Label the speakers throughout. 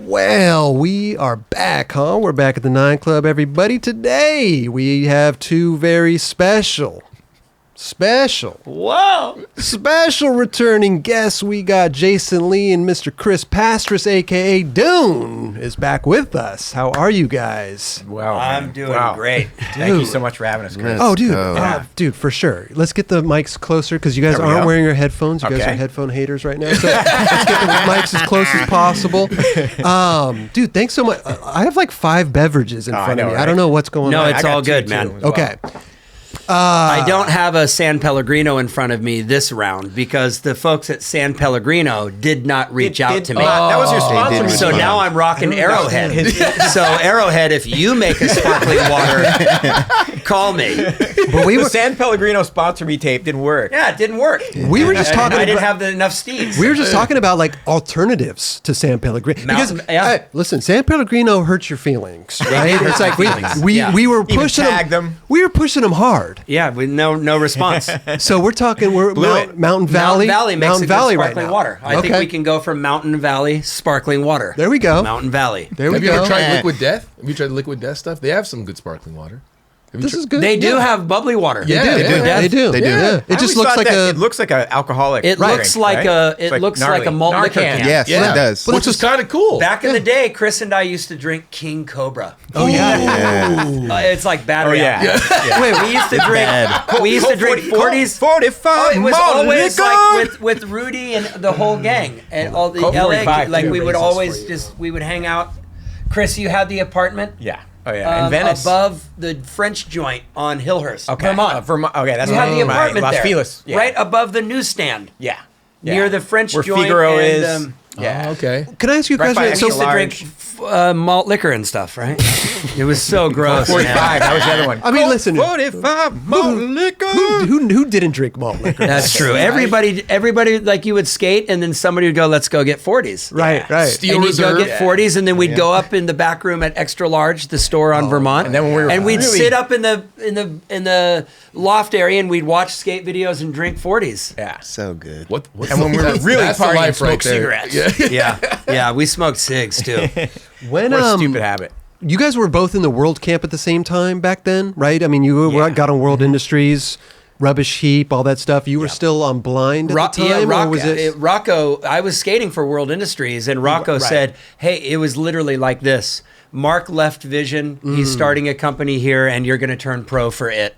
Speaker 1: Well, we are back, huh? We're back at the 9 Club, everybody. Today, we have two very special returning guests. We got Jason Lee and Mr. Chris Pastras, a.k.a. Dune, is back with us. How are you guys?
Speaker 2: Wow,
Speaker 3: I'm doing great.
Speaker 2: Thank you so much for having us, Chris.
Speaker 1: Oh, dude. Dude, for sure. Let's get the mics closer because you guys aren't wearing your headphones. You guys are headphone haters right now. So let's get the mics as close as possible. Dude, thanks so much. I have like 5 beverages in front of me. Right? I don't know what's going on.
Speaker 3: No, it's all good, man.
Speaker 1: Okay.
Speaker 3: I don't have a San Pellegrino in front of me this round because the folks at San Pellegrino did not reach out to me.
Speaker 2: That was your sponsor.
Speaker 3: So now I'm rocking Arrowhead. So Arrowhead, if you make a sparkling water, call me.
Speaker 2: But we were San Pellegrino sponsor me tape didn't work.
Speaker 3: Yeah, it didn't work.
Speaker 1: We were just talking.
Speaker 3: I didn't have enough steeds.
Speaker 1: We were just talking about like alternatives to San Pellegrino. Because listen, San Pellegrino hurts your feelings, right? It's like we were pushing them. We were pushing them hard.
Speaker 3: Yeah, with no response.
Speaker 1: So we're talking Mountain Valley.
Speaker 3: Mountain Valley makes sparkling water. I think we can go for Mountain Valley sparkling water.
Speaker 1: There we go.
Speaker 3: Mountain Valley.
Speaker 1: There we go.
Speaker 4: Have you ever tried Liquid Death? Have you tried Liquid Death stuff? They have some good sparkling water.
Speaker 1: This is good.
Speaker 3: They do have bubbly water.
Speaker 1: Yeah, they do.
Speaker 4: Yeah.
Speaker 1: It just looks like
Speaker 2: it looks like an alcoholic.
Speaker 3: It looks like a malt liquor can.
Speaker 5: Yes, it does.
Speaker 4: Which is kind of cool.
Speaker 3: Back in the day, Chris and I used to drink King Cobra.
Speaker 1: Oh yeah.
Speaker 3: It's like battery.
Speaker 1: Wait,
Speaker 3: we used to drink. We used to drink 40s.
Speaker 2: 45.
Speaker 3: It was always like with Rudy and the whole gang and all the LA. Like we would always we would hang out. Chris, you had the apartment.
Speaker 2: Yeah. Oh yeah, in Venice,
Speaker 3: above the French joint on Hillhurst,
Speaker 2: Vermont.
Speaker 3: Okay, that's you had the apartment
Speaker 2: Las
Speaker 3: there,
Speaker 2: Feliz,
Speaker 3: right above the newsstand.
Speaker 2: Yeah,
Speaker 3: near the French
Speaker 2: where
Speaker 3: joint.
Speaker 2: Figaro
Speaker 3: and,
Speaker 2: is.
Speaker 4: Yeah. Okay.
Speaker 1: Can I ask you a question?
Speaker 3: We used to drink malt liquor and stuff, right? It was so gross.
Speaker 2: 45. That was the other one.
Speaker 1: I mean, listen.
Speaker 2: 45 malt liquor.
Speaker 1: Who didn't drink malt liquor?
Speaker 3: That's true. Everybody, like you would skate, and then somebody would go, "Let's go get 40s."
Speaker 1: Right.
Speaker 4: Steel
Speaker 3: and
Speaker 4: Reserve.
Speaker 3: You'd go get 40s, and then we'd go up in the back room at Extra Large, the store on Vermont,
Speaker 2: and then when
Speaker 3: we'd sit up in the loft area, and we'd watch skate videos and drink 40s.
Speaker 2: Yeah,
Speaker 5: so good.
Speaker 2: And when we were really partying, smoke cigarettes.
Speaker 3: Yeah, we smoked cigs too.
Speaker 1: When
Speaker 2: what a stupid habit.
Speaker 1: You guys were both in the World Camp at the same time back then, right? I mean, you got on World Industries, Rubbish Heap, all that stuff. You were still on Blind at the time, or was it?
Speaker 3: Rocco, I was skating for World Industries, and Rocco said, "Hey, it was literally like this. Mark left Vision. He's starting a company here, and you're going to turn pro for it."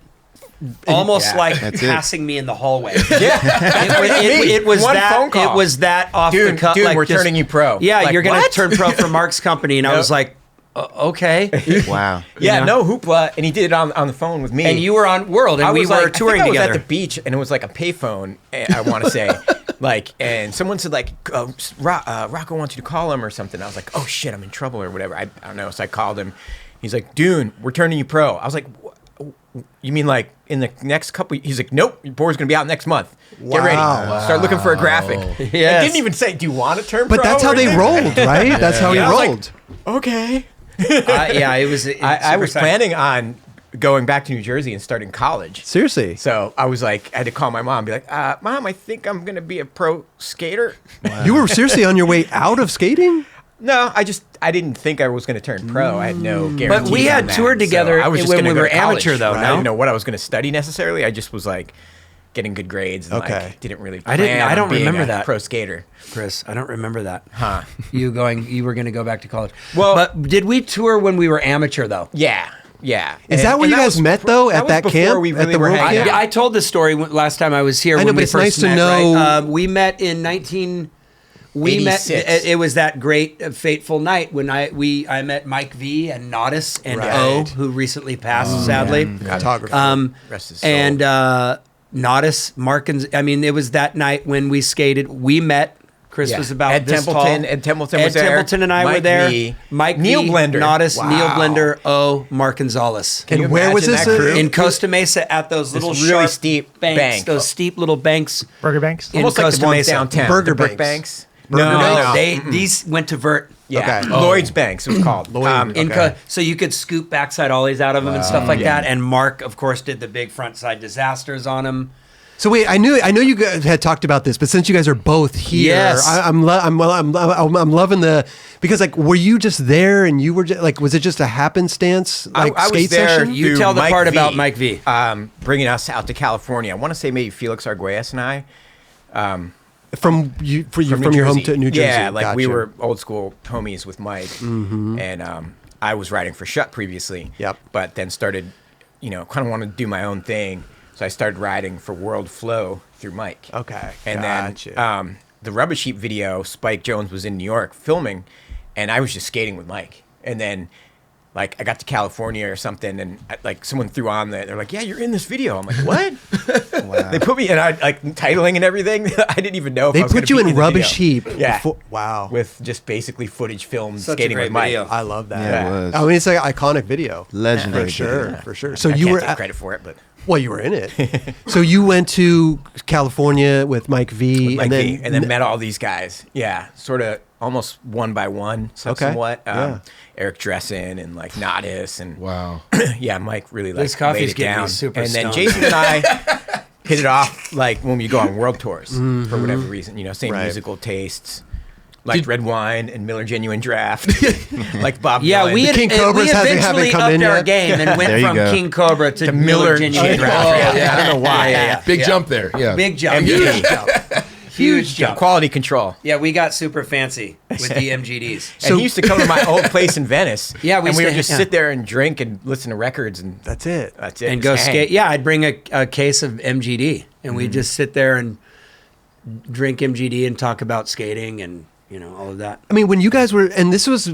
Speaker 3: Almost like passing me in the hallway. It was
Speaker 2: one
Speaker 3: that.
Speaker 2: Phone call.
Speaker 3: It was that off the cuff.
Speaker 2: Dude,
Speaker 3: like
Speaker 2: we're turning you pro.
Speaker 3: Yeah,
Speaker 2: like,
Speaker 3: you're going to turn pro for Mark's company, and I was like, okay.
Speaker 5: Wow.
Speaker 2: Yeah, no hoopla, and he did it on the phone with me.
Speaker 3: And you were on World, and we were touring together.
Speaker 2: I was at the beach, and it was like a payphone. I want to say, and someone said Rocco wants you to call him or something. I was like, oh shit, I'm in trouble or whatever. I don't know. So I called him. He's like, Dune, we're turning you pro. I was like, you mean like in the next couple? He's like, nope, your board's gonna be out next month. Get ready. Start looking for a graphic.
Speaker 3: Yes.
Speaker 2: I didn't even say, do you want to turn
Speaker 1: pro? But that's how they rolled, right? That's how he rolled.
Speaker 2: Like, okay.
Speaker 3: It was.
Speaker 2: I was planning on going back to New Jersey and starting college.
Speaker 1: Seriously.
Speaker 2: So I was like, I had to call my mom and be like, Mom, I think I'm gonna be a pro skater.
Speaker 1: Wow. You were seriously on your way out of skating?
Speaker 2: No, I didn't think I was going to turn pro. I had no guarantee.
Speaker 3: But we had toured together when we were amateur, though.
Speaker 2: Right? I didn't know what I was going to study necessarily. I just was like getting good grades. And didn't really.
Speaker 3: I don't remember that
Speaker 2: pro skater,
Speaker 3: Chris. I don't remember that.
Speaker 2: Huh?
Speaker 3: You were going to go back to college.
Speaker 2: Well,
Speaker 3: but did we tour when we were amateur though?
Speaker 2: Yeah.
Speaker 1: Is that where you guys met though? At that camp?
Speaker 2: We really
Speaker 1: at the World Camp?
Speaker 3: I told this story last time I was here.
Speaker 1: I know, but it's nice to know.
Speaker 3: Right? We met in 19. We 86. Met. It was that great fateful night when I met Mike V and Naudis and O, who recently passed sadly.
Speaker 1: Photographer.
Speaker 2: Rest his soul.
Speaker 3: And Naudis, Mark, and it was that night when we skated. We met. Chris was about
Speaker 2: Ed
Speaker 3: this
Speaker 2: Templeton.
Speaker 3: tall.
Speaker 2: Ed Templeton was there.
Speaker 3: Ed Templeton and I were there.
Speaker 2: Mike
Speaker 3: Neil
Speaker 2: V,
Speaker 3: Blender, Naudis,
Speaker 2: wow.
Speaker 3: Neil Blender, O, Mark Gonzalez.
Speaker 1: And where was this?
Speaker 3: In Costa Mesa at those little
Speaker 2: really
Speaker 3: sharp
Speaker 2: steep
Speaker 3: banks. Those steep little banks.
Speaker 6: Burger banks?
Speaker 3: In
Speaker 2: Almost
Speaker 3: Costa
Speaker 2: like the
Speaker 3: Mesa.
Speaker 2: downtown.
Speaker 1: Burger
Speaker 2: banks.
Speaker 1: No.
Speaker 3: These went to Vert.
Speaker 2: Yeah,
Speaker 1: Okay.
Speaker 2: Lloyd's Banks it was called.
Speaker 3: So you could scoop backside ollies out of them and stuff like that. And Mark, of course, did the big front side disasters on them.
Speaker 1: So wait, I know you guys had talked about this, but since you guys are both here,
Speaker 3: Yes.
Speaker 1: I'm loving because like, were you just there and you were just, like, was it just a happenstance like
Speaker 2: I
Speaker 1: skate
Speaker 2: was there
Speaker 1: session?
Speaker 3: You tell the
Speaker 2: Mike
Speaker 3: part
Speaker 2: V,
Speaker 3: about Mike V.
Speaker 2: Bringing us out to California. I want to say maybe Felix Arguelles and I.
Speaker 1: From your home to New Jersey.
Speaker 2: Yeah, like we
Speaker 1: Gotcha.
Speaker 2: were old school homies with Mike, and I was riding for Shut previously.
Speaker 1: Yep.
Speaker 2: But then started, kind of wanted to do my own thing, so I started riding for World Flow through Mike.
Speaker 1: Okay,
Speaker 2: And
Speaker 1: gotcha.
Speaker 2: then the Rubbish Heap video, Spike Jones was in New York filming, and I was just skating with Mike, and then. Like, I got to California or something, and like someone threw on they're like, "Yeah, you're in this video." I'm like, "What?" Wow. They put me in, like titling and everything. I didn't even know.
Speaker 1: They
Speaker 2: if I was
Speaker 1: put you
Speaker 2: gonna be
Speaker 1: in
Speaker 2: the
Speaker 1: Rubbish
Speaker 2: video.
Speaker 1: Heap.
Speaker 2: Yeah.
Speaker 1: Wow.
Speaker 2: With just basically footage filmed
Speaker 3: Such a
Speaker 2: skating
Speaker 3: great
Speaker 2: with Mike.
Speaker 3: video.
Speaker 1: I love that.
Speaker 5: Yeah, it was.
Speaker 1: I mean, it's like an iconic video.
Speaker 5: Legendary.
Speaker 1: For sure,
Speaker 5: video.
Speaker 1: for sure. So
Speaker 2: I
Speaker 1: you
Speaker 2: can't
Speaker 1: were
Speaker 2: take credit for it, but
Speaker 1: well, you were in it. So you went to California with Mike V,
Speaker 2: Mike
Speaker 1: and
Speaker 2: V, and then met all these guys. Yeah, sort of almost one by one, somewhat.
Speaker 1: Yeah.
Speaker 2: Eric Dressen and like Nodis and
Speaker 4: Wow.
Speaker 2: yeah, Mike really
Speaker 3: This
Speaker 2: like
Speaker 3: coffee's
Speaker 2: laid it
Speaker 3: getting me
Speaker 2: down.
Speaker 3: super
Speaker 2: and then
Speaker 3: stoned.
Speaker 2: Jason and I hit it off like when we go on world tours for whatever reason. Same
Speaker 1: Right.
Speaker 2: musical tastes. Like red wine and Miller Genuine Draft, like Bob.
Speaker 3: Yeah,
Speaker 2: Dylan.
Speaker 3: we
Speaker 1: King Cobras haven't
Speaker 3: eventually
Speaker 1: come in
Speaker 3: upped our
Speaker 1: yet?
Speaker 3: game and
Speaker 5: There
Speaker 3: went
Speaker 5: you
Speaker 3: from
Speaker 5: go.
Speaker 3: King Cobra to
Speaker 2: Miller
Speaker 3: Miller Genuine
Speaker 2: Genuine
Speaker 3: Draft.
Speaker 2: Draft. I don't know why.
Speaker 4: Big jump there. Yeah.
Speaker 3: Big jump.
Speaker 2: MGD.
Speaker 3: Huge jump. Huge jump.
Speaker 2: Quality control.
Speaker 3: Yeah, we got super fancy with the MGDs.
Speaker 2: And he used to come to my old place in Venice.
Speaker 3: Yeah, we
Speaker 2: and we
Speaker 3: used
Speaker 2: would
Speaker 3: to-
Speaker 2: just
Speaker 3: yeah.
Speaker 2: sit there and drink and listen to records, and
Speaker 1: that's it.
Speaker 2: that's it.
Speaker 3: And go
Speaker 2: Just hang.
Speaker 3: skate. Yeah, I'd bring a case of MGD, and we'd just sit there and drink MGD and talk about skating and all of that.
Speaker 1: I mean, when you guys were, and this was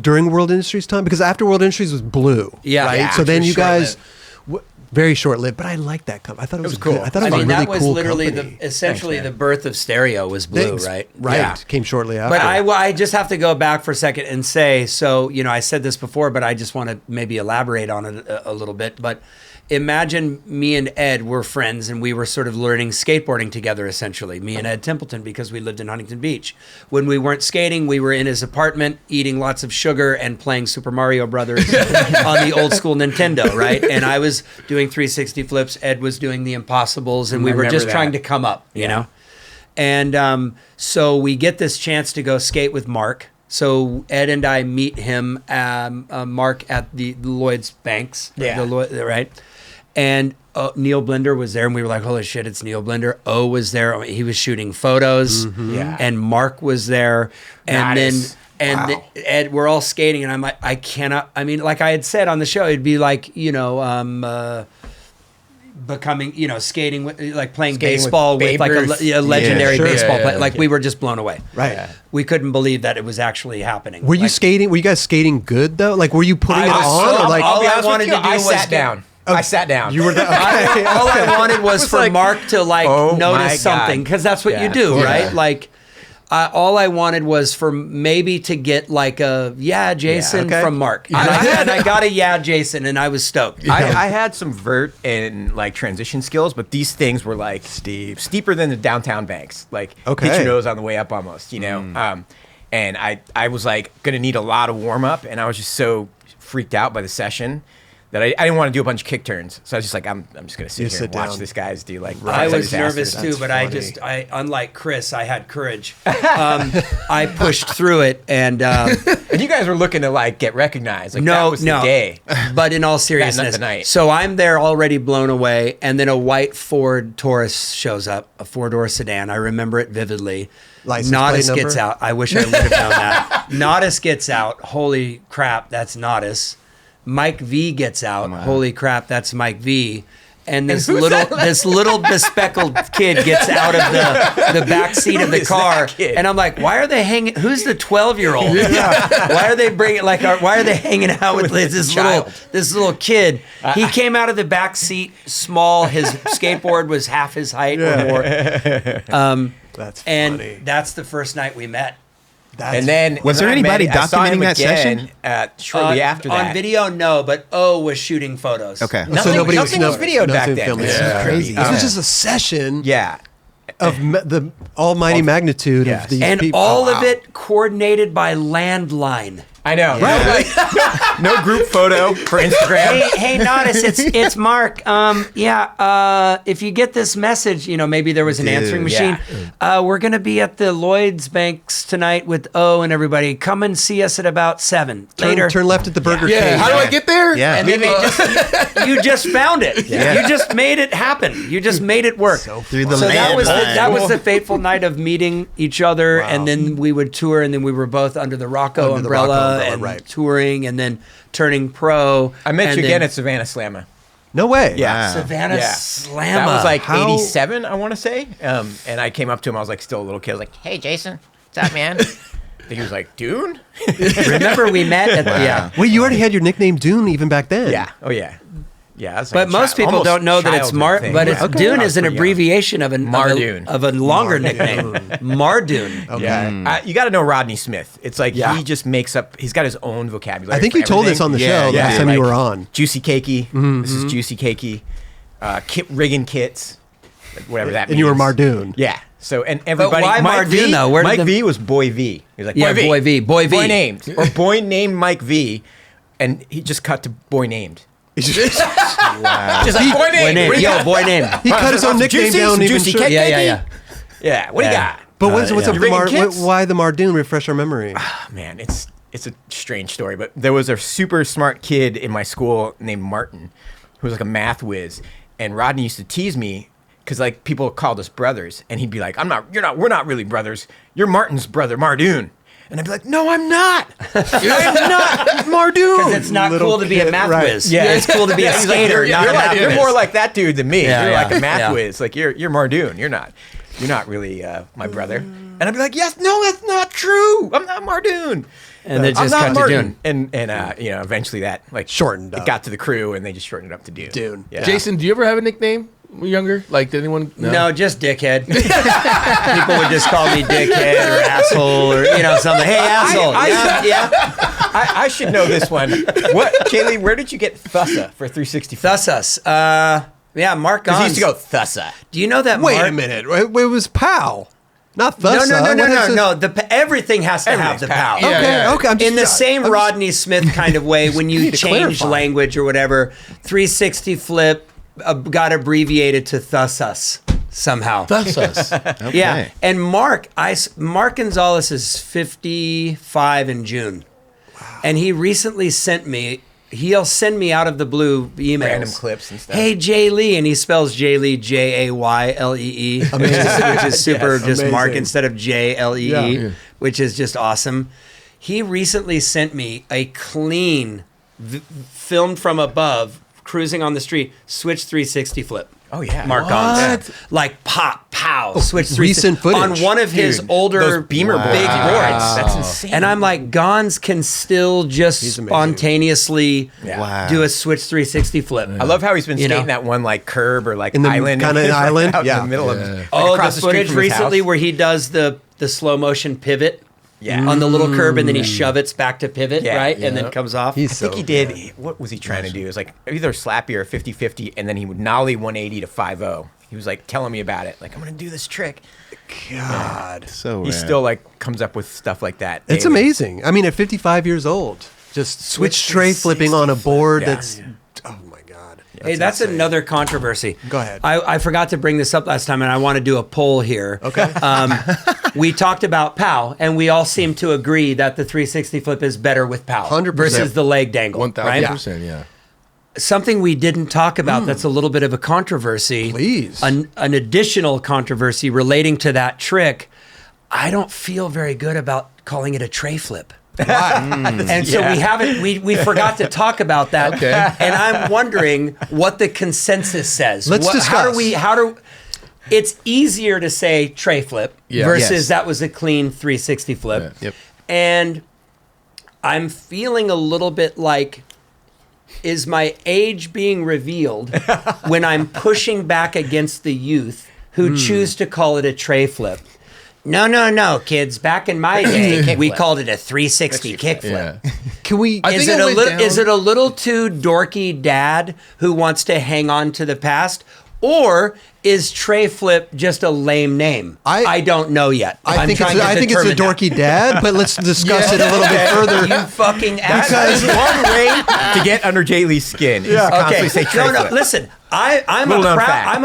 Speaker 1: during World Industries time, because after World Industries was Blue.
Speaker 3: Yeah.
Speaker 1: Right.
Speaker 3: Yeah,
Speaker 1: So then
Speaker 3: it was
Speaker 1: you guys, very short lived, but I liked that company. I thought it was
Speaker 2: cool.
Speaker 1: Good. I thought it
Speaker 3: I
Speaker 1: was
Speaker 3: mean,
Speaker 1: a really
Speaker 3: that was
Speaker 1: cool
Speaker 3: literally
Speaker 1: company.
Speaker 3: essentially
Speaker 2: Thanks,
Speaker 3: the birth of Stereo was Blue,
Speaker 1: Thanks.
Speaker 3: right?
Speaker 1: Right.
Speaker 3: Yeah.
Speaker 1: Came shortly after.
Speaker 3: But I just have to go back for a second and say, so, I said this before, but I just want to maybe elaborate on it a little bit. But imagine me and Ed were friends and we were sort of learning skateboarding together, essentially. Me and Ed Templeton, because we lived in Huntington Beach. When we weren't skating, we were in his apartment eating lots of sugar and playing Super Mario Brothers on the old school Nintendo, right? And I was doing 360 flips. Ed was doing the Impossibles, and we were
Speaker 2: remember
Speaker 3: just
Speaker 2: that.
Speaker 3: trying to come up, you know? And so we get this chance to go skate with Mark. So Ed and I meet him, Mark, at the Lloyd's Banks,
Speaker 2: Yeah.
Speaker 3: right? And Neil Blinder was there, and we were like, holy shit, it's Neil Blinder. O was there. He was shooting photos.
Speaker 2: Yeah.
Speaker 3: And Mark was there. And
Speaker 2: Nice.
Speaker 3: then Ed, we're all skating, and I'm like, I cannot. I mean, like I had said on the show, it'd be like, becoming, skating with, like playing
Speaker 2: Skating with
Speaker 3: baseball with
Speaker 2: Babe
Speaker 3: like
Speaker 2: Ruth.
Speaker 3: a legendary
Speaker 1: sure.
Speaker 3: baseball
Speaker 4: Yeah,
Speaker 3: player.
Speaker 4: yeah,
Speaker 3: Like we were just blown away.
Speaker 1: Right.
Speaker 2: Yeah.
Speaker 3: We couldn't believe that it was actually happening.
Speaker 1: Were you
Speaker 3: Like,
Speaker 1: skating? Were you guys skating good though? Like, were you putting it on, or like?
Speaker 3: All
Speaker 2: be
Speaker 3: I
Speaker 2: honest with
Speaker 3: wanted
Speaker 2: you,
Speaker 3: to do
Speaker 2: I
Speaker 3: was
Speaker 2: sat down. I sat down.
Speaker 1: You were the, okay.
Speaker 3: all I wanted was
Speaker 2: was
Speaker 3: for
Speaker 2: like,
Speaker 3: Mark to like
Speaker 2: oh my
Speaker 3: notice something,
Speaker 2: God.
Speaker 3: because that's what you
Speaker 2: Yeah.
Speaker 3: do,
Speaker 4: Yeah.
Speaker 3: right? Like, all I wanted was for maybe to get like a Jason
Speaker 1: okay.
Speaker 3: from Mark, and I got a Jason, and I was stoked.
Speaker 2: I had some vert and like transition skills, but these things were like steeper than the downtown banks. Like hit
Speaker 1: Okay.
Speaker 2: your nose on the way up almost, And I was like gonna need a lot of warm up, and I was just so freaked out by the session that I didn't want to do a bunch of kick turns. So I was just like, I'm just gonna sit
Speaker 1: You
Speaker 2: here
Speaker 1: sit
Speaker 2: and watch
Speaker 1: down.
Speaker 2: this guys do like.
Speaker 3: I was
Speaker 2: disasters.
Speaker 3: nervous too,
Speaker 1: That's
Speaker 3: but
Speaker 1: funny.
Speaker 3: I unlike Chris, I had courage. I pushed through it, and
Speaker 2: And you guys were looking to like get recognized. Like that
Speaker 3: no,
Speaker 2: was the day.
Speaker 3: But in all seriousness,
Speaker 2: the night.
Speaker 3: so I'm there already blown away, and then a white Ford Taurus shows up, a four-door sedan. I remember it vividly.
Speaker 1: License
Speaker 3: Nodis
Speaker 1: plate
Speaker 3: gets
Speaker 1: number?
Speaker 3: out. I wish I would have known that. Nodis gets out. Holy crap, that's Nodis. Mike V gets out. Holy crap, that's Mike V. And this little bespeckled kid gets out of the back seat of the
Speaker 2: is
Speaker 3: car,
Speaker 2: that kid?
Speaker 3: and I'm like, why are they hanging? Who's the 12-year-old? Why are they bringing why are they hanging out with this little kid? He came out of the back seat small. His skateboard was half his height or more.
Speaker 1: That's
Speaker 3: And
Speaker 1: funny.
Speaker 3: that's the first night we met.
Speaker 2: And then
Speaker 5: Was there
Speaker 2: I met-
Speaker 5: anybody
Speaker 2: I saw him
Speaker 5: documenting that
Speaker 2: again,
Speaker 5: session?
Speaker 2: Shortly after that.
Speaker 3: On video, no, but O was shooting photos.
Speaker 5: Okay.
Speaker 2: Nothing,
Speaker 1: nobody
Speaker 2: nothing was videoed back
Speaker 1: nothing
Speaker 2: then.
Speaker 1: filmed.
Speaker 2: This is
Speaker 5: Yeah.
Speaker 2: crazy.
Speaker 1: This was just a session
Speaker 2: Yeah.
Speaker 1: of the almighty magnitude
Speaker 2: Yes.
Speaker 1: of these
Speaker 3: And
Speaker 1: people.
Speaker 3: all
Speaker 2: wow.
Speaker 3: of it coordinated by landline.
Speaker 2: I know.
Speaker 1: Right.
Speaker 2: No group photo for Instagram.
Speaker 3: Hey, Nodis, it's Mark. If you get this message, maybe there was an answering machine.
Speaker 2: Yeah.
Speaker 3: We're going to be at the Lloyd's Banks tonight with O and everybody. Come and see us at about 7. Later.
Speaker 1: Turn left at the Burger King.
Speaker 4: Yeah. How do I get there?
Speaker 5: Yeah.
Speaker 3: And then you just found it.
Speaker 5: Yeah.
Speaker 3: You just made it happen. You just made it work. So
Speaker 5: Through the
Speaker 3: that was
Speaker 5: landmine.
Speaker 3: that was the fateful night of meeting each other, and then we would tour, and then we were both under the Rocco umbrella and touring, and then turning pro.
Speaker 2: I met you again at Savannah Slamma.
Speaker 1: No way.
Speaker 2: Yeah.
Speaker 3: Savannah Slamma.
Speaker 2: That was like 87, I want to say. And I came up to him. I was like still a little kid. I was like, "Hey, Jason, what's up, man?" He was like, "Dune."
Speaker 3: Remember we met at
Speaker 1: Wait, you already had your nickname Dune even back then.
Speaker 2: Yeah. Oh yeah. Yeah. That's
Speaker 3: But
Speaker 2: like
Speaker 3: most people don't know that it's but it's Dune is an abbreviation of a longer nickname. Mardoon.
Speaker 1: Okay.
Speaker 2: Yeah. You got to know Rodney Smith. It's like he just makes up. He's got his own vocabulary.
Speaker 1: I think you told us on the show last time you were on.
Speaker 2: Juicy Cakey. This is Juicy Cakey. Riggin' Kits. Like whatever that means.
Speaker 1: And you were Mardoon.
Speaker 2: Yeah. So, and everybody.
Speaker 3: Why
Speaker 2: Mike
Speaker 3: Mardoon,
Speaker 2: V,
Speaker 3: though?
Speaker 2: Mike V was Boy V. He was like,
Speaker 3: Boy V.
Speaker 2: Boy named. Or Boy named Mike V. And he just cut to Boy named. Just like, Boy named.
Speaker 3: Yo, Boy name.
Speaker 1: He cut his own nickname down even
Speaker 2: Juicy
Speaker 1: short.
Speaker 3: Yeah.
Speaker 2: Yeah. What do you got?
Speaker 1: But what's up
Speaker 2: You
Speaker 1: with
Speaker 2: rigging kits?
Speaker 1: why the Mardoon? Refresh our memory.
Speaker 2: Man, it's a strange story, but there was a super smart kid in my school named Martin, who was like a math whiz, and Rodney used to tease me because like people called us brothers, and he'd be like, we're not really brothers. You're Martin's brother, Mardoon. And I'd be like, no, I'm not. I'm not Mardoon.
Speaker 3: Because it's not cool to be a math whiz.
Speaker 2: Yeah,
Speaker 3: it's cool to be a skater, not a math whiz.
Speaker 2: You're more like that dude than me.
Speaker 3: Yeah,
Speaker 2: you're like a
Speaker 3: yeah,
Speaker 2: math whiz. Like you're Mardoon. You're not really my brother. And I'd be like, yes, no, that's not true. I'm not Mardoon.
Speaker 3: And they just
Speaker 2: I'm
Speaker 3: cut
Speaker 2: not
Speaker 3: to
Speaker 2: Martin.
Speaker 3: Dune.
Speaker 2: And eventually that like
Speaker 1: Shortened
Speaker 2: it
Speaker 1: up.
Speaker 2: got to the crew, and they just shortened it up to Dune.
Speaker 1: Dune.
Speaker 2: Yeah.
Speaker 4: Jason, do you ever have a nickname when you were younger? Like, did anyone?
Speaker 3: No, just dickhead. People would just call me dickhead or asshole or something. Hey, asshole.
Speaker 2: I should know this one. What, Kaylee? Where did you get Thussa for 360?
Speaker 3: Thussas. Mark Gons.
Speaker 2: He used to go Thussa.
Speaker 3: Do you know that?
Speaker 1: Wait a minute. It was POW. Not Thussa.
Speaker 3: No. Everything has to have the pow.
Speaker 1: Okay.
Speaker 3: I'm just, in the same Rodney Smith kind of way, when you change language or whatever, 360 flip got abbreviated to Thussas somehow.
Speaker 4: Thussas.
Speaker 5: Okay.
Speaker 3: Yeah. And Mark Gonzalez is 55 in June. Wow. And he recently sent me. He'll send me out of the blue emails.
Speaker 2: Random clips and stuff.
Speaker 3: Hey, Jay Lee. And he spells Jay Lee, Jaylee, which is super just
Speaker 1: amazing.
Speaker 3: Mark instead of Jlee,
Speaker 1: Yeah.
Speaker 3: which is just awesome. He recently sent me a clean, filmed from above, cruising on the street, switch 360 flip.
Speaker 2: Oh yeah,
Speaker 3: Mark Gons. Like pop, pow, switch 360.
Speaker 1: Recent footage.
Speaker 3: On one of his older
Speaker 2: those Beamer
Speaker 3: big boards.
Speaker 2: That's insane.
Speaker 3: And I'm like, Gons can still just spontaneously do a switch 360 flip.
Speaker 2: I love how he's been skating that one like curb or like
Speaker 1: in the
Speaker 2: island,
Speaker 1: kind of an island,
Speaker 2: out in the middle of. Like,
Speaker 3: Oh,
Speaker 2: across
Speaker 3: the
Speaker 2: street
Speaker 3: footage
Speaker 2: from his
Speaker 3: recently
Speaker 2: house.
Speaker 3: where he does the slow motion pivot
Speaker 2: Yeah.
Speaker 3: on the little curb, and then he shove-its back to pivot,
Speaker 2: Yeah.
Speaker 3: right? And then comes off.
Speaker 2: I think he did. What was he trying to do? It was like either slappy or 50-50, and then he would nollie 180 to 5-0. He was like telling me about it. Like, I'm going to do this trick.
Speaker 1: God.
Speaker 5: So
Speaker 2: He
Speaker 5: rad.
Speaker 2: still like comes up with stuff like that.
Speaker 1: It's
Speaker 2: daily.
Speaker 1: amazing. I mean, at 55 years old, just switch tray flipping on a board that's... Oh, my God.
Speaker 3: Hey, that's another controversy.
Speaker 1: Go ahead.
Speaker 3: I forgot to bring this up last time, and I want to do a poll here.
Speaker 1: Okay.
Speaker 3: We talked about POW, and we all seem to agree that the 360 flip is better with POW
Speaker 1: 100%.
Speaker 3: versus the leg dangle.
Speaker 4: 1,000%, yeah.
Speaker 3: Something we didn't talk about that's a little bit of a controversy.
Speaker 1: Please.
Speaker 3: An additional controversy relating to that trick. I don't feel very good about calling it a tray flip. And so we forgot to talk about that.
Speaker 4: Okay.
Speaker 3: And I'm wondering what the consensus says.
Speaker 1: Let's discuss.
Speaker 3: It's easier to say tray flip versus
Speaker 5: Yes.
Speaker 3: that was a clean 360 flip.
Speaker 4: Yeah.
Speaker 5: Yep.
Speaker 3: And I'm feeling a little bit like, is my age being revealed when I'm pushing back against the youth who choose to call it a tray flip? No, kids. Back in my day, we called it a 360 kickflip.
Speaker 4: Yeah.
Speaker 1: Can we...
Speaker 3: Is it a little too dorky dad who wants to hang on to the past? Or is tray flip just a lame name? I don't know yet.
Speaker 1: I think it's a dorky dad, but let's discuss it a little bit further.
Speaker 3: You fucking ass.
Speaker 2: Because one way to get under Jay Lee's skin is to constantly say tray flip.
Speaker 3: Listen, I'm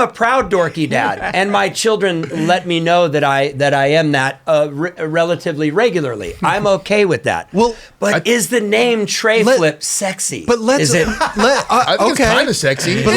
Speaker 3: a proud dorky dad, and my children let me know that I am that relatively regularly. I'm okay with that.
Speaker 1: Well,
Speaker 3: but is the name tray flip sexy?
Speaker 1: But let's.
Speaker 3: Is it?
Speaker 4: I think it's kind of sexy. But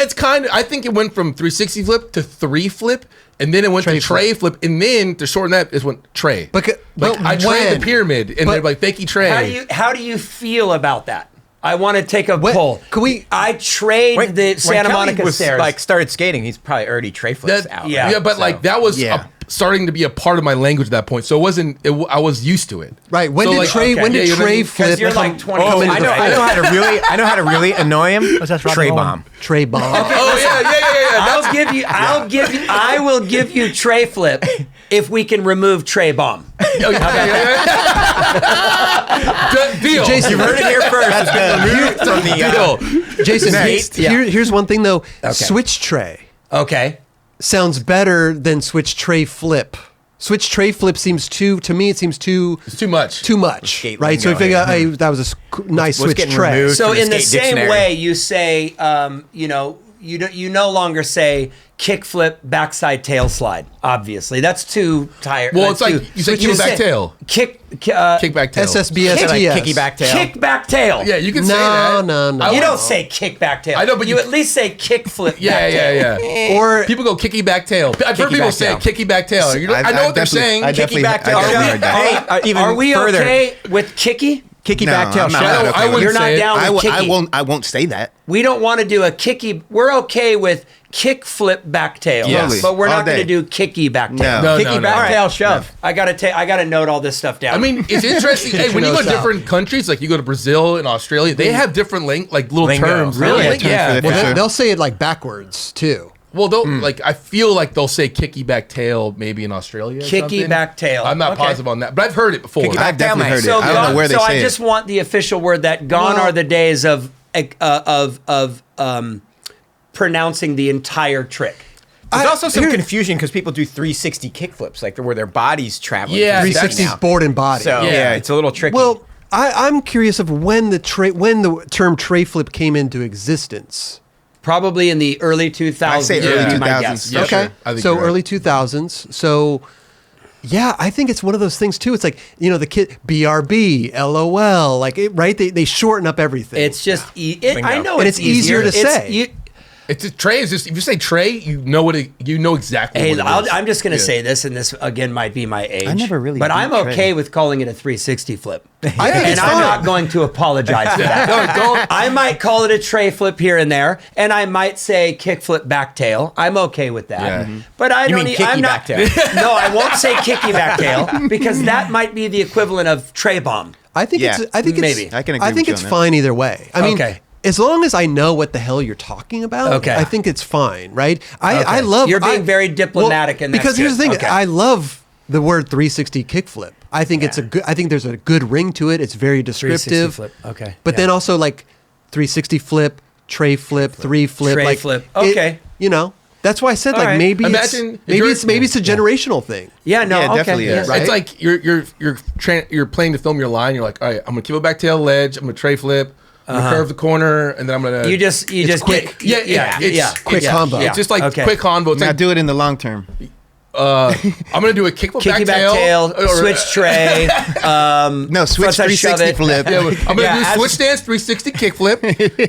Speaker 4: it's kind of. I think it went from 360 flip to 3-flip, and then it went to tray flip, and then to shorten that is went tray.
Speaker 1: But
Speaker 4: I trained the pyramid, and they're like, "Thank you, tray."
Speaker 3: How do you feel about that? I want to take a poll.
Speaker 1: Can we?
Speaker 3: I trade the Santa Monica stairs.
Speaker 2: Like started skating, he's probably already tray flips out.
Speaker 3: Yeah,
Speaker 4: but like that was starting to be a part of my language at that point. So it wasn't. I was used to it.
Speaker 1: Right. When did tray flip?
Speaker 3: You're like 20.
Speaker 2: I know how to really annoy him. Tray bomb.
Speaker 1: Tray bomb.
Speaker 3: I will give you tray flip if we can remove tray bomb.
Speaker 4: Deal.
Speaker 1: Jason,
Speaker 2: you heard it here first. That's
Speaker 1: deal. Jason, here's one thing though. Okay. Switch tray.
Speaker 3: Okay.
Speaker 1: Sounds better than switch tray flip. Switch tray flip seems too
Speaker 4: much.
Speaker 1: Too much, right? So if that was a nice switch tray.
Speaker 3: So in the same way, you say, you no longer say kickflip, backside tail slide. Obviously, that's too tired.
Speaker 4: Well, it's like you say kick back tail.
Speaker 3: Kick
Speaker 4: back tail.
Speaker 1: SSBSTS.
Speaker 2: Kicky back tail.
Speaker 3: Kick back tail.
Speaker 4: Yeah, you can say that.
Speaker 3: No. You don't say kick back tail.
Speaker 4: I know, but
Speaker 3: you at least say kickflip.
Speaker 4: Yeah. Or people go kicky back tail. I've heard people say kicky back tail. I know what they're saying.
Speaker 2: Kicky back tail.
Speaker 3: Are we okay with kicky?
Speaker 2: Kicky back tail.
Speaker 3: You're not down with kicky.
Speaker 5: I won't say that.
Speaker 3: We don't want to do a kicky. We're okay with kick flip back tail, but we're not going to do kicky back tail.
Speaker 2: No, kicky back tail shove.
Speaker 3: I got to note all this stuff down.
Speaker 4: I mean, it's interesting. Hey, when you go to different countries, like you go to Brazil and Australia, they have different little terms.
Speaker 3: Really?
Speaker 4: Yeah.
Speaker 1: Well, they'll say it like backwards too.
Speaker 4: Well, I feel like they'll say kicky back tail maybe in Australia.
Speaker 3: Kicky back tail.
Speaker 4: I'm not positive on that, but I've heard it before.
Speaker 5: I've definitely heard it. I don't know where they say it.
Speaker 3: So I just want the official word that gone are the days of pronouncing the entire trick.
Speaker 2: There's also some confusion because people do 360 kickflips, like where their bodies travel.
Speaker 4: Yeah,
Speaker 1: 360 board and body.
Speaker 2: So it's a little tricky.
Speaker 1: Well, I'm curious of when the term tray flip came into existence.
Speaker 3: Probably in the early 2000s.
Speaker 5: I say early 2000s.
Speaker 4: Yeah,
Speaker 1: okay.
Speaker 4: Sure.
Speaker 1: So early 2000s. So yeah, I think it's one of those things too. It's like, the kid BRB, LOL, like right? They shorten up everything.
Speaker 3: It's just I know
Speaker 1: and it's easier to say.
Speaker 4: It's a tray. Is just if you say tray, you know exactly.
Speaker 3: Hey,
Speaker 4: what it is.
Speaker 3: I'm just going to say this, and this again might be my age.
Speaker 5: I never really.
Speaker 3: But I'm okay with calling it a 360 flip,
Speaker 1: and
Speaker 3: I'm not going to apologize for that. I might call it a tray flip here and there, and I might say kick flip back tail. I'm okay with that.
Speaker 4: Yeah. Mm-hmm.
Speaker 3: But I don't.
Speaker 2: I'm not. Back tail.
Speaker 3: No, I won't say kicky back tail because that might be the equivalent of tray bomb.
Speaker 1: I think it's
Speaker 3: maybe.
Speaker 5: I can agree
Speaker 1: I think
Speaker 5: with you
Speaker 1: it's
Speaker 5: on that.
Speaker 1: fine either way. I mean.
Speaker 3: Okay.
Speaker 1: As long as I know what the hell you're talking about, I think it's fine, right? I love.
Speaker 3: You're being very diplomatic, and that's
Speaker 1: because here's the thing:
Speaker 3: okay.
Speaker 1: I love the word 360 kickflip. I think it's a good. I think there's a good ring to it. It's very descriptive.
Speaker 3: 360 flip. Okay.
Speaker 1: But then also like 360 flip, tray flip, 3-flip,
Speaker 3: tray
Speaker 1: like
Speaker 3: flip. Okay.
Speaker 1: That's why I said maybe it's a generational thing.
Speaker 3: Yeah. No.
Speaker 5: Yeah, definitely is.
Speaker 1: Right?
Speaker 4: It's like you're playing to film your line. You're like, all right, I'm gonna kick it back tail ledge. I'm gonna tray flip. I'm gonna curve the corner, and then I'm gonna.
Speaker 3: You just
Speaker 1: quick.
Speaker 3: It's
Speaker 1: quick combo.
Speaker 4: It's just like quick combo. It's
Speaker 5: Now
Speaker 4: like,
Speaker 5: do it in the long term.
Speaker 4: I'm gonna do a kickflip
Speaker 3: kicky back tail, switch tray.
Speaker 5: No, switch 360 flip.
Speaker 4: I'm gonna do switch stance 360 kickflip,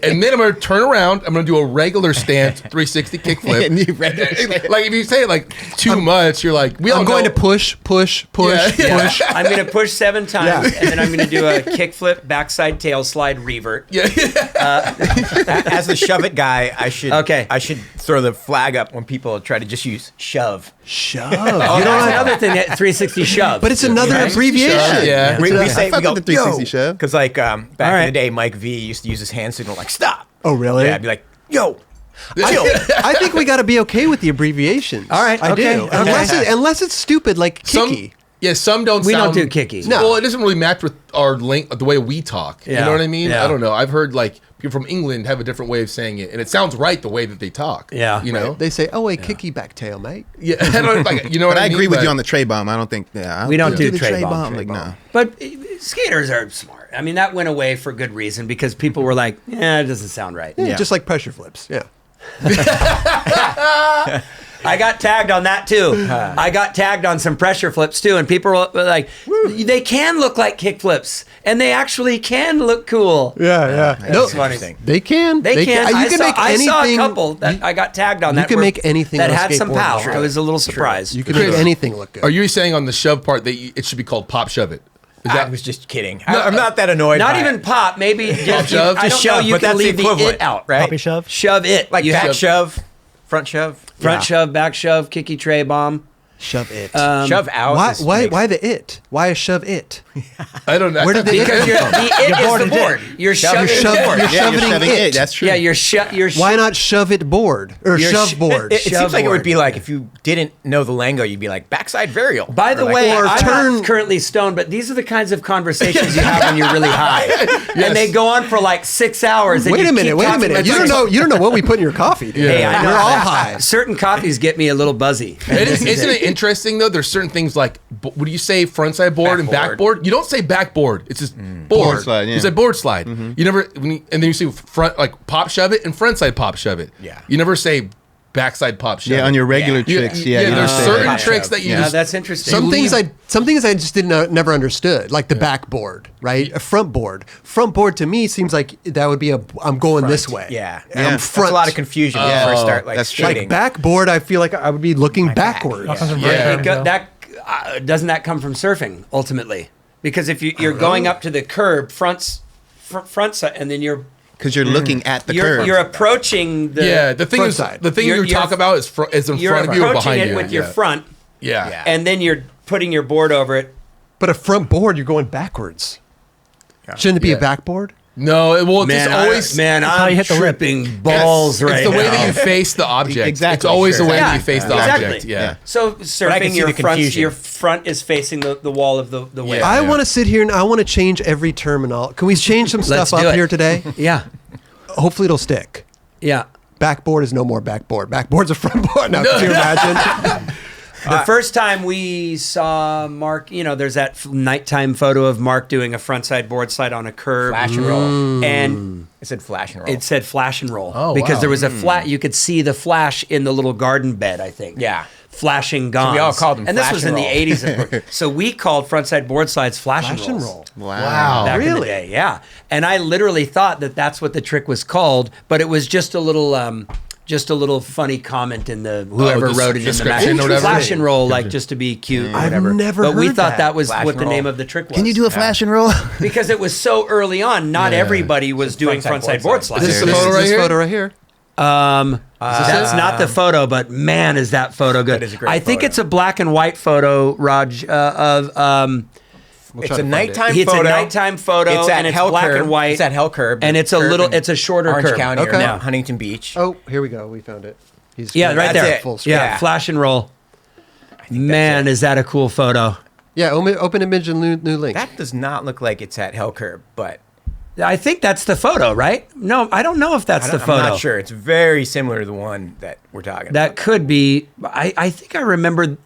Speaker 4: and then I'm gonna turn around. I'm gonna do a regular stance 360 kickflip. Like if you say it like too much, you're like,
Speaker 1: I'm going to push.
Speaker 3: Yeah. I'm going to push 7 times, and then I'm going to do a kickflip, backside tail slide, revert.
Speaker 4: Yeah.
Speaker 2: As the shove it guy, I should throw the flag up when people try to just use shove.
Speaker 1: Shove.
Speaker 3: That's another thing, that 360 shove.
Speaker 1: But it's another abbreviation.
Speaker 4: Yeah.
Speaker 2: We say we go
Speaker 5: the 360 shove
Speaker 2: because like back in the day, Mike V used to use his hand signal like stop.
Speaker 1: Oh really?
Speaker 2: Yeah, I'd be like yo.
Speaker 1: I think we got to be okay with the abbreviations.
Speaker 3: All right,
Speaker 1: I
Speaker 3: okay,
Speaker 1: do.
Speaker 3: okay.
Speaker 1: Unless it's stupid like kicky.
Speaker 4: Yeah, some don't.
Speaker 3: We
Speaker 4: sound,
Speaker 3: don't do kicky.
Speaker 1: No.
Speaker 4: Well, it doesn't really match with our the way we talk. You
Speaker 3: Yeah.
Speaker 4: know what I mean?
Speaker 3: Yeah.
Speaker 4: I don't know. I've heard like people from England have a different way of saying it, and it sounds right the way that they talk.
Speaker 3: Yeah.
Speaker 4: you know.
Speaker 1: They say, "Oh, a kicky back tail, mate."
Speaker 4: Yeah, I don't, like, you know what
Speaker 5: But I
Speaker 4: I mean?
Speaker 5: agree with
Speaker 4: But-
Speaker 5: you on the tray bomb. I don't think. Yeah,
Speaker 3: We don't do
Speaker 5: the
Speaker 3: tray
Speaker 5: tray
Speaker 3: bomb.
Speaker 5: bomb. Like no.
Speaker 3: But skaters are smart. I mean, that went away for good reason because people were like, "Yeah, it doesn't sound right."
Speaker 1: Yeah,
Speaker 5: Yeah.
Speaker 1: just like pressure flips. Yeah.
Speaker 3: I got tagged on that too. I got tagged on some pressure flips too, and people were like, "They can look like kick flips, and they actually can look cool."
Speaker 1: Yeah. No,
Speaker 3: That's funny.
Speaker 1: they can.
Speaker 3: They can.
Speaker 1: You
Speaker 3: I
Speaker 1: can
Speaker 3: saw,
Speaker 1: make
Speaker 3: I
Speaker 1: anything.
Speaker 3: saw a couple that I got tagged on.
Speaker 1: You
Speaker 3: that
Speaker 1: can
Speaker 3: were-
Speaker 1: make anything
Speaker 3: that
Speaker 1: on a
Speaker 3: had some
Speaker 1: skateboard
Speaker 3: power.
Speaker 1: look
Speaker 3: I was a little surprised.
Speaker 1: You can make anything look good.
Speaker 4: Are you saying on the shove part that it should be called pop shove it? Is
Speaker 2: I
Speaker 4: that
Speaker 2: was just kidding. I'm not that annoyed.
Speaker 3: Not
Speaker 2: by
Speaker 3: even
Speaker 2: it.
Speaker 3: pop. Maybe just
Speaker 4: shove?
Speaker 3: I
Speaker 2: Just
Speaker 3: don't know.
Speaker 2: shove,
Speaker 3: You
Speaker 2: but
Speaker 3: can
Speaker 2: that's the
Speaker 3: leave the
Speaker 2: equivalent,
Speaker 3: it out,
Speaker 2: right?
Speaker 6: Poppy shove.
Speaker 3: Shove it
Speaker 2: Like
Speaker 3: You
Speaker 2: back
Speaker 3: have-
Speaker 2: shove, front shove,
Speaker 3: front shove, back shove, kicky tray bomb.
Speaker 1: Shove it.
Speaker 2: shove out.
Speaker 1: Why the it? Why a shove it?
Speaker 4: I don't know.
Speaker 1: Where did the it
Speaker 3: Because
Speaker 1: come from?
Speaker 3: the it is the board. You're shoving
Speaker 1: You're
Speaker 3: the board.
Speaker 1: You're
Speaker 5: Yeah, you're
Speaker 1: shoving
Speaker 5: shoving
Speaker 1: it.
Speaker 5: it. That's true.
Speaker 3: Yeah, you're
Speaker 1: Why not shove it board or
Speaker 3: You're
Speaker 1: shove board?
Speaker 2: It seems
Speaker 3: Shove
Speaker 2: like it
Speaker 3: board.
Speaker 2: would be like if you didn't know the lingo, you'd be like backside varial.
Speaker 3: By the
Speaker 2: Or like-
Speaker 3: way,
Speaker 1: or
Speaker 3: I'm
Speaker 1: turn-
Speaker 3: not currently stoned, but these are the kinds of conversations you have when you're really high, and they go on for like 6 hours. And
Speaker 1: Wait
Speaker 3: you
Speaker 1: a minute.
Speaker 3: keep
Speaker 1: Wait a
Speaker 3: talking
Speaker 1: minute.
Speaker 3: about
Speaker 1: You don't
Speaker 3: sex.
Speaker 1: know. You don't know what we put in your coffee. Dude.
Speaker 3: Hey, I know
Speaker 1: We're all
Speaker 3: that.
Speaker 1: high.
Speaker 3: Certain coffees get me a little buzzy.
Speaker 4: Isn't it interesting though? There's certain things like, what do you say, frontside board and
Speaker 2: Backboard.
Speaker 4: backboard? You don't say backboard. It's just board.
Speaker 5: Board slide, yeah.
Speaker 4: You say board slide. You never, and then you see front like pop shove it and frontside pop shove it.
Speaker 2: Yeah.
Speaker 4: You never say backside pop shove.
Speaker 5: Yeah, on your regular
Speaker 2: Yeah.
Speaker 5: tricks. Yeah, you
Speaker 4: there's
Speaker 5: don't say
Speaker 4: certain
Speaker 5: that.
Speaker 4: tricks that you
Speaker 3: Yeah,
Speaker 4: just.
Speaker 3: that's interesting.
Speaker 1: Some things I just never understood, like the backboard, right? A front board. Front board to me seems like that would be I'm going this way.
Speaker 2: Yeah,
Speaker 1: I'm
Speaker 2: That's
Speaker 1: front.
Speaker 2: a lot of confusion when you first start like
Speaker 5: that's true.
Speaker 2: skating.
Speaker 1: Like backboard, I feel like I would be looking backwards.
Speaker 6: All kinds of
Speaker 4: Yeah.
Speaker 6: break terms, though.
Speaker 3: That doesn't that come from surfing ultimately? Because if you're going up to the curb, front side, and then you're
Speaker 5: Because you're looking at the curve.
Speaker 3: you're approaching the
Speaker 4: Yeah, the thing
Speaker 1: front
Speaker 4: is,
Speaker 1: side.
Speaker 4: the thing
Speaker 3: You're-
Speaker 4: you talk about is in
Speaker 3: you're
Speaker 4: front of you or
Speaker 3: approaching
Speaker 4: behind
Speaker 3: it
Speaker 4: you.
Speaker 3: with your front,
Speaker 4: Yeah.
Speaker 3: and then you're putting your board over it.
Speaker 1: But a front board, you're going backwards. Shouldn't it be
Speaker 4: Yeah.
Speaker 1: a backboard?
Speaker 4: No, well, it's
Speaker 3: Man,
Speaker 4: always.
Speaker 6: how
Speaker 3: I'm
Speaker 6: you hit the lip.
Speaker 3: tripping balls
Speaker 4: It's
Speaker 3: right
Speaker 4: the way
Speaker 3: now.
Speaker 4: that you face the object.
Speaker 5: Exactly,
Speaker 4: It's always
Speaker 5: sure.
Speaker 4: the way
Speaker 3: Yeah,
Speaker 4: that you face the
Speaker 3: exactly.
Speaker 4: object. Yeah.
Speaker 3: So
Speaker 2: I can
Speaker 3: surfing,
Speaker 2: see
Speaker 3: your
Speaker 2: the confusion.
Speaker 3: your front is facing the wall of the wave.
Speaker 4: Yeah.
Speaker 1: I want to sit here and I want to change every terminology. Can we change some
Speaker 3: Let's
Speaker 1: stuff
Speaker 3: do
Speaker 1: up
Speaker 3: it.
Speaker 1: here today?
Speaker 3: Yeah,
Speaker 1: Hopefully it'll stick.
Speaker 3: yeah.
Speaker 1: Backboard is no more backboard. Backboard's a front board. Now, can you imagine?
Speaker 3: The first time we saw Mark, there's that nighttime photo of Mark doing a frontside board slide on a curb.
Speaker 2: Flash and roll.
Speaker 3: And
Speaker 2: It said flash and roll.
Speaker 3: it said flash and roll.
Speaker 4: Oh,
Speaker 3: because
Speaker 4: wow.
Speaker 3: there was a flat, you could see the flash in the little garden bed, I think.
Speaker 2: Yeah.
Speaker 3: Flashing gongs.
Speaker 2: we all called them
Speaker 3: And this
Speaker 2: flash
Speaker 3: was
Speaker 2: and
Speaker 3: in the
Speaker 2: roll.
Speaker 3: 80s. Of course. So we called frontside board slides flash
Speaker 1: Flash
Speaker 3: and
Speaker 1: and
Speaker 3: rolls.
Speaker 1: roll.
Speaker 5: Wow.
Speaker 3: Back in the
Speaker 1: Really?
Speaker 3: day, yeah. And I literally thought that that's what the trick was called, but it was just a little funny comment in the whoever
Speaker 4: just
Speaker 3: wrote it in the
Speaker 4: description
Speaker 3: magazine.
Speaker 4: or whatever?
Speaker 3: Flash and roll, like just to be cute or
Speaker 1: I've
Speaker 3: whatever.
Speaker 1: never
Speaker 3: But we
Speaker 1: heard
Speaker 3: thought
Speaker 1: that.
Speaker 3: that was
Speaker 2: Flash
Speaker 3: what
Speaker 2: and
Speaker 3: the
Speaker 2: roll.
Speaker 3: name of the trick was.
Speaker 5: Can you do a flash and roll?
Speaker 3: Because it was so early on, not everybody was doing
Speaker 2: frontside
Speaker 3: frontside
Speaker 2: board
Speaker 3: board
Speaker 2: slides.
Speaker 3: slides.
Speaker 4: This is the photo right here?
Speaker 1: photo right here.
Speaker 3: That's not the photo, but man, is that photo good.
Speaker 2: That is a great
Speaker 3: I think
Speaker 2: photo.
Speaker 3: it's a black and white photo, Raj, of
Speaker 1: We'll
Speaker 2: It's
Speaker 1: try
Speaker 2: a
Speaker 1: to find
Speaker 2: nighttime
Speaker 3: it's
Speaker 2: photo.
Speaker 3: a nighttime photo,
Speaker 2: It's at
Speaker 3: and it's
Speaker 2: Hell
Speaker 3: black
Speaker 2: Curb.
Speaker 3: and white.
Speaker 2: It's at Hell Curb.
Speaker 3: And it's a
Speaker 2: Curb
Speaker 3: little,
Speaker 2: in
Speaker 3: it's a shorter
Speaker 2: Orange
Speaker 3: curve.
Speaker 2: County
Speaker 1: Okay.
Speaker 2: or now Huntington Beach.
Speaker 1: Oh, here we go. We found it. He's
Speaker 3: Yeah, right
Speaker 2: That's
Speaker 3: there.
Speaker 2: it.
Speaker 1: Full screen.
Speaker 3: Yeah,
Speaker 2: Yeah.
Speaker 3: flash and roll. Man, is that a cool photo?
Speaker 1: Yeah, open image and new link.
Speaker 2: That does not look like it's at Hell Curb, but
Speaker 3: I think that's the photo, right? No, I don't know if that's the
Speaker 2: I'm
Speaker 3: photo.
Speaker 2: not sure. It's very similar to the one that we're talking
Speaker 3: That
Speaker 2: about.
Speaker 3: could be. I think I remember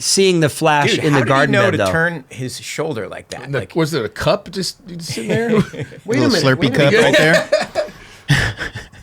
Speaker 3: seeing the flash
Speaker 2: Dude,
Speaker 3: in
Speaker 2: how
Speaker 3: the
Speaker 2: did
Speaker 3: garden
Speaker 2: he know
Speaker 3: bed,
Speaker 2: to
Speaker 3: though.
Speaker 2: turn his shoulder like that? Like,
Speaker 4: Was it a cup just sitting there?
Speaker 1: Wait a
Speaker 5: Little
Speaker 1: minute.
Speaker 5: Slurpee
Speaker 1: wait a
Speaker 5: cup
Speaker 1: minute.
Speaker 5: right there.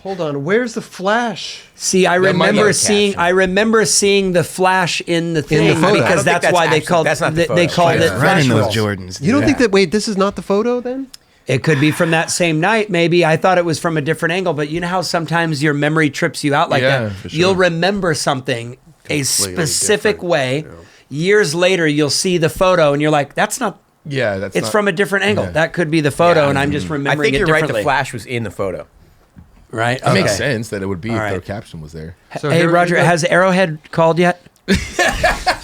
Speaker 1: Hold on. Where's the flash?
Speaker 3: See, I
Speaker 2: might
Speaker 3: remember
Speaker 2: be a
Speaker 3: seeing.
Speaker 2: caption.
Speaker 3: I remember seeing the flash in the thing
Speaker 1: photo. I don't
Speaker 3: because
Speaker 2: think
Speaker 3: that's
Speaker 2: that's
Speaker 3: why they
Speaker 2: actually-
Speaker 3: called.
Speaker 2: that's not the
Speaker 3: They
Speaker 2: photo.
Speaker 3: called it
Speaker 4: Yeah.
Speaker 3: flash
Speaker 5: Running
Speaker 3: roll.
Speaker 5: those Jordans.
Speaker 1: You don't think
Speaker 2: Yeah.
Speaker 1: that? Wait, this is not the photo then?
Speaker 3: It could be from that same night, maybe. I thought it was from a different angle, but you know how sometimes your memory trips you out like
Speaker 4: Yeah,
Speaker 3: that?
Speaker 4: for sure.
Speaker 3: You'll remember something a specific
Speaker 1: different,
Speaker 3: way. Years later, you'll see the photo and you're like, that's not,
Speaker 4: Yeah, that's
Speaker 3: it's
Speaker 4: not-
Speaker 3: from a different angle.
Speaker 4: Yeah.
Speaker 3: That could be the photo,
Speaker 2: Yeah.
Speaker 3: and I'm just
Speaker 2: I
Speaker 3: remembering
Speaker 2: think
Speaker 3: it
Speaker 2: you're right.
Speaker 3: differently.
Speaker 2: The flash was in the photo.
Speaker 3: Right?
Speaker 4: It makes
Speaker 3: Okay.
Speaker 4: sense that it would be
Speaker 3: All
Speaker 4: if
Speaker 3: right.
Speaker 4: their caption was there.
Speaker 1: So
Speaker 3: Hey,
Speaker 1: here we
Speaker 3: Roger,
Speaker 1: go.
Speaker 3: has Arrowhead called yet?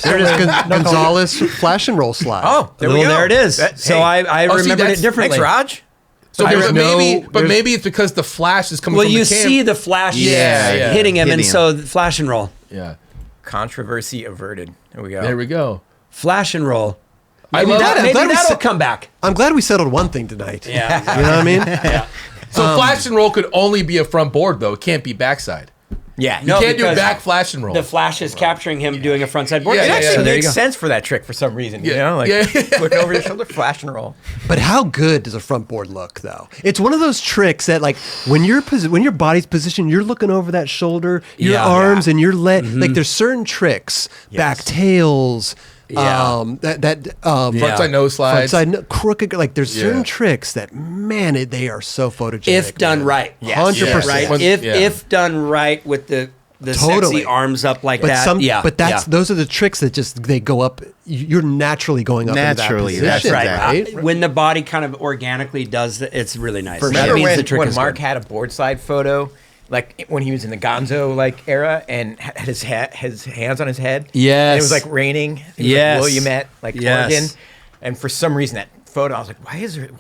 Speaker 1: There it is. Gonzalez flash and roll slide.
Speaker 2: Oh, there we
Speaker 3: Well,
Speaker 2: go.
Speaker 3: there it is.
Speaker 2: Hey.
Speaker 3: I
Speaker 4: Oh, see,
Speaker 3: remembered
Speaker 4: that's-
Speaker 3: it differently.
Speaker 2: Thanks, Raj.
Speaker 4: So
Speaker 1: There's
Speaker 4: but
Speaker 1: no-
Speaker 4: maybe, but
Speaker 1: there's-
Speaker 4: maybe it's because the flash is coming
Speaker 3: Well,
Speaker 4: from
Speaker 3: you
Speaker 4: the cam.
Speaker 3: see the flash
Speaker 4: Yeah, yeah.
Speaker 3: hitting him, and
Speaker 5: Hitting
Speaker 3: so flash and roll.
Speaker 4: Yeah.
Speaker 2: Controversy averted. There we go.
Speaker 4: There we go.
Speaker 3: Flash and roll. Maybe that'll come back.
Speaker 1: I'm glad we settled one thing tonight.
Speaker 3: Yeah.
Speaker 1: You know what I mean?
Speaker 3: Yeah.
Speaker 4: So flash and roll could only be a front board, though. It can't be backside.
Speaker 2: Yeah.
Speaker 4: You can't do back flash and roll.
Speaker 3: The flash is capturing him doing a frontside board.
Speaker 4: Yeah,
Speaker 2: It
Speaker 4: yeah,
Speaker 2: actually
Speaker 3: So there you
Speaker 2: makes
Speaker 3: go.
Speaker 2: sense for that trick for some reason. You
Speaker 4: Yeah.
Speaker 2: know, like
Speaker 4: Yeah.
Speaker 2: looking over your shoulder, flash and roll.
Speaker 1: But how good does a front board look, though? It's one of those tricks that, like, when your body's positioned, you're looking over that shoulder, your
Speaker 3: Yeah.
Speaker 1: arms, and your leg. Like, there's certain tricks, back tails,
Speaker 3: Yeah.
Speaker 4: Frontside nose slides.
Speaker 1: crooked. Like, there's certain
Speaker 4: Yeah.
Speaker 1: tricks that, man, they are so photogenic.
Speaker 3: If done
Speaker 1: man.
Speaker 3: right.
Speaker 1: 100%.
Speaker 3: Right.
Speaker 4: When-
Speaker 3: If done right with the
Speaker 1: Totally.
Speaker 3: sexy arms up like
Speaker 1: But
Speaker 3: that.
Speaker 1: but those are the tricks that just they go up. You're naturally going up
Speaker 5: Naturally,
Speaker 1: into that
Speaker 5: that's
Speaker 1: position,
Speaker 5: right.
Speaker 1: right?
Speaker 3: When the body kind of organically does that, it's really nice.
Speaker 2: Remember
Speaker 3: That means the
Speaker 2: when,
Speaker 3: trick
Speaker 2: when
Speaker 3: is
Speaker 2: Mark
Speaker 3: good.
Speaker 2: had a board slide photo, like when he was in the Gonzo era and had his hands on his head?
Speaker 3: Yes.
Speaker 2: And it was like raining. It was
Speaker 3: Yes.
Speaker 2: like Williamette, like
Speaker 3: Yes.
Speaker 2: Oregon. And for some reason that photo, I was like, why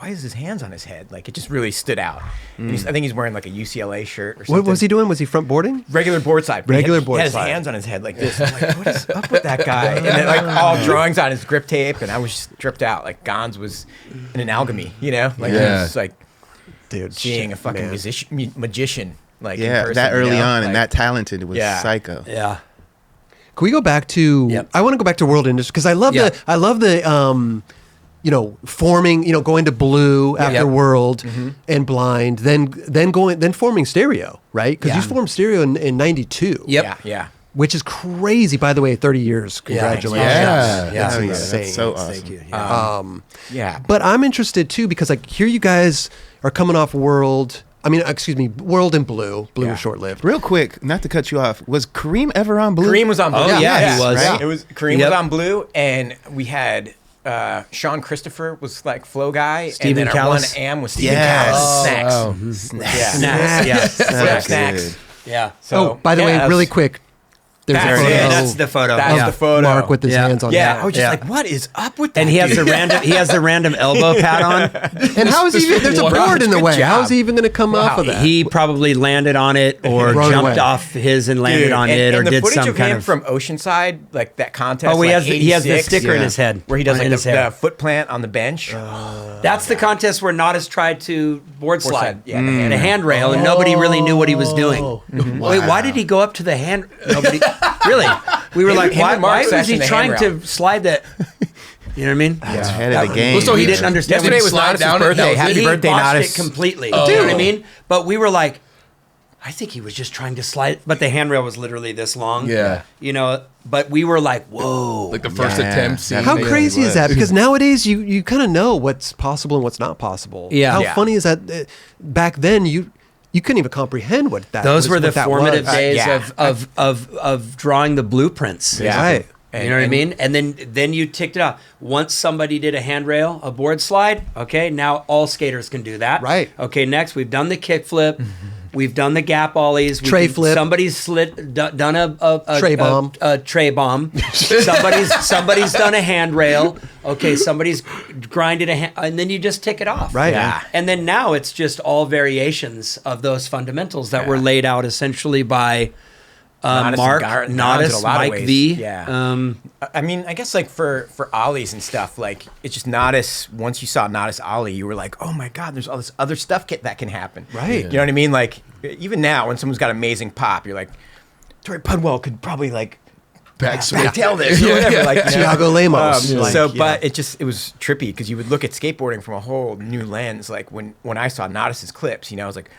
Speaker 2: is his hands on his head? Like it just really stood out. And I think he's wearing like a UCLA shirt or something.
Speaker 1: What was he doing? Was he front boarding?
Speaker 2: Regular board slide. but
Speaker 1: Regular
Speaker 2: he
Speaker 1: board
Speaker 2: had his
Speaker 1: slide.
Speaker 2: hands on his head like this. I'm like, what is up with that guy? And then like all drawings on his grip tape, and I was just dripped out. Like Gons was in an alchemy, you know? Like it was like
Speaker 1: Dude,
Speaker 2: seeing
Speaker 1: shit,
Speaker 2: a fucking
Speaker 1: man.
Speaker 2: magician. Like in
Speaker 5: Yeah,
Speaker 2: person,
Speaker 5: that early
Speaker 2: you know?
Speaker 5: on
Speaker 2: Like,
Speaker 5: and that talented was
Speaker 2: Yeah.
Speaker 5: psycho.
Speaker 3: Yeah.
Speaker 1: Can we go back to?
Speaker 3: Yep.
Speaker 1: I want to go back to world industry because I love
Speaker 3: Yeah.
Speaker 1: the forming, going to blue after
Speaker 3: Yep.
Speaker 1: world and blind, then forming stereo, right? Because you
Speaker 3: Yeah.
Speaker 1: formed stereo in 92.
Speaker 3: Yep.
Speaker 2: Yeah, yeah.
Speaker 1: Which is crazy, by the way. 30 years, congratulations!
Speaker 4: Yeah.
Speaker 3: Yeah.
Speaker 1: That's
Speaker 5: Oh, yeah,
Speaker 1: insane.
Speaker 5: that's so awesome.
Speaker 3: Thank you. Yeah.
Speaker 2: Yeah.
Speaker 1: But I'm interested too because like here you guys are coming off world. I mean, excuse me, world and blue. Blue
Speaker 2: Yeah.
Speaker 1: was short lived.
Speaker 5: Real quick, not to cut you off, was Kareem ever on Blue?
Speaker 2: Kareem was on blue.
Speaker 3: Oh, yeah, he was.
Speaker 2: Right? It was Kareem
Speaker 3: Yep.
Speaker 2: was on blue, and we had Sean Christopher was like flow guy,
Speaker 3: Stephen
Speaker 2: and then our
Speaker 3: Callis.
Speaker 2: one AM was Stephen
Speaker 5: Yes.
Speaker 2: Callis. Snacks.
Speaker 4: Oh.
Speaker 2: Yeah.
Speaker 3: Snacks. Yeah.
Speaker 2: Flip snacks.
Speaker 5: Good.
Speaker 3: Yeah.
Speaker 2: So,
Speaker 1: Oh, by the
Speaker 2: yeah,
Speaker 1: way,
Speaker 2: that's-
Speaker 1: really quick, there's
Speaker 2: That's
Speaker 1: a
Speaker 2: it.
Speaker 1: photo.
Speaker 3: That's the photo.
Speaker 2: That's
Speaker 3: Yeah.
Speaker 2: the photo.
Speaker 1: Mark with his
Speaker 3: Yeah.
Speaker 1: hands on.
Speaker 2: Yeah,
Speaker 1: that.
Speaker 2: I was just
Speaker 3: Yeah.
Speaker 2: like, what is up with that?
Speaker 3: And he has
Speaker 2: dude?
Speaker 3: the random elbow pad on.
Speaker 1: And how is he? There's a
Speaker 4: Wow,
Speaker 1: board in the
Speaker 2: good
Speaker 1: way. How
Speaker 2: job.
Speaker 1: is he even going to come off of that?
Speaker 3: He probably landed on it or
Speaker 1: Rode
Speaker 3: jumped
Speaker 1: away.
Speaker 3: off his and landed
Speaker 2: Dude,
Speaker 3: on
Speaker 2: and,
Speaker 3: it or
Speaker 2: and the
Speaker 3: did
Speaker 2: footage
Speaker 3: some
Speaker 2: of
Speaker 3: kind
Speaker 2: him
Speaker 3: of.
Speaker 2: from Oceanside, like that contest.
Speaker 3: Oh, he
Speaker 2: like
Speaker 3: has the
Speaker 2: 86,
Speaker 3: sticker in
Speaker 5: Yeah.
Speaker 3: his head.
Speaker 2: where he does
Speaker 3: in
Speaker 2: like
Speaker 3: his
Speaker 2: the
Speaker 3: head.
Speaker 2: foot plant on the bench.
Speaker 3: That's the contest where Nodis tried to board slide.
Speaker 2: slide, yeah,
Speaker 3: The handrail, and nobody really knew what he was doing. Wait, why did he go up to the hand? Nobody really. We were like,
Speaker 2: him
Speaker 3: why
Speaker 2: and Mark
Speaker 3: was he
Speaker 2: sessioned the
Speaker 3: trying
Speaker 2: handrail.
Speaker 3: to slide that? You know what I mean?
Speaker 5: He's ahead of the game.
Speaker 4: Well, so
Speaker 3: He
Speaker 4: he
Speaker 3: didn't understand.
Speaker 2: Yesterday was
Speaker 4: slide
Speaker 2: Nodis'
Speaker 4: down it?
Speaker 2: birthday.
Speaker 4: No,
Speaker 2: Happy
Speaker 3: he
Speaker 2: birthday,
Speaker 3: botched
Speaker 2: Nodis.
Speaker 3: it completely. You know what I mean? But we were like, I think he was just trying to slide. But the handrail was literally this long.
Speaker 4: Yeah.
Speaker 3: You know, but we were like, whoa.
Speaker 4: Like the first
Speaker 5: Yeah.
Speaker 4: attempt. seeing
Speaker 1: How
Speaker 4: it.
Speaker 1: crazy is that? Because nowadays you kind of know what's possible and what's not possible.
Speaker 3: Yeah.
Speaker 1: How
Speaker 2: Yeah.
Speaker 1: funny is that? Back then you couldn't even comprehend what that.
Speaker 3: Those were
Speaker 1: what
Speaker 3: the
Speaker 1: that
Speaker 3: formative
Speaker 1: was.
Speaker 3: days
Speaker 2: Yeah.
Speaker 3: of drawing the blueprints.
Speaker 2: Yeah.
Speaker 1: Right.
Speaker 3: You know what I mean? And then you ticked it off. Once somebody did a handrail, a board slide, okay, now all skaters can do that.
Speaker 1: Right.
Speaker 3: Okay, next we've done the kickflip. We've done the gap ollies.
Speaker 1: Tray flip.
Speaker 3: Somebody's done a
Speaker 1: Tray bomb.
Speaker 3: A tray bomb. somebody's done a handrail. Okay, somebody's grinded and then you just tick it off.
Speaker 1: Right.
Speaker 2: Yeah.
Speaker 3: And then now it's just all variations of those fundamentals that were laid out essentially by
Speaker 2: Nodis
Speaker 3: Mark,
Speaker 2: and Gons in a
Speaker 3: Nodis,
Speaker 2: lot of
Speaker 3: Mike
Speaker 2: ways.
Speaker 3: V.
Speaker 2: Yeah. I mean, I guess like for ollies and stuff, like it's just Nodis. Once you saw Nodis ollie, you were like, oh my god, there's all this other stuff that can happen.
Speaker 1: Right.
Speaker 2: You know what I mean? Like even now, when someone's got amazing pop, you're like, Tori Pudwell could probably like backtail this or whatever. Like
Speaker 1: Thiago Lemos.
Speaker 2: But it was trippy because you would look at skateboarding from a whole new lens. Like when I saw Nodis's clips, I was like,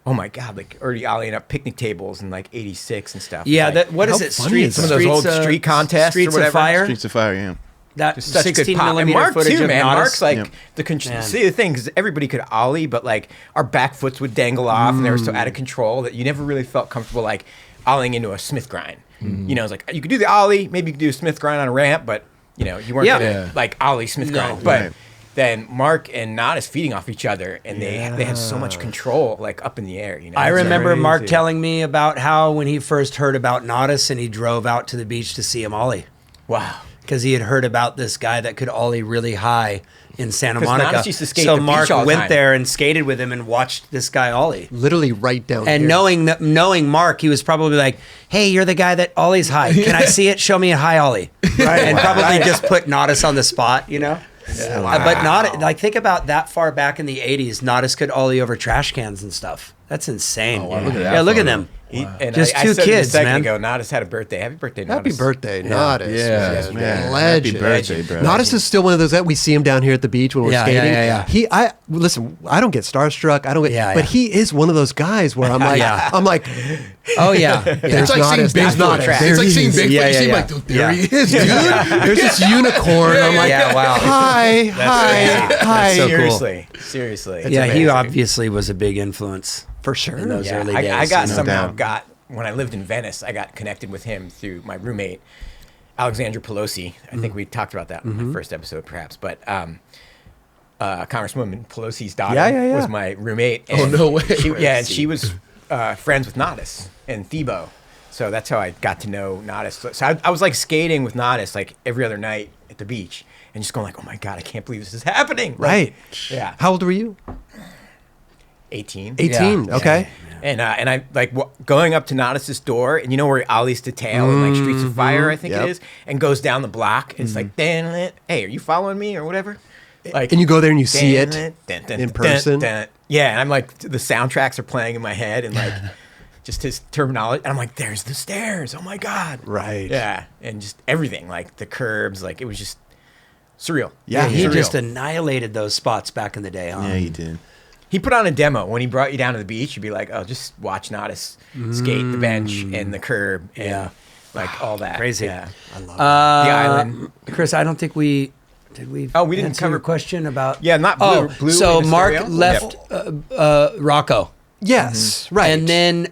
Speaker 2: oh my god, like already ollieing up picnic tables in like '86 and stuff.
Speaker 3: Yeah,
Speaker 2: like,
Speaker 3: what is
Speaker 1: how
Speaker 3: it?
Speaker 1: funny is
Speaker 2: some of those old street contests or
Speaker 3: Streets
Speaker 2: whatever.
Speaker 3: of Fire.
Speaker 5: Streets of Fire, yeah.
Speaker 3: That
Speaker 2: just such
Speaker 3: 16
Speaker 2: good pop. And
Speaker 3: millimeter
Speaker 2: Mark
Speaker 3: footage
Speaker 2: too,
Speaker 3: of
Speaker 2: man.
Speaker 3: Nodis.
Speaker 2: Mark's like
Speaker 5: Yep.
Speaker 3: Man.
Speaker 2: see the thing because everybody could ollie, but like our back foots would dangle off, and they were so out of control that you never really felt comfortable like ollieing into a Smith grind. It's like you could do the ollie, maybe you could do a Smith grind on a ramp, but you weren't gonna like ollie Smith grind. But
Speaker 5: Right.
Speaker 2: then Mark and Nodis feeding off each other, and they had so much control like up in the air.
Speaker 3: I
Speaker 2: It's
Speaker 3: remember
Speaker 2: crazy.
Speaker 3: Mark telling me about how when he first heard about Nodis and he drove out to the beach to see him ollie.
Speaker 2: Wow.
Speaker 3: because he had heard about this guy that could ollie really high in Santa
Speaker 2: 'Cause
Speaker 3: Monica.
Speaker 2: Nodis used to skate
Speaker 3: So
Speaker 2: the beach
Speaker 3: Mark
Speaker 2: all the
Speaker 3: went
Speaker 2: time.
Speaker 3: there and skated with him and watched this guy ollie.
Speaker 1: Literally right down
Speaker 3: And
Speaker 1: here.
Speaker 3: knowing Mark, he was probably like, "Hey, you're the guy that ollies high. Can I see it? Show me a high ollie." Right. And probably just put Nodis on the spot, you know.
Speaker 2: Yeah.
Speaker 3: But not like think about that far back in the '80s. Nodis could ollie over trash cans and stuff. That's insane.
Speaker 4: Oh, wow, look at that
Speaker 3: Yeah, look at
Speaker 4: photo.
Speaker 3: them.
Speaker 2: And
Speaker 3: Just
Speaker 2: I
Speaker 3: two
Speaker 2: said it
Speaker 3: kids,
Speaker 2: a second
Speaker 3: man.
Speaker 2: ago. Nodis had a birthday. Happy birthday, Nodis.
Speaker 1: Happy birthday, Nodis.
Speaker 4: Yeah,
Speaker 5: man.
Speaker 1: Legend.
Speaker 5: Happy birthday, bro.
Speaker 1: Nodis is still one of those that we see him down here at the beach when we're
Speaker 3: Yeah,
Speaker 1: skating.
Speaker 3: yeah.
Speaker 1: Listen, I don't get starstruck. I don't get,
Speaker 3: Yeah,
Speaker 1: but
Speaker 3: yeah.
Speaker 1: he is one of those guys where I'm like,
Speaker 3: Yeah.
Speaker 1: I'm like,
Speaker 3: Oh yeah.
Speaker 1: there's
Speaker 4: It's like seeing
Speaker 1: Nodis, there's
Speaker 4: Bigfoot.
Speaker 1: Nodis.
Speaker 4: It's
Speaker 1: There
Speaker 4: like
Speaker 1: he
Speaker 4: seeing
Speaker 1: is.
Speaker 4: Bigfoot.
Speaker 3: Yeah,
Speaker 4: You see him
Speaker 3: yeah,
Speaker 4: like, dude, there
Speaker 3: yeah.
Speaker 4: he is, dude.
Speaker 1: There's this unicorn. I'm like,
Speaker 3: Yeah, wow.
Speaker 1: hi.
Speaker 3: so cool.
Speaker 2: Seriously.
Speaker 3: Yeah, he
Speaker 2: amazing.
Speaker 3: obviously was a big influence
Speaker 1: For sure.
Speaker 3: in those
Speaker 2: Yeah,
Speaker 3: early
Speaker 2: I
Speaker 3: days.
Speaker 2: got
Speaker 3: you know?
Speaker 2: somehow
Speaker 5: doubt.
Speaker 2: got when I lived in Venice. I got connected with him through my roommate, Alexandra Pelosi. I think we talked about that in the first episode, perhaps. But Congresswoman Pelosi's daughter
Speaker 1: Yeah.
Speaker 2: was my roommate.
Speaker 4: Oh,
Speaker 2: and
Speaker 4: no way.
Speaker 2: And she was friends with Nodis and Thebo. So that's how I got to know Nodis. So I was like skating with Nodis like every other night at the beach and just going like, oh my God, I can't believe this is happening. Like,
Speaker 1: Right.
Speaker 2: yeah.
Speaker 1: How old were you?
Speaker 2: 18.
Speaker 1: 18.
Speaker 3: Yeah.
Speaker 1: Okay.
Speaker 2: And I like going up to Nodis's door, and you know where he ollies to tail in like Streets of Fire, I think
Speaker 1: Yep.
Speaker 2: it is, and goes down the block. It's like, damn it, hey, are you following me or whatever? Like,
Speaker 1: And you go there and you see
Speaker 2: "Damn
Speaker 1: it
Speaker 2: dun, dun,
Speaker 1: in
Speaker 2: dun,
Speaker 1: person.
Speaker 2: dun." Yeah, and I'm like, the soundtracks are playing in my head, and like, just his terminology, and I'm like, there's the stairs. Oh my God.
Speaker 1: Right.
Speaker 2: Yeah, and just everything, like the curbs, like it was just surreal.
Speaker 1: Yeah,
Speaker 3: he
Speaker 2: surreal.
Speaker 3: just annihilated those spots back in the day. Huh?
Speaker 5: Yeah, you did.
Speaker 2: He put on a demo when he brought you down to the beach. You'd be like, "Oh, just watch Nodis skate the bench and the curb, and
Speaker 3: Yeah.
Speaker 2: like all that."
Speaker 3: Crazy.
Speaker 2: Yeah.
Speaker 1: I love
Speaker 2: The island.
Speaker 3: Chris, I don't think we did.
Speaker 2: Oh, we didn't
Speaker 3: answer
Speaker 2: cover-
Speaker 3: your question about.
Speaker 2: Yeah, not blue.
Speaker 3: Oh,
Speaker 2: blue
Speaker 3: so
Speaker 2: in a
Speaker 3: Mark
Speaker 2: stereo?
Speaker 3: left Rocco,
Speaker 1: it. Yes. Right.
Speaker 3: and then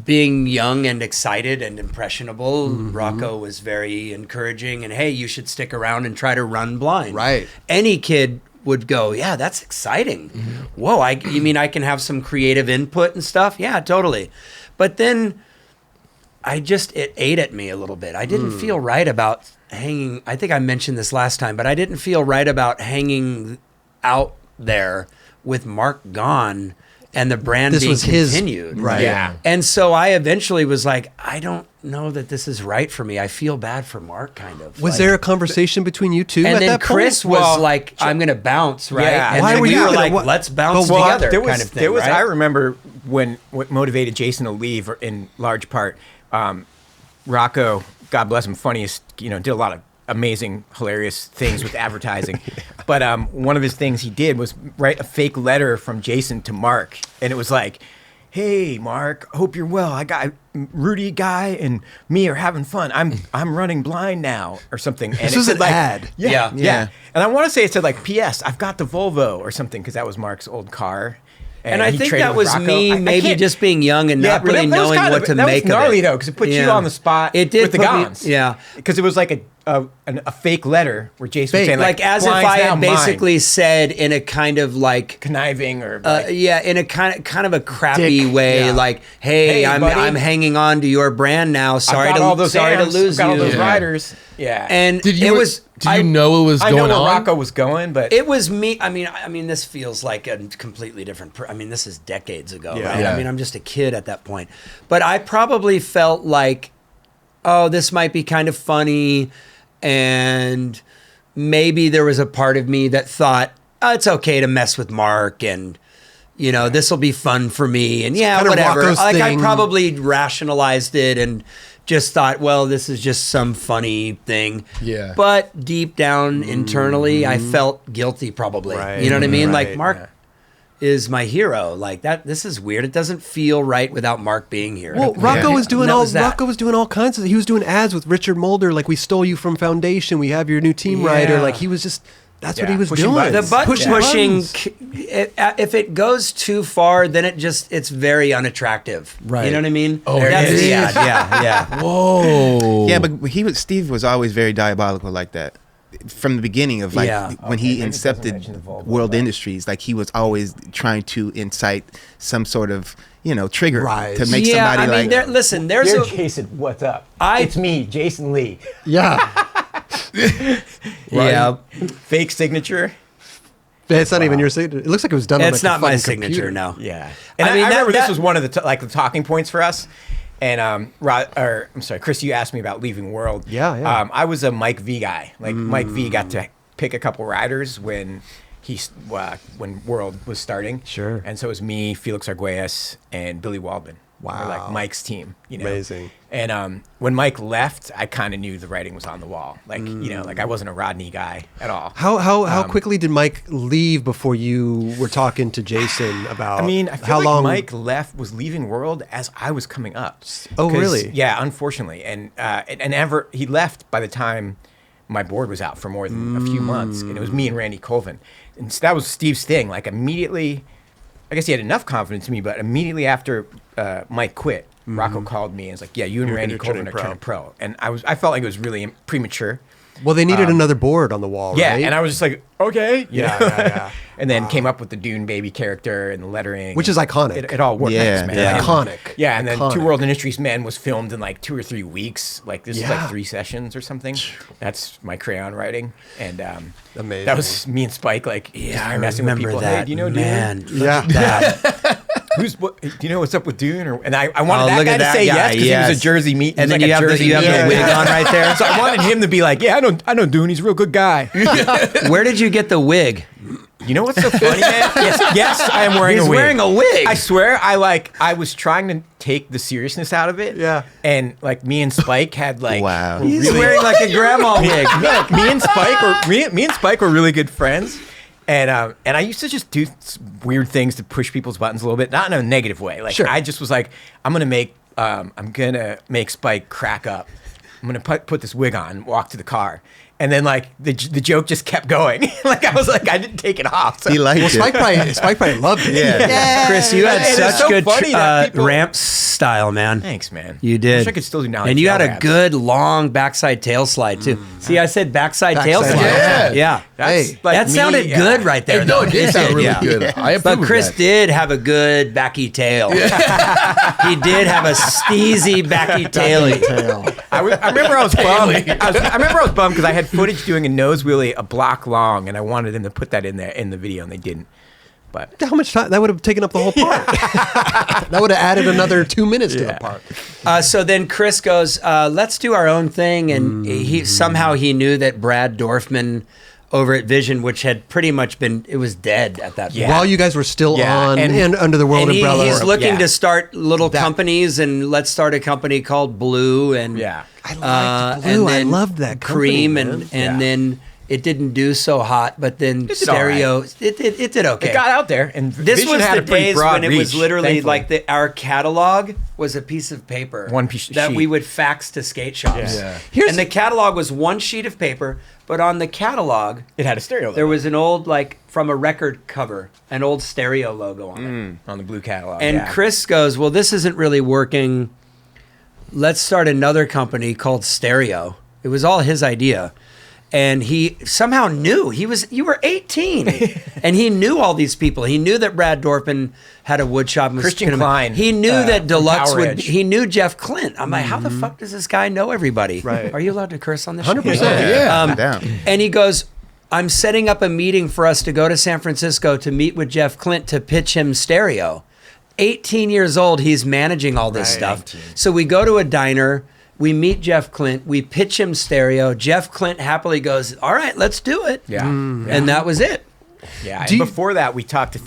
Speaker 3: being young and excited and impressionable, Rocco was very encouraging. And hey, you should stick around and try to run blind.
Speaker 1: Right.
Speaker 3: Any kid would go, yeah, that's exciting. Whoa, you mean I can have some creative input and stuff? Yeah, totally. But then it ate at me a little bit. I didn't feel right about hanging. I think I mentioned this last time, but I didn't feel right about hanging out there with Mark gone and the brand
Speaker 1: This
Speaker 3: being
Speaker 1: was his-
Speaker 3: continued.
Speaker 1: right.
Speaker 2: Yeah.
Speaker 3: And so I eventually was like, I don't know that this is right for me. I feel bad for Mark, kind of.
Speaker 1: Was
Speaker 3: Like-
Speaker 1: there a conversation between you two
Speaker 3: and
Speaker 1: at
Speaker 3: then
Speaker 1: that
Speaker 3: Chris
Speaker 1: point?
Speaker 3: was like, "I'm gonna bounce, right?"
Speaker 2: Yeah.
Speaker 3: And
Speaker 1: Why
Speaker 3: then
Speaker 1: were
Speaker 3: we
Speaker 1: you
Speaker 3: were
Speaker 1: gonna-
Speaker 3: like,
Speaker 1: what-
Speaker 3: "Let's bounce
Speaker 1: But why-
Speaker 3: together," kind of thing. Right?
Speaker 2: I remember when what motivated Jason to leave, in large part, Rocco, God bless him, funniest, did a lot of amazing, hilarious things with advertising. But one of his things he did was write a fake letter from Jason to Mark, and it was like, "Hey, Mark, hope you're well. I got Rudy guy and me are having fun. I'm running blind now," or something. And
Speaker 1: This
Speaker 2: it
Speaker 1: was
Speaker 2: said,
Speaker 1: an
Speaker 2: like,
Speaker 1: ad.
Speaker 2: Yeah.
Speaker 3: Yeah.
Speaker 2: And I want to say it said like, "P.S. I've got the Volvo" or something, because that was Mark's old car.
Speaker 3: And I
Speaker 2: he
Speaker 3: think
Speaker 2: traded
Speaker 3: that
Speaker 2: with
Speaker 3: was
Speaker 2: Rocco.
Speaker 3: me,
Speaker 2: I
Speaker 3: maybe
Speaker 2: can't-
Speaker 3: just being young and not
Speaker 2: but
Speaker 3: really
Speaker 2: that was
Speaker 3: knowing
Speaker 2: kind
Speaker 3: what to
Speaker 2: that
Speaker 3: make
Speaker 2: was
Speaker 3: of
Speaker 2: gnarly
Speaker 3: it.
Speaker 2: though, because it put you
Speaker 3: Yeah.
Speaker 2: on the spot.
Speaker 3: It did
Speaker 2: with the
Speaker 3: put me-
Speaker 2: Gons.
Speaker 3: yeah.
Speaker 2: because it was like a fake letter where Jason was saying
Speaker 3: Like as if
Speaker 2: "Blind's
Speaker 3: I
Speaker 2: now
Speaker 3: had
Speaker 2: mine."
Speaker 3: basically said in a kind of like
Speaker 2: conniving or like,
Speaker 3: in a kind of a crappy
Speaker 1: Dick.
Speaker 3: way,
Speaker 2: Yeah.
Speaker 3: like, hey,
Speaker 2: Hey,
Speaker 3: I'm
Speaker 2: buddy.
Speaker 3: hanging on to your brand now. Sorry
Speaker 2: I've got all those
Speaker 3: to
Speaker 2: amps,
Speaker 3: lose
Speaker 2: I've got all
Speaker 3: you.
Speaker 2: those
Speaker 4: Yeah.
Speaker 2: riders. Yeah,
Speaker 3: And
Speaker 4: Did you
Speaker 3: it was
Speaker 4: Did you know it was
Speaker 2: I know
Speaker 4: going
Speaker 2: where
Speaker 4: on?
Speaker 2: Rocco was going, but
Speaker 3: It was me. I mean, this feels like a completely different. I mean, this is decades ago, right?
Speaker 4: Yeah.
Speaker 3: I mean, I'm just a kid at that point. But I probably felt like, oh, this might be kind of funny, and maybe there was a part of me that thought, oh, it's okay to mess with Mark, and this will be fun for me, and yeah,
Speaker 1: kind of
Speaker 3: whatever.
Speaker 1: Rocco's
Speaker 3: Like
Speaker 1: thing.
Speaker 3: I probably rationalized it and just thought, well, this is just some funny thing.
Speaker 4: Yeah.
Speaker 3: But deep down internally, I felt guilty probably.
Speaker 1: Right.
Speaker 3: You know what I mean? Like
Speaker 1: Right.
Speaker 3: Mark is my hero. Like that, this is weird. It doesn't feel right without Mark being here.
Speaker 1: Well, Rocco was doing
Speaker 3: That
Speaker 1: all.
Speaker 3: was that.
Speaker 1: Rocco was doing all kinds of. He was doing ads with Richard Mulder, like "We stole you from Foundation. We have your new team rider."
Speaker 3: Yeah.
Speaker 1: Like he was just. That's what
Speaker 2: Yeah,
Speaker 1: he was
Speaker 2: pushing
Speaker 1: doing.
Speaker 2: buttons.
Speaker 3: The button pushing,
Speaker 1: buttons.
Speaker 3: if it goes too far, then it's very unattractive.
Speaker 1: Right.
Speaker 3: You know what I mean?
Speaker 4: Oh,
Speaker 3: That's
Speaker 4: it
Speaker 3: the
Speaker 4: is?
Speaker 3: ad. Yeah.
Speaker 4: Whoa.
Speaker 5: Yeah, but Steve was always very diabolical like that. From the beginning of like
Speaker 3: Yeah.
Speaker 5: when
Speaker 2: Okay,
Speaker 5: he
Speaker 2: maybe it doesn't
Speaker 5: incepted
Speaker 2: mention the Volvo,
Speaker 5: World
Speaker 2: but-
Speaker 5: Industries, like he was always trying to incite some sort of trigger
Speaker 1: Rise.
Speaker 5: to make
Speaker 3: Yeah,
Speaker 5: somebody
Speaker 3: I mean,
Speaker 5: like
Speaker 3: listen, there's
Speaker 2: Dear
Speaker 3: a.
Speaker 2: Jason, what's up?
Speaker 3: I-
Speaker 2: It's me, Jason Lee.
Speaker 1: Yeah.
Speaker 3: Yeah.
Speaker 2: Fake signature.
Speaker 1: It's not even your signature. It looks like it was done on
Speaker 3: It's
Speaker 1: like
Speaker 3: not my
Speaker 1: fucking
Speaker 3: signature,
Speaker 1: computer.
Speaker 3: no.
Speaker 2: Yeah. And I remember this was one of the the talking points for us. And I'm sorry, Chris, you asked me about Leaving World.
Speaker 1: Yeah.
Speaker 2: I was a Mike V guy. Like Mike V got to pick a couple riders when when World was starting.
Speaker 1: Sure.
Speaker 2: And so it was me, Felix Arguelles, and Billy Waldman.
Speaker 1: Wow.
Speaker 2: We're like Mike's team.
Speaker 1: Amazing.
Speaker 2: And when Mike left, I kind of knew the writing was on the wall. Like like I wasn't a Rodney guy at all.
Speaker 1: How quickly did Mike leave before you were talking to Jason about?
Speaker 2: I mean, I feel
Speaker 1: how
Speaker 2: like
Speaker 1: long
Speaker 2: Mike was leaving World as I was coming up.
Speaker 1: Oh, really?
Speaker 2: Yeah, unfortunately, and he left by the time my board was out for more than a few months, and it was me and Randy Colvin, and so that was Steve's thing. Like immediately, I guess he had enough confidence in me, but immediately after Mike quit, Rocco called me and was like, "Yeah, you and Randy Colvin are turning pro," and I felt like it was really premature.
Speaker 1: Well, they needed another board on the wall,
Speaker 2: Yeah,
Speaker 1: right?
Speaker 2: and I was just like, okay.
Speaker 1: Yeah.
Speaker 2: And then came up with the Dune baby character and the lettering.
Speaker 1: Which is iconic.
Speaker 2: It all worked.
Speaker 5: Yeah.
Speaker 2: Thanks, man.
Speaker 3: Yeah.
Speaker 1: Iconic.
Speaker 2: Yeah, and then
Speaker 1: Iconic.
Speaker 2: Two World Industries Men was filmed in like 2 or 3 weeks. Like this is
Speaker 1: Yeah.
Speaker 2: like 3 sessions or something. That's my crayon writing. And
Speaker 1: Amazing.
Speaker 2: that was me and Spike like
Speaker 3: Yeah, I
Speaker 2: messing with
Speaker 3: remember
Speaker 2: people.
Speaker 3: that.
Speaker 2: Hey, do you know
Speaker 3: Man,
Speaker 2: Dune?
Speaker 1: Yeah.
Speaker 3: that.
Speaker 2: Do you know what's up with Dune? And I wanted
Speaker 3: Oh,
Speaker 2: that
Speaker 3: look
Speaker 2: guy
Speaker 3: at
Speaker 2: to
Speaker 3: that
Speaker 2: say
Speaker 3: guy,
Speaker 2: yes because he
Speaker 3: yes.
Speaker 2: was a Jersey meat.
Speaker 3: And then
Speaker 2: like
Speaker 3: you
Speaker 2: a
Speaker 3: have
Speaker 2: Jersey
Speaker 3: the
Speaker 2: meat.
Speaker 3: wig on right there.
Speaker 2: So I wanted him to be like, yeah, I know Dune. He's a real good guy.
Speaker 3: Where did you get the wig?
Speaker 2: You know what's so funny, man? Yes, I am wearing
Speaker 3: He's
Speaker 2: a wig.
Speaker 3: wearing a wig.
Speaker 2: I swear, I was trying to take the seriousness out of it.
Speaker 1: Yeah.
Speaker 2: And like me and Spike had like
Speaker 5: Wow.
Speaker 2: were
Speaker 3: He's
Speaker 2: really-
Speaker 3: wearing like a grandma wig.
Speaker 2: me and Spike were really good friends. And I used to just do weird things to push people's buttons a little bit, not in a negative way. Like
Speaker 1: Sure.
Speaker 2: I just was like, I'm gonna make Spike crack up. I'm gonna put this wig on, walk to the car, and then like the joke just kept going. Like I was like, I didn't take it off. So.
Speaker 5: He liked
Speaker 1: Well,
Speaker 5: it.
Speaker 1: Spike probably loved it.
Speaker 5: Yeah.
Speaker 3: Chris, you had
Speaker 2: And it's
Speaker 3: such
Speaker 2: so
Speaker 3: good
Speaker 2: funny that people-
Speaker 3: ramp style, man.
Speaker 2: Thanks, man.
Speaker 3: You did.
Speaker 2: Wish I could still do now.
Speaker 3: And you had a good long backside tail slide too. See, I said backside tail
Speaker 1: Backside
Speaker 3: slide.
Speaker 4: tail.
Speaker 3: Yeah.
Speaker 2: That's
Speaker 1: Hey,
Speaker 2: like
Speaker 3: That
Speaker 2: me,
Speaker 3: sounded good right there.
Speaker 4: Hey, no, it did sound really
Speaker 3: Yeah.
Speaker 4: good. I approve
Speaker 3: But
Speaker 4: of
Speaker 3: Chris
Speaker 4: that.
Speaker 3: did have a good backy tail. He did have a steezy backy taily.
Speaker 2: I remember I was bummed. I remember I was bummed because I had footage doing a nose wheelie a block long, and I wanted them to put that in there in the video, and they didn't. But
Speaker 1: How much time? That would have taken up the whole part. That would have added another 2 minutes to the part.
Speaker 3: So then Chris goes, let's do our own thing. And he knew that Brad Dorfman over at Vision, which had pretty much it was dead at that point.
Speaker 2: Yeah.
Speaker 1: While you guys were still
Speaker 2: Yeah,
Speaker 1: on
Speaker 2: and-
Speaker 1: and under the world
Speaker 3: And
Speaker 1: umbrella.
Speaker 3: he's looking
Speaker 2: Yeah.
Speaker 3: to start little companies, and let's start a company called Blue. And
Speaker 2: yeah,
Speaker 1: I liked Blue. I loved that company,
Speaker 3: Cream,
Speaker 1: man.
Speaker 3: and
Speaker 2: Yeah.
Speaker 3: then it didn't do so hot, but then
Speaker 2: did
Speaker 3: Stereo, it did okay.
Speaker 2: it got out there, and
Speaker 3: This
Speaker 2: Vision
Speaker 3: was
Speaker 2: had
Speaker 3: the
Speaker 2: a pretty
Speaker 3: days
Speaker 2: broad
Speaker 3: when it was
Speaker 2: reach,
Speaker 3: literally
Speaker 2: thankfully.
Speaker 3: like our catalog was a piece of paper,
Speaker 2: One piece
Speaker 3: that
Speaker 2: sheet.
Speaker 3: we would fax to skate shops.
Speaker 2: Yeah.
Speaker 3: And the catalog was one sheet of paper, but on the catalog
Speaker 2: It had a stereo.
Speaker 3: there was an old, like from a record cover, an old Stereo logo on it.
Speaker 2: on the Blue catalog,
Speaker 3: And
Speaker 2: yeah.
Speaker 3: Chris goes, "Well, this isn't really working. Let's start another company called Stereo." It was all his idea. And he somehow knew you were 18 and he knew all these people. He knew that Brad Dorfman had a wood shop. And was
Speaker 2: Christian
Speaker 3: gonna-
Speaker 2: Klein,
Speaker 3: He knew that
Speaker 2: from
Speaker 3: Deluxe
Speaker 2: Power
Speaker 3: would,
Speaker 2: Edge.
Speaker 3: he knew Jeff Clint. I'm like, how the fuck does this guy know everybody?
Speaker 1: Right.
Speaker 3: Are you allowed to curse on this?
Speaker 1: 100%.
Speaker 4: Yeah.
Speaker 5: Down.
Speaker 3: And he goes, I'm setting up a meeting for us to go to San Francisco to meet with Jeff Clint to pitch him Stereo. 18 years old, he's managing all this stuff.
Speaker 2: 19.
Speaker 3: So we go to a diner, we meet Jeff Clint, we pitch him Stereo. Jeff Clint happily goes, all right, let's do it.
Speaker 2: Yeah.
Speaker 3: And that was it.
Speaker 2: Yeah,
Speaker 1: Do
Speaker 2: and
Speaker 1: you-
Speaker 2: before that, I talked to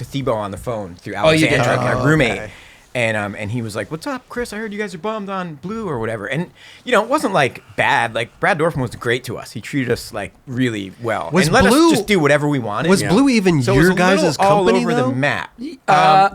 Speaker 2: Thebo on the phone through
Speaker 3: Oh, you did?
Speaker 2: Alexandra,
Speaker 3: Oh,
Speaker 2: my roommate,
Speaker 1: okay.
Speaker 2: and he was like, "What's up, Chris? I heard you guys are bummed on Blue or whatever." And it wasn't like bad. Like Brad Dorfman was great to us. He treated us like really well,
Speaker 1: Was
Speaker 2: and let
Speaker 1: Blue-
Speaker 2: us just do whatever we wanted.
Speaker 1: Was Blue even
Speaker 2: So it was
Speaker 1: your
Speaker 2: a little
Speaker 1: guys'
Speaker 2: all
Speaker 1: company,
Speaker 2: over
Speaker 1: though?
Speaker 2: the map.
Speaker 3: It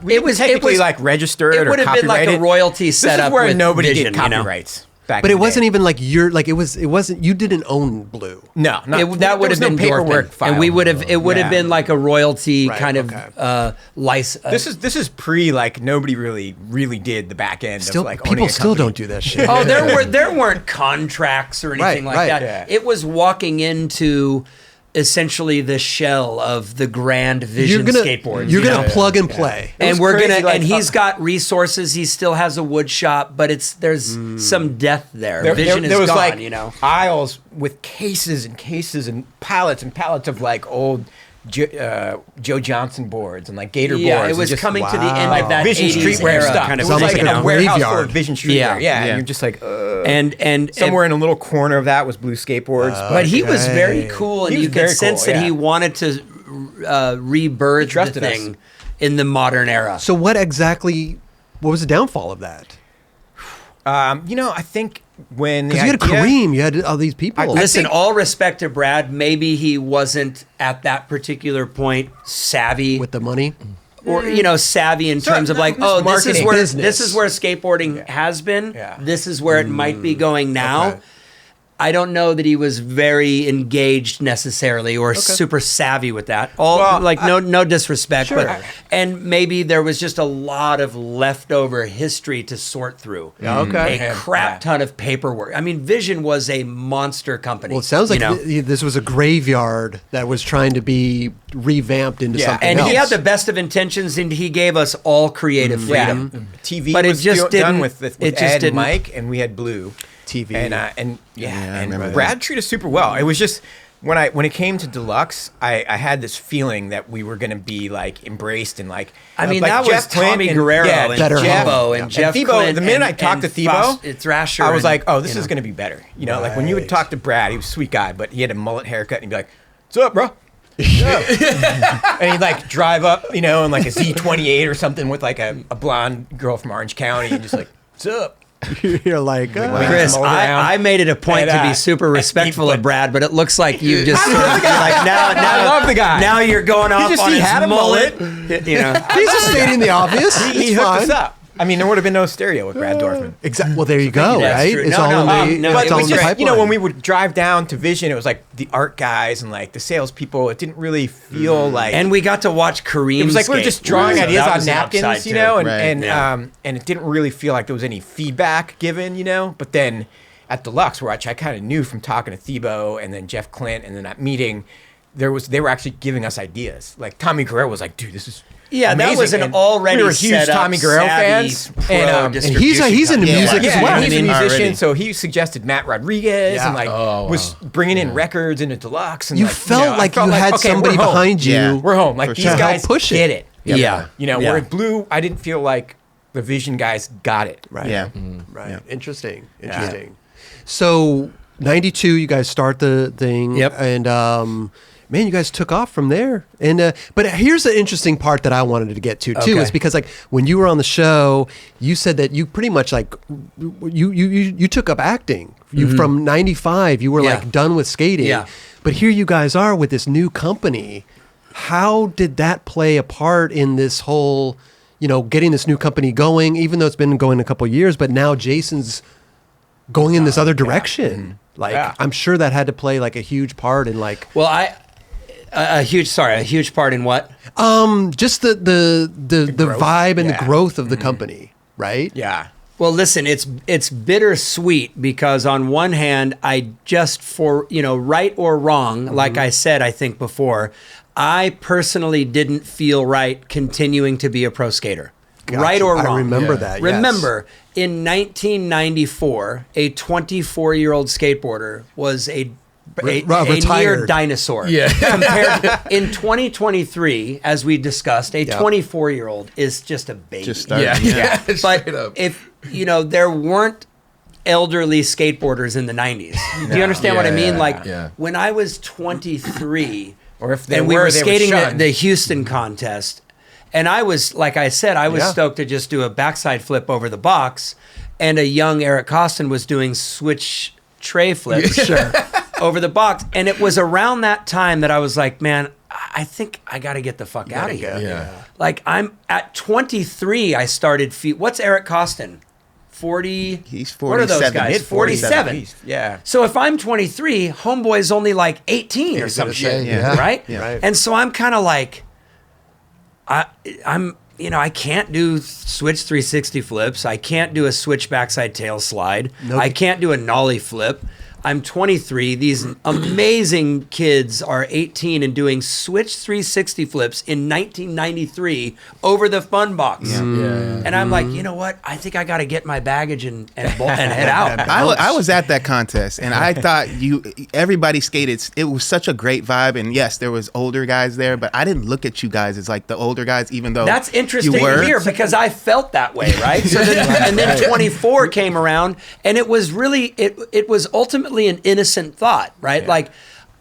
Speaker 2: We
Speaker 3: was-
Speaker 2: technically
Speaker 3: it was-
Speaker 2: like registered
Speaker 3: it
Speaker 2: or
Speaker 3: would have been like a
Speaker 2: copyrighted.
Speaker 3: royalty
Speaker 2: This
Speaker 3: setup
Speaker 2: is where
Speaker 3: with
Speaker 2: nobody
Speaker 3: Vision,
Speaker 2: did
Speaker 3: you know?
Speaker 2: copyrights. Back
Speaker 1: But
Speaker 2: in
Speaker 1: it
Speaker 2: the
Speaker 1: wasn't
Speaker 2: day.
Speaker 1: even like it wasn't you didn't own Blue.
Speaker 2: No,
Speaker 3: That would
Speaker 2: there
Speaker 3: have
Speaker 2: was no
Speaker 3: been
Speaker 2: paperwork
Speaker 3: Dorfman.
Speaker 2: filed.
Speaker 3: And we would have
Speaker 2: Yeah.
Speaker 3: been like a royalty
Speaker 1: Right,
Speaker 3: kind
Speaker 1: okay.
Speaker 3: of license.
Speaker 2: This is pre like nobody really did the back end
Speaker 1: Still,
Speaker 2: of like owning
Speaker 1: people
Speaker 2: a
Speaker 1: still
Speaker 2: company.
Speaker 1: don't do that shit.
Speaker 3: Oh, there weren't contracts or anything
Speaker 1: Right,
Speaker 3: like
Speaker 1: right.
Speaker 3: that.
Speaker 2: Yeah.
Speaker 3: It was walking into essentially the shell of the grand vision skateboard.
Speaker 1: You're gonna plug and play,
Speaker 3: and we're crazy, and he's got resources. He still has a wood shop, but there's some death there. Vision is gone. Like
Speaker 2: aisles with cases and cases and pallets of like old Joe Johnson boards and like Gator boards.
Speaker 3: Yeah, it was coming to the end of that
Speaker 2: Vision
Speaker 3: 80s
Speaker 2: streetwear
Speaker 3: era
Speaker 2: stuff.
Speaker 3: kind of
Speaker 2: It was
Speaker 3: thing.
Speaker 2: like a warehouse full of Vision streetwear. Yeah, and you're just like,
Speaker 3: and
Speaker 2: somewhere in a little corner of that was Blue Skateboards.
Speaker 3: But he was very cool, and you could sense that he wanted to rebirth the thing in the modern era.
Speaker 1: So what was the downfall of that?
Speaker 2: I think when
Speaker 1: because you had Kareem, you had all these people.
Speaker 3: Listen, all respect to Brad. Maybe he wasn't at that particular point savvy
Speaker 1: with the money,
Speaker 3: or savvy in terms of like, this is where skateboarding has been.
Speaker 2: Yeah.
Speaker 3: This is where it might be going now.
Speaker 1: Okay.
Speaker 3: I don't know that he was very engaged necessarily or super savvy with that. No disrespect, but and maybe there was just a lot of leftover history to sort through. A crap ton of paperwork. I mean, Vision was a monster company.
Speaker 1: Well, it sounds like this was a graveyard that was trying to be revamped into something
Speaker 3: and
Speaker 1: else.
Speaker 3: he had the best of intentions, and he gave us all creative freedom.
Speaker 2: TV,
Speaker 3: but
Speaker 2: was
Speaker 3: it just didn't.
Speaker 2: Done with Ed and Mike, and we had Blue
Speaker 1: TV,
Speaker 2: and Brad treated us super well. It was just when it came to Deluxe, I had this feeling that we were going to be like embraced and like.
Speaker 3: I mean,
Speaker 2: like
Speaker 3: that
Speaker 2: Jeff
Speaker 3: was Tommy
Speaker 2: Clint
Speaker 3: Guerrero and
Speaker 2: Thiebaud
Speaker 3: and Jeff
Speaker 2: Thiebaud.
Speaker 3: Clint.
Speaker 2: The minute I talked to Thiebaud,
Speaker 3: Thrasher,
Speaker 2: I was like, oh, this is going to be better. Like when you would talk to Brad, he was a sweet guy, but he had a mullet haircut, and he'd be like, "What's up, bro?" And he'd like drive up, in like a Z28 or something with like a blonde girl from Orange County, and just like, "What's up?"
Speaker 1: You're like,
Speaker 3: Chris, I made it a point to be super respectful of Brad, but it looks like you just now
Speaker 2: I love the guy.
Speaker 3: Now you're going off on his mullet.
Speaker 1: He's just stating the obvious.
Speaker 2: He hooked us up. I mean, there would have been no Stereo with Brad Dorfman.
Speaker 1: Exactly. Well, there you go.
Speaker 3: Right?
Speaker 1: It's all in the
Speaker 2: But it was just,
Speaker 1: pipeline.
Speaker 2: when we would drive down to Vision, it was like the art guys and like the salespeople. It didn't really feel like.
Speaker 3: And we got to watch Kareem.
Speaker 2: It was like we were just drawing ideas on napkins, and it didn't really feel like there was any feedback given, But then at Deluxe, which I kind of knew from talking to Thiebaud and then Jeff Clint, and then that meeting, they were actually giving us ideas. Like Tommy Guerrero was like, "Dude, this is."
Speaker 3: Yeah,
Speaker 2: amazing.
Speaker 3: That was an already
Speaker 2: we were huge Tommy Guerrero fans,
Speaker 1: and he's into music as well.
Speaker 2: He's a musician, so he suggested Matt Rodriguez and was bringing in records into Deluxe. And
Speaker 1: you felt like you had somebody behind you.
Speaker 2: Yeah. We're home. Like these guys get it.
Speaker 3: Yeah,
Speaker 2: where at Blue, I didn't feel like the Vision guys got it.
Speaker 1: Right.
Speaker 5: Yeah.
Speaker 1: Right. Yeah. Interesting. So 92, you guys start the thing.
Speaker 3: Yep.
Speaker 1: And man, you guys took off from there. And but here's the interesting part that I wanted to get to too, is because like when you were on the show, you said that you pretty much like you took up acting. You from 95, you were like done with skating.
Speaker 3: Yeah.
Speaker 1: But here you guys are with this new company. How did that play a part in this whole, getting this new company going, even though it's been going a couple of years, but now Jason's going in this other direction. I'm sure that had to play like a huge part in like.
Speaker 3: Well, a huge part in what?
Speaker 1: Just the vibe and the growth of the company, right?
Speaker 2: Yeah.
Speaker 3: Well, listen, it's bittersweet because on one hand, I just right or wrong, like I said, I think before, I personally didn't feel right continuing to be a pro skater.
Speaker 1: Gotcha.
Speaker 3: Right or wrong.
Speaker 1: I remember that. Yes.
Speaker 3: Remember, in 1994, a 24-year-old skateboarder was a near dinosaur.
Speaker 4: Yeah.
Speaker 3: Compared in 2023, as we discussed, a 24-year-old is just a baby.
Speaker 5: Just started.
Speaker 4: Yeah.
Speaker 3: But if there weren't elderly skateboarders in the 90s. Do you understand what I mean? Like when I was 23,
Speaker 2: or if
Speaker 3: we were skating the Houston contest, and I was, like I said, I was stoked to just do a backside flip over the box, and a young Eric Costin was doing switch tray flips over the box. And it was around that time that I was like, man, I think I got to get the fuck out of here.
Speaker 4: Yeah.
Speaker 3: Like I'm at 23, I started what's Eric Costin? 40.
Speaker 5: He's 47.
Speaker 3: What are those guys? 47.
Speaker 2: Yeah.
Speaker 3: So if I'm 23, homeboy's only like 18 or some shit, right?
Speaker 5: Yeah.
Speaker 1: Right.
Speaker 3: And so I'm kind of like, I'm I can't do switch 360 flips. I can't do a switch backside tail slide. I can't do a nollie flip. I'm 23. These amazing kids are 18 and doing switch 360 flips in 1993 over the fun box. And I'm like, you know what? I think I got to get my baggage and head out.
Speaker 5: I was at that contest, and I thought everybody skated. It was such a great vibe, and yes, there was older guys there, but I didn't look at you guys as like the older guys, even though
Speaker 3: that's interesting to hear because I felt that way, right? So and then 24 came around, and it was really it was ultimately an innocent thought, right? Like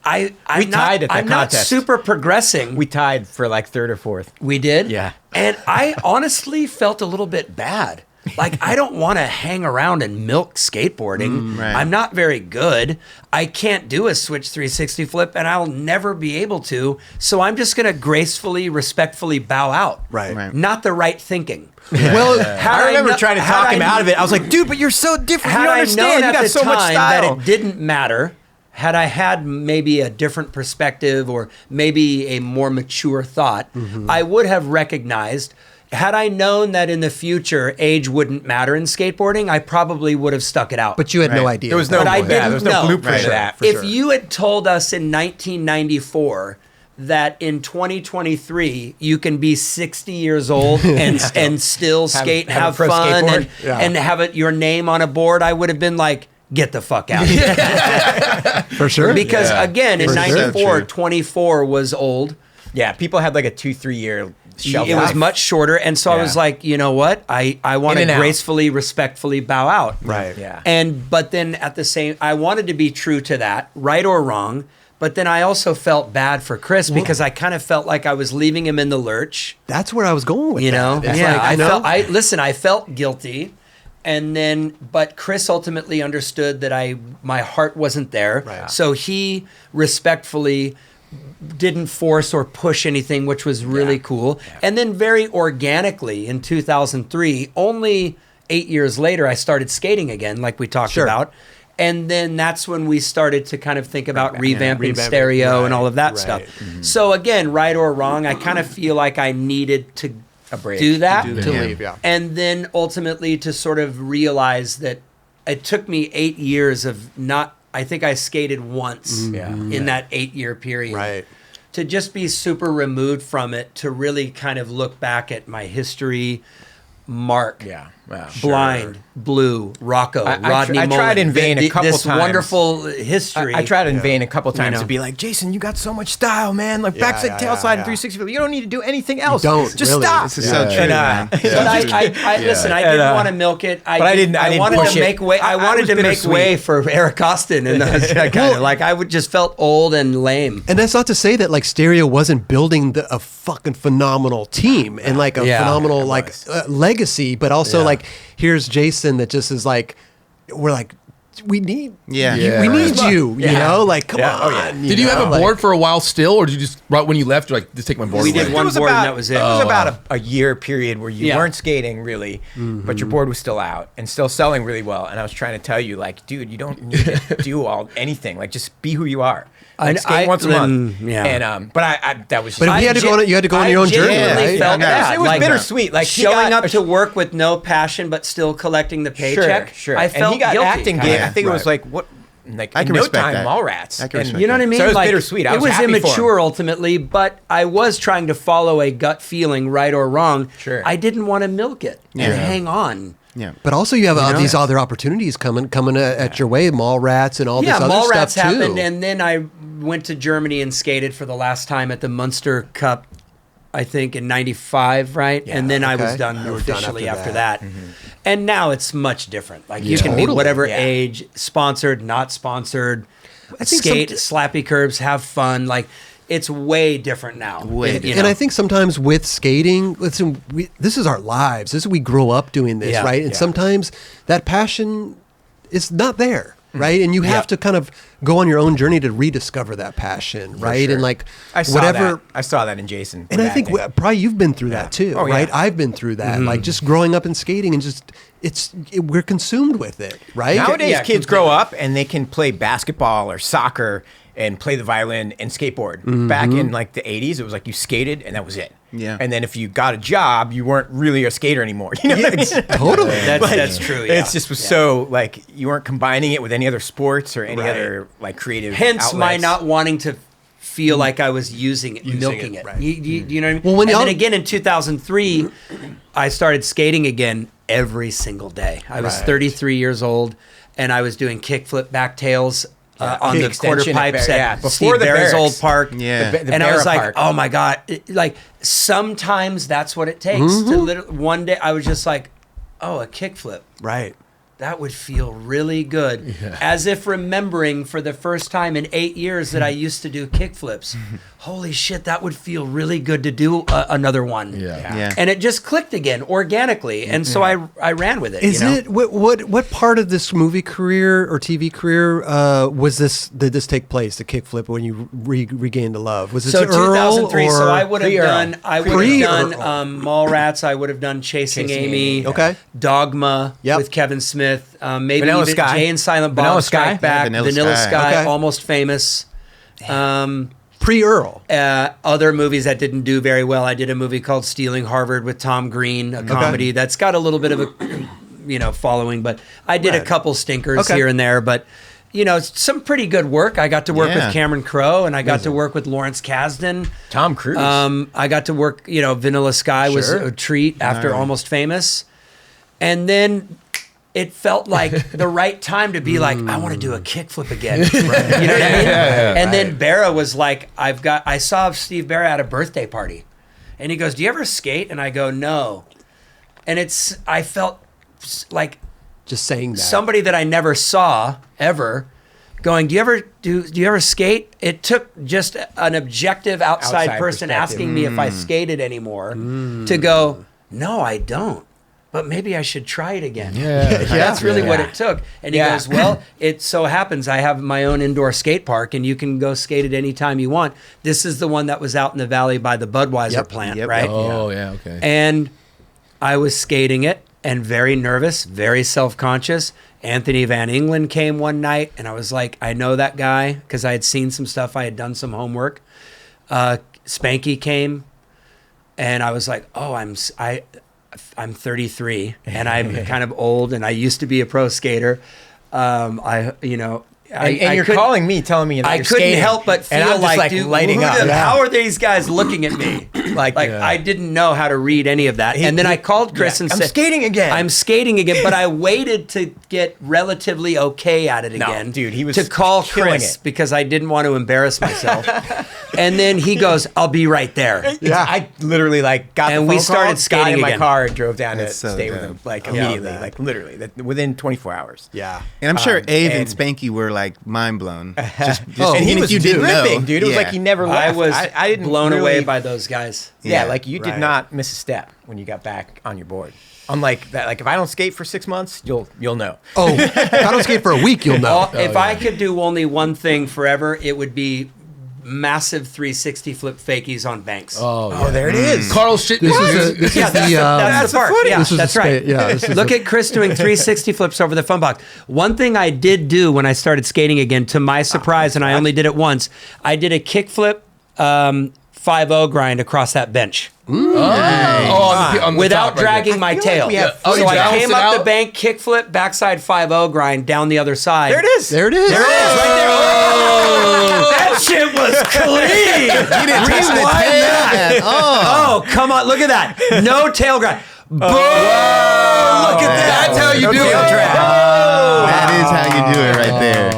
Speaker 3: I'm not super progressing.
Speaker 2: We tied for like third or fourth.
Speaker 3: We did?
Speaker 2: Yeah.
Speaker 3: And I honestly felt a little bit bad. Like, I don't want to hang around and milk skateboarding.
Speaker 5: Right.
Speaker 3: I'm not very good. I can't do a switch 360 flip, and I'll never be able to. So I'm just going to gracefully, respectfully bow out.
Speaker 1: Right.
Speaker 3: Not the right thinking.
Speaker 2: Well, I remember trying to talk him out of it. I was like, dude, but you're so different. You don't understand. You got so much style.
Speaker 3: That it didn't matter. Had I had maybe a different perspective or maybe a more mature thought, I would have recognized. Had I known that in the future age wouldn't matter in skateboarding, I probably would have stuck it out.
Speaker 1: But you had no idea.
Speaker 2: There was no, there was no blueprint of that.
Speaker 3: If you had told us in 1994 that in 2023 you can be 60 years old and still skate and have fun and have your name on a board, I would have been like, get the fuck out.
Speaker 1: For sure.
Speaker 3: Because again, in 94, 24 was old.
Speaker 2: Yeah, people had like a 2-3 year shelf
Speaker 3: It
Speaker 2: life.
Speaker 3: was much shorter. And so I was like, you know what? I want to gracefully, respectfully bow out.
Speaker 1: Right.
Speaker 2: Yeah.
Speaker 3: But then at the same, I wanted to be true to that, right or wrong. But then I also felt bad for Chris because I kind of felt like I was leaving him in the lurch.
Speaker 1: That's where I was going with
Speaker 3: you know?
Speaker 1: that.
Speaker 3: Yeah, I felt guilty. And then, but Chris ultimately understood that my heart wasn't there.
Speaker 1: Right.
Speaker 3: So he respectfully didn't force or push anything, which was really cool. Yeah. And then very organically in 2003, only 8 years later, I started skating again, like we talked about. And then that's when we started to kind of think about revamping stereo and all of that stuff. Mm-hmm. So again, right or wrong, I kind of feel like I needed to do that.
Speaker 1: To leave,
Speaker 3: And then ultimately to sort of realize that it took me 8 years of not, I think I skated once in that 8 year period.
Speaker 1: Right.
Speaker 3: To just be super removed from it, to really kind of look back at my history, Mark, Blind, Blue, Rocco, Rodney
Speaker 2: I tried in vain a couple
Speaker 3: this
Speaker 2: times.
Speaker 3: Wonderful history.
Speaker 2: I tried in vain a couple times to be like, Jason, you got so much style, man. Like backside, tail slide, 360. You don't need to do anything else.
Speaker 1: You don't.
Speaker 2: Just
Speaker 1: really.
Speaker 2: stop.
Speaker 5: This is so true.
Speaker 3: But listen, I didn't want to milk it. I wanted to make way. I wanted to make way for Eric Austin, and kind of like I would just felt old and lame.
Speaker 1: And that's not to say that like Stereo wasn't building a fucking phenomenal team and like a phenomenal legacy, but also like here's Jason that just is like, we're like, we need we need you know, like come on.
Speaker 4: Did you have a board for a while still, or did you just right when you left you're like, just take my board
Speaker 3: We
Speaker 4: away?
Speaker 3: did one board and that was it.
Speaker 2: It was about a year period where you weren't skating really, but your board was still out and still selling really well. And I was trying to tell you, like, dude, you don't need to do anything. Like, just be who you are. Like, skate once a month. And but I that was.
Speaker 1: But you had to go on your own journey.
Speaker 3: Right? Felt that.
Speaker 2: It was bittersweet. Like
Speaker 3: showing up to work with no passion, but still collecting the paycheck.
Speaker 2: Sure.
Speaker 3: I felt
Speaker 2: and he got
Speaker 3: guilty.
Speaker 2: acting gig. I think it was like what. Like
Speaker 5: I can
Speaker 2: no
Speaker 5: respect
Speaker 2: time,
Speaker 5: that.
Speaker 2: Mallrats.
Speaker 5: I can respect
Speaker 3: You know what I mean?
Speaker 2: So it was
Speaker 3: like,
Speaker 2: bittersweet.
Speaker 3: It was immature ultimately, but I was trying to follow a gut feeling, right or wrong.
Speaker 2: Sure.
Speaker 3: I didn't want to milk it and hang on.
Speaker 5: Yeah.
Speaker 1: But also you have these other opportunities coming at your way, Mallrats and all this other
Speaker 3: Mallrats
Speaker 1: stuff too.
Speaker 3: happened, and then I went to Germany and skated for the last time at the Munster Cup, I think in '95, right?
Speaker 1: Yeah,
Speaker 3: and then I was done officially after that. And now it's much different. Like you can be whatever age, sponsored, not sponsored, skate, slappy curbs, have fun. Like it's way different now.
Speaker 1: And I think sometimes with skating, listen, this is our lives. We grow up doing this, right? And sometimes that passion is not there. Right. And you have to kind of go on your own journey to rediscover that passion. Right.
Speaker 2: Sure.
Speaker 1: And like
Speaker 2: I saw that in Jason.
Speaker 1: And I think probably you've been through that too. Right. I've been through that. Like just growing up and skating and just we're consumed with it. Right.
Speaker 2: Nowadays, kids grow up and they can play basketball or soccer and play the violin and skateboard. Back in like the 80s, it was like you skated and that was it.
Speaker 5: Yeah.
Speaker 2: And then if you got a job, you weren't really a skater anymore. You know what I mean?
Speaker 1: Totally.
Speaker 3: That's true. Yeah.
Speaker 2: It's just was so like you weren't combining it with any other sports or any other like creative.
Speaker 3: Hence my
Speaker 2: outlets.
Speaker 3: not wanting to feel like I was using it, milking it.
Speaker 1: right.
Speaker 3: You know what I mean?
Speaker 1: Well, when
Speaker 3: and then again in 2003, I started skating again every single day. I was 33 years old, and I was doing kickflip backtails on
Speaker 2: The
Speaker 3: the quarter
Speaker 2: extension at
Speaker 3: pipes
Speaker 2: Bear-
Speaker 3: at
Speaker 2: before
Speaker 3: Steve
Speaker 2: the
Speaker 3: Barrett's old
Speaker 2: barracks.
Speaker 3: park.
Speaker 5: Yeah.
Speaker 2: The
Speaker 3: And I was
Speaker 2: Barra
Speaker 3: like,
Speaker 2: Park.
Speaker 3: oh my God. Like sometimes that's what it takes to literally, one day I was just like, oh, a kickflip.
Speaker 1: Right.
Speaker 3: That would feel really good. As if remembering for the first time in 8 years that I used to do kickflips. Holy shit, that would feel really good to do another one.
Speaker 5: Yeah.
Speaker 3: And it just clicked again organically. And so I ran with it.
Speaker 1: Is
Speaker 3: you know?
Speaker 1: it what part of this movie career or TV career did this take place? The kickflip when you regained the love? Was it
Speaker 3: So
Speaker 1: Earl
Speaker 3: 2003.
Speaker 1: or
Speaker 3: So I would have
Speaker 2: Pre-Earl?
Speaker 3: done Mallrats. I would have done Chasing Amy.
Speaker 1: Okay.
Speaker 3: Dogma
Speaker 1: Yep.
Speaker 3: with Kevin Smith. Maybe
Speaker 2: Vanilla
Speaker 3: even
Speaker 2: Sky.
Speaker 3: Jay and Silent Bob
Speaker 2: Vanilla Sky?
Speaker 3: Strike Back.
Speaker 5: Yeah,
Speaker 3: Vanilla,
Speaker 5: Vanilla
Speaker 3: Sky.
Speaker 5: Sky.
Speaker 1: Okay.
Speaker 3: Almost Famous.
Speaker 1: pre-Earl?
Speaker 3: Other movies that didn't do very well. I did a movie called Stealing Harvard with Tom Green, a comedy that's got a little bit of a following, but I did a couple stinkers here and there, but some pretty good work. I got to work with Cameron Crowe, and I got to work with Lawrence Kasdan.
Speaker 2: Tom Cruise.
Speaker 3: I got to work, Vanilla Sky was a treat after Almost Famous. And then it felt like the right time to be like, I want to do a kickflip again. You know what I mean? And then Barra was like, I saw Steve Barra at a birthday party. And he goes, do you ever skate? And I go, no. And I felt like
Speaker 1: Just saying that.
Speaker 3: somebody that I never saw ever going, do you ever skate? It took just an objective outside person
Speaker 2: perspective.
Speaker 3: asking me if I skated anymore to go, no, I don't. But maybe I should try it again. That's really what it took. And he goes, well, it so happens I have my own indoor skate park, and you can go skate it anytime you want. This is the one that was out in the valley by the Budweiser plant, right?
Speaker 4: Oh, yeah, okay.
Speaker 3: And I was skating it and very nervous, very self-conscious. Anthony Van Engelen came one night, and I was like, I know that guy because I had seen some stuff. I had done some homework. Spanky came, and I was like, oh, I'm 33 and I'm kind of old, and I used to be a pro skater.
Speaker 2: And you're calling me, telling me that
Speaker 3: I
Speaker 2: you're
Speaker 3: couldn't
Speaker 2: skating,
Speaker 3: help but feel
Speaker 2: and I'm just
Speaker 3: like, dude,
Speaker 2: lighting up.
Speaker 3: how are these guys looking at me? I didn't know how to read any of that. And then I called Chris and
Speaker 2: I'm
Speaker 3: said,
Speaker 2: skating again.
Speaker 3: I'm skating again, but I waited to get relatively okay at it again.
Speaker 2: Dude, he was
Speaker 3: to call
Speaker 2: killing
Speaker 3: Chris
Speaker 2: it.
Speaker 3: because I didn't want to embarrass myself. And then he goes, I'll be right there.
Speaker 2: I literally got
Speaker 3: And
Speaker 2: the
Speaker 3: we
Speaker 2: phone
Speaker 3: started
Speaker 2: call,
Speaker 3: skating
Speaker 2: got in my
Speaker 3: again.
Speaker 2: car and drove down to
Speaker 5: That's so
Speaker 2: stay with
Speaker 5: good.
Speaker 2: him immediately, literally within 24 hours.
Speaker 1: Yeah.
Speaker 5: And I'm sure Abe and
Speaker 2: and-
Speaker 5: Spanky were like mind blown.
Speaker 2: And
Speaker 5: even
Speaker 2: he
Speaker 5: if
Speaker 2: was
Speaker 5: you didn't
Speaker 2: dripping,
Speaker 5: know.
Speaker 2: dude. It was like he never
Speaker 3: I
Speaker 2: left.
Speaker 3: was
Speaker 2: I didn't
Speaker 3: blown
Speaker 2: really,
Speaker 3: away by those guys.
Speaker 2: Yeah,
Speaker 5: Yeah,
Speaker 2: you did
Speaker 1: right.
Speaker 2: not miss a step when you got back on your board. Unlike that, if I don't skate for 6 months, you'll know.
Speaker 1: Oh, if I don't skate for a week, you'll know.
Speaker 3: If I could do only one thing forever, it would be massive 360 flip fakies on banks.
Speaker 2: Oh, there it is.
Speaker 4: Carl's shit.
Speaker 1: This is
Speaker 3: Yeah,
Speaker 1: the
Speaker 3: that's the part. Yeah,
Speaker 1: this is
Speaker 3: that's
Speaker 1: the
Speaker 3: right.
Speaker 1: this is
Speaker 3: Look at Chris doing 360 flips over the fun box. One thing I did do when I started skating again, to my surprise, and I only did it once, I did a kickflip 5-0 grind across that bench
Speaker 4: on the
Speaker 3: without
Speaker 4: top right
Speaker 3: dragging
Speaker 4: there.
Speaker 3: my
Speaker 2: feel
Speaker 3: tail.
Speaker 2: like we have-
Speaker 3: So
Speaker 4: you
Speaker 3: I
Speaker 4: balanced
Speaker 3: came
Speaker 4: it
Speaker 3: up the
Speaker 4: out?
Speaker 3: bank, kickflip, backside 5-0 grind down the other side.
Speaker 2: There it is.
Speaker 1: There it is.
Speaker 3: There it is, right there. Oh, that shit was clean.
Speaker 5: You didn't touch the
Speaker 3: Rewind
Speaker 5: tail
Speaker 3: that.
Speaker 5: at all.
Speaker 3: Oh, come on. Look at that. No tail grind. Boom. Look at that.
Speaker 4: That's how you
Speaker 3: No
Speaker 4: do
Speaker 3: tail
Speaker 4: it.
Speaker 3: drag.
Speaker 5: That is how you do it right there.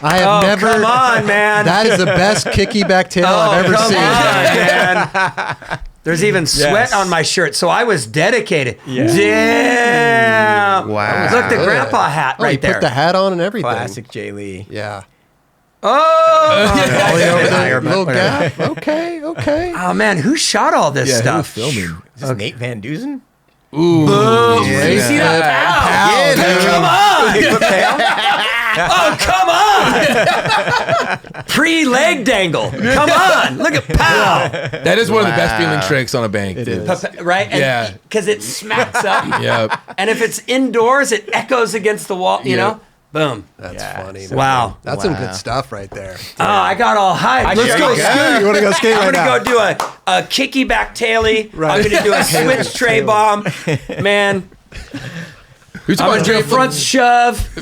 Speaker 1: I have never.
Speaker 3: Come on, man.
Speaker 1: That is the best kicky back tail I've ever
Speaker 3: come
Speaker 1: seen.
Speaker 3: on, man. There's even sweat
Speaker 2: Yes.
Speaker 3: on my shirt, so I was dedicated. Damn.
Speaker 5: Wow.
Speaker 3: Look, the
Speaker 1: Good.
Speaker 3: grandpa hat
Speaker 1: Oh, you
Speaker 3: right there.
Speaker 1: put the hat on and everything.
Speaker 2: Classic Jay Lee.
Speaker 1: Yeah.
Speaker 3: Oh.
Speaker 1: All the way over there,
Speaker 2: Higher,
Speaker 1: little
Speaker 2: but
Speaker 1: gap. Okay.
Speaker 3: Oh, man, who shot all this stuff?
Speaker 4: filming?
Speaker 2: Is this Nate Van Dusen?
Speaker 3: Boom.
Speaker 5: Yeah.
Speaker 3: You see that?
Speaker 5: Yeah, dude.
Speaker 3: Come on. Oh, come on. Pre-leg dangle. Come on. Look at pow.
Speaker 4: That is one of the best feeling tricks on a bank.
Speaker 1: It
Speaker 4: dude.
Speaker 1: is.
Speaker 3: Right?
Speaker 4: Yeah.
Speaker 3: Because it smacks up.
Speaker 4: Yeah.
Speaker 3: And if it's indoors, it echoes against the wall, you know? Boom.
Speaker 1: That's funny.
Speaker 3: Wow.
Speaker 1: Man. That's some good stuff right there.
Speaker 3: Oh, I got all hyped.
Speaker 1: Let's go skate. You want to go skate right now?
Speaker 3: I'm going to go do a kicky back tailie.
Speaker 1: Right.
Speaker 3: I'm going to do a switch tray bomb. Man.
Speaker 4: Who's
Speaker 3: I'm going to do a front shove.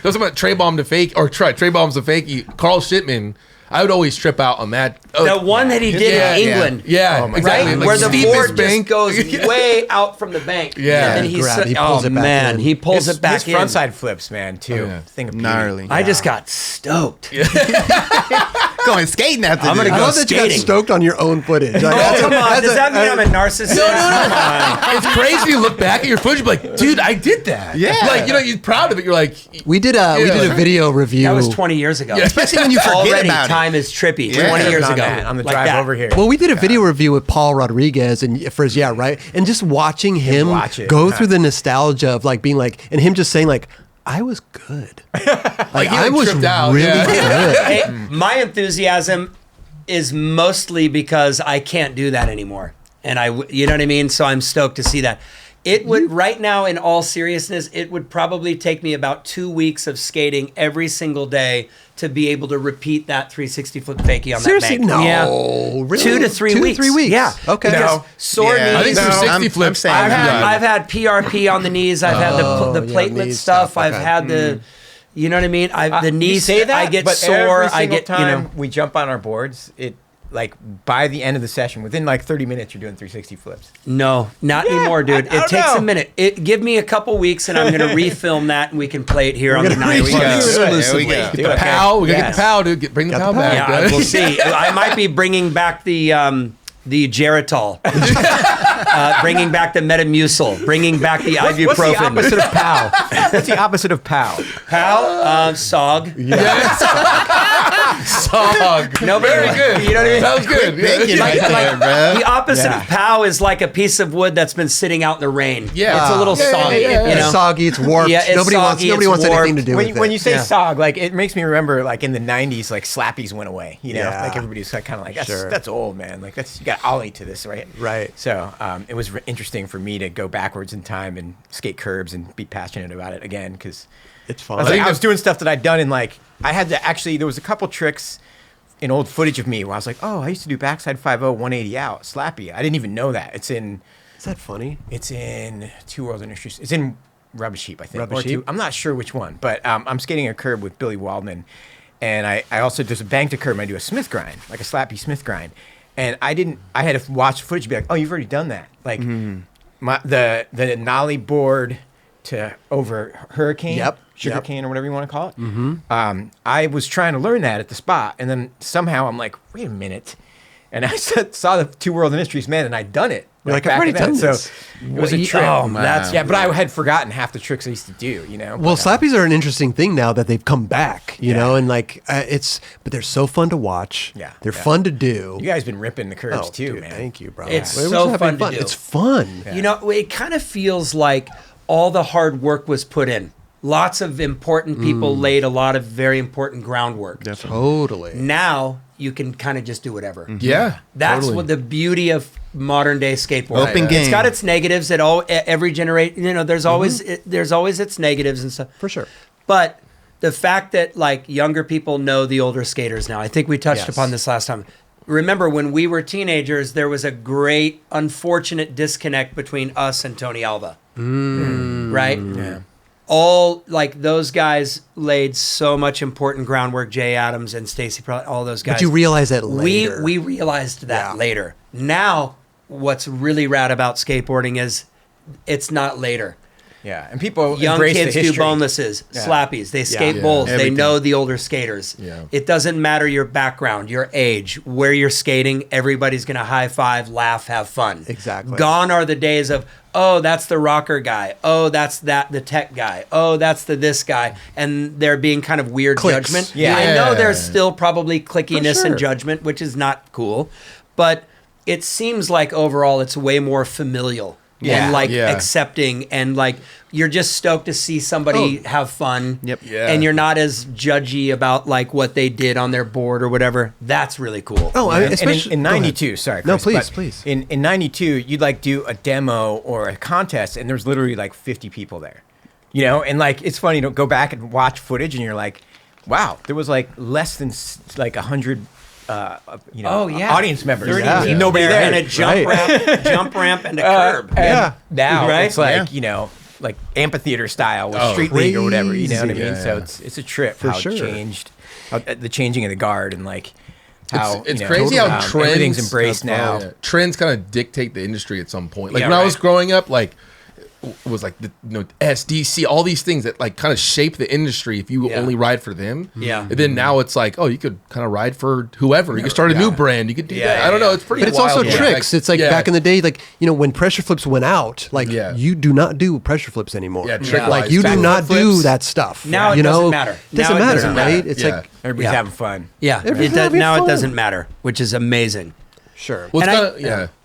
Speaker 4: Those about tray bomb to fake, or tray bombs to fake. Carl Shipman, I would always trip out on that.
Speaker 3: The one that he did in England.
Speaker 4: Yeah, exactly.
Speaker 3: Right?
Speaker 4: Like
Speaker 3: where the board
Speaker 4: bank.
Speaker 3: just goes way out from the bank.
Speaker 4: Yeah.
Speaker 3: And
Speaker 1: he pulls it back in.
Speaker 3: He pulls it back
Speaker 2: his
Speaker 3: in.
Speaker 2: frontside flips, man, too.
Speaker 4: Oh, yeah.
Speaker 2: Thing of beauty.
Speaker 5: Gnarly.
Speaker 3: I just got stoked.
Speaker 5: Going skating after
Speaker 3: I'm
Speaker 5: this.
Speaker 3: gonna
Speaker 1: I
Speaker 3: go
Speaker 1: love that you got
Speaker 3: skating.
Speaker 1: stoked on your own footage. Like,
Speaker 3: Oh, come on. Does that mean I'm a narcissist? No.
Speaker 4: It's crazy to look back at your footage and be like, dude, I did that.
Speaker 5: Yeah.
Speaker 4: Like, you're proud of it. You're like,
Speaker 1: we did a video review.
Speaker 3: That was 20 years ago.
Speaker 4: Yeah.
Speaker 5: Especially when you forget
Speaker 3: Already,
Speaker 5: about
Speaker 3: time is trippy.
Speaker 5: Yeah.
Speaker 3: 20 years
Speaker 2: On
Speaker 3: ago.
Speaker 2: that, on the
Speaker 3: Like
Speaker 2: drive
Speaker 3: that.
Speaker 2: over here.
Speaker 1: Well, we did a video review with Paul Rodriguez and for his right, and just watching him
Speaker 2: watch it.
Speaker 1: go through the nostalgia of like being like, and him just saying like, I was good. Like
Speaker 4: he,
Speaker 1: I was
Speaker 4: tripped out.
Speaker 1: really
Speaker 4: Yeah.
Speaker 1: good.
Speaker 3: Hey, my enthusiasm is mostly because I can't do that anymore. And you know what I mean? So I'm stoked to see that. It would, right now, in all seriousness, it would probably take me about 2 weeks of skating every single day to be able to repeat that 360 flip fakie on
Speaker 1: Seriously?
Speaker 3: that bank.
Speaker 1: No.
Speaker 3: Yeah.
Speaker 1: Really?
Speaker 3: 2 to 3 weeks.
Speaker 1: 3 weeks.
Speaker 3: Yeah.
Speaker 1: Okay.
Speaker 3: Because sore
Speaker 5: Yeah.
Speaker 4: I think
Speaker 3: knees.
Speaker 4: some 60
Speaker 5: I'm
Speaker 4: flips.
Speaker 5: saying
Speaker 3: I've had PRP on the knees. I've had the
Speaker 1: yeah,
Speaker 3: platelet
Speaker 1: knees
Speaker 3: stuff.
Speaker 1: stuff.
Speaker 3: I've
Speaker 1: Okay.
Speaker 3: had the, you know what I mean? The
Speaker 2: You
Speaker 3: knees.
Speaker 2: say that,
Speaker 3: I get
Speaker 2: but
Speaker 3: sore.
Speaker 2: every
Speaker 3: I
Speaker 2: single
Speaker 3: get,
Speaker 2: time we jump on our boards, it like by the end of the session, within like 30 minutes, you're doing 360 flips.
Speaker 3: No, not
Speaker 2: Yeah,
Speaker 3: anymore, dude.
Speaker 2: I don't
Speaker 3: It takes
Speaker 2: know.
Speaker 3: a minute. Give me a couple weeks, and I'm going to refilm that, and we can play it here on the
Speaker 1: gonna
Speaker 3: night.
Speaker 1: refilm it.
Speaker 5: Exclusively.
Speaker 2: Do
Speaker 4: The
Speaker 2: it.
Speaker 4: POW. We got to
Speaker 3: Yeah.
Speaker 4: get the POW, dude. Bring the POW back.
Speaker 3: Yeah,
Speaker 4: dude.
Speaker 3: we'll see. I might be bringing back the Geritol, bringing back the Metamucil, bringing back the
Speaker 2: What's the
Speaker 3: ibuprofen.
Speaker 2: opposite of POW? What's the opposite of POW?
Speaker 3: Pal, SOG.
Speaker 4: Sog.
Speaker 3: No,
Speaker 4: Very good.
Speaker 3: You know what I mean?
Speaker 4: That was good.
Speaker 5: Thinking right there, bro.
Speaker 3: The opposite
Speaker 2: Yeah.
Speaker 3: of POW is like a piece of wood that's been sitting out in the rain.
Speaker 4: Yeah.
Speaker 3: It's a little
Speaker 4: Yeah,
Speaker 3: soggy.
Speaker 4: yeah, yeah.
Speaker 3: You know?
Speaker 1: It's soggy. It's warped.
Speaker 3: Yeah, it's
Speaker 1: nobody
Speaker 3: soggy,
Speaker 1: wants
Speaker 3: it's
Speaker 1: anything to do
Speaker 2: When,
Speaker 1: with
Speaker 2: when
Speaker 1: it.
Speaker 2: you say
Speaker 3: Yeah.
Speaker 2: SOG, like it makes me remember like in the 90s, like Slappies went away. You know,
Speaker 1: Yeah.
Speaker 2: like everybody's like, kind of like,
Speaker 1: Sure.
Speaker 2: that's old, man. Like that's, you got Ollie to this, right?
Speaker 1: Right.
Speaker 2: So it was interesting for me to go backwards in time and skate curbs and be passionate about it again because
Speaker 1: It's
Speaker 2: I
Speaker 1: fun.
Speaker 2: was, like, I was doing stuff that I'd done in like, I had to actually, there was a couple tricks in old footage of me where I was like, oh, I used to do backside 5-0, 180 out, Slappy. I didn't even know that. It's in Two World Industries. It's in Rubbish Heap, I think.
Speaker 1: Rubbish
Speaker 2: Or
Speaker 1: Heap?
Speaker 2: I'm not sure which one, but I'm skating a curb with Billy Waldman. And I also, there's a bank to curb and I do a Smith grind, like a Slappy Smith grind. And I had to watch footage and be like, oh, you've already done that. Like the nollie board to over hurricane, sugar cane or whatever you want to call it. Mm-hmm. I was trying to learn that at the spot. And then somehow I'm like, wait a minute. And I saw the Two World Industries, man, and I'd done it.
Speaker 1: You're like, I've
Speaker 2: back
Speaker 1: already
Speaker 2: then.
Speaker 1: done this.
Speaker 2: So it was a trick.
Speaker 3: Oh, that's
Speaker 2: Yeah, but I had forgotten half the tricks I used to do, you know.
Speaker 1: Well,
Speaker 2: But,
Speaker 1: slappies are an interesting thing now that they've come back, you know, and like but they're so fun to watch.
Speaker 2: Yeah,
Speaker 1: they're
Speaker 2: yeah.
Speaker 1: fun to do.
Speaker 2: you guys been ripping the curves
Speaker 1: Oh,
Speaker 2: too,
Speaker 1: dude,
Speaker 2: man.
Speaker 1: thank you, bro.
Speaker 3: It's
Speaker 1: We're
Speaker 3: so
Speaker 1: just having
Speaker 3: fun to do.
Speaker 1: It's fun.
Speaker 3: You know, it kind of feels like all the hard work was put in. Lots of important people laid a lot of very important groundwork.
Speaker 1: Totally.
Speaker 3: Now you can kind of just do whatever.
Speaker 4: Yeah.
Speaker 3: That's
Speaker 1: Totally.
Speaker 3: what the beauty of modern day skateboarding.
Speaker 5: Open
Speaker 3: It's
Speaker 5: game.
Speaker 3: got its negatives. Every generation, you know, there's always its negatives and stuff.
Speaker 1: For sure.
Speaker 3: But the fact that like younger people know the older skaters now, I think we touched
Speaker 1: Yes.
Speaker 3: upon this last time. Remember when we were teenagers, there was a great unfortunate disconnect between us and Tony Alva. Right?
Speaker 2: Yeah.
Speaker 3: All like those guys laid so much important groundwork. Jay Adams and Stacy, all those guys.
Speaker 1: But you realize that later.
Speaker 3: We realized that
Speaker 1: Yeah.
Speaker 3: later. Now, what's really rad about skateboarding is it's not later.
Speaker 2: Yeah, and people
Speaker 3: Young
Speaker 2: embrace
Speaker 3: kids
Speaker 2: the
Speaker 3: do
Speaker 2: history.
Speaker 3: bonelesses,
Speaker 2: Yeah.
Speaker 3: slappies. They skate
Speaker 1: Yeah.
Speaker 3: bowls. They
Speaker 5: Everything.
Speaker 3: know the older skaters.
Speaker 4: Yeah.
Speaker 3: It doesn't matter your background, your age, where you're skating. Everybody's going to high five, laugh, have fun.
Speaker 1: Exactly.
Speaker 3: Gone are the days of, oh, that's the rocker guy. Oh, that's the tech guy. Oh, that's this guy. And there being kind of weird
Speaker 1: Clicks.
Speaker 3: judgment.
Speaker 2: Yeah.
Speaker 3: I know
Speaker 4: Yeah.
Speaker 3: there's still probably clickiness
Speaker 1: sure.
Speaker 3: and judgment, which is not cool. But it seems like overall it's way more familial.
Speaker 2: Yeah.
Speaker 3: And like
Speaker 4: Yeah.
Speaker 3: accepting and like you're just stoked to see somebody have fun.
Speaker 5: Yep.
Speaker 4: Yeah.
Speaker 3: And you're not as judgy about like what they did on their board or whatever. That's really cool.
Speaker 1: Oh, I
Speaker 2: And
Speaker 1: especially
Speaker 2: in
Speaker 1: go ahead.
Speaker 2: 92, sorry.
Speaker 1: No,
Speaker 2: Chris,
Speaker 1: please,
Speaker 2: but
Speaker 1: please.
Speaker 2: In 92, you'd like do a demo or a contest, and there's literally like 50 people there. You know, and like it's funny to go back and watch footage, and you're like, wow, there was like less than like 100. Audience members. Nobody there,
Speaker 3: and a jump ramp, and a curb.
Speaker 2: Now
Speaker 3: right?
Speaker 2: it's like like amphitheater style with street league or whatever. You know what I mean? So it's a trip
Speaker 1: for
Speaker 2: how
Speaker 1: sure.
Speaker 2: it changed, the changing of the guard, and like how
Speaker 4: it's crazy how trends
Speaker 2: everything's embraced now.
Speaker 4: Trends kind of dictate the industry at some point. Like when
Speaker 2: right.
Speaker 4: I was growing up, like it was like the SDC, all these things that like kind of shape the industry if you only ride for them.
Speaker 3: Yeah.
Speaker 4: And then now it's like, oh, you could kind of ride for whoever. You could start a new brand. You could do that. I don't know. It's pretty.
Speaker 1: But it's
Speaker 4: wild.
Speaker 1: also tricks. It's like back in the day, like when pressure flips went out, like you do not do pressure flips anymore.
Speaker 4: Yeah, trick
Speaker 1: like you do not do that stuff.
Speaker 3: Now it doesn't matter.
Speaker 1: It doesn't matter, right? It's like
Speaker 2: Everybody's having fun.
Speaker 3: Yeah, now it doesn't matter, which is amazing.
Speaker 1: Sure.
Speaker 4: Well,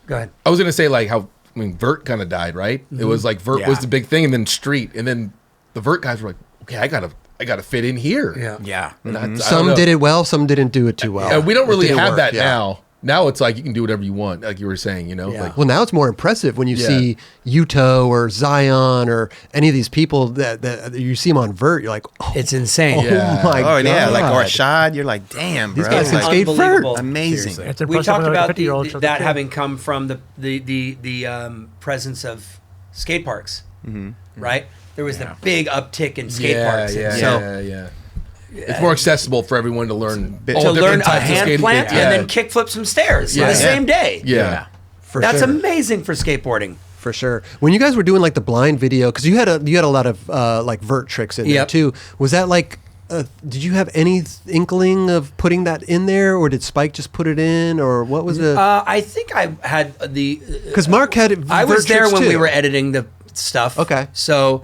Speaker 3: Go ahead.
Speaker 4: I was gonna say like how Vert kind of died, right? It was like Vert was the big thing, and then street, and then the Vert guys were like, okay, I gotta fit in here.
Speaker 2: Yeah.
Speaker 4: And
Speaker 1: some did it well, some didn't do it too well.
Speaker 4: And we don't really have that now. Now it's like you can do whatever you want, like you were saying, Like,
Speaker 1: well, now it's more impressive when you see Yuto or Zion or any of these people that you see them on Vert. You're like, oh,
Speaker 3: It's insane.
Speaker 1: oh my god,
Speaker 5: like Rashad. You're like, damn, bro.
Speaker 1: These guys can
Speaker 5: Like,
Speaker 1: skate Vert.
Speaker 3: Unbelievable.
Speaker 5: amazing.
Speaker 2: Seriously.
Speaker 6: It's
Speaker 3: We
Speaker 6: impressive
Speaker 3: talked
Speaker 6: when a
Speaker 3: about
Speaker 6: 50-year-old shows
Speaker 3: that
Speaker 6: up, too.
Speaker 3: having come from the presence of skate parks, right? There was the big uptick in skate parks.
Speaker 4: Yeah. It's more accessible for everyone to learn
Speaker 3: To learn a hand plant and then kickflip some stairs in the same day.
Speaker 4: Yeah.
Speaker 3: That's
Speaker 1: sure.
Speaker 3: amazing for skateboarding.
Speaker 1: For sure. When you guys were doing like the blind video, because you had a lot of like Vert tricks in there too. Was that like? Did you have any inkling of putting that in there, or did Spike just put it in, or what was the?
Speaker 3: I think I had
Speaker 1: Because Mark had.
Speaker 3: I was
Speaker 1: Vert
Speaker 3: there
Speaker 1: tricks
Speaker 3: when
Speaker 1: too.
Speaker 3: we were editing the stuff.
Speaker 1: Okay.
Speaker 3: So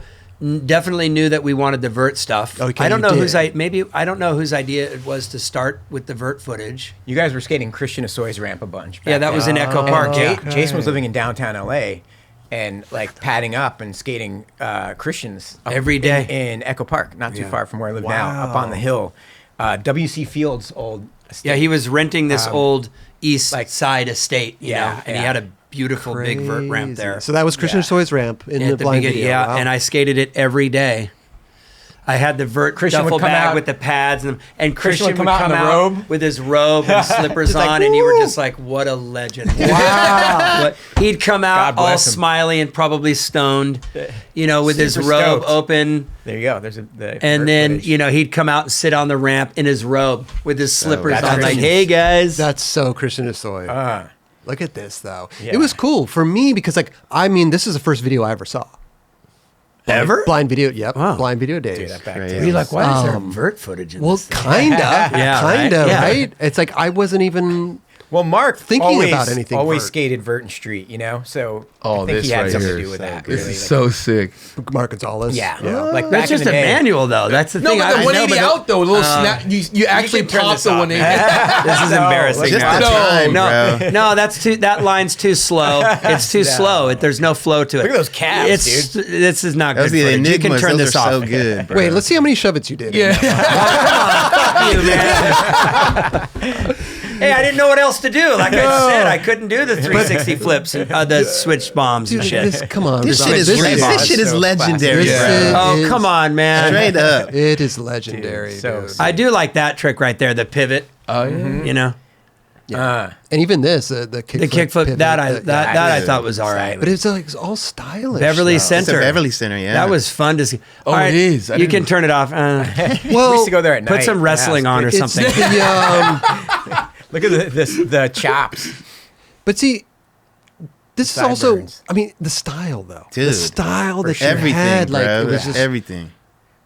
Speaker 3: definitely knew that we wanted the Vert stuff.
Speaker 1: Okay,
Speaker 3: I don't
Speaker 1: you
Speaker 3: know
Speaker 1: did.
Speaker 3: I don't know whose idea it was to start with the Vert footage.
Speaker 2: You guys were skating Christian Asoy's ramp a bunch.
Speaker 3: Yeah, that was in Echo Park.
Speaker 2: Jason was living in downtown LA, and like padding up and skating Christians up
Speaker 3: Every day
Speaker 2: in Echo Park, not too far from where I live now, up on the hill. W.C. Fields' old estate.
Speaker 3: Yeah, he was renting this old east side estate, you know, and he had a beautiful big Vert ramp there.
Speaker 1: So that was Christian Soy's ramp in the blind video.
Speaker 3: Yeah,
Speaker 1: Wow.
Speaker 3: and I skated it every day. I had the Vert
Speaker 2: Christian
Speaker 3: duffel
Speaker 2: would come
Speaker 3: bag
Speaker 2: out-
Speaker 3: with the pads, and Christian would come
Speaker 2: out in the
Speaker 3: out
Speaker 2: robe?
Speaker 3: with his robe and slippers
Speaker 1: like,
Speaker 3: on, and you were
Speaker 1: "Woo!"
Speaker 3: just like, "What a legend!" Wow! He'd come out
Speaker 2: God
Speaker 3: all
Speaker 2: bless him.
Speaker 3: smiley and probably stoned, with his
Speaker 2: Super
Speaker 3: robe
Speaker 2: stoked.
Speaker 3: open.
Speaker 2: There you go. There's the
Speaker 3: And
Speaker 2: Vert
Speaker 3: then,
Speaker 2: footage.
Speaker 3: he'd come out and sit on the ramp in his robe with his slippers
Speaker 2: that's
Speaker 3: on, like,
Speaker 2: Christian.
Speaker 3: "Hey guys."
Speaker 1: That's so Christian Soy. Look at this though.
Speaker 2: Yeah.
Speaker 1: It was cool for me because this is the first video I ever saw.
Speaker 3: Ever?
Speaker 1: Blind video. Yep.
Speaker 3: Wow.
Speaker 1: Blind video days.
Speaker 2: Dude, that back
Speaker 5: Right,
Speaker 2: to
Speaker 5: yeah.
Speaker 3: You're like, why is there Vert footage in
Speaker 1: Well,
Speaker 3: this thing?
Speaker 1: kinda.
Speaker 3: Yeah,
Speaker 1: kinda,
Speaker 3: right? Yeah.
Speaker 1: right? It's like I wasn't even
Speaker 2: Well, Mark
Speaker 1: thinking
Speaker 2: always,
Speaker 1: about anything
Speaker 2: always
Speaker 1: Vert.
Speaker 2: skated Vert and Street, So
Speaker 4: Oh,
Speaker 2: I think
Speaker 4: this
Speaker 2: he had
Speaker 4: right
Speaker 2: something
Speaker 4: here
Speaker 2: to do
Speaker 4: is
Speaker 2: with
Speaker 4: so
Speaker 2: that.
Speaker 4: good. This
Speaker 2: really.
Speaker 4: is so sick.
Speaker 1: Mark Gonzalez.
Speaker 2: Yeah.
Speaker 1: Yeah.
Speaker 2: Like back
Speaker 3: That's just
Speaker 2: in
Speaker 3: a
Speaker 2: the day.
Speaker 3: manual, though. That's the
Speaker 4: No,
Speaker 3: thing.
Speaker 4: but the
Speaker 3: I know,
Speaker 4: 180
Speaker 3: but
Speaker 4: out though, a little snap. You actually
Speaker 2: can turn
Speaker 4: pop
Speaker 2: this
Speaker 4: the
Speaker 2: off,
Speaker 4: 180.
Speaker 3: This is embarrassing.
Speaker 5: Just
Speaker 3: now.
Speaker 5: the time,
Speaker 3: no,
Speaker 5: bro.
Speaker 3: no, that line's too slow. It's too slow. There's no flow to it.
Speaker 2: Look at those calves,
Speaker 3: This is not
Speaker 5: Those
Speaker 3: good
Speaker 5: are the
Speaker 3: footage. You can
Speaker 5: enigmas.
Speaker 3: turn
Speaker 5: Those
Speaker 3: this
Speaker 5: are
Speaker 3: off.
Speaker 5: so good, bro.
Speaker 1: Wait, let's see how many shove-its you did.
Speaker 4: Yeah.
Speaker 3: Fuck you, man. Hey, I didn't know what else to do. Like I said, I couldn't do the 360 flips and the switch bombs and
Speaker 1: Dude,
Speaker 3: shit.
Speaker 1: come on.
Speaker 5: This shit is
Speaker 2: so
Speaker 5: legendary,
Speaker 1: This
Speaker 5: bro.
Speaker 1: is-
Speaker 3: Oh, come on, man.
Speaker 5: Straight up.
Speaker 1: It is legendary,
Speaker 2: Dude, so
Speaker 1: dude.
Speaker 2: sick.
Speaker 3: I do like that trick right there, the pivot.
Speaker 4: Oh yeah.
Speaker 3: You know,
Speaker 1: And even this, the kickflip.
Speaker 3: the kickflip.
Speaker 1: pivot,
Speaker 3: That I
Speaker 2: is
Speaker 3: thought was all right.
Speaker 1: But it's like it's all stylish.
Speaker 3: Beverly
Speaker 1: though.
Speaker 5: It's
Speaker 3: Center.
Speaker 5: a Beverly Center, yeah.
Speaker 3: That was fun to see.
Speaker 4: Oh,
Speaker 3: All right,
Speaker 4: it is. I
Speaker 3: You
Speaker 4: didn't-
Speaker 3: can turn it off.
Speaker 2: we
Speaker 1: Well,
Speaker 2: used to go there at night.
Speaker 3: Put some wrestling
Speaker 2: Yeah,
Speaker 3: on or
Speaker 2: it's
Speaker 1: it's
Speaker 3: something.
Speaker 1: the,
Speaker 2: Look at the chops.
Speaker 1: but see, this is also.
Speaker 2: Sideburns.
Speaker 1: I mean, the style though.
Speaker 5: Dude,
Speaker 1: the style that you
Speaker 5: everything,
Speaker 1: had, like
Speaker 5: bro.
Speaker 1: it was just.
Speaker 5: Everything.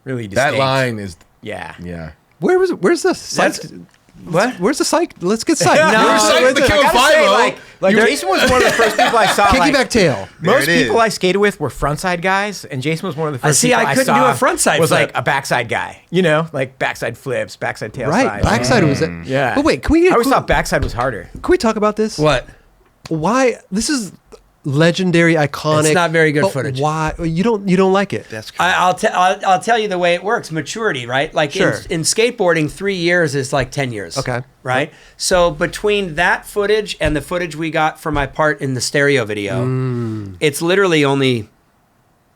Speaker 2: Really distinct.
Speaker 4: That line is
Speaker 2: Yeah.
Speaker 4: yeah.
Speaker 1: Where was it? Where's the psych?
Speaker 3: That's- What?
Speaker 1: Where's the psych? Let's get psyched.
Speaker 3: No,
Speaker 1: Where's
Speaker 4: psyched
Speaker 1: where's
Speaker 4: to
Speaker 1: the-
Speaker 4: kill
Speaker 2: I gotta say,
Speaker 4: Five-0.
Speaker 2: like Jason was one of the first people I saw.
Speaker 1: Kicky
Speaker 2: like,
Speaker 1: back tail.
Speaker 2: Most
Speaker 5: There it
Speaker 2: people
Speaker 5: is.
Speaker 2: I skated with were frontside guys, and Jason was one of the first.
Speaker 3: see,
Speaker 2: people
Speaker 3: I couldn't
Speaker 2: saw
Speaker 3: do a frontside
Speaker 2: Was
Speaker 3: flip.
Speaker 2: like a backside guy, like backside flips, backside tail
Speaker 1: Right,
Speaker 2: sides.
Speaker 1: backside was it.
Speaker 2: Yeah.
Speaker 1: But wait, can we?
Speaker 2: I always thought backside was harder.
Speaker 1: Can we talk about this?
Speaker 3: What?
Speaker 1: Why? This is legendary, iconic.
Speaker 3: It's not very good
Speaker 1: but
Speaker 3: footage.
Speaker 1: Why you don't like it?
Speaker 5: That's crazy.
Speaker 3: I'll tell you the way it works. Maturity, right? Like
Speaker 1: Sure.
Speaker 3: in skateboarding, 3 years is like 10 years.
Speaker 1: Okay.
Speaker 3: Right. So between that footage and the footage we got for my part in the stereo video, it's literally only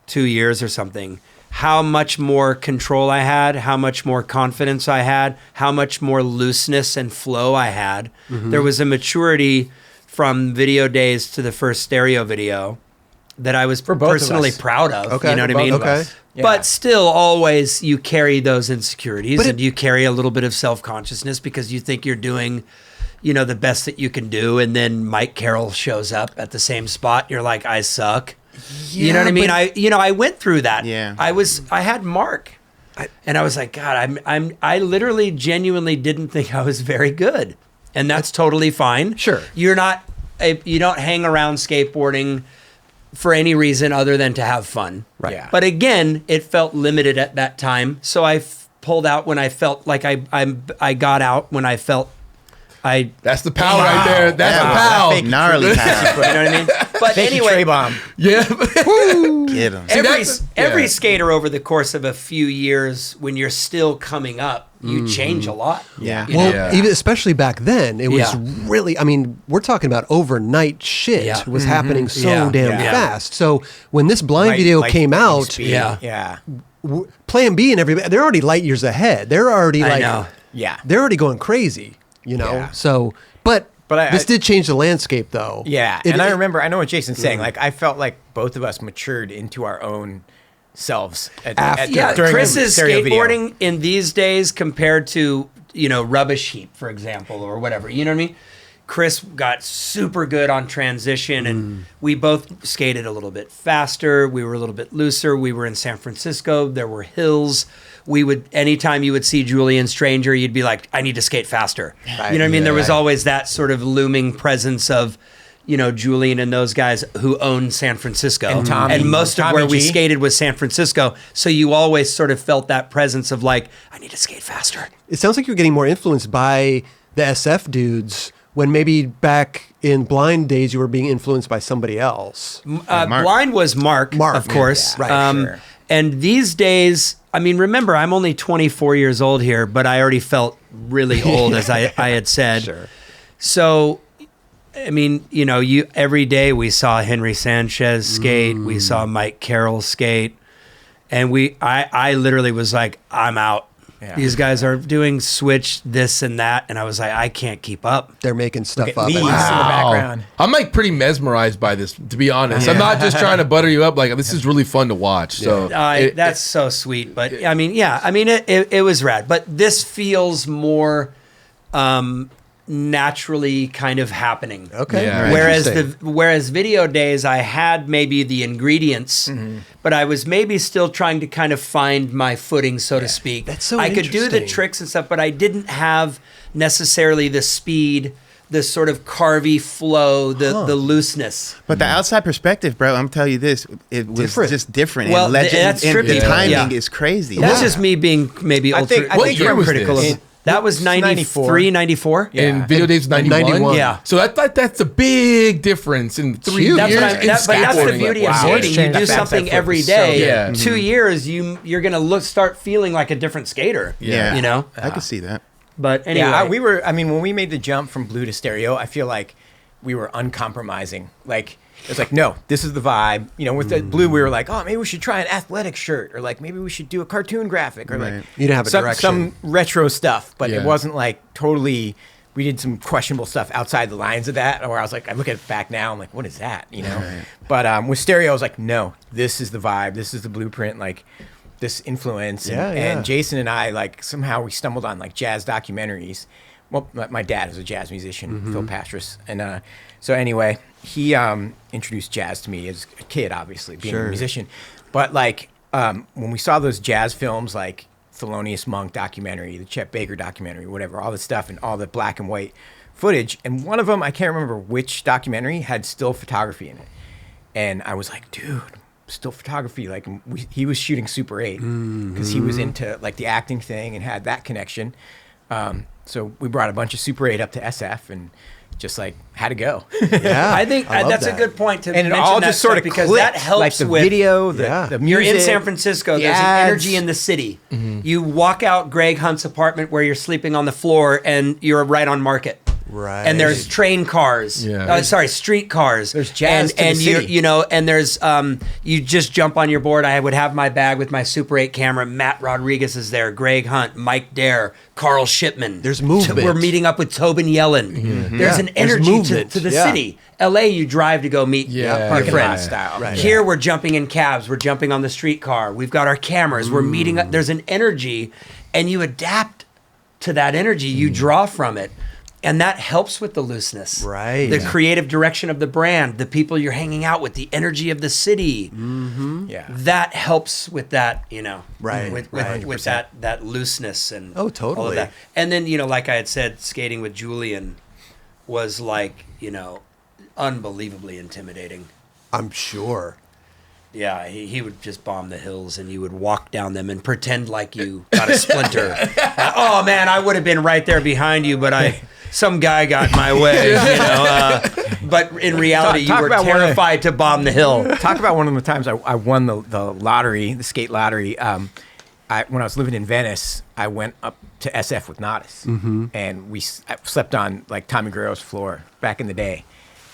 Speaker 3: 2 years or something. how much more control I had, how much more confidence I had, how much more looseness and flow I had. There was a maturity from video days to the first stereo video that I was personally proud of.
Speaker 1: Okay.
Speaker 3: You know what I mean?
Speaker 1: Okay.
Speaker 2: Yeah.
Speaker 3: But still, always you carry those insecurities, and you carry a little bit of self-consciousness because you think you're doing, the best that you can do, and then Mike Carroll shows up at the same spot. You're like, I suck. You know what I mean? I went through that.
Speaker 5: Yeah.
Speaker 3: I had Mark, and I was like, God, I literally genuinely didn't think I was very good, and that's totally fine.
Speaker 1: Sure.
Speaker 3: You don't hang around skateboarding for any reason other than to have fun.
Speaker 1: Right.
Speaker 2: Yeah.
Speaker 3: But again, it felt limited at that time. So I pulled out when I felt like I got out when I felt
Speaker 4: That's the power right there. That's the power.
Speaker 2: Fake
Speaker 5: Gnarly power.
Speaker 3: you know what I mean? But
Speaker 2: Thank you,
Speaker 3: anyway,
Speaker 2: Trey Bomb.
Speaker 4: Yeah.
Speaker 5: Get him.
Speaker 3: every skater over the course of a few years, when you're still coming up, you change a lot.
Speaker 5: Yeah.
Speaker 3: You
Speaker 1: Well,
Speaker 3: know?
Speaker 1: even especially back then, it was
Speaker 3: Yeah.
Speaker 1: really, we're talking about overnight shit
Speaker 3: Yeah.
Speaker 1: was happening so
Speaker 3: Yeah.
Speaker 1: damn
Speaker 3: Yeah.
Speaker 1: fast. So when this blind video came out,
Speaker 2: Speed.
Speaker 3: Yeah.
Speaker 2: Yeah.
Speaker 1: Plan B and everybody, they're already light years ahead. They're already
Speaker 3: I
Speaker 1: like,
Speaker 3: know.
Speaker 2: Yeah.
Speaker 1: they're already going crazy,
Speaker 2: Yeah.
Speaker 1: So, but this
Speaker 2: I-
Speaker 1: did change the landscape though.
Speaker 2: Yeah. And I remember, I know what Jason's saying. Like, I felt like both of us matured into our own selves. During
Speaker 3: Chris's
Speaker 2: the stereo video.
Speaker 3: skateboarding in these days compared to, Rubbish Heap, for example, or whatever. You know what I mean? Chris got super good on transition, and we both skated a little bit faster. We were a little bit looser. We were in San Francisco. There were hills. Anytime you would see Julian Stranger, you'd be like, I need to skate faster.
Speaker 1: Right.
Speaker 3: You know what I mean?
Speaker 4: Yeah.
Speaker 3: There was always that sort of looming presence of, Julian and those guys who own San Francisco.
Speaker 2: And Tommy.
Speaker 3: And most of
Speaker 2: Tommy
Speaker 3: where we
Speaker 2: G.
Speaker 3: skated was San Francisco. So you always sort of felt that presence of like, I need to skate faster.
Speaker 1: It sounds like you're getting more influenced by the SF dudes when maybe back in blind days you were being influenced by somebody else.
Speaker 5: Mark.
Speaker 3: Blind was Mark,
Speaker 1: Mark,
Speaker 3: of course.
Speaker 1: yeah, right,
Speaker 2: sure.
Speaker 3: And these days, remember, I'm only 24 years old here, but I already felt really old, as I had said.
Speaker 1: Sure.
Speaker 3: So, every day we saw Henry Sanchez skate, we saw Mike Carroll skate, and I literally was like, I'm out.
Speaker 2: Yeah.
Speaker 3: These guys are doing switch this and that, and I was like, I can't keep up.
Speaker 1: They're making stuff
Speaker 2: At
Speaker 1: up.
Speaker 2: least in the
Speaker 4: Wow.
Speaker 2: background.
Speaker 4: I'm like pretty mesmerized by this, to be honest. I'm not just trying to butter you up. Like, this is really fun to watch. So
Speaker 3: That's so sweet. But it was rad. But this feels more naturally kind of happening.
Speaker 1: Okay.
Speaker 4: Yeah.
Speaker 3: Whereas video days, I had maybe the ingredients, but I was maybe still trying to kind of find my footing, so to speak.
Speaker 1: That's so
Speaker 3: I could do the
Speaker 1: interesting.
Speaker 3: tricks and stuff, but I didn't have necessarily the speed, the sort of carvy flow, the looseness.
Speaker 5: But the outside perspective, bro, I'm telling you this, it was
Speaker 1: Different.
Speaker 5: just different.
Speaker 3: Well,
Speaker 5: and legend,
Speaker 3: that's
Speaker 5: and the
Speaker 3: trippy.
Speaker 5: timing
Speaker 3: Yeah.
Speaker 5: is crazy.
Speaker 3: That's just me being maybe
Speaker 2: I
Speaker 3: ultra
Speaker 2: think
Speaker 4: year was
Speaker 3: critical
Speaker 4: this?
Speaker 3: of that was 93, 94.
Speaker 2: Yeah.
Speaker 4: in video days 91.
Speaker 1: 91.
Speaker 3: Yeah.
Speaker 4: So that's a big difference in 3 years.
Speaker 3: That's
Speaker 4: in
Speaker 3: but that's the
Speaker 4: skateboarding.
Speaker 3: beauty
Speaker 4: Like,
Speaker 3: of
Speaker 4: wow.
Speaker 3: skating. You
Speaker 2: Change
Speaker 3: do
Speaker 2: that
Speaker 3: something
Speaker 2: backside
Speaker 3: every
Speaker 2: flip is so
Speaker 3: day.
Speaker 4: good.
Speaker 3: 2 years, you're gonna start feeling like a different skater.
Speaker 5: Yeah.
Speaker 3: You know.
Speaker 5: I could see that.
Speaker 3: But anyway,
Speaker 2: Yeah, we were. When we made the jump from blue to stereo, I feel like we were uncompromising. Like it was like, no, this is the vibe. With the blue, we were like, oh, maybe we should try an athletic shirt, or like maybe we should do a cartoon graphic, or like
Speaker 1: You didn't have a direction.
Speaker 2: some retro stuff. But
Speaker 4: Yeah.
Speaker 2: it wasn't like totally. We did some questionable stuff outside the lines of that, where I was like, I look at it back now, I'm like, what is that? But with stereo, I was like, no, this is the vibe. This is the blueprint. Like. This influence and Jason and I somehow we stumbled on jazz documentaries. Well, my dad is a jazz musician, Phil Pastras, and so anyway, he introduced jazz to me as a kid, obviously being a musician. But when we saw those jazz films like Thelonious Monk documentary, the Chet Baker documentary, whatever, all the stuff and all the black and white footage, and one of them, I can't remember which documentary, had still photography in it, and I was like, dude. Still photography, he was shooting Super 8 because he was into the acting thing and had that connection. So we brought a bunch of Super 8 up to SF and just had to go.
Speaker 1: Yeah,
Speaker 3: I think
Speaker 1: love
Speaker 3: that's
Speaker 1: that.
Speaker 3: a good point to
Speaker 2: And it
Speaker 3: mention
Speaker 2: all
Speaker 3: that
Speaker 2: just sort
Speaker 3: stuff
Speaker 2: of
Speaker 3: because
Speaker 2: clicked,
Speaker 3: that helps
Speaker 2: the
Speaker 3: with
Speaker 2: video, the
Speaker 3: You're
Speaker 2: music.
Speaker 3: in San Francisco.
Speaker 2: the
Speaker 3: There's an
Speaker 2: ads.
Speaker 3: energy in the city. You walk out Greg Hunt's apartment where you're sleeping on the floor, and you're right on Market.
Speaker 1: Right.
Speaker 3: And there's train cars.
Speaker 4: Yeah.
Speaker 3: Street cars.
Speaker 2: There's jazz to the
Speaker 3: and
Speaker 2: city.
Speaker 3: you know, and there's you just jump on your board. I would have my bag with my Super 8 camera. Matt Rodriguez is there. Greg Hunt, Mike Dare, Carl Shipman.
Speaker 1: There's movement.
Speaker 3: We're meeting up with Tobin Yellen. There's an
Speaker 1: There's
Speaker 3: energy
Speaker 1: movement.
Speaker 3: to the
Speaker 1: Yeah.
Speaker 3: city. LA, you drive to go meet your
Speaker 2: Parking lot
Speaker 3: friends.
Speaker 2: style.
Speaker 1: Right.
Speaker 3: Here, we're jumping in cabs. We're jumping on the streetcar. We've got our cameras. We're meeting up. There's an energy, and you adapt to that energy. You draw from it. And that helps with the looseness.
Speaker 1: Right.
Speaker 3: The creative direction of the brand, the people you're hanging out with, the energy of the city.
Speaker 2: Yeah.
Speaker 3: That helps with that, you know.
Speaker 1: Right,
Speaker 3: With,
Speaker 1: right.
Speaker 3: with that looseness and
Speaker 1: Oh, totally.
Speaker 3: all of that. And then, you know, like I had said, skating with Julian was like, you know, unbelievably intimidating.
Speaker 1: I'm sure.
Speaker 3: Yeah, he would just bomb the hills, and you would walk down them and pretend like you got a splinter. Oh man, I would have been right there behind you, but some guy got in my way. You know, but in reality,
Speaker 2: Talk
Speaker 3: you were
Speaker 2: about
Speaker 3: terrified to bomb the hill.
Speaker 2: Talk about one of the times I won the lottery, the skate lottery. When I was living in Venice, I went up to SF with Nadas, and I slept on like Tommy Guerrero's floor back in the day.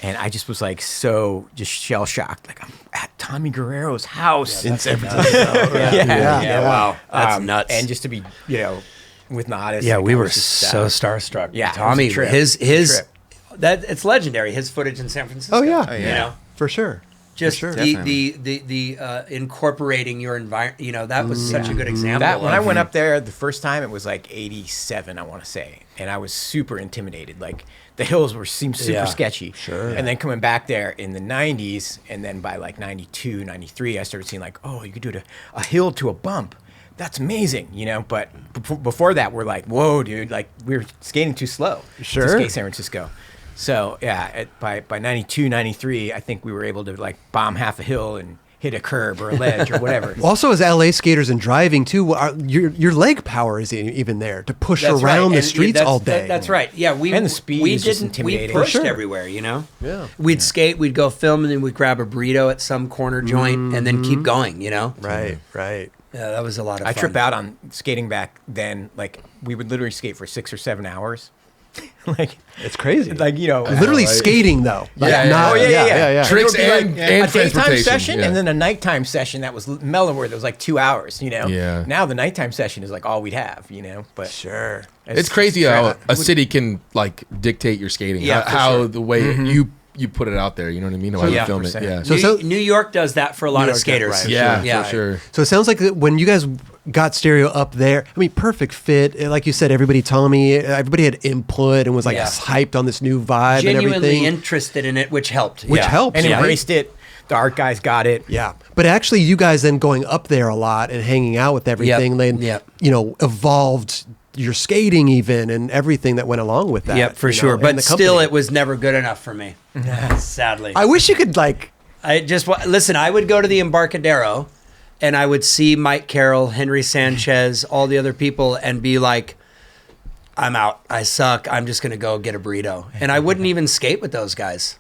Speaker 2: And I just was like so just shell shocked, like I'm at Tommy Guerrero's house in San Francisco.
Speaker 3: Yeah, wow, that's nuts.
Speaker 2: And just to be, you know, with Nadas.
Speaker 3: Yeah,
Speaker 2: like,
Speaker 3: we
Speaker 2: I
Speaker 3: were
Speaker 2: was just,
Speaker 3: so starstruck.
Speaker 2: yeah, it was a
Speaker 3: Tommy,
Speaker 2: trip.
Speaker 3: his
Speaker 2: Trip.
Speaker 3: that it's legendary. His footage in San Francisco.
Speaker 1: Oh yeah.
Speaker 3: You know,
Speaker 1: For sure.
Speaker 3: just
Speaker 1: sure.
Speaker 3: the incorporating your environment. You know, that was such a good example.
Speaker 2: That when I
Speaker 3: of-
Speaker 2: went up there the first time, it was like 87, I want to say, and I was super intimidated. Like the hills seemed super
Speaker 3: Yeah,
Speaker 2: sketchy.
Speaker 1: sure.
Speaker 2: And then coming back there in the 90s, and then by like 92, 93, I started seeing like, oh, you could do a hill to a bump. That's amazing, you know. But before that, we're like, whoa, dude, like we were skating too slow
Speaker 1: Sure.
Speaker 2: to skate San Francisco. So yeah, by 92, 93, I think we were able to like bomb half a hill and hit a curb or a ledge or whatever.
Speaker 1: Also, as LA skaters and driving too, your leg power is even there to push
Speaker 3: That's
Speaker 1: around
Speaker 3: right.
Speaker 1: the
Speaker 3: And
Speaker 1: streets
Speaker 3: that's-
Speaker 1: all day.
Speaker 3: That's right. Yeah,
Speaker 2: And the speed
Speaker 3: we
Speaker 2: is just
Speaker 3: didn't. We
Speaker 2: intimidating.
Speaker 3: pushed
Speaker 1: For sure.
Speaker 3: everywhere. You know.
Speaker 1: Yeah.
Speaker 3: We'd skate. We'd go film, and then we'd grab a burrito at some corner joint, and then keep going. You know.
Speaker 1: Right. Right.
Speaker 3: Yeah, that was a lot of fun.
Speaker 2: I trip out on skating back then. Like we would literally skate for 6 or 7 hours. Like
Speaker 1: It's crazy.
Speaker 2: like you know,
Speaker 1: Literally skating though. Like,
Speaker 4: Yeah, yeah.
Speaker 1: not-
Speaker 2: Oh, yeah.
Speaker 4: Tricks
Speaker 2: It would be
Speaker 4: and
Speaker 2: a daytime
Speaker 4: transportation.
Speaker 2: session
Speaker 4: Yeah.
Speaker 2: and then a nighttime session that was mellower. That was like 2 hours. You know.
Speaker 4: Yeah.
Speaker 2: Now the nighttime session is like all we'd have. You know. But
Speaker 1: Sure.
Speaker 4: It's crazy how a city can like dictate your skating.
Speaker 3: Yeah, for
Speaker 4: how
Speaker 3: sure.
Speaker 4: the way you put it out there. You know what I mean? How you
Speaker 3: Yeah.
Speaker 4: film it.
Speaker 2: 100%.
Speaker 4: Yeah.
Speaker 1: So-
Speaker 3: New York does that for a lot
Speaker 1: New
Speaker 3: of
Speaker 1: York does,
Speaker 3: skaters.
Speaker 1: right.
Speaker 4: yeah,
Speaker 3: Yeah.
Speaker 4: for sure.
Speaker 1: So it sounds like that when you guys got Stereo up there, I mean, perfect fit. Like you said, everybody had input and was like
Speaker 3: Yeah.
Speaker 1: hyped on this new vibe and
Speaker 3: Genuinely
Speaker 1: everything.
Speaker 3: interested in it, which helped.
Speaker 1: Which helps,
Speaker 2: and
Speaker 1: right?
Speaker 2: embraced it. The art guys got it.
Speaker 1: Yeah. But actually, you guys then going up there a lot and hanging out with everything, then,
Speaker 3: Yep.
Speaker 1: evolved your skating even and everything that went along with that.
Speaker 3: Yep, for
Speaker 1: you know,
Speaker 3: sure.
Speaker 1: and
Speaker 3: But
Speaker 1: the
Speaker 3: still,
Speaker 1: company.
Speaker 3: it was never good enough for me. Sadly.
Speaker 1: I wish you could, like,
Speaker 3: Listen, I would go to the Embarcadero and I would see Mike Carroll, Henry Sanchez, all the other people and be like, I'm out. I suck. I'm just going to go get a burrito. And I wouldn't even skate with those guys.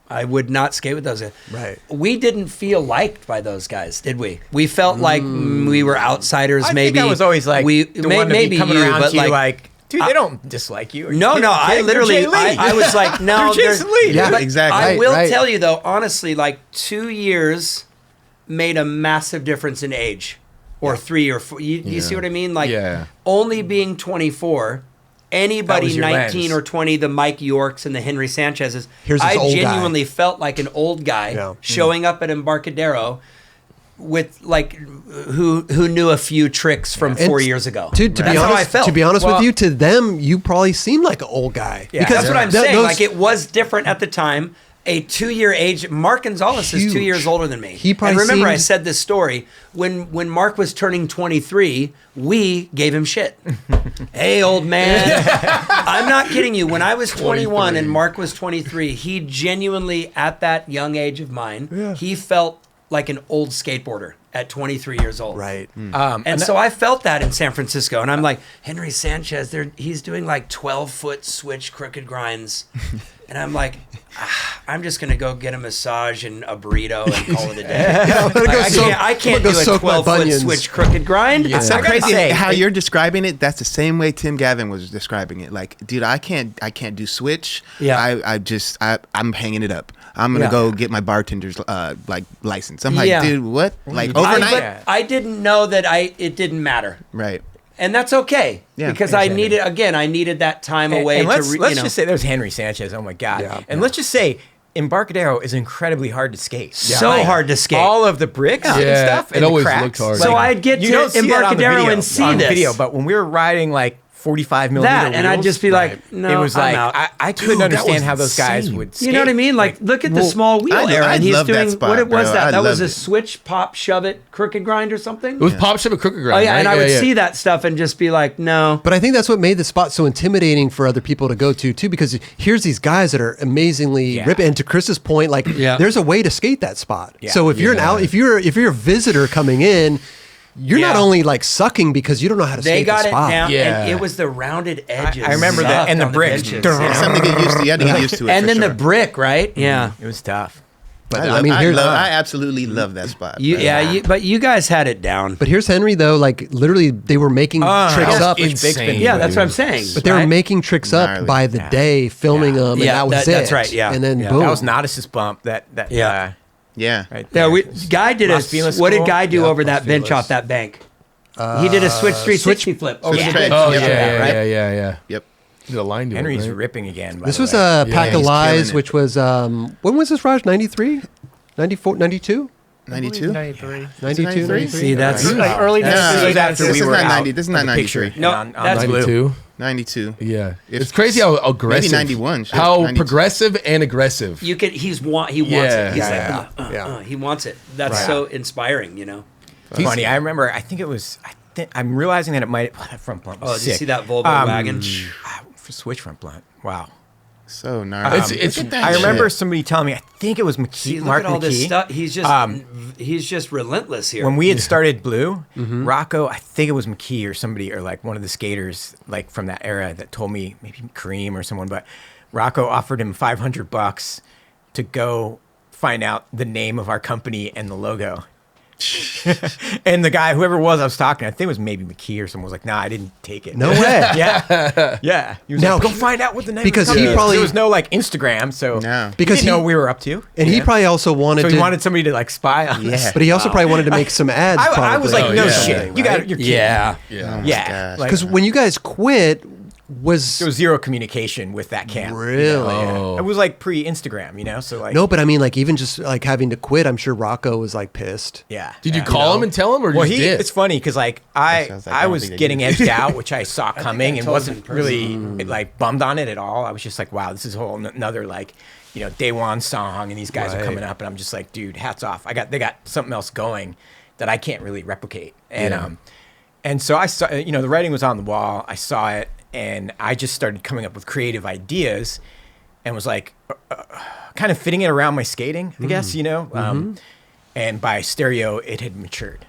Speaker 3: I would not skate with those guys.
Speaker 1: Right.
Speaker 3: We didn't feel liked by those guys, did we? We felt like we were outsiders.
Speaker 2: I
Speaker 3: maybe
Speaker 2: think I was always like the one to
Speaker 3: maybe
Speaker 2: be coming
Speaker 3: you,
Speaker 2: around
Speaker 3: but
Speaker 2: to you like, dude, they don't dislike you. Are you
Speaker 3: no,
Speaker 2: kidding?
Speaker 3: I
Speaker 2: You're
Speaker 3: literally,
Speaker 2: Jay Lee.
Speaker 3: I was like, no,
Speaker 2: You're
Speaker 3: there's-
Speaker 2: Jason Lee.
Speaker 1: Yeah,
Speaker 3: but
Speaker 5: exactly.
Speaker 3: I will
Speaker 1: Right.
Speaker 3: tell you though, honestly, like 2 years made a massive difference in age, or 3 or 4. You see what I mean? Like
Speaker 4: Yeah.
Speaker 3: only being 24.
Speaker 2: That
Speaker 3: Anybody
Speaker 2: was your
Speaker 3: 19
Speaker 2: lens.
Speaker 3: or 20, the Mike Yorks and the Henry Sanchez's,
Speaker 1: Here's this
Speaker 3: I
Speaker 1: old guy.
Speaker 3: genuinely felt like an old guy
Speaker 1: Yeah.
Speaker 3: showing up at Embarcadero with like who knew a few tricks from 4 years ago.
Speaker 1: To
Speaker 3: That's
Speaker 1: be
Speaker 3: how I
Speaker 1: honest,
Speaker 3: felt.
Speaker 1: to be honest
Speaker 2: Well-
Speaker 1: with you, to them, you probably seemed like an old guy.
Speaker 2: Yeah.
Speaker 3: That's what I'm saying.
Speaker 1: those-
Speaker 3: Like it was different at the time. A 2-year age. Mark Gonzalez is 2
Speaker 1: Huge.
Speaker 3: years older than me.
Speaker 1: He probably
Speaker 3: and remember, I
Speaker 1: seems-
Speaker 3: said this story when Mark was turning 23. We gave him shit. Hey, old man. I'm not kidding you. When I was 21 and Mark was 23, he genuinely, at that young age of mine, he felt like an old skateboarder at 23 years old.
Speaker 1: Right.
Speaker 3: And so I felt that in San Francisco. And I'm like, Henry Sanchez, he's doing like 12-foot switch crooked grinds. And I'm like, I'm just going to go get a massage and a burrito and call it a day. I can't do a 12-foot switch crooked grind.
Speaker 5: It's so crazy how you're describing it. That's the same way Tim Gavin was describing it. Like, dude, I can't do switch.
Speaker 3: Yeah.
Speaker 5: I'm hanging it up. I'm gonna go get my bartender's license. I'm like, dude, what? Like overnight?
Speaker 3: I didn't know that it didn't matter.
Speaker 5: Right.
Speaker 3: And that's okay, because I needed that time away.
Speaker 2: And let's just say there's Henry Sanchez. Oh my God! And let's just say Embarcadero is incredibly hard to skate.
Speaker 3: So hard to skate.
Speaker 2: All of the bricks and stuff.
Speaker 4: It
Speaker 2: and
Speaker 4: always
Speaker 2: cracks.
Speaker 4: looked hard.
Speaker 3: So I'd get to Embarcadero and see this
Speaker 2: video. But when we were riding like 45 millimeter wheels,
Speaker 3: and I'd just be like, no,
Speaker 2: it was
Speaker 3: I'm
Speaker 2: like
Speaker 3: out.
Speaker 2: I couldn't understand how those guys would skate.
Speaker 3: You know what I mean? Like look at the small wheel era, and he's doing what was that? That was a switch, pop, shove it, crooked grind or something.
Speaker 4: It was pop, shove it, crooked grind.
Speaker 3: Oh yeah,
Speaker 4: right?
Speaker 3: and I would see that stuff and just be like, no.
Speaker 1: But I think that's what made the spot so intimidating for other people to go to too, because here's these guys that are amazingly ripping. And to Chris's point, like there's a way to skate that spot. Yeah. So if you're if you're a visitor coming in, you're not only like sucking because you don't know how to skate the spot. They got it down,
Speaker 3: and it was the rounded edges.
Speaker 2: I remember that, and the bricks.
Speaker 5: Something to get used to. You had to get used to it.
Speaker 3: And then the brick, right? Yeah,
Speaker 2: it was tough.
Speaker 5: But I absolutely love that spot.
Speaker 3: But you guys had it down.
Speaker 1: But here's Henry though, like literally they were making tricks up.
Speaker 4: Insane,
Speaker 3: that's what I'm saying.
Speaker 1: But they were making tricks up by the day, filming them, and that was it.
Speaker 3: That's right. Yeah,
Speaker 1: and then boom.
Speaker 2: That was Nodis's bump.
Speaker 3: Right there. Guy did what did Guy do over that bench off that bank? He did a switch 360 flip.
Speaker 5: Oh
Speaker 4: yeah.
Speaker 5: Yep.
Speaker 4: Did a line to
Speaker 2: Henry's ripping again.
Speaker 1: This was a Pack of Lies, which was when was this, Raj? 93? 94? 92?
Speaker 5: 92?
Speaker 1: 92?
Speaker 3: See, that's
Speaker 6: like early 90s.
Speaker 5: This is not 90. This is not 93.
Speaker 3: No, that's
Speaker 4: 92.
Speaker 5: 92.
Speaker 4: Yeah, it's crazy how aggressive.
Speaker 5: Maybe 91.
Speaker 4: How
Speaker 5: 92.
Speaker 4: progressive and aggressive.
Speaker 3: He wants it. He's like, he wants it. That's so inspiring, you know.
Speaker 2: It's funny. I remember. I think it was. I'm realizing that it might. That front blunt was
Speaker 3: did you
Speaker 2: sick.
Speaker 3: see that Volvo wagon?
Speaker 2: Switch front blunt. Wow.
Speaker 5: So gnarly.
Speaker 2: I remember somebody telling me. I think it was McKee.
Speaker 3: See,
Speaker 2: Mark
Speaker 3: look at all
Speaker 2: McKee.
Speaker 3: this stuff. He's just relentless here.
Speaker 2: When we had started Blue, Rocco, I think it was McKee or somebody or like one of the skaters like from that era that told me, maybe Kareem or someone, but Rocco offered him $500 to go find out the name of our company and the logo. And the guy, whoever it was I was talking, I think it was maybe McKee or someone, was like, nah, I didn't take it.
Speaker 1: No way.
Speaker 2: Yeah. He was like, go find out what the name
Speaker 1: because
Speaker 2: of the
Speaker 1: he
Speaker 2: company
Speaker 1: probably
Speaker 2: is. There was no like Instagram, so
Speaker 1: because
Speaker 2: he didn't know what we were up to.
Speaker 1: And he probably also wanted
Speaker 2: so he wanted somebody to like spy on us.
Speaker 1: But he also probably wanted to make some ads.
Speaker 2: I was like, no shit.
Speaker 1: Right?
Speaker 2: You got you're kidding.
Speaker 3: Yeah.
Speaker 1: Because when you guys quit, there was
Speaker 2: zero communication with that camp.
Speaker 1: Really?
Speaker 2: It was like pre-Instagram, you know? So like
Speaker 1: no, but I mean like even just like having to quit, I'm sure Rocco was like pissed.
Speaker 2: Yeah.
Speaker 4: Did you call him and tell him, or
Speaker 2: well,
Speaker 4: you did?
Speaker 2: It's funny because like I was getting edged out, which I saw coming and wasn't really like bummed on it at all. I was just like, wow, this is a whole another like, you know, Day One song, and these guys are coming up, and I'm just like, dude, hats off. They got something else going that I can't really replicate. And and so I saw, you know, the writing was on the wall. I saw it. And I just started coming up with creative ideas and was like kind of fitting it around my skating, I guess, you know. And by Stereo, it had matured,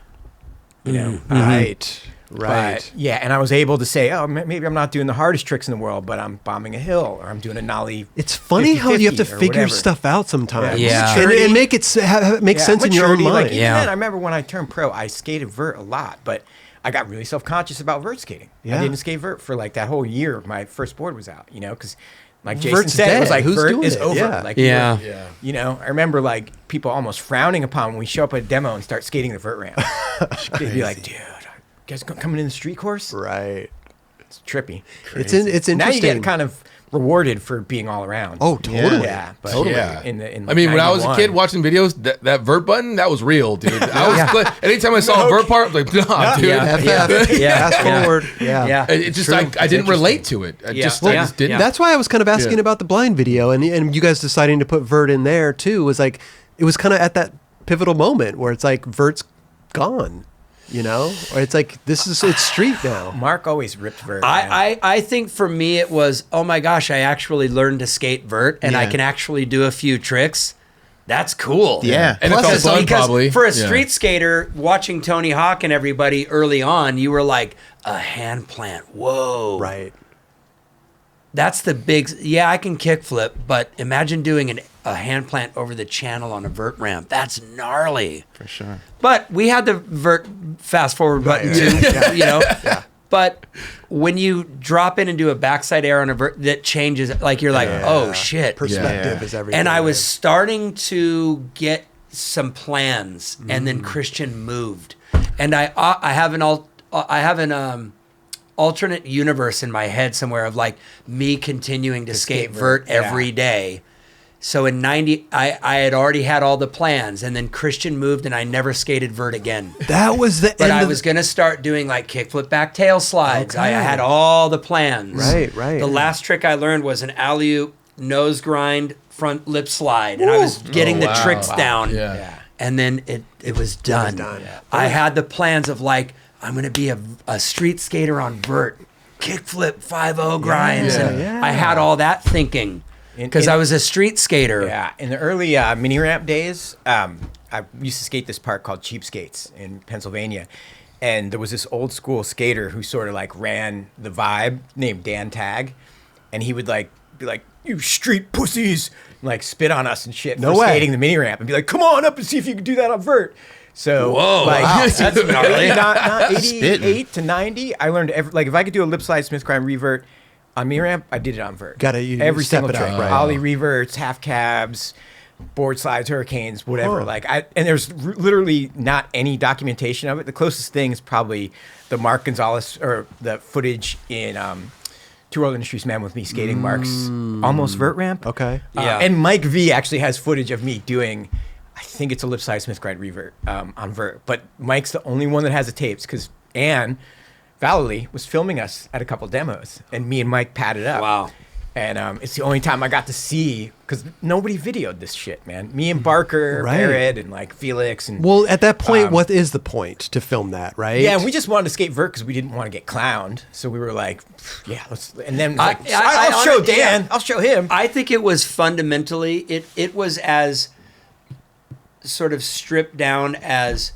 Speaker 2: you know.
Speaker 1: Right.
Speaker 2: But, yeah, and I was able to say, oh, maybe I'm not doing the hardest tricks in the world, but I'm bombing a hill or I'm doing a nollie.
Speaker 1: It's funny how you have to figure stuff out sometimes.
Speaker 2: Yeah.
Speaker 1: And make it make sense in your own mind.
Speaker 2: Like, then, I remember when I turned pro, I skated vert a lot, but I got really self-conscious about vert skating. I didn't skate vert for like that whole year my first board was out, you know, because like Jason
Speaker 1: Vert's
Speaker 2: said,
Speaker 1: dead.
Speaker 2: it was like
Speaker 1: Who's
Speaker 2: vert
Speaker 1: doing
Speaker 2: is
Speaker 1: it?
Speaker 2: over.
Speaker 1: Yeah.
Speaker 2: Like,
Speaker 3: you
Speaker 2: know, I remember like people almost frowning upon when we show up at a demo and start skating the vert ramp. They'd be like, dude, you guys coming in the street course?
Speaker 1: Right.
Speaker 2: It's trippy.
Speaker 1: It's interesting.
Speaker 2: Now you get kind of rewarded for being all around.
Speaker 1: Oh, totally.
Speaker 2: Yeah, but in
Speaker 4: I mean, when I was a kid watching videos, that vert button, that was real, dude. I was glad, anytime I saw a vert part, I was like, nah, dude.
Speaker 1: Fast forward. Yeah.
Speaker 4: It just, I didn't relate to it. I just didn't.
Speaker 1: That's why I was kind of asking about the blind video, and you guys deciding to put vert in there too was like, it was kind of at that pivotal moment where it's like vert's gone. You know, or it's like it's street now.
Speaker 2: Mark always ripped vert.
Speaker 3: I think for me it was, oh my gosh, I actually learned to skate vert and I can actually do a few tricks. That's cool.
Speaker 5: Yeah.
Speaker 4: And it felt fun, probably.
Speaker 3: For a street skater, watching Tony Hawk and everybody early on, you were like, a hand plant. Whoa.
Speaker 1: Right.
Speaker 3: that's the big. Yeah, I can kickflip, but imagine doing a hand plant over the channel on a vert ramp. That's gnarly.
Speaker 5: For sure.
Speaker 3: But we had the vert fast forward button too, you know. Yeah. But when you drop in and do a backside air on a vert, that changes. Like you're like, oh shit.
Speaker 1: Perspective is everything.
Speaker 3: And I was starting to get some plans, and then Christian moved, and I have an alternate universe in my head somewhere of like me continuing to skate vert every day. So in 90, I had already had all the plans, and then Christian moved, and I never skated vert again.
Speaker 1: That was the
Speaker 3: But
Speaker 1: end
Speaker 3: I
Speaker 1: of
Speaker 3: was going to start doing like kickflip back tail slides. I had all the plans.
Speaker 1: Right.
Speaker 3: The last trick I learned was an alley-oop nose grind front lip slide, and I was getting the tricks down.
Speaker 4: Yeah.
Speaker 3: And then it was done. I had the plans of like, I'm going to be a street skater on vert, kickflip 5-0 grinds. And I had all that thinking because I was a street skater.
Speaker 2: Yeah, in the early mini ramp days, I used to skate this park called Cheapskates in Pennsylvania. And there was this old school skater who sort of like ran the vibe named Dan Tag. And he would like be like, you street pussies, and like spit on us and shit for skating the mini ramp and be like, come on up and see if you can do that on vert. So, that's gnarly. Not 88 to 90, I learned if I could do a lip slide, Smith grind, revert on mini ramp, I did it on vert. Every single trick. Ollie reverts, half cabs, board slides, hurricanes, whatever. And there's literally not any documentation of it. The closest thing is probably the Mark Gonzalez or the footage in Two World Industries Man with me skating Mark's almost vert ramp.
Speaker 1: Okay.
Speaker 2: And Mike V actually has footage of me doing, I think it's a lip slide Smith grind revert on vert. But Mike's the only one that has the tapes because Ann Valley was filming us at a couple demos, and me and Mike padded up.
Speaker 3: Wow.
Speaker 2: And it's the only time I got to see, because nobody videoed this shit, man. Me and Barker, Barrett, and like Felix. And
Speaker 1: well, at that point, what is the point to film that, right?
Speaker 2: Yeah, we just wanted to skate vert because we didn't want to get clowned. So we were like, yeah, let's. And then I'll show Dan. I'll show him.
Speaker 3: I think it was fundamentally, it was as sort of stripped down as,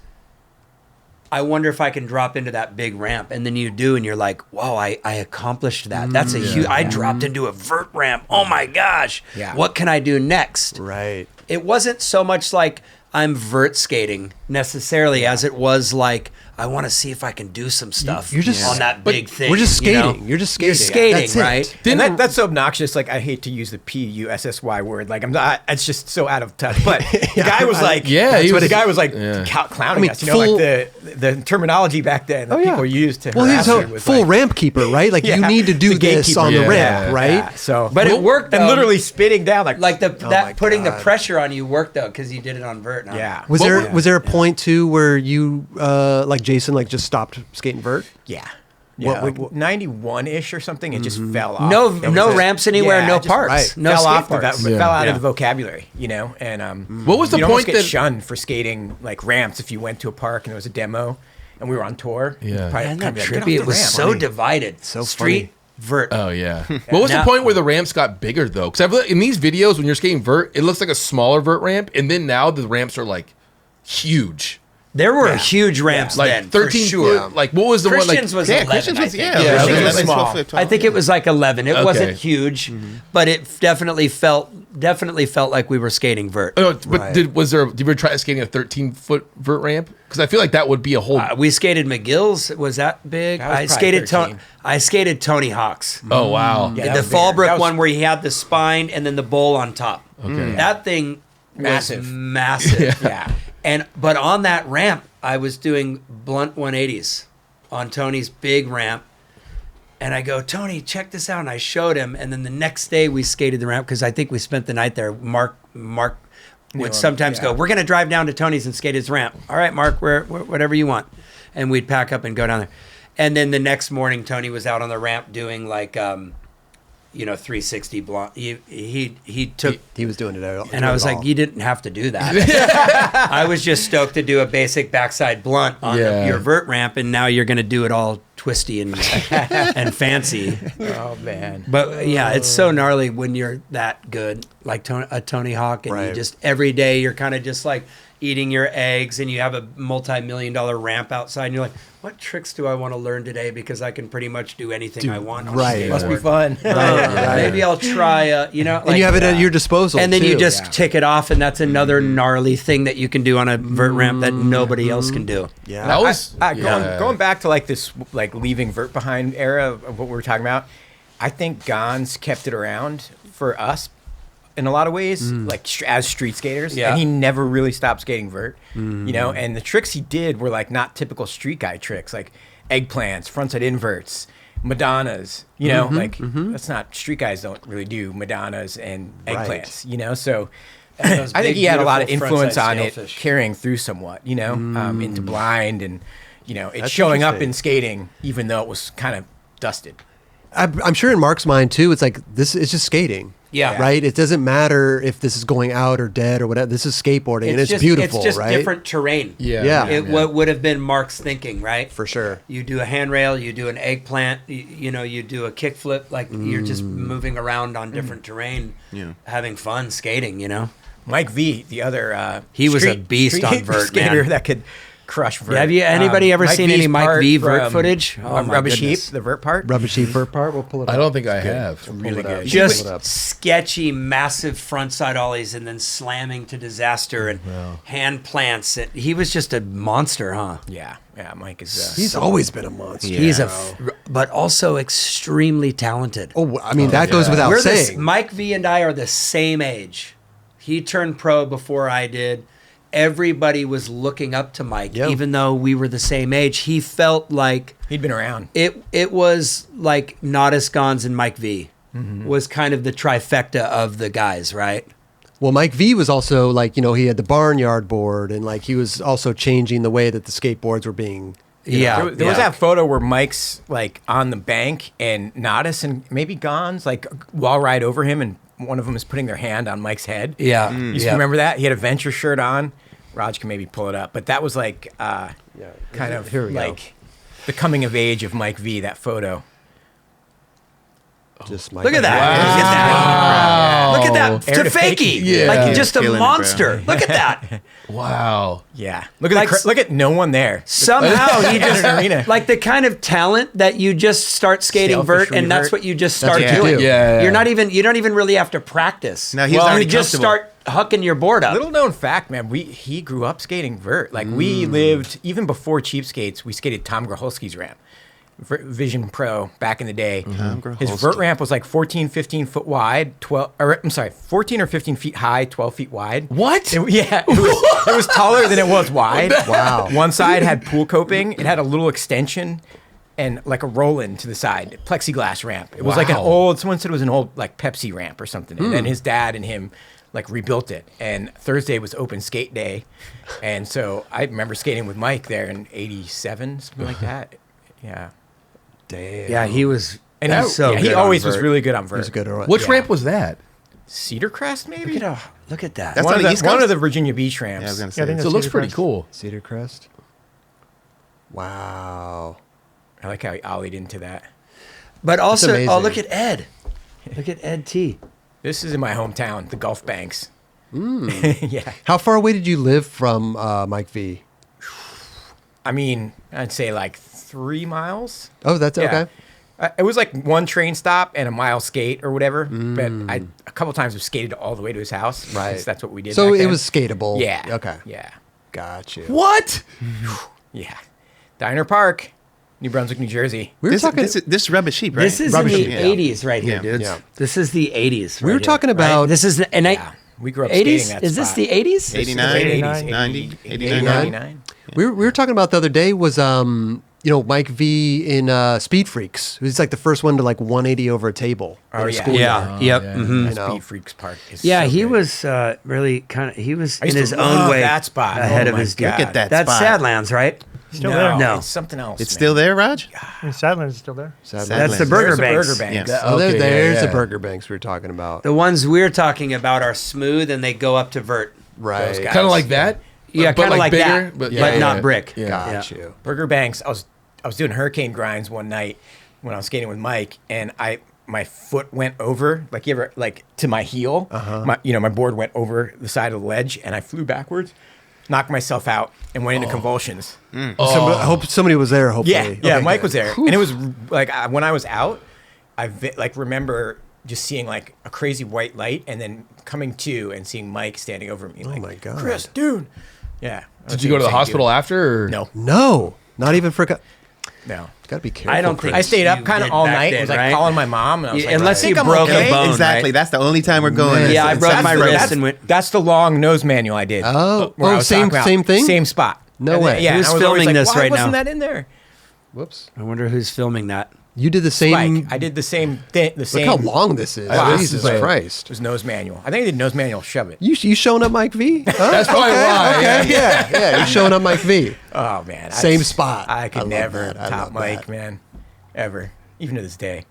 Speaker 3: I wonder if I can drop into that big ramp. And then you do, and you're like, whoa, I accomplished that. That's a huge, I dropped into a vert ramp. Oh my gosh.
Speaker 2: Yeah.
Speaker 3: What can I do next?
Speaker 1: Right.
Speaker 3: It wasn't so much like I'm vert skating necessarily as it was like, I want to see if I can do some stuff
Speaker 1: You're just
Speaker 3: on that big thing.
Speaker 1: We're just skating.
Speaker 3: You know?
Speaker 1: You're just skating.
Speaker 3: You're skating,
Speaker 1: That's
Speaker 3: right?
Speaker 2: And that's so obnoxious. Like, I hate to use the PUSSY word. Like, I'm not. It's just so out of touch. But the guy was like, the guy was like clowning us. You know, like the terminology back then that people used to.
Speaker 1: Well, he's a full ramp keeper, right? Like you need to do this on the ramp, right?
Speaker 2: Yeah. So,
Speaker 3: but it worked.
Speaker 2: And literally spitting down,
Speaker 3: like that putting the pressure on you worked though because you did it on vert.
Speaker 2: Yeah.
Speaker 1: Was there a point too where you like Jason like just stopped skating vert?
Speaker 2: Yeah. Like 91-ish or something, it just fell off.
Speaker 3: No ramps anywhere, no parks.
Speaker 1: Right.
Speaker 3: No
Speaker 2: fell
Speaker 3: skate
Speaker 2: off
Speaker 3: parks.
Speaker 2: fell out of the vocabulary, you know? And
Speaker 4: what was the
Speaker 2: you'd
Speaker 4: point
Speaker 2: almost get
Speaker 4: that
Speaker 2: shunned for skating like ramps if you went to a park and there was a demo and we were on tour?
Speaker 4: Yeah.
Speaker 3: Man, that trippy. It was so divided.
Speaker 1: So
Speaker 3: street
Speaker 1: funny.
Speaker 3: vert.
Speaker 4: Oh yeah. What was the point where the ramps got bigger though? Because in these videos when you're skating vert, it looks like a smaller vert ramp, and then now the ramps are like huge.
Speaker 3: There were huge ramps
Speaker 4: like
Speaker 3: then,
Speaker 4: 13
Speaker 3: for sure.
Speaker 4: foot. Like what was the
Speaker 3: Christian's
Speaker 4: one? Like
Speaker 3: was 11,
Speaker 5: Christian's was
Speaker 3: Christian's
Speaker 5: was
Speaker 3: small.
Speaker 5: 12.
Speaker 3: I think it was like 11. It wasn't
Speaker 4: Okay.
Speaker 3: huge, but it definitely felt like we were skating vert.
Speaker 4: But did you ever try skating a 13-foot vert ramp? Because I feel like that would be a whole.
Speaker 3: We skated McGill's. Was that big?
Speaker 2: That was
Speaker 3: I
Speaker 2: probably
Speaker 3: skated.
Speaker 2: 13.
Speaker 3: I skated Tony Hawk's.
Speaker 4: Oh wow.
Speaker 2: Yeah, that
Speaker 3: the
Speaker 2: was bigger.
Speaker 3: Fallbrook
Speaker 2: That was-
Speaker 3: one where he had the spine and then the bowl on top.
Speaker 4: Okay.
Speaker 3: That thing was
Speaker 2: Massive.
Speaker 3: massive.
Speaker 2: Yeah.
Speaker 3: But on that ramp, I was doing blunt 180s on Tony's big ramp. And I go, Tony, check this out. And I showed him. And then the next day we skated the ramp because I think we spent the night there. Mark would sometimes go, we're going to drive down to Tony's and skate his ramp. All right, Mark, whatever you want. And we'd pack up and go down there. And then the next morning, Tony was out on the ramp doing like, 360 blunt. He took.
Speaker 1: He was doing it all.
Speaker 3: And I was like, you didn't have to do that. I was just stoked to do a basic backside blunt on your vert ramp, and now you're going to do it all twisty and and fancy.
Speaker 2: Oh, man.
Speaker 3: But yeah, it's so gnarly when you're that good, like a Tony Hawk, and you just every day you're kind of just like eating your eggs, and you have a multi-million-dollar ramp outside, and you're like, what tricks do I want to learn today? Because I can pretty much do anything I want. On
Speaker 1: right.
Speaker 2: Must be fun.
Speaker 3: Maybe I'll try,
Speaker 1: and you have it at your disposal,
Speaker 3: and then
Speaker 1: too.
Speaker 3: you just tick it off, and that's another gnarly thing that you can do on a vert ramp that nobody else can do.
Speaker 1: Yeah.
Speaker 4: That was
Speaker 2: going back to like this like leaving vert behind era of what we were talking about. I think Gons kept it around for us in a lot of ways, like as street skaters, and he never really stopped skating vert, you know. And the tricks he did were like not typical street guy tricks, like eggplants, frontside inverts, Madonnas, you know, like that's not, street guys don't really do Madonnas and eggplants, you know. So I think he had a lot of influence on it carrying through somewhat, you know, into blind, and you know, it's showing up in skating even though it was kind of dusted.
Speaker 1: I'm sure in Mark's mind too, it's like this is just skating.
Speaker 3: Yeah.
Speaker 1: Right? It doesn't matter if this is going out or dead or whatever. This is skateboarding, and it's
Speaker 3: just,
Speaker 1: beautiful,
Speaker 3: it's just
Speaker 1: right?
Speaker 3: different terrain.
Speaker 1: Yeah.
Speaker 3: What would have been Mark's thinking, right?
Speaker 1: For sure.
Speaker 3: You do a handrail, you do an eggplant, you know, you do a kickflip. Like, you're just moving around on different terrain, having fun skating, you know?
Speaker 2: Mike V, the other
Speaker 3: he was a beast on vert,
Speaker 2: skater
Speaker 3: man.
Speaker 2: that could crush vert.
Speaker 3: Have you anybody ever seen any Mike V vert footage?
Speaker 2: Oh, Rubbish Heap, the vert part?
Speaker 1: Rubbish Heap vert part? We'll pull it up.
Speaker 4: I don't think I have.
Speaker 2: Really good.
Speaker 3: Just sketchy, massive frontside ollies and then slamming to disaster and hand plants. He was just a monster, huh?
Speaker 2: Yeah, Mike is...
Speaker 1: he's always been a monster.
Speaker 3: Yeah. He's but also extremely talented.
Speaker 1: Oh, I mean, that goes without saying.
Speaker 3: Mike V and I are the same age. He turned pro before I did. Everybody was looking up to Mike, even though we were the same age. He felt like
Speaker 2: he'd been around.
Speaker 3: It was like Nodis Gons and Mike V was kind of the trifecta of the guys, right?
Speaker 1: Well, Mike V was also like, you know, he had the barnyard board, and like he was also changing the way that the skateboards were being.
Speaker 2: There was that photo where Mike's like on the bank, and Nodis and maybe Gons like wall ride over him, and one of them is putting their hand on Mike's head.
Speaker 3: Yeah.
Speaker 2: You remember that? He had a Venture shirt on. Raj can maybe pull it up. But that was like kind of like the coming of age of Mike V, that photo.
Speaker 1: Just
Speaker 3: Look at that.
Speaker 4: Wow.
Speaker 3: Look at that.
Speaker 2: Air to
Speaker 3: Fakey.
Speaker 4: Yeah.
Speaker 3: Like just a
Speaker 5: Killing it,
Speaker 3: monster.
Speaker 5: bro.
Speaker 3: Look at that.
Speaker 4: Wow.
Speaker 2: Yeah. Look at look at no one there.
Speaker 3: Somehow he just
Speaker 2: arena.
Speaker 3: like the kind of talent that you just start skating
Speaker 2: Selfish
Speaker 3: vert, and that's
Speaker 2: revert.
Speaker 3: what you just start
Speaker 1: That's what you
Speaker 3: doing.
Speaker 1: do.
Speaker 4: Yeah.
Speaker 3: You don't even really have to practice.
Speaker 5: No, he's already
Speaker 3: you just
Speaker 5: comfortable.
Speaker 3: start hucking your board up.
Speaker 2: Little known fact, man, he grew up skating vert. Like we lived, even before cheap skates, we skated Tom Grahulski's ramp. Vision Pro back in the day. His vert ramp was like 14, 15 foot wide, 14 or 15 feet high, 12 feet wide.
Speaker 4: What?
Speaker 2: It was taller than it was wide.
Speaker 1: Wow.
Speaker 2: One side had pool coping. It had a little extension and like a roll-in to the side, plexiglass ramp. It was like an old, someone said it was an old like Pepsi ramp or something. And then his dad and him like rebuilt it. And Thursday was open skate day. And so I remember skating with Mike there in 87, something like that. Yeah.
Speaker 1: Damn.
Speaker 3: Yeah, he was.
Speaker 2: And
Speaker 3: he
Speaker 2: always was really good on vert.
Speaker 1: He's good.
Speaker 4: Which ramp was that?
Speaker 2: Cedar Crest, maybe?
Speaker 3: Look at that.
Speaker 5: That's
Speaker 2: one,
Speaker 5: on
Speaker 2: of
Speaker 5: the
Speaker 2: the,
Speaker 5: East
Speaker 2: one
Speaker 5: Coast?
Speaker 2: of the Virginia Beach ramps.
Speaker 5: Yeah, I was gonna
Speaker 6: Yeah, I
Speaker 5: say.
Speaker 6: think
Speaker 4: So it looks pretty cool.
Speaker 1: Cedar Crest. Wow.
Speaker 2: I like how he ollied into that.
Speaker 3: But also,
Speaker 1: amazing.
Speaker 3: look at Ed. Look at Ed T.
Speaker 2: This is in my hometown, the Gulf Banks. Yeah.
Speaker 1: How far away did you live from Mike V?
Speaker 2: I mean, I'd say like 3 miles.
Speaker 1: Oh, that's okay.
Speaker 2: It was like one train stop and a mile skate or whatever. But a couple times have skated all the way to his house.
Speaker 1: Right.
Speaker 2: That's what we did.
Speaker 1: So
Speaker 2: back
Speaker 1: it
Speaker 2: then.
Speaker 1: was skatable.
Speaker 2: Yeah.
Speaker 1: Okay.
Speaker 2: Yeah.
Speaker 1: Got you.
Speaker 4: What?
Speaker 2: Yeah. Diner Park, New Brunswick, New Jersey.
Speaker 1: We were
Speaker 5: This,
Speaker 1: talking.
Speaker 5: this rubber sheep, right?
Speaker 3: This is
Speaker 1: Rubbish
Speaker 3: in the
Speaker 1: sheep.
Speaker 3: 80s right here,
Speaker 5: Yeah.
Speaker 3: dudes.
Speaker 1: Yeah.
Speaker 3: This is the 80s.
Speaker 1: We were
Speaker 3: right
Speaker 1: talking
Speaker 3: here, right?
Speaker 1: about-
Speaker 3: This is the
Speaker 2: Yeah. We grew up
Speaker 3: 80s.
Speaker 2: skating that
Speaker 3: Is this
Speaker 2: spot.
Speaker 3: the 80s?
Speaker 5: 89,
Speaker 6: 89,
Speaker 5: 90,
Speaker 2: 89, 99.
Speaker 1: we were talking about the other day was Mike V in Speed Freaks. He was like the first one to like 180 over a table.
Speaker 2: Oh,
Speaker 1: in a
Speaker 2: yeah.
Speaker 1: schoolyard.
Speaker 3: Yeah. Yep.
Speaker 4: yeah.
Speaker 3: mhm.
Speaker 1: You know.
Speaker 2: Speed Freaks Park is
Speaker 3: Yeah,
Speaker 2: so
Speaker 3: he
Speaker 2: good.
Speaker 3: was really kind of. He was
Speaker 2: I
Speaker 3: in
Speaker 2: used
Speaker 3: his
Speaker 2: to
Speaker 3: own
Speaker 2: love
Speaker 3: way
Speaker 2: that spot.
Speaker 3: ahead
Speaker 2: Oh
Speaker 3: of
Speaker 2: my
Speaker 3: his.
Speaker 2: God.
Speaker 5: Look at that
Speaker 3: That's
Speaker 5: spot.
Speaker 3: Sadlands, right?
Speaker 6: Still
Speaker 2: no,
Speaker 6: there.
Speaker 3: No.
Speaker 2: It's something else.
Speaker 5: It's
Speaker 2: man.
Speaker 5: still there, Raj?
Speaker 6: I mean, Sadlands is still there.
Speaker 1: Sadly.
Speaker 3: That's the
Speaker 5: Sadlands.
Speaker 3: Burger
Speaker 2: There's the
Speaker 3: Banks.
Speaker 2: Burger Banks.
Speaker 5: Yes.
Speaker 1: Oh,
Speaker 4: Okay,
Speaker 1: there's
Speaker 4: yeah.
Speaker 1: the Burger Banks we were talking about.
Speaker 3: The ones we're talking about are smooth and they go up to vert.
Speaker 1: Right.
Speaker 2: Those guys.
Speaker 4: Kind of like that?
Speaker 3: Yeah,
Speaker 4: But
Speaker 3: kind of like
Speaker 4: bigger,
Speaker 3: that,
Speaker 4: but
Speaker 3: but not brick.
Speaker 4: Yeah.
Speaker 1: Got
Speaker 3: Yeah.
Speaker 1: you.
Speaker 2: Burger Banks. I was doing hurricane grinds one night when I was skating with Mike, and my foot went over, like you ever like to my heel. My board went over the side of the ledge, and I flew backwards. knocked myself out and went into convulsions.
Speaker 1: I hope somebody was there. Hopefully,
Speaker 2: Yeah,
Speaker 1: Okay,
Speaker 2: Mike
Speaker 1: good.
Speaker 2: was there, and it was like when I was out, like remember just seeing like a crazy white light, and then coming to and seeing Mike standing over me. Like,
Speaker 1: my God.
Speaker 2: Chris, dude. Yeah.
Speaker 4: Did you go to the hospital after? Or?
Speaker 2: No,
Speaker 1: No, not even for.
Speaker 2: no.
Speaker 1: Got to be careful.
Speaker 3: I don't think
Speaker 2: I stayed up
Speaker 3: you
Speaker 2: kind of
Speaker 3: did
Speaker 2: all
Speaker 3: back
Speaker 2: night.
Speaker 3: then,
Speaker 2: I was like
Speaker 3: right?
Speaker 2: calling my mom, and I was like,
Speaker 3: Unless
Speaker 2: I
Speaker 3: you
Speaker 2: think I'm
Speaker 3: broke
Speaker 2: okay.
Speaker 3: a bone,
Speaker 5: Exactly.
Speaker 3: right?
Speaker 5: That's the only time we're going.
Speaker 3: Yeah, I broke my wrist
Speaker 2: That's,
Speaker 3: and went.
Speaker 2: that's the long nose manual I did.
Speaker 1: Oh.
Speaker 2: where I
Speaker 1: Oh,
Speaker 2: was
Speaker 1: same-
Speaker 2: talking about
Speaker 1: same thing?
Speaker 2: Same spot.
Speaker 1: No
Speaker 2: And
Speaker 1: way.
Speaker 2: then- yeah,
Speaker 3: Who's
Speaker 2: and I was always
Speaker 3: filming
Speaker 2: like,
Speaker 3: this
Speaker 2: why
Speaker 3: right
Speaker 2: wasn't
Speaker 3: now?
Speaker 2: that in there?
Speaker 1: Whoops.
Speaker 3: I wonder who's filming that.
Speaker 1: You did the same.
Speaker 2: Spike. I did the same thing. The
Speaker 1: Look
Speaker 2: same.
Speaker 1: how long this is.
Speaker 2: Wow.
Speaker 1: Jesus
Speaker 2: It
Speaker 1: Christ.
Speaker 2: was nose manual. I think I did nose manual. Shove it.
Speaker 1: You showing up Mike V? Oh,
Speaker 4: That's probably why.
Speaker 1: Okay, yeah. You showing up Mike V.
Speaker 2: Oh man,
Speaker 1: Same spot.
Speaker 2: I could
Speaker 1: I love
Speaker 2: never
Speaker 1: that. I
Speaker 2: top
Speaker 1: love
Speaker 2: Mike,
Speaker 1: that.
Speaker 2: man, ever, even to this day.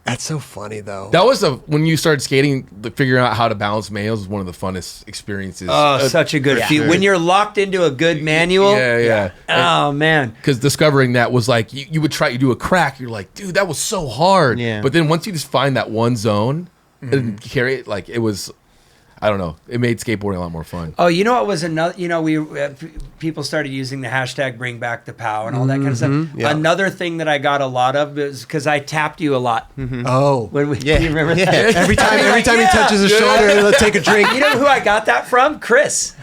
Speaker 1: That's so funny though.
Speaker 4: That was when you started skating, figuring out how to balance manuals was one of the funnest experiences.
Speaker 3: Oh, such a good feat. When you're locked into a good manual.
Speaker 4: Yeah.
Speaker 3: Oh man.
Speaker 4: Because discovering that was like you would try, you do a crack, you're like, dude, that was so hard.
Speaker 5: Yeah.
Speaker 4: But then once you just find that one zone and carry it, like it was, I don't know, it made skateboarding a lot more fun.
Speaker 3: Oh, you know what was another? You know, people started using the hashtag Bring Back the POW and all that kind of stuff.
Speaker 1: yeah.
Speaker 3: Another thing that I got a lot of is because I tapped you a lot.
Speaker 1: Oh.
Speaker 3: When we,
Speaker 5: Yeah.
Speaker 3: you remember
Speaker 5: Yeah.
Speaker 3: that?
Speaker 1: Every time he touches his shoulder, he'll take a drink.
Speaker 3: You know who I got that from? Chris.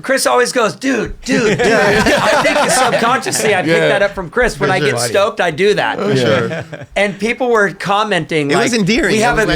Speaker 3: Chris always goes, dude. I think subconsciously I picked that up from Chris. When I get stoked, I do that.
Speaker 5: Sure.
Speaker 3: And people were commenting.
Speaker 5: It
Speaker 3: like,
Speaker 5: was endearing.
Speaker 3: We have
Speaker 5: It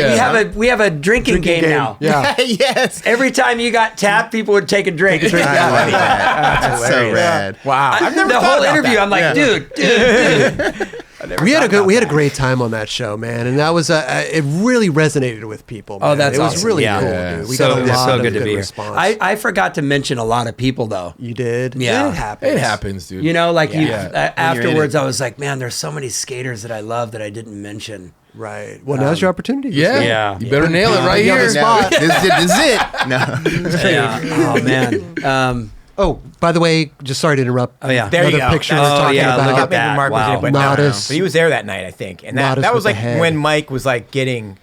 Speaker 5: was
Speaker 3: we have a drinking game now.
Speaker 1: Yeah.
Speaker 5: Yes.
Speaker 3: Every time you got tapped, people would take a drink.
Speaker 5: I love that. That's so
Speaker 2: hilarious.
Speaker 5: rad.
Speaker 2: Wow, I've never
Speaker 3: The
Speaker 2: thought
Speaker 3: whole
Speaker 2: about
Speaker 3: interview,
Speaker 2: that.
Speaker 3: I'm like, dude.
Speaker 1: We had a great time on that show, man, and that was it really resonated with people. Man.
Speaker 3: Oh, that's
Speaker 1: it was
Speaker 3: awesome.
Speaker 1: really
Speaker 3: Yeah.
Speaker 1: cool,
Speaker 4: Yeah.
Speaker 1: dude. We got a lot of
Speaker 3: good to be here.
Speaker 1: response.
Speaker 3: I forgot to mention a lot of people though.
Speaker 1: You did?
Speaker 3: Yeah.
Speaker 1: It happens.
Speaker 4: It happens, dude.
Speaker 3: You know, like
Speaker 4: Yeah.
Speaker 3: afterwards, I was like, man, there's so many skaters that I love that I didn't mention.
Speaker 1: Right. Well, now's your opportunity.
Speaker 4: Yeah.
Speaker 3: Yeah.
Speaker 4: You better nail it right
Speaker 1: You got
Speaker 4: here.
Speaker 1: the spot.
Speaker 5: This is it. No.
Speaker 3: Yeah. Oh man.
Speaker 1: Oh, by the way, just sorry to interrupt.
Speaker 3: Oh, yeah.
Speaker 2: There you
Speaker 1: Another
Speaker 2: go.
Speaker 1: picture
Speaker 2: That's-
Speaker 1: we're talking
Speaker 3: yeah,
Speaker 1: about.
Speaker 3: look at
Speaker 2: Maybe
Speaker 3: that.
Speaker 2: Mark was in
Speaker 3: Wow.
Speaker 2: it, but, no.
Speaker 1: Modest.
Speaker 2: But he was there that night, I think, and that
Speaker 1: Modest
Speaker 2: was
Speaker 1: with
Speaker 2: like
Speaker 1: the head.
Speaker 2: when Mike was like getting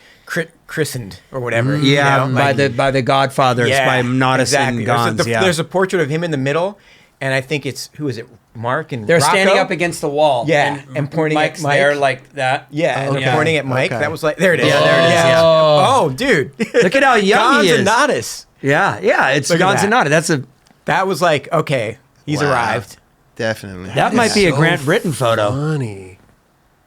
Speaker 2: christened or whatever.
Speaker 3: Yeah,
Speaker 2: you know?
Speaker 3: by the Godfathers, by Modest
Speaker 2: exactly.
Speaker 3: and Gons.
Speaker 2: There's a portrait of him in the middle, and I think it's who is it? Mark and
Speaker 3: They're
Speaker 2: Rocco?
Speaker 3: standing up against the wall.
Speaker 2: Yeah, and pointing at
Speaker 3: Mike's
Speaker 2: Mike.
Speaker 3: there like that.
Speaker 2: Yeah, and
Speaker 3: Okay.
Speaker 2: they're pointing at Mike.
Speaker 1: Okay.
Speaker 2: That was like there it is.
Speaker 3: Yeah, there it is, yeah.
Speaker 2: Oh, dude,
Speaker 3: Look at how young
Speaker 2: Gons
Speaker 3: he is.
Speaker 2: and Nadas.
Speaker 3: Yeah, it's
Speaker 2: Look at
Speaker 3: Gons
Speaker 2: that.
Speaker 3: and Nada. That's a
Speaker 2: That was like okay, he's
Speaker 5: Wow.
Speaker 2: arrived.
Speaker 5: Definitely.
Speaker 3: that might be a
Speaker 1: So
Speaker 3: Grant Britton photo.
Speaker 1: Funny.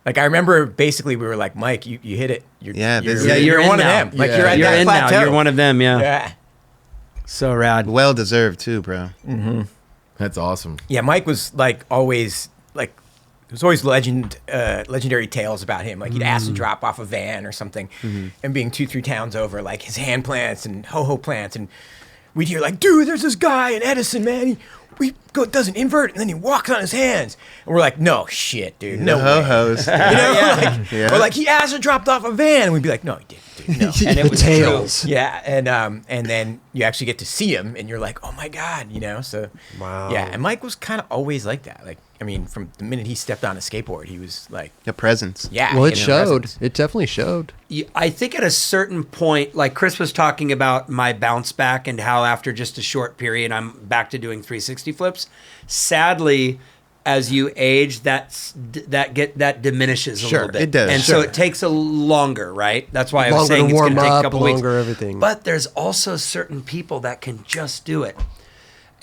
Speaker 2: Like I remember, basically, we were like, Mike, you hit it.
Speaker 5: Yeah, this is
Speaker 3: Yeah,
Speaker 5: it.
Speaker 3: you're in
Speaker 2: one
Speaker 3: now.
Speaker 2: of them. Like
Speaker 4: Yeah.
Speaker 2: you're at
Speaker 3: You're
Speaker 2: that
Speaker 3: in now.
Speaker 2: plateau.
Speaker 3: You're one of them. Yeah.
Speaker 2: Yeah.
Speaker 3: So rad.
Speaker 5: Well deserved too, bro.
Speaker 4: That's awesome.
Speaker 2: Yeah, Mike was like always like there's always legendary tales about him. Like he'd ask to drop off a van or something, and being 2-3 towns over, like his hand plants and ho-ho plants, and we'd hear like, dude, there's this guy in Edison, man. Does an invert and then he walks on his hands, and we're like, no shit, dude, no way.
Speaker 5: Ho-hos.
Speaker 2: You know, like,
Speaker 5: Yeah.
Speaker 2: or like he asked to drop off a van, and we'd be like, no, he didn't, dude, no.
Speaker 3: And it was
Speaker 1: Tails.
Speaker 2: Yeah, and then you actually get to see him, and you're like, oh my god, you know. So
Speaker 1: Wow.
Speaker 2: yeah, and Mike was kind of always like that. Like, I mean, from the minute he stepped on a skateboard, he was like,
Speaker 5: A presence.
Speaker 2: yeah.
Speaker 1: Well,
Speaker 2: he
Speaker 1: it
Speaker 2: had a
Speaker 1: showed.
Speaker 2: presence.
Speaker 1: It definitely showed.
Speaker 3: I think at a certain point, like Chris was talking about my bounce back and how after just a short period, I'm back to doing 360 flips. Sadly, as you age, that diminishes a
Speaker 1: Sure,
Speaker 3: little bit.
Speaker 5: it does.
Speaker 3: And
Speaker 5: Sure.
Speaker 3: so it takes a longer, right? That's why I was
Speaker 1: Longer
Speaker 3: saying
Speaker 1: to
Speaker 3: it's going
Speaker 1: warm
Speaker 3: to take a
Speaker 1: up,
Speaker 3: couple
Speaker 1: longer
Speaker 3: weeks.
Speaker 1: everything.
Speaker 3: But there's also certain people that can just do it.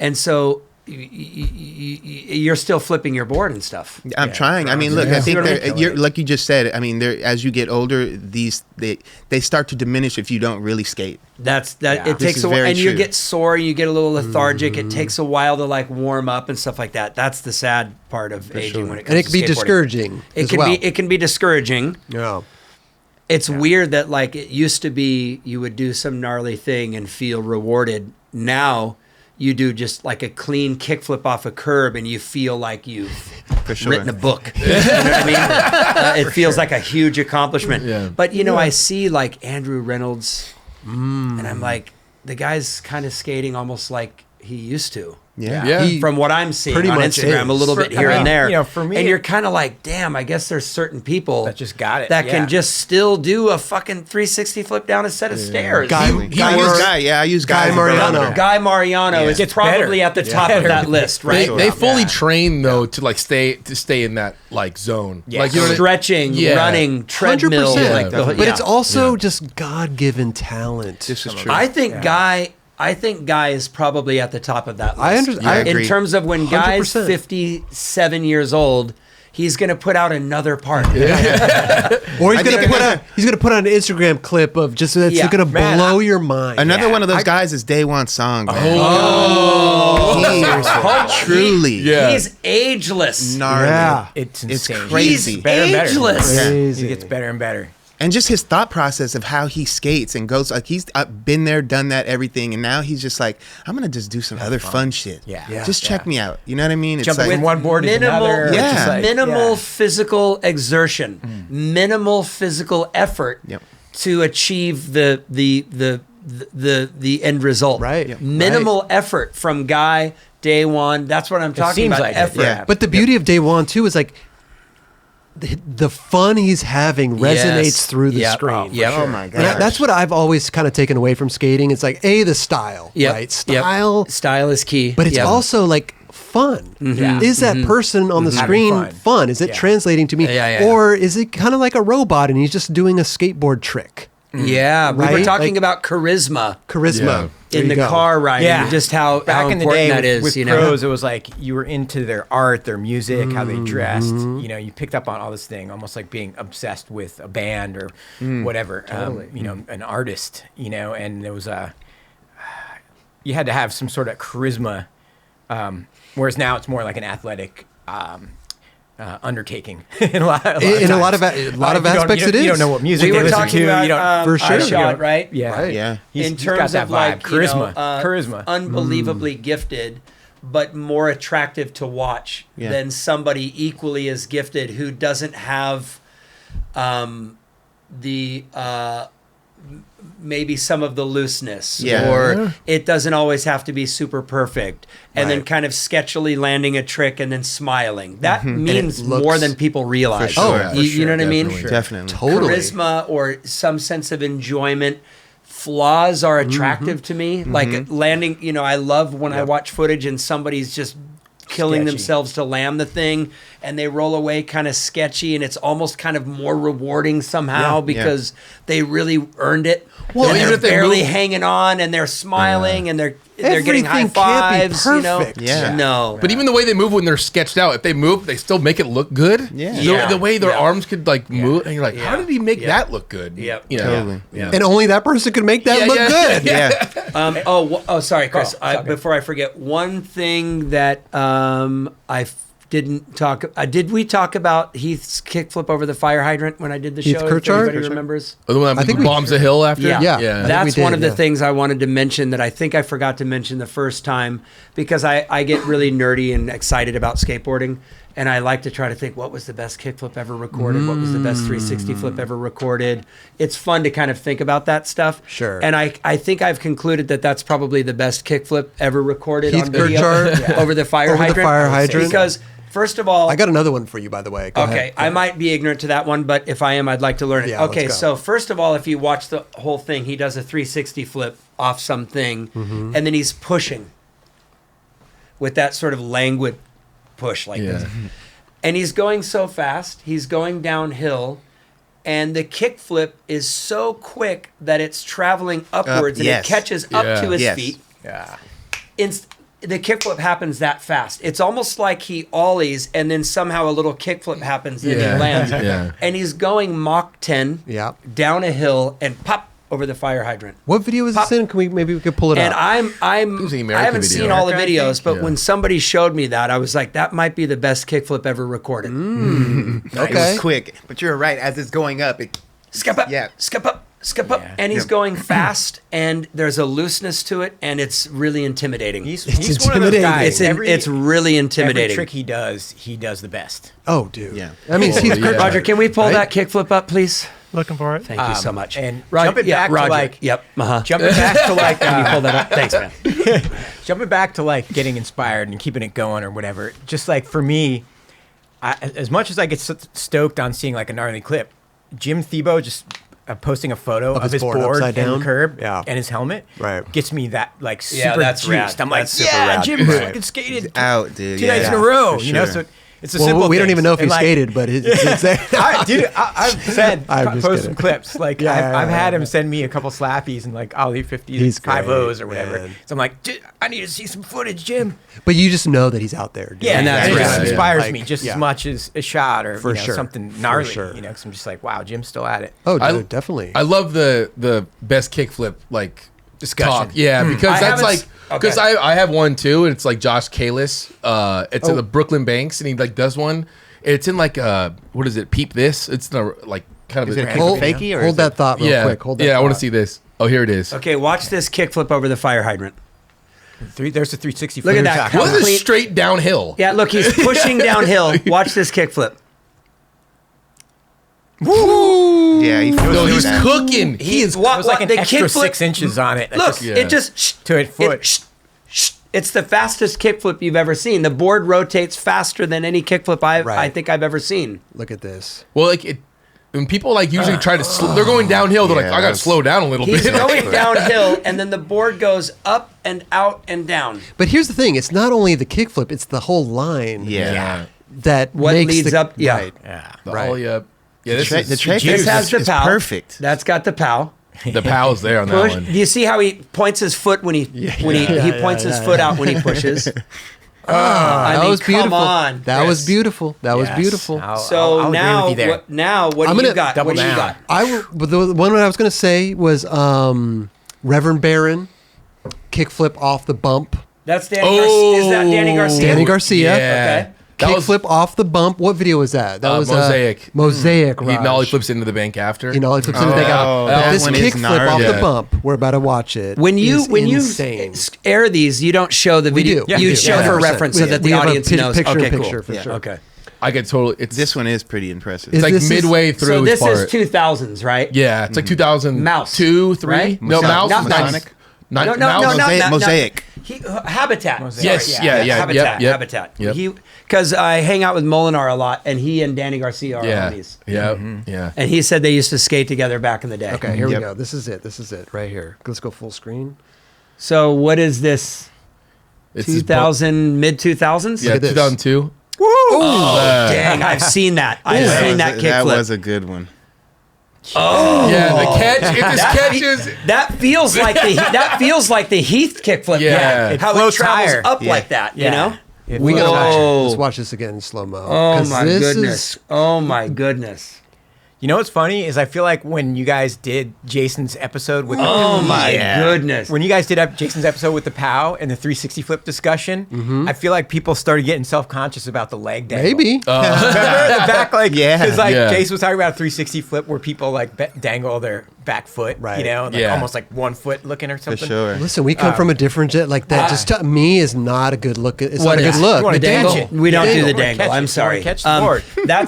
Speaker 3: And so you're still flipping your board and stuff.
Speaker 5: I'm trying. I mean, look,
Speaker 1: Yeah.
Speaker 5: I think
Speaker 3: See what I mean?
Speaker 5: you're like you just said. I mean, as you get older, they start to diminish if you don't really skate.
Speaker 3: It
Speaker 5: This
Speaker 3: takes
Speaker 5: is
Speaker 3: a while,
Speaker 5: very
Speaker 3: and you
Speaker 5: true.
Speaker 3: get sore, you get a little lethargic. It takes a while to like warm up and stuff like that. That's the sad part of aging when it comes
Speaker 1: And it
Speaker 3: to
Speaker 1: can be
Speaker 3: skateboarding.
Speaker 1: discouraging.
Speaker 3: It
Speaker 1: as
Speaker 3: can
Speaker 1: well.
Speaker 3: it can be discouraging.
Speaker 1: Yeah.
Speaker 3: It's weird that like it used to be you would do some gnarly thing and feel rewarded. Now you do just like a clean kickflip off a curb and you feel like you've
Speaker 5: For sure.
Speaker 3: written a book. You know what I mean? It feels like a huge accomplishment.
Speaker 4: Yeah.
Speaker 3: But you know, I see like Andrew Reynolds and I'm like, the guy's kind of skating almost like he used to.
Speaker 4: Yeah.
Speaker 3: From what I'm seeing
Speaker 1: pretty
Speaker 3: on
Speaker 1: much
Speaker 3: Instagram,
Speaker 1: is.
Speaker 3: a little bit here and there.
Speaker 2: You know, for me,
Speaker 3: and you're kind of like, damn, I guess there's certain people
Speaker 2: that just got it.
Speaker 3: that can just still do a fucking 360 flip down a set of stairs.
Speaker 5: I use Guy
Speaker 1: Mariano.
Speaker 3: Guy Mariano is probably at the top of that list, right?
Speaker 4: They fully train though to like stay in that like zone.
Speaker 2: Yeah.
Speaker 4: Like you know,
Speaker 3: Stretching, running, treadmill.
Speaker 1: 100%.
Speaker 3: Like
Speaker 1: But it's also just God-given talent.
Speaker 5: This is true.
Speaker 3: I think Guy is probably at the top of that list.
Speaker 1: I understand. I
Speaker 3: In
Speaker 5: agree.
Speaker 3: terms of when Guy's
Speaker 1: 100%.
Speaker 3: 57 years old, he's going to put out another part.
Speaker 1: Or he's gonna put on an Instagram clip of just that's gonna blow your mind.
Speaker 5: Another one of those guys is Day One Song. Man. Truly.
Speaker 4: Yeah.
Speaker 3: He's ageless.
Speaker 5: Gnarly.
Speaker 1: Yeah.
Speaker 2: It's insane.
Speaker 5: It's crazy.
Speaker 3: He's
Speaker 2: Better and better.
Speaker 3: ageless.
Speaker 1: Crazy.
Speaker 2: He gets better and better.
Speaker 5: And just his thought process of how he skates and goes, like he's been there, done that, everything, and now he's just like, I'm gonna just do some other fun shit.
Speaker 2: Yeah.
Speaker 5: Just check me out. You know what I mean? It's
Speaker 2: Jumping
Speaker 5: like
Speaker 2: from one board to another.
Speaker 5: Yeah.
Speaker 2: Just like,
Speaker 3: Minimal physical exertion, minimal physical effort
Speaker 5: Yep.
Speaker 3: to achieve the end result.
Speaker 1: Right. Yep.
Speaker 3: Minimal effort from Guy Day One. That's what I'm talking
Speaker 2: seems
Speaker 3: about.
Speaker 2: like it,
Speaker 3: effort.
Speaker 2: yeah.
Speaker 1: But the beauty of Day One too is like the fun he's having resonates through the screen.
Speaker 5: Oh my
Speaker 1: And
Speaker 5: god.
Speaker 1: that's what I've always kind of taken away from skating. It's like the style,
Speaker 3: Yep.
Speaker 1: right?
Speaker 3: Yep.
Speaker 1: Style,
Speaker 3: Style is key.
Speaker 1: but it's
Speaker 3: Yep.
Speaker 1: also like fun.
Speaker 2: Yeah.
Speaker 1: Is that person on the screen fun? Is it translating to me,
Speaker 3: Yeah.
Speaker 1: or is it kind of like a robot and he's just doing a skateboard trick?
Speaker 3: Yeah, we were
Speaker 1: Right?
Speaker 3: talking
Speaker 1: Like-
Speaker 3: about charisma
Speaker 1: Charisma There
Speaker 3: in
Speaker 1: you
Speaker 3: the
Speaker 1: go.
Speaker 3: car ride.
Speaker 2: Yeah.
Speaker 3: And just how
Speaker 2: Back in the
Speaker 3: important
Speaker 2: day
Speaker 3: that is.
Speaker 2: with
Speaker 3: You know,
Speaker 2: pros, it was like you were into their art, their music, how they dressed. You know, you picked up on all this thing, almost like being obsessed with a band or whatever. You know, an artist. You know, and there was you had to have some sort of charisma. Whereas now it's more like an athletic undertaking in a lot of
Speaker 1: aspects. It is.
Speaker 2: You don't know what music
Speaker 3: we
Speaker 2: they
Speaker 3: were
Speaker 2: listen
Speaker 3: talking
Speaker 2: to.
Speaker 3: about
Speaker 2: you don't,
Speaker 1: for sure.
Speaker 3: shot, right?
Speaker 2: Yeah,
Speaker 1: Right.
Speaker 5: Yeah.
Speaker 3: In
Speaker 2: He's
Speaker 3: terms
Speaker 2: got that
Speaker 3: of
Speaker 2: vibe,
Speaker 3: like
Speaker 2: charisma,
Speaker 3: charisma, unbelievably gifted, but more attractive to watch
Speaker 5: Yeah.
Speaker 3: than somebody equally as gifted who doesn't have the maybe some of the looseness,
Speaker 5: Yeah.
Speaker 3: or it doesn't always have to be super perfect, and then
Speaker 5: Right.
Speaker 3: kind of sketchily landing a trick and then smiling. That means
Speaker 1: it looks-
Speaker 3: more than people realize.
Speaker 5: For sure,
Speaker 3: Oh, you know what I mean?
Speaker 5: Definitely.
Speaker 1: Totally.
Speaker 3: Charisma or some sense of enjoyment. Flaws are attractive to me. Like landing, you know, I love when I watch footage and somebody's just killing
Speaker 2: Sketchy.
Speaker 3: themselves to land the thing and they roll away kind of sketchy, and it's almost kind of more rewarding somehow because they really earned it.
Speaker 4: Well,
Speaker 3: And
Speaker 4: even
Speaker 3: they're
Speaker 4: if they
Speaker 3: barely
Speaker 4: move-
Speaker 3: hanging on and they're smiling and they're getting high
Speaker 1: Everything can't be
Speaker 3: fives, you know.
Speaker 1: perfect.
Speaker 5: Yeah.
Speaker 3: No.
Speaker 4: But even the way they move when they're sketched out, if they move, they still make it look good.
Speaker 5: Yeah.
Speaker 4: The way their
Speaker 3: Yeah.
Speaker 4: arms could like move, and you're like, how
Speaker 3: Yeah.
Speaker 4: did he make
Speaker 3: Yeah.
Speaker 4: that look good?
Speaker 3: Yep.
Speaker 4: You know?
Speaker 5: Totally.
Speaker 3: Yeah.
Speaker 1: And only that person could make that look good.
Speaker 5: Yeah.
Speaker 3: Sorry, Chris.
Speaker 2: Oh, it's okay.
Speaker 3: Before I forget, one thing that didn't talk. Did we talk about Heath's kickflip over the fire hydrant when I did the
Speaker 1: Heath
Speaker 3: show?
Speaker 1: Kirchard?
Speaker 3: If anybody remembers?
Speaker 4: The one
Speaker 1: I
Speaker 4: that
Speaker 1: think we-
Speaker 4: bombs the hill after.
Speaker 3: Yeah.
Speaker 1: Yeah.
Speaker 4: yeah.
Speaker 1: think
Speaker 3: That's
Speaker 1: we
Speaker 3: one
Speaker 1: did,
Speaker 3: of the
Speaker 1: yeah.
Speaker 3: things I wanted to mention that I think I forgot to mention the first time, because I get really nerdy and excited about skateboarding. And I like to try to think, what was the best kickflip ever recorded? What was the best 360 flip ever recorded? It's fun to kind of think about that stuff.
Speaker 1: Sure.
Speaker 3: And I think I've concluded that that's probably the best kickflip ever recorded
Speaker 1: Heath
Speaker 3: on video
Speaker 1: Kirchard?
Speaker 3: over the fire
Speaker 1: Over the
Speaker 3: hydrant.
Speaker 1: fire hydrant?
Speaker 3: Because, first of all,
Speaker 1: I got another one for you, by the way. Go
Speaker 3: okay,
Speaker 1: ahead.
Speaker 3: I might be ignorant to that one, but if I am, I'd like to learn it.
Speaker 1: Yeah,
Speaker 3: Okay,
Speaker 1: let's go.
Speaker 3: so first of all, if you watch the whole thing, he does a 360 flip off something,
Speaker 1: Mm-hmm.
Speaker 3: and then he's pushing with that sort of languid push like this. And he's going so fast, he's going downhill, and the kick flip is so quick that it's traveling upwards and
Speaker 5: yes.
Speaker 3: it catches up
Speaker 4: Yeah.
Speaker 3: to his
Speaker 5: Yes.
Speaker 3: feet.
Speaker 2: Yeah.
Speaker 3: The kickflip happens that fast. It's almost like he ollies and then somehow a little kickflip happens and
Speaker 4: Yeah.
Speaker 3: he lands.
Speaker 4: Yeah.
Speaker 3: And he's going Mach 10
Speaker 1: Yeah.
Speaker 3: down a hill and pop over the fire hydrant.
Speaker 1: What video is this in? Maybe we could pull it
Speaker 3: And
Speaker 1: up.
Speaker 3: I
Speaker 4: was the American
Speaker 3: haven't
Speaker 4: video.
Speaker 3: seen all the
Speaker 2: America, I
Speaker 3: videos,
Speaker 2: think.
Speaker 3: but
Speaker 4: Yeah.
Speaker 3: when somebody showed me that, I was like, that might be the best kickflip ever recorded.
Speaker 5: It
Speaker 1: Okay.
Speaker 5: was quick, but you're right. As it's going up, it
Speaker 3: Skip up,
Speaker 5: Yeah.
Speaker 3: skip up, skip up.
Speaker 2: Yeah.
Speaker 3: And he's
Speaker 5: Yep.
Speaker 3: going fast, and there's a looseness to it, and it's really intimidating.
Speaker 2: He's
Speaker 1: It's
Speaker 2: one of those
Speaker 1: intimidating.
Speaker 2: guys.
Speaker 3: It's really
Speaker 2: every
Speaker 3: intimidating.
Speaker 2: trick he does the best.
Speaker 1: Oh, dude.
Speaker 5: Yeah.
Speaker 1: I mean,
Speaker 4: Oh,
Speaker 1: Heath
Speaker 4: yeah.
Speaker 1: Kirchard.
Speaker 3: Roger, can we pull
Speaker 1: Right?
Speaker 3: that kickflip up, please?
Speaker 6: Looking for it.
Speaker 3: Thank you so much.
Speaker 2: And jumping back to like, jumping back to like,
Speaker 3: can you pull that up? Thanks, man.
Speaker 2: Jumping back to like getting inspired and keeping it going or whatever. Just like for me, as much as I get stoked on seeing like a gnarly clip, Jim Thiebaud just posting a photo of his board and the curb and his helmet gets me that like super juiced.
Speaker 3: Rad.
Speaker 2: I'm like, Jim fucking skated
Speaker 5: out, dude.
Speaker 2: 2 nights in a row. You know, so it's a simple.
Speaker 1: We don't
Speaker 2: things.
Speaker 1: even know if he
Speaker 2: like,
Speaker 1: skated, but it's there.
Speaker 2: I've said post some clips. Like I've had him
Speaker 1: yeah.
Speaker 2: send me a couple slappies and like Ollie 50s, 5-0s or whatever. Man. So I'm like, I need to see some footage, Jim.
Speaker 1: But you just know that he's out there. Dude.
Speaker 2: Yeah, and
Speaker 3: that's
Speaker 2: it just
Speaker 3: rad.
Speaker 2: inspires
Speaker 1: Like,
Speaker 2: me just as much as a shot or something gnarly. You know, because I'm just like, wow, Jim's still at it.
Speaker 1: Oh, dude, definitely.
Speaker 4: I love the best kickflip like
Speaker 2: discussion.
Speaker 4: Talk. Yeah, because that's like because I have one too, and it's like Josh Kalis. It's in the Brooklyn Banks, and he like does one. It's in like what is it? Peep this. It's the like kind of
Speaker 5: fakey or
Speaker 1: hold that thought real quick. Hold that
Speaker 4: I want to
Speaker 1: thought.
Speaker 4: see this. Oh, here it is.
Speaker 3: Okay, watch this kickflip over the fire hydrant.
Speaker 2: There's a 360.
Speaker 3: Look at that.
Speaker 4: What is this straight downhill?
Speaker 3: Yeah, look, he's pushing downhill. Watch this kickflip.
Speaker 5: Woo! Yeah,
Speaker 4: he's cooking. He is.
Speaker 2: It was like an extra 6 inches on it.
Speaker 3: Look, it just
Speaker 2: to a foot.
Speaker 3: It's the fastest kickflip you've ever seen. The board rotates faster than any kickflip I think I've ever seen.
Speaker 1: Look at this.
Speaker 4: Well, like when people like usually try to, they're going downhill. They're like, I got to slow down a little
Speaker 3: He's
Speaker 4: bit.
Speaker 3: going downhill, and then the board goes up and out and down.
Speaker 1: But here's the thing: it's not only the kickflip; it's the whole line.
Speaker 5: Yeah.
Speaker 1: That
Speaker 3: What
Speaker 1: makes
Speaker 3: leads up? Yeah.
Speaker 1: Right.
Speaker 2: Yeah.
Speaker 4: Ollie up. Yeah, this
Speaker 3: has the pow.
Speaker 5: Perfect.
Speaker 3: That's got the pow.
Speaker 4: The pow's there on
Speaker 3: Push.
Speaker 4: that one.
Speaker 3: Do you see how he points his foot when he points his foot out when he pushes?
Speaker 1: That was beautiful.
Speaker 3: Come on,
Speaker 1: that
Speaker 3: Chris.
Speaker 1: was beautiful. That was beautiful.
Speaker 2: I'll
Speaker 3: now,
Speaker 2: agree with you there.
Speaker 3: What do you got? What do you got?
Speaker 1: But the one I was going to say was Reverend Barron kickflip off the bump.
Speaker 3: That's Danny Garcia. Is that Danny Garcia?
Speaker 1: Danny Garcia.
Speaker 4: Yeah.
Speaker 3: Okay.
Speaker 1: Kickflip off the bump. What video was that? That was
Speaker 4: Mosaic.
Speaker 1: Mosaic.
Speaker 4: He nollie flips into the bank after.
Speaker 1: He nollie flips into the bank after. This
Speaker 5: one is
Speaker 1: kickflip off
Speaker 5: gnarly.
Speaker 1: the bump. We're about to watch it.
Speaker 3: When you
Speaker 1: insane.
Speaker 3: air these, you don't show the video.
Speaker 1: We do.
Speaker 3: You show for reference so that the audience knows.
Speaker 1: Picture,
Speaker 3: Okay,
Speaker 1: picture
Speaker 3: cool.
Speaker 1: for sure.
Speaker 3: Okay.
Speaker 4: I get totally.
Speaker 5: This one is pretty impressive.
Speaker 4: It's like midway through.
Speaker 3: So this
Speaker 4: part.
Speaker 3: is 2000s, right?
Speaker 4: Yeah, it's like 2002,
Speaker 3: Mouse.
Speaker 4: 3.
Speaker 3: Right?
Speaker 4: No, Mouse.
Speaker 3: Not
Speaker 4: is
Speaker 3: Mouse.
Speaker 4: Mouse.
Speaker 3: No,
Speaker 5: Mosaic.
Speaker 3: Habitat.
Speaker 4: Yes, yeah.
Speaker 3: Habitat.
Speaker 4: Yep.
Speaker 3: Because I hang out with Molinar a lot, and he and Danny Garcia are homies.
Speaker 4: Yeah.
Speaker 3: And he said they used to skate together back in the day.
Speaker 1: Okay, here we go. This is it right here. Let's go full screen.
Speaker 3: So what is this?
Speaker 4: It's
Speaker 3: 2000, mid 2000s?
Speaker 4: Yeah, 2002.
Speaker 3: Woo! Oh, dang! I've seen that. I've seen that kickflip.
Speaker 5: That was a good one.
Speaker 3: Oh,
Speaker 4: yeah, the catch. If this catches,
Speaker 3: that feels like the Heath kickflip.
Speaker 4: Yeah,
Speaker 3: how it travels up like that. You know.
Speaker 1: We gotta watch it. Let's watch this again in slow mo.
Speaker 3: Oh my goodness! Oh my goodness!
Speaker 2: You know what's funny is I feel like when you guys did Jason's episode with
Speaker 3: goodness,
Speaker 2: when you guys did Jason's episode with the POW and the 360 flip discussion, I feel like people started getting self-conscious about the leg dangle.
Speaker 1: Maybe.
Speaker 2: Remember the back, like, because like
Speaker 4: Yeah.
Speaker 2: Jason was talking about a 360 flip where people like dangle their back foot, you know, and, like, almost like 1 foot looking or something.
Speaker 5: For sure.
Speaker 1: Listen, we come from a different like that. Just to me is not a good look. It's not a good look.
Speaker 2: wanna
Speaker 1: The
Speaker 2: catch
Speaker 1: dangle.
Speaker 2: it.
Speaker 3: We don't do the
Speaker 2: We're gonna
Speaker 3: dangle.
Speaker 2: catch
Speaker 3: I'm
Speaker 2: it.
Speaker 3: sorry.
Speaker 2: We're gonna catch the board.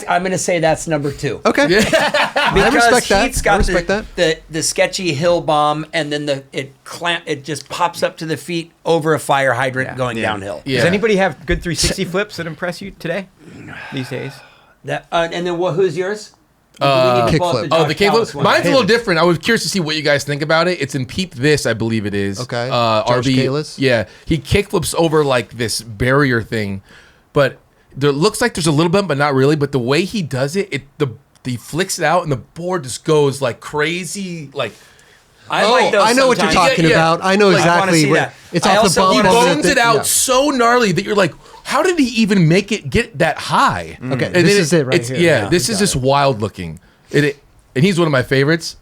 Speaker 3: I'm going to say that's number 2.
Speaker 1: Okay.
Speaker 3: Because
Speaker 1: respect that.
Speaker 3: Heath's got
Speaker 1: I respect that.
Speaker 3: the sketchy hill bomb, and then it just pops up to the feet over a fire hydrant going downhill.
Speaker 4: Yeah.
Speaker 2: Does anybody have good 360 flips that impress you today, these days?
Speaker 3: That and then who's yours?
Speaker 1: Kickflip.
Speaker 4: the kickflip. Mine's a little different. I was curious to see what you guys think about it. It's in Peep This, I believe it is.
Speaker 1: Okay.
Speaker 4: RB.
Speaker 1: Kalis?
Speaker 4: Yeah, he kickflips over like this barrier thing, but there looks like there's a little bit, but not really. But the way he does it, he flicks it out, and the board just goes like crazy, like.
Speaker 3: I
Speaker 1: know what you're talking about. I know exactly where it's off the bump.
Speaker 4: He
Speaker 1: over
Speaker 4: bones
Speaker 1: the
Speaker 4: it out so gnarly that you're like, how did he even get that high?
Speaker 1: Okay,
Speaker 4: And
Speaker 1: this
Speaker 4: then
Speaker 1: is it right here.
Speaker 4: Yeah, this is just wild looking. And he's one of my favorites.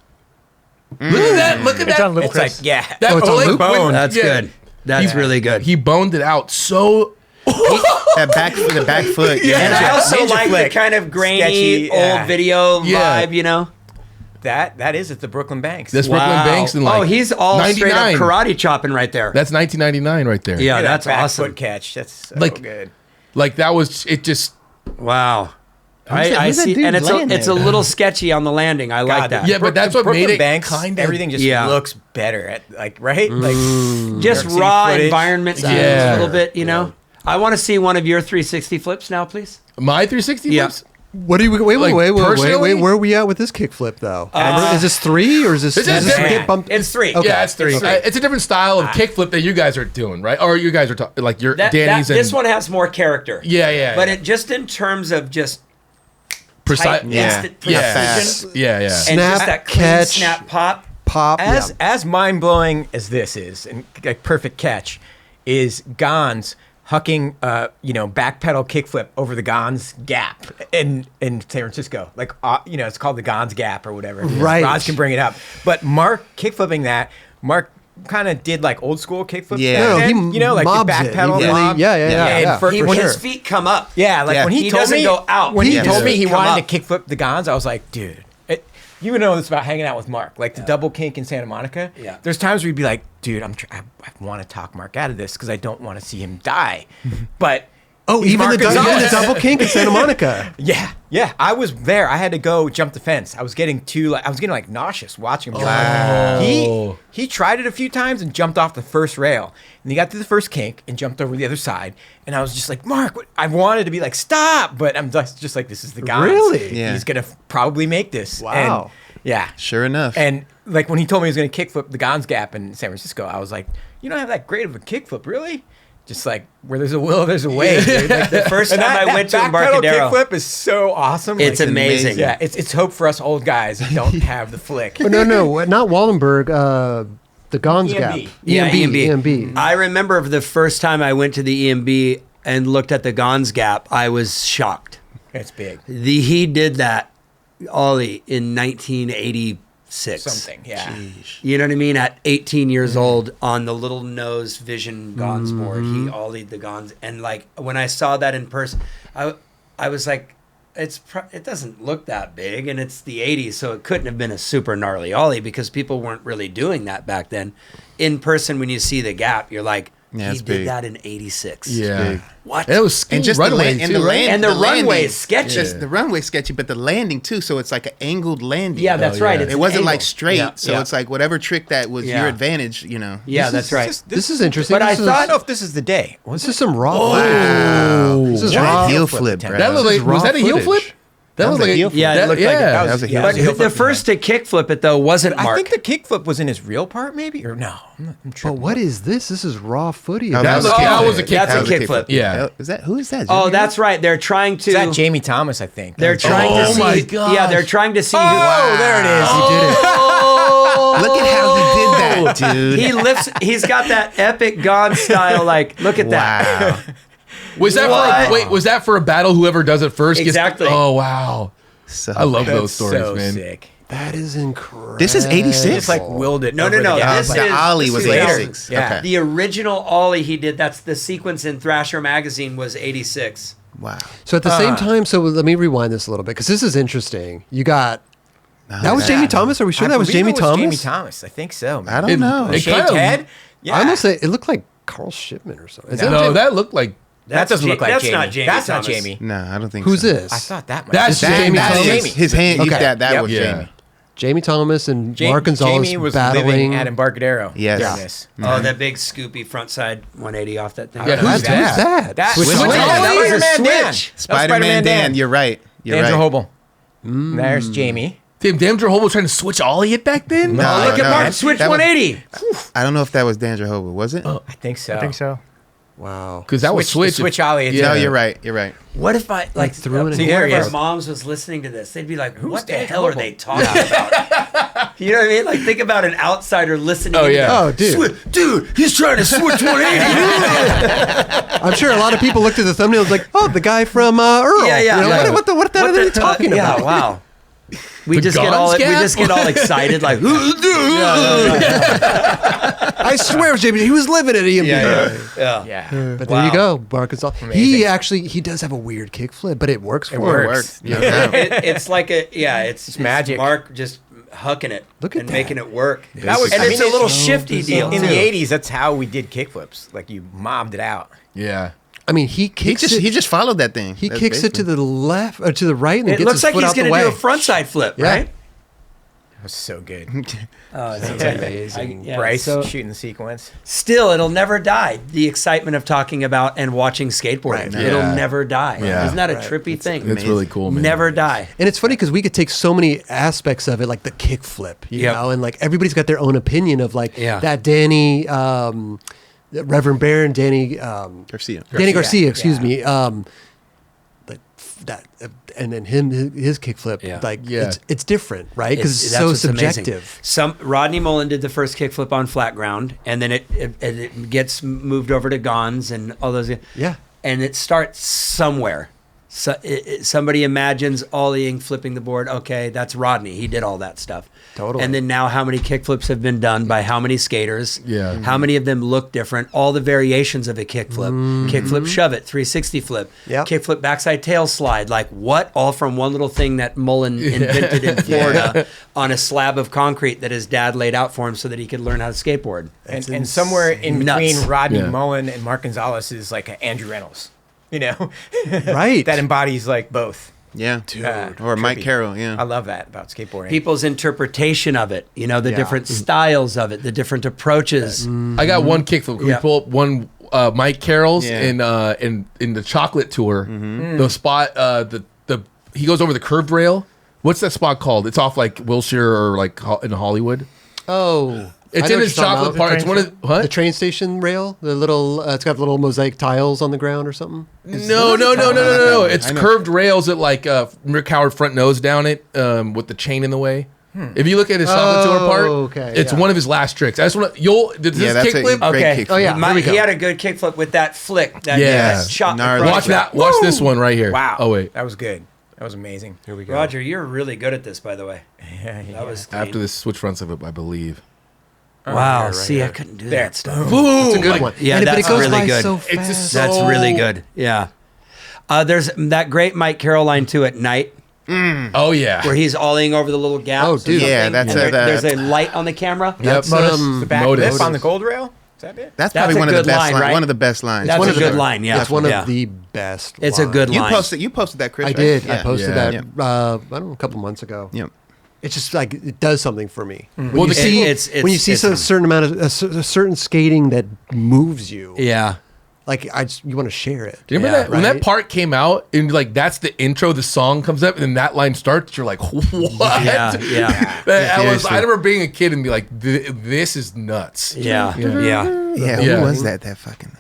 Speaker 4: Look at that! Look at
Speaker 6: It's
Speaker 4: that!
Speaker 6: on loop,
Speaker 2: It's
Speaker 6: Chris.
Speaker 2: like, yeah.
Speaker 4: That
Speaker 1: it's on
Speaker 4: like
Speaker 1: loop?
Speaker 4: bone.
Speaker 3: That's good. That's really good.
Speaker 4: He boned it out so.
Speaker 5: The back foot. Yeah.
Speaker 3: And I also
Speaker 2: Ninja
Speaker 3: like
Speaker 2: flick.
Speaker 3: the kind of grainy
Speaker 2: Sketchy,
Speaker 3: old video vibe, you know.
Speaker 2: That is at the Brooklyn Banks.
Speaker 4: This Brooklyn Banks in like
Speaker 3: he's all
Speaker 4: 99.
Speaker 3: straight up karate chopping right there.
Speaker 4: That's 1999 right there.
Speaker 3: Yeah,
Speaker 2: Look at
Speaker 3: that's
Speaker 2: that back
Speaker 3: awesome.
Speaker 2: foot catch. That's so
Speaker 4: Like-
Speaker 2: good.
Speaker 4: Like that was it. Just
Speaker 3: Wow. I
Speaker 1: who's that
Speaker 3: see,
Speaker 1: dude
Speaker 3: and
Speaker 1: laying
Speaker 3: it's a
Speaker 1: there?
Speaker 3: little sketchy on the landing. I like that.
Speaker 4: Yeah, but that's what
Speaker 2: Brooklyn
Speaker 4: made it
Speaker 2: Banks,
Speaker 4: kind of
Speaker 2: everything just looks better at right? Like
Speaker 3: Just
Speaker 2: New York City
Speaker 3: raw
Speaker 2: footage.
Speaker 3: environment styles a little bit, you know. I want to see one of your 360 flips now, please.
Speaker 4: My 360
Speaker 3: Yeah.
Speaker 4: flips?
Speaker 1: What do you wait?
Speaker 4: Like,
Speaker 1: Wait.
Speaker 4: personally?
Speaker 1: Where are we at with this kickflip though? Is this 3 or is this?
Speaker 4: This is
Speaker 1: does
Speaker 4: different.
Speaker 1: get bumped?
Speaker 3: It's 3.
Speaker 1: Okay.
Speaker 4: Yeah, it's 3. It's a different style of kickflip that you guys are doing, right? Or you guys are like your Danny's and
Speaker 3: This one has more character.
Speaker 4: Yeah.
Speaker 3: But it just in terms of just
Speaker 4: precise.
Speaker 3: tight,
Speaker 5: Yeah.
Speaker 3: instant
Speaker 4: Yeah.
Speaker 3: precision,
Speaker 4: Yeah.
Speaker 3: and
Speaker 1: Snap,
Speaker 3: just that clean
Speaker 1: catch.
Speaker 3: snap pop.
Speaker 1: Pop.
Speaker 2: As mind blowing as this is, and like perfect catch, is Gon's hucking back pedal kickflip over the Gon's gap in San Francisco. Like it's called the Gon's Gap or whatever.
Speaker 1: Right.
Speaker 2: Rods can bring it up. But Mark kickflipping that, Mark kind of did like old school kickflips.
Speaker 5: Yeah.
Speaker 2: back
Speaker 1: No,
Speaker 2: then,
Speaker 1: he
Speaker 2: like the
Speaker 1: mobs
Speaker 2: back
Speaker 1: it. He
Speaker 2: pedal.
Speaker 1: really-
Speaker 2: mob.
Speaker 1: yeah.
Speaker 2: And for
Speaker 3: When
Speaker 2: sure.
Speaker 3: his feet come up.
Speaker 2: Yeah, like
Speaker 5: Yeah.
Speaker 2: when he told
Speaker 3: doesn't
Speaker 2: me
Speaker 3: go out.
Speaker 2: When he
Speaker 5: Yeah.
Speaker 2: told me he
Speaker 3: Come
Speaker 2: wanted
Speaker 3: up.
Speaker 2: to kickflip the Gons, I was like, dude, you know this about hanging out with Mark, like the double kink in Santa Monica.
Speaker 3: Yeah.
Speaker 2: There's times where you'd be like, dude, I want to talk Mark out of this because I don't want to see him die, but.
Speaker 1: Oh,
Speaker 2: he's
Speaker 1: even the
Speaker 2: Mark Gonzalez.
Speaker 1: double kink in Santa Monica.
Speaker 2: Yeah. I was there. I had to go jump the fence. I was getting nauseous watching him.
Speaker 4: Wow.
Speaker 2: He tried it a few times and jumped off the first rail. And he got through the first kink and jumped over the other side. And I was just like, Mark, I wanted to be like, stop. But I'm just like, this is the guy.
Speaker 1: Really?
Speaker 5: Yeah.
Speaker 2: He's going to probably make this.
Speaker 1: Wow.
Speaker 2: And, yeah.
Speaker 5: Sure enough.
Speaker 2: And like when he told me he was going to kickflip the Gon's Gap in San Francisco, I was like, you don't have that great of a kickflip, really? Just like where there's a will, there's a way. Dude. Like
Speaker 3: The first time I went to
Speaker 2: back pedal
Speaker 3: Embarcadero,
Speaker 2: kickflip is so awesome.
Speaker 3: it's
Speaker 2: Like,
Speaker 3: amazing.
Speaker 2: yeah, it's hope for us old guys that don't have the flick.
Speaker 1: Oh, no, not Wallenberg. The Gons Gap.
Speaker 2: EMB.
Speaker 3: Yeah,
Speaker 1: EMB.
Speaker 3: I remember the first time I went to the EMB and looked at the Gon's Gap, I was shocked.
Speaker 2: It's big.
Speaker 3: He did that ollie in 1986.
Speaker 2: Something, yeah.
Speaker 3: You know what I mean? At 18 years old on the little nose Vision Gons board, he ollied the Gons. And like when I saw that in person, I was like, it doesn't look that big, and it's the 80s, so it couldn't have been a super gnarly ollie because people weren't really doing that back then. In person, when you see the gap, you're like,
Speaker 5: Yeah,
Speaker 3: he
Speaker 5: it's
Speaker 3: did
Speaker 5: big.
Speaker 3: that in 86.
Speaker 4: Yeah.
Speaker 5: big.
Speaker 3: What?
Speaker 4: And it was
Speaker 5: And just
Speaker 4: runway
Speaker 5: the, land,
Speaker 4: too,
Speaker 5: and the,
Speaker 4: right?
Speaker 5: land,
Speaker 3: And the runway
Speaker 5: landing,
Speaker 3: is sketchy.
Speaker 5: just the runway sketchy, but the landing too. So it's like an angled landing.
Speaker 3: Yeah, that's right.
Speaker 4: yeah.
Speaker 3: It's
Speaker 5: It
Speaker 3: an
Speaker 5: wasn't
Speaker 3: angle.
Speaker 5: like straight.
Speaker 3: Yeah,
Speaker 5: So
Speaker 3: yeah.
Speaker 5: it's like whatever trick that was
Speaker 3: Yeah.
Speaker 5: your advantage. You know.
Speaker 3: Yeah, that's right.
Speaker 1: This is interesting.
Speaker 3: But I
Speaker 1: This is-
Speaker 3: thought-
Speaker 2: I don't know if this is the day.
Speaker 1: this is some raw.
Speaker 5: Wow.
Speaker 1: This is
Speaker 2: Giant
Speaker 1: raw.
Speaker 5: heel
Speaker 2: flip
Speaker 5: flip,
Speaker 2: attempt.
Speaker 5: bro.
Speaker 4: That looked
Speaker 1: This is
Speaker 4: like, was
Speaker 1: raw
Speaker 4: that a heel flip?
Speaker 1: footage.
Speaker 4: That was
Speaker 5: was
Speaker 4: like
Speaker 5: a heel
Speaker 3: flip. Yeah, it looked like it.
Speaker 5: That was a heel
Speaker 3: But
Speaker 5: flip.
Speaker 3: the first to kickflip it though wasn't Mark.
Speaker 2: I think the kickflip was in his real part, maybe, or no. I'm
Speaker 1: But
Speaker 2: tripping.
Speaker 1: what is this? This is raw footage.
Speaker 5: Oh,
Speaker 4: That was a kickflip.
Speaker 3: That's a
Speaker 5: That was
Speaker 3: kickflip.
Speaker 4: Yeah.
Speaker 5: Is that who is that?
Speaker 3: Oh,
Speaker 5: Jimmy?
Speaker 3: that's right. They're trying to.
Speaker 2: Is that Jamie Thomas? I think
Speaker 3: They're trying to
Speaker 4: Oh
Speaker 3: see.
Speaker 4: my gosh.
Speaker 3: Yeah, they're trying to see.
Speaker 2: Oh, there it is.
Speaker 1: He did it.
Speaker 5: Look at how he did that, dude.
Speaker 3: He lifts. He's got that epic God style. Like, look at that.
Speaker 5: Wow.
Speaker 4: Was that
Speaker 3: What?
Speaker 4: was that for a battle? Whoever does it first gets-
Speaker 3: Exactly.
Speaker 4: Oh wow.
Speaker 5: So
Speaker 4: I love
Speaker 2: That's
Speaker 4: those stories,
Speaker 2: so
Speaker 4: man.
Speaker 2: sick.
Speaker 1: That is incredible.
Speaker 5: This is 86?
Speaker 2: Just like willed it.
Speaker 3: No,
Speaker 2: over
Speaker 3: no, no.
Speaker 2: the gap.
Speaker 3: This
Speaker 5: the
Speaker 3: is
Speaker 5: ollie
Speaker 3: this
Speaker 5: was
Speaker 3: is later.
Speaker 5: 86.
Speaker 2: Yeah.
Speaker 5: Okay.
Speaker 3: The original ollie he did. That's the sequence in Thrasher magazine was 86.
Speaker 5: Wow.
Speaker 1: So at the same time, so let me rewind this a little bit because this is interesting. You got that was
Speaker 5: Yeah.
Speaker 1: Jamie Thomas. Are we sure
Speaker 2: I
Speaker 1: that was
Speaker 2: believe
Speaker 1: Jamie
Speaker 2: it
Speaker 1: Thomas?
Speaker 2: Jamie Thomas. I think so. Man.
Speaker 5: I don't know.
Speaker 4: it
Speaker 2: Shaved
Speaker 4: kind of-
Speaker 2: head. Yeah.
Speaker 1: I almost say it looked like Carl Shipman or something. Is that
Speaker 4: No,
Speaker 1: Jamie?
Speaker 4: that looked like
Speaker 2: That doesn't look like
Speaker 3: that's
Speaker 2: Jamie.
Speaker 3: not Jamie.
Speaker 2: That's
Speaker 3: Thomas.
Speaker 2: not Jamie.
Speaker 5: No, I don't think
Speaker 1: Who's
Speaker 5: so.
Speaker 1: this?
Speaker 2: I thought that.
Speaker 4: That's
Speaker 2: might be
Speaker 4: Jamie
Speaker 5: That
Speaker 4: Thomas.
Speaker 5: is
Speaker 2: Jamie.
Speaker 5: his hand.
Speaker 1: Okay.
Speaker 5: That
Speaker 2: Yep.
Speaker 5: was
Speaker 4: Yeah.
Speaker 5: Jamie.
Speaker 1: Jamie Thomas and
Speaker 2: Jamie,
Speaker 1: Mark Gonzalez
Speaker 2: Jamie was
Speaker 1: battling.
Speaker 2: living at Embarcadero.
Speaker 5: Yes.
Speaker 2: during
Speaker 5: Yeah.
Speaker 2: this.
Speaker 3: Oh, that big scoopy front side 180 off that thing.
Speaker 4: Yeah,
Speaker 1: Who's that?
Speaker 2: That
Speaker 1: Switch
Speaker 2: Switch
Speaker 1: on?
Speaker 2: Man.
Speaker 3: Oh,
Speaker 2: That was
Speaker 3: yeah,
Speaker 2: Spider-Man Dan.
Speaker 3: Switch.
Speaker 2: That was
Speaker 5: Spider-Man Dan. You're right. You're
Speaker 2: Andrew
Speaker 5: right.
Speaker 2: Hobel. There's Jamie.
Speaker 4: damn Hobo trying to switch ollie it back then.
Speaker 5: No,
Speaker 3: Oh, look at
Speaker 5: no,
Speaker 3: Mark.
Speaker 5: that-
Speaker 3: Switch
Speaker 5: that was-
Speaker 3: 180.
Speaker 5: I don't know if that was Danger Hobo. Was it?
Speaker 2: I think so.
Speaker 6: I think so.
Speaker 1: Wow.
Speaker 4: Because that was switch.
Speaker 2: Switch ollie.
Speaker 4: Yeah.
Speaker 5: No, you're right. You're right.
Speaker 3: What if I like
Speaker 1: threw it in
Speaker 3: one
Speaker 2: here,
Speaker 3: of
Speaker 2: yes.
Speaker 3: our moms was listening to this? They'd be like, "What the
Speaker 2: Dave
Speaker 3: hell are
Speaker 2: Hubble?
Speaker 3: they talking about?" You know what I mean? Like, think about an outsider listening.
Speaker 4: Oh,
Speaker 3: to
Speaker 4: yeah.
Speaker 1: Oh, dude.
Speaker 3: Dude, he's trying to switch 180.
Speaker 1: I'm sure a lot of people looked at the thumbnail and was like, oh, the guy from Earl.
Speaker 3: Yeah, yeah,
Speaker 1: You know,
Speaker 3: yeah.
Speaker 1: What the are they talking about?
Speaker 3: Yeah, wow. We
Speaker 4: The
Speaker 3: just get
Speaker 4: Gons
Speaker 3: all
Speaker 4: Gap?
Speaker 3: excited, like,
Speaker 1: I swear it was Jamie. He was living at EMB.
Speaker 3: yeah.
Speaker 2: Yeah.
Speaker 1: But there you
Speaker 3: Wow.
Speaker 1: go, Mark Gonzalez.
Speaker 2: Amazing.
Speaker 1: He does have a weird kickflip, but it works for
Speaker 2: It
Speaker 1: him.
Speaker 2: works.
Speaker 5: No doubt.
Speaker 3: It's like it's
Speaker 2: magic.
Speaker 3: Mark just hucking it
Speaker 1: Look at
Speaker 3: and
Speaker 1: that.
Speaker 3: making it work.
Speaker 2: That was-
Speaker 3: and
Speaker 2: I
Speaker 3: it's
Speaker 2: mean,
Speaker 3: a little
Speaker 2: it's
Speaker 3: shifty deal
Speaker 2: In
Speaker 3: too.
Speaker 2: the 80s, that's how we did kickflips. Like you mobbed it out.
Speaker 4: Yeah.
Speaker 1: I mean, he
Speaker 5: just followed that thing.
Speaker 1: He kicks it to the left or to the right, and then
Speaker 3: It
Speaker 1: gets
Speaker 3: looks
Speaker 1: his
Speaker 3: like
Speaker 1: foot
Speaker 3: he's
Speaker 1: out the
Speaker 3: going to
Speaker 1: way.
Speaker 3: do a frontside flip, right?
Speaker 2: That was so good.
Speaker 3: Oh, it's
Speaker 2: Amazing. Bryce shooting the sequence.
Speaker 3: Still, it'll never die. The excitement of talking about and watching skateboarding.
Speaker 5: Right,
Speaker 3: It'll never die.
Speaker 4: Yeah.
Speaker 3: Isn't that a trippy thing?
Speaker 4: It's really cool, man.
Speaker 3: Never die.
Speaker 1: And it's funny because we could take so many aspects of it, like the kickflip, you know, and like everybody's got their own opinion of like that Danny, Reverend Baron, Danny
Speaker 5: Garcia.
Speaker 1: Danny Garcia, excuse me. That and then his kickflip, it's different, right? Because it's so subjective.
Speaker 3: Rodney Mullen did the first kickflip on flat ground, and then it gets moved over to Gons and all those.
Speaker 1: Yeah,
Speaker 3: and it starts somewhere. So somebody imagines ollieing, flipping the board. Okay, that's Rodney. He did all that stuff.
Speaker 1: Totally.
Speaker 3: And then now how many kickflips have been done by how many skaters?
Speaker 4: Yeah.
Speaker 3: How many of them look different? All the variations of a kickflip. Kickflip, shove it, 360 flip.
Speaker 1: Yep.
Speaker 3: Kickflip, backside tail slide. Like what? All from one little thing that Mullen invented in Florida on a slab of concrete that his dad laid out for him so that he could learn how to skateboard.
Speaker 2: And somewhere in between
Speaker 3: Nuts.
Speaker 2: Rodney Mullen and Mark Gonzalez is like an Andrew Reynolds. You know,
Speaker 1: right?
Speaker 2: That embodies like both.
Speaker 5: Yeah, or Mike Carroll. Yeah,
Speaker 2: I love that about skateboarding.
Speaker 3: People's interpretation of it, you know, the different styles of it, the different approaches.
Speaker 4: I got one kickflip. Can we pull up one Mike Carroll's in the Chocolate Tour? The spot, he goes over the curved rail. What's that spot called? It's off like Wilshire or like in Hollywood.
Speaker 1: Oh.
Speaker 4: It's in his chocolate part. It's one of
Speaker 1: the train station rail. The little, it's got little mosaic tiles on the ground or something.
Speaker 4: No. It's curved rails that like Rick Howard front nose down it with the chain in the way. If you look at his chocolate tour part, it's one of his last tricks. I just want to. Did this kickflip?
Speaker 3: Okay.
Speaker 5: Kickflip.
Speaker 1: Oh yeah,
Speaker 3: He had a good kickflip with that flick. That shot.
Speaker 4: Watch that. Watch this one right here.
Speaker 2: Wow.
Speaker 4: Oh wait.
Speaker 2: That was good. That was amazing.
Speaker 1: Here we go.
Speaker 3: Roger, you're really good at this, by the way.
Speaker 2: That
Speaker 3: was clean.
Speaker 4: After this switch fronts of it, I believe.
Speaker 3: Wow. See, I couldn't do that stuff.
Speaker 4: Boom.
Speaker 1: It's a good one.
Speaker 3: Yeah,
Speaker 1: but
Speaker 3: that's
Speaker 1: it goes
Speaker 3: really
Speaker 1: by
Speaker 3: good.
Speaker 1: so fast.
Speaker 4: It's just
Speaker 3: That's
Speaker 4: so
Speaker 3: really good. Yeah. There's that great Mike Carroll line too at night.
Speaker 4: Oh yeah.
Speaker 3: Where he's ollieing over the little gaps.
Speaker 1: Oh, dude.
Speaker 5: Yeah, that's
Speaker 3: there's a light on the camera.
Speaker 4: Yep.
Speaker 2: the back
Speaker 4: Modus.
Speaker 2: lip on the gold rail. Is that it?
Speaker 5: That's
Speaker 3: That's
Speaker 5: probably
Speaker 3: a
Speaker 5: one of the
Speaker 3: good
Speaker 5: best
Speaker 3: line,
Speaker 5: lines.
Speaker 3: right?
Speaker 5: One of the best lines.
Speaker 3: That's
Speaker 5: One
Speaker 3: a
Speaker 5: of the-
Speaker 3: good line. Yeah,
Speaker 1: It's one
Speaker 3: Yeah.
Speaker 1: of the best.
Speaker 3: It's a good
Speaker 5: You
Speaker 3: line.
Speaker 5: posted that, Chris.
Speaker 1: I
Speaker 5: right?
Speaker 1: did.
Speaker 5: Yeah.
Speaker 1: I posted
Speaker 4: Yeah.
Speaker 1: that. I don't know, a couple months ago.
Speaker 5: Yep.
Speaker 1: It's just like it does something for me. When
Speaker 4: Well,
Speaker 1: you
Speaker 4: the
Speaker 1: see
Speaker 3: it's-
Speaker 1: when you see
Speaker 3: it's-
Speaker 1: a certain amount of a certain skating that moves you,
Speaker 3: Yeah.
Speaker 1: like you want to share it.
Speaker 4: Do you remember
Speaker 3: Yeah,
Speaker 4: that when that
Speaker 1: right?
Speaker 4: part came out and like that's the intro, the song comes up and then that line starts? You're like, what?
Speaker 3: Yeah.
Speaker 4: I remember being a kid and be like, this is nuts.
Speaker 3: Yeah.
Speaker 4: Yeah.
Speaker 3: Yeah.
Speaker 5: Yeah.
Speaker 4: Yeah.
Speaker 5: Who was that? That fucking.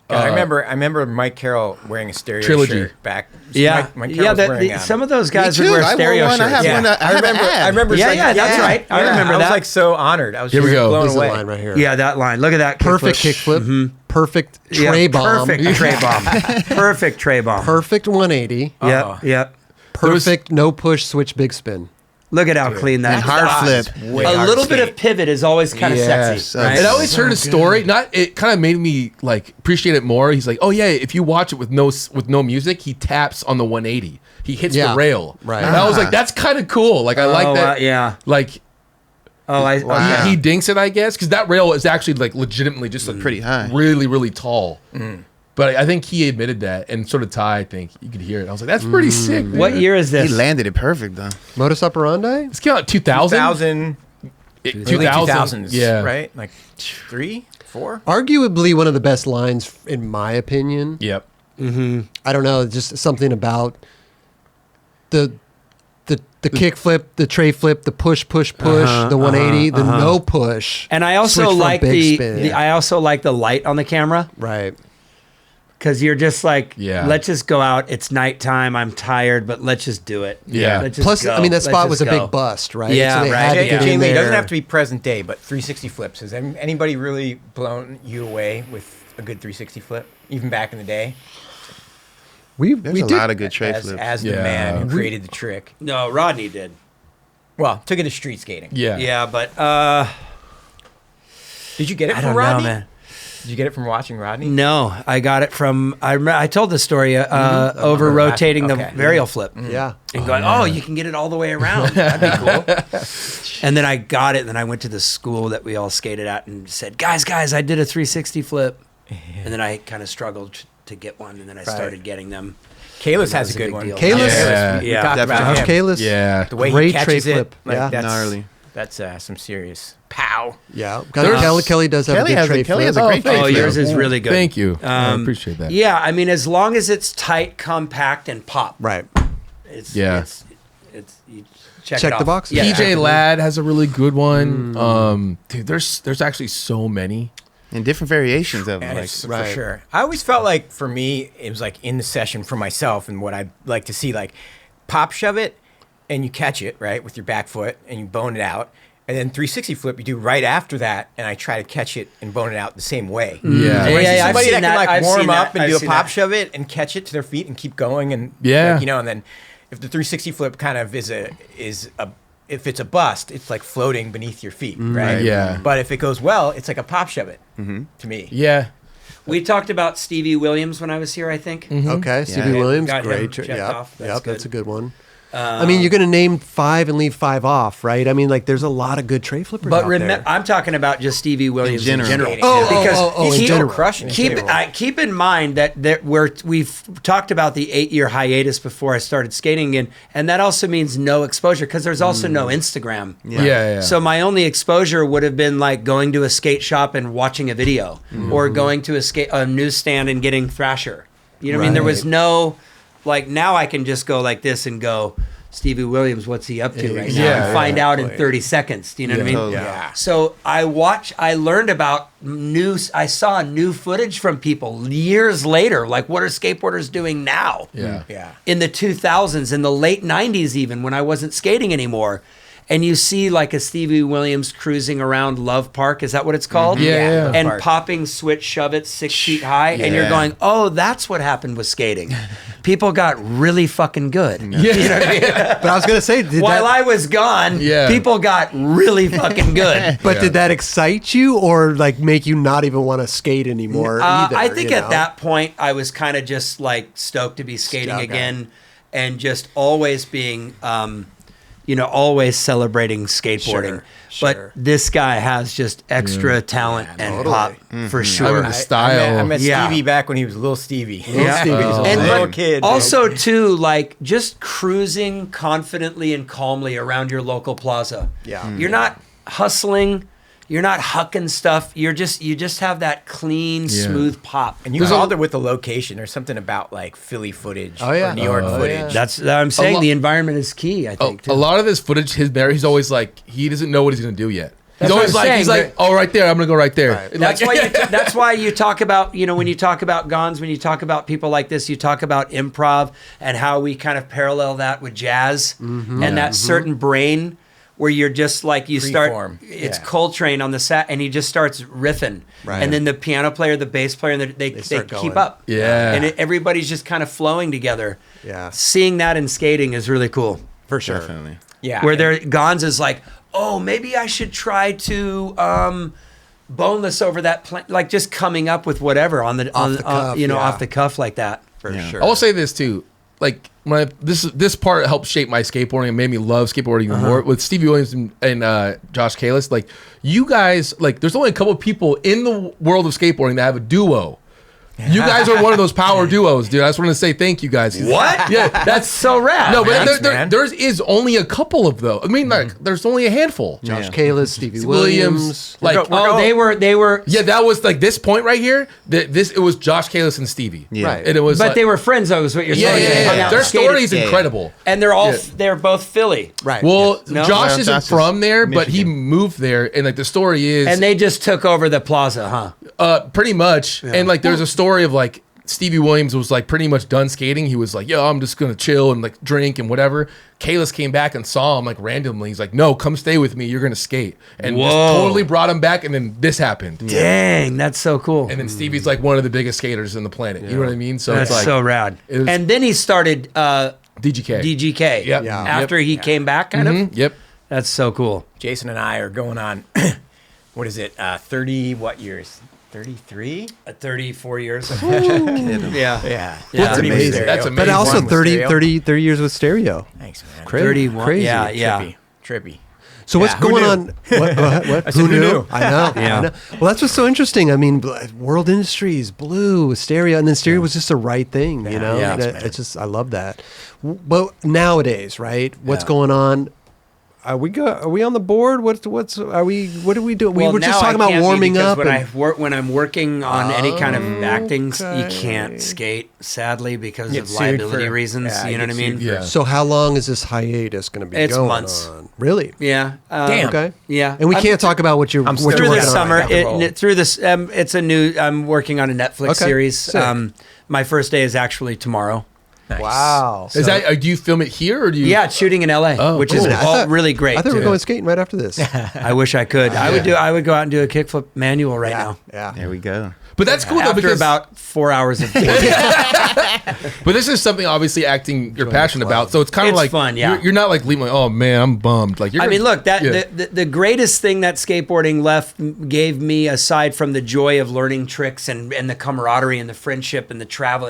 Speaker 2: God, I remember Mike Carroll wearing a stereo
Speaker 4: Trilogy.
Speaker 2: shirt back.
Speaker 3: Yeah.
Speaker 2: Mike
Speaker 3: Yeah.
Speaker 2: Carroll's wearing,
Speaker 3: Some of those guys
Speaker 5: Me
Speaker 3: would
Speaker 5: too.
Speaker 3: wear
Speaker 5: I wore
Speaker 3: stereo
Speaker 5: one. I
Speaker 3: shirts.
Speaker 5: have
Speaker 3: Yeah.
Speaker 5: one. I have an ad.
Speaker 2: I remember.
Speaker 3: Yeah,
Speaker 2: saying,
Speaker 3: yeah, that's right. I remember
Speaker 2: I was
Speaker 3: that.
Speaker 2: like so honored. I was
Speaker 4: Here we
Speaker 2: just
Speaker 4: go.
Speaker 2: blown
Speaker 1: This is the
Speaker 2: away.
Speaker 1: line right here.
Speaker 3: Yeah, that line. Look at that.
Speaker 1: Perfect kickflip. Perfect tray bomb.
Speaker 3: Perfect tray bomb. Perfect tray bomb.
Speaker 1: Perfect 180.
Speaker 3: Yep. Yep.
Speaker 1: Perfect no push switch big spin.
Speaker 3: Look at how clean that
Speaker 5: And hard flip.
Speaker 3: A little bit of pivot is always kind of sexy. Right?
Speaker 4: And I always heard a story. It kind of made me like appreciate it more. He's like, oh yeah, if you watch it with no music, he taps on the 180. He hits the rail.
Speaker 1: Right.
Speaker 4: And I was like, that's kind of cool. Like I like that.
Speaker 3: Yeah.
Speaker 4: Like
Speaker 3: Okay.
Speaker 4: he dinks it, I guess, because that rail is actually like legitimately just like
Speaker 5: Pretty high.
Speaker 4: really, really tall. But I think he admitted that, and sort of Ty. I think you could hear it. I was like, that's pretty sick. Man.
Speaker 3: What year is
Speaker 5: He
Speaker 3: this?
Speaker 5: landed it perfect though.
Speaker 1: Modus operandi?
Speaker 4: This came out 2000.
Speaker 2: 2000s.
Speaker 4: Yeah.
Speaker 2: Right? Like 3, 4?
Speaker 1: Arguably one of the best lines, in my opinion.
Speaker 4: Yep.
Speaker 1: I don't know, just something about the kick flip, the tray flip, the push, the 180, the no push.
Speaker 3: And I also
Speaker 1: switch from
Speaker 3: like
Speaker 1: big spin.
Speaker 3: I also like the light on the camera
Speaker 1: Right.
Speaker 3: because you're just like,
Speaker 4: Yeah.
Speaker 3: let's just go out. It's nighttime. I'm tired, but let's just do it.
Speaker 4: Yeah.
Speaker 3: Let's just
Speaker 1: Plus,
Speaker 3: go.
Speaker 1: I mean, that
Speaker 3: Let's
Speaker 1: spot
Speaker 3: just
Speaker 1: was a
Speaker 3: go.
Speaker 1: big bust, right?
Speaker 3: Yeah,
Speaker 1: so they
Speaker 3: right.
Speaker 1: had to
Speaker 3: Yeah.
Speaker 1: get in
Speaker 2: Jamie, it
Speaker 1: there.
Speaker 2: doesn't have to be present day, but 360 flips. Has anybody really blown you away with a good 360 flip, even back in the day?
Speaker 5: There's
Speaker 1: we
Speaker 5: a
Speaker 1: did.
Speaker 5: lot of good tray
Speaker 2: As
Speaker 5: flips.
Speaker 2: the man who created the trick.
Speaker 3: No, Rodney did.
Speaker 2: Well, took it to street skating.
Speaker 4: Yeah.
Speaker 3: Yeah, but
Speaker 2: Did you get it
Speaker 3: I
Speaker 2: from
Speaker 3: don't
Speaker 2: Rodney?
Speaker 3: know, man.
Speaker 2: Did you get it from watching Rodney?
Speaker 3: No, I got it from. I told the story over rotating the varial flip.
Speaker 1: Yeah.
Speaker 3: And going, you can get it all the way around. That'd be cool. And then I got it, and then I went to the school that we all skated at and said, guys, I did a 360 flip. And then I kind of struggled to get one, and then I started getting them.
Speaker 2: Kalis has a good one.
Speaker 1: Kalis?
Speaker 2: We talked about him.
Speaker 1: Kalis?
Speaker 4: Yeah.
Speaker 2: The way
Speaker 1: Great
Speaker 2: he catches
Speaker 1: tray
Speaker 2: it,
Speaker 1: flip.
Speaker 2: like,
Speaker 1: Yeah.
Speaker 5: Gnarly.
Speaker 2: that's some serious pow.
Speaker 1: Yeah. Kelly does have
Speaker 5: Kelly
Speaker 1: a good
Speaker 5: has a-
Speaker 1: tray
Speaker 5: Kelly
Speaker 1: flip.
Speaker 5: has a great tray
Speaker 3: Oh,
Speaker 5: flip.
Speaker 3: yours is really good.
Speaker 4: Thank you. I appreciate that.
Speaker 3: Yeah, I mean, as long as it's tight, compact, and pop.
Speaker 1: Right.
Speaker 3: It's
Speaker 4: Yeah.
Speaker 3: It's you check
Speaker 1: Check
Speaker 3: it
Speaker 1: the
Speaker 3: off.
Speaker 1: box?
Speaker 3: Yeah.
Speaker 4: PJ Ladd has a really good one. Dude, there's actually so many.
Speaker 5: And different variations of them.
Speaker 2: And
Speaker 5: Like,
Speaker 2: it's
Speaker 1: right.
Speaker 2: for sure. I always felt like for me, it was like in the session for myself and what I like to see, like pop shove it and you catch it, right, with your back foot and you bone it out. And then 360 flip you do right after that, and I try to catch it and bone it out the same way.
Speaker 4: Yeah.
Speaker 2: When I see
Speaker 3: I've
Speaker 2: somebody
Speaker 3: seen
Speaker 2: that can
Speaker 3: that.
Speaker 2: like
Speaker 3: I've
Speaker 2: warm
Speaker 3: seen
Speaker 2: up
Speaker 3: that.
Speaker 2: and do
Speaker 3: I've
Speaker 2: a
Speaker 3: seen
Speaker 2: pop
Speaker 3: that.
Speaker 2: shove it and catch it to their feet and keep going and
Speaker 4: Yeah.
Speaker 2: like, you know, and then if the 360 flip kind of is a if it's a bust, it's like floating beneath your feet, right?
Speaker 4: Yeah.
Speaker 2: But if it goes well, it's like a pop shove it to me.
Speaker 4: Yeah.
Speaker 3: We talked about Stevie Williams when I was here, I think.
Speaker 1: Okay. Stevie
Speaker 5: Yeah.
Speaker 1: Williams.
Speaker 3: Got him
Speaker 1: Great.
Speaker 3: checked
Speaker 1: Yep.
Speaker 3: off. That's
Speaker 1: Yep.
Speaker 3: good.
Speaker 1: That's a good one. I mean, you're going to name 5 and leave 5 off, right? I mean, like, there's a lot of good tray flippers
Speaker 3: But
Speaker 1: out there.
Speaker 3: I'm talking about just Stevie Williams in general.
Speaker 1: Oh,
Speaker 3: because
Speaker 1: in
Speaker 3: he's
Speaker 1: general.
Speaker 2: crushing it.
Speaker 3: keep in mind that we've talked about the 8-year hiatus before I started skating again, and that also means no exposure because there's also no Instagram.
Speaker 4: Yeah.
Speaker 3: So my only exposure would have been like going to a skate shop and watching a video, or going to a newsstand and getting Thrasher. You know what I mean? There was no, like, now I can just go like this and go, Stevie Williams, what's he up to right now?
Speaker 4: Yeah,
Speaker 3: And find out in 30 seconds. Do you know what I mean?
Speaker 5: totally.
Speaker 2: Yeah.
Speaker 3: So I learned about I saw new footage from people years later, like what are skateboarders doing now?
Speaker 2: Yeah.
Speaker 3: In the 2000s, in the late 90s even, when I wasn't skating anymore. And you see like a Stevie Williams cruising around Love Park, is that what it's called?
Speaker 4: Yeah.
Speaker 3: And
Speaker 2: Park.
Speaker 3: popping switch shove it 6 feet high, and you're
Speaker 5: Yeah.
Speaker 3: going, oh, that's what happened with skating. People got really fucking good.
Speaker 1: But I was going to say,
Speaker 3: While I was gone,
Speaker 4: Yeah.
Speaker 3: people got really fucking good.
Speaker 1: but did that excite you or like make you not even want to skate anymore either?
Speaker 3: I think
Speaker 1: you
Speaker 3: at
Speaker 1: know?
Speaker 3: that point I was kind of just like stoked to be skating
Speaker 1: Okay.
Speaker 3: again, and just always being, always celebrating skateboarding.
Speaker 1: Sure.
Speaker 3: But this guy has just extra talent and pop for sure.
Speaker 4: I remember the style.
Speaker 2: I met
Speaker 3: Yeah.
Speaker 2: Stevie back when he was little Stevie.
Speaker 3: Yeah.
Speaker 1: Stevie was
Speaker 2: And
Speaker 1: awesome.
Speaker 2: little
Speaker 3: but
Speaker 2: kid.
Speaker 3: also too, like just cruising confidently and calmly around your local plaza.
Speaker 1: Yeah.
Speaker 3: You're not hustling. You're not hucking stuff. You just have that clean, smooth pop.
Speaker 2: And you called it with the location. There's something about like Philly footage or New York footage.
Speaker 3: That's I'm saying. The environment is key. I think.
Speaker 4: A lot of this footage, he's always like, he doesn't know what he's gonna do yet. He's
Speaker 3: That's what
Speaker 4: always
Speaker 3: I'm
Speaker 4: like,
Speaker 3: saying.
Speaker 4: oh, right there, I'm gonna go right there.
Speaker 1: Right.
Speaker 3: That's why. That's why you talk about, when you talk about Gons, when you talk about people like this, you talk about improv and how we kind of parallel that with jazz and that certain brain where you're just like
Speaker 2: Freeform.
Speaker 3: It's
Speaker 2: Yeah.
Speaker 3: Coltrane on the set, and he just starts riffing,
Speaker 1: Right.
Speaker 3: and then the piano player, the bass player, and they
Speaker 1: start
Speaker 3: keep
Speaker 1: going.
Speaker 3: up,
Speaker 4: Yeah.
Speaker 3: and everybody's just kind of flowing together.
Speaker 1: Yeah.
Speaker 3: Seeing that in skating is really cool.
Speaker 1: For sure.
Speaker 5: Definitely.
Speaker 2: Yeah.
Speaker 3: Where their Gons is like, oh, maybe I should try to boneless over that like just coming up with whatever on the
Speaker 1: Off the cuff, yeah.
Speaker 3: off the cuff like that.
Speaker 1: For
Speaker 5: Yeah.
Speaker 1: sure.
Speaker 4: I will say this too, like this part helped shape my skateboarding and made me love skateboarding even more. With Stevie Williams and Josh Kalis, like you guys, like there's only a couple of people in the world of skateboarding that have a duo. You guys are one of those power duos, dude. I just want to say thank you guys.
Speaker 3: What?
Speaker 4: Yeah,
Speaker 3: That's so rad.
Speaker 4: no, but
Speaker 2: Thanks,
Speaker 4: there
Speaker 2: man.
Speaker 4: is only a couple of those. I mean, like there's only a handful.
Speaker 1: Josh
Speaker 5: Yeah.
Speaker 1: Kalis, Stevie Williams.
Speaker 4: like
Speaker 3: they were.
Speaker 4: yeah, that was like this point right here. It was Josh Kalis and Stevie.
Speaker 5: Yeah.
Speaker 1: Right.
Speaker 4: And it was,
Speaker 3: But
Speaker 4: like,
Speaker 3: they were friends, though, is what you're
Speaker 4: yeah,
Speaker 3: saying.
Speaker 4: yeah,
Speaker 3: They
Speaker 4: yeah,
Speaker 3: hung
Speaker 4: yeah.
Speaker 3: out
Speaker 4: Their
Speaker 3: and skated.
Speaker 4: story is
Speaker 5: Yeah, yeah.
Speaker 4: incredible.
Speaker 3: And they're all
Speaker 4: Yeah.
Speaker 3: they're both Philly.
Speaker 1: Right.
Speaker 4: Well,
Speaker 3: No?
Speaker 4: Josh
Speaker 5: No,
Speaker 4: isn't
Speaker 5: Josh is
Speaker 4: from there, but he
Speaker 5: Michigan.
Speaker 4: moved there, and like the story is,
Speaker 3: And they just took over the plaza, huh?
Speaker 4: pretty much. And like, there's a story of like Stevie Williams was like pretty much done skating. He was like, "Yo, I'm just gonna chill and like drink and whatever." Kalis came back and saw him like randomly. He's like, "No, come stay with me. You're gonna skate." And just
Speaker 3: Whoa.
Speaker 4: totally brought him back. And then this happened.
Speaker 3: Dang, that's so cool.
Speaker 4: And then Stevie's like one of the biggest skaters in the planet. You know what I mean? So
Speaker 3: That's
Speaker 4: it's like
Speaker 3: so rad.
Speaker 4: it was-
Speaker 3: And then he started
Speaker 4: DGK.
Speaker 3: DGK.
Speaker 4: Yep.
Speaker 1: Yeah.
Speaker 3: After he came back, kind of.
Speaker 4: Yep.
Speaker 3: That's so cool.
Speaker 2: Jason and I are going on, what is it, 30, what years? 33?
Speaker 3: 34 years.
Speaker 5: Yeah.
Speaker 2: Yeah.
Speaker 3: Yeah.
Speaker 1: That's
Speaker 2: Three with
Speaker 1: amazing.
Speaker 2: Stereo.
Speaker 4: That's
Speaker 1: But
Speaker 4: amazing.
Speaker 1: also
Speaker 2: One with
Speaker 1: 30
Speaker 2: Stereo.
Speaker 1: 30 years with stereo.
Speaker 2: Thanks, man.
Speaker 1: Crazy.
Speaker 3: 31.
Speaker 1: Crazy.
Speaker 3: Yeah, yeah.
Speaker 2: Trippy.
Speaker 1: So what's going on? What? Who knew? I know.
Speaker 3: Yeah.
Speaker 1: I know. Well, that's what's so interesting. I mean, World Industries, Blue, Stereo, and then Stereo was just the right thing. You know, it's just I love that. But nowadays, right? What's going on? Are we on the board? What do we do? We were just talking about warming up.
Speaker 3: When I'm working on any kind of acting, you can't skate, sadly, because of liability reasons. You know what I mean?
Speaker 4: Yeah.
Speaker 1: So how long is this hiatus going to be going
Speaker 3: months.
Speaker 1: on? Really?
Speaker 3: Yeah.
Speaker 2: Damn.
Speaker 1: Okay.
Speaker 3: Yeah.
Speaker 1: And we can't talk about what you're
Speaker 3: through
Speaker 1: working
Speaker 3: this
Speaker 1: on.
Speaker 3: summer. Through this, it's a new. I'm working on a Netflix series.
Speaker 1: Sick.
Speaker 3: My first day is actually tomorrow.
Speaker 2: Nice.
Speaker 1: Wow.
Speaker 4: Is that? Do you film it here or do you?
Speaker 3: Yeah, it's shooting in LA, which is all really great.
Speaker 1: I thought we were
Speaker 3: too.
Speaker 1: going skating right after this.
Speaker 3: I wish I could. I would go out and do a kickflip manual right now.
Speaker 1: Yeah.
Speaker 5: There we go.
Speaker 4: But that's cool though
Speaker 3: After
Speaker 4: because
Speaker 3: about 4 hours of
Speaker 4: But this is something obviously acting you're passionate about, so it's kind of
Speaker 3: It's
Speaker 4: like
Speaker 3: fun, yeah.
Speaker 4: You're not like leaving like, oh man, I'm bummed. Like
Speaker 3: I mean, look, the greatest thing that skateboarding gave me, aside from the joy of learning tricks and the camaraderie and the friendship and the travel,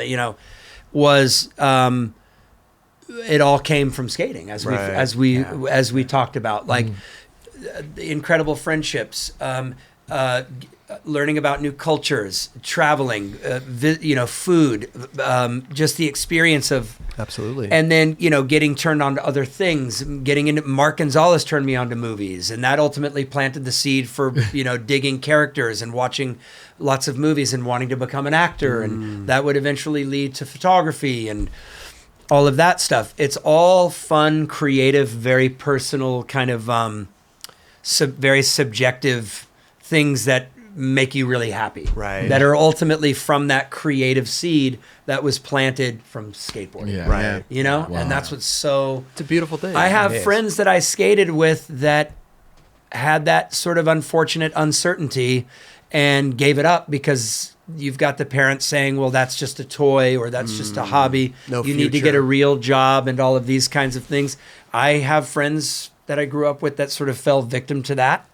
Speaker 3: was it all came from skating, as we talked about, like incredible friendships, learning about new cultures, traveling, food, just the experience of
Speaker 1: Absolutely.
Speaker 3: and then getting turned on to other things, getting into Mark Gonzalez turned me on to movies, and that ultimately planted the seed for digging characters and watching lots of movies and wanting to become an actor, and that would eventually lead to photography and all of that stuff. It's all fun, creative, very personal, kind of very subjective things that make you really happy.
Speaker 1: Right.
Speaker 3: That are ultimately from that creative seed that was planted from skateboarding.
Speaker 4: Yeah.
Speaker 1: Right.
Speaker 3: And that's what's so...
Speaker 1: It's a beautiful thing.
Speaker 3: I have friends that I skated with that had that sort of unfortunate uncertainty and gave it up because you've got the parents saying, well, that's just a toy or that's just a hobby.
Speaker 1: No
Speaker 3: you need to
Speaker 1: future.
Speaker 3: get a real job and all of these kinds of things. I have friends that I grew up with that sort of fell victim to that.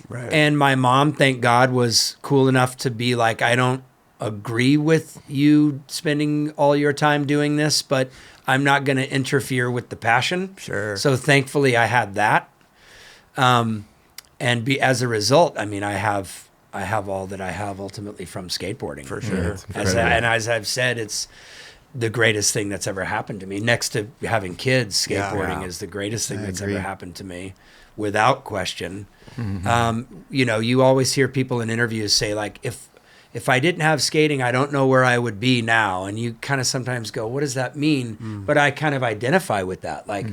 Speaker 1: Right.
Speaker 3: And my mom, thank God, was cool enough to be like, I don't agree with you spending all your time doing this, but I'm not going to interfere with the passion.
Speaker 1: Sure.
Speaker 3: So thankfully I had that. As a result, I mean, I have all that I have ultimately from skateboarding.
Speaker 1: For sure.
Speaker 3: As I've said, it's the greatest thing that's ever happened to me. Next to having kids, skateboarding is the greatest thing that's ever happened to me, without question. You always hear people in interviews say, like, if I didn't have skating, I don't know where I would be now. And you kind of sometimes go, what does that mean? But I kind of identify with that. Like,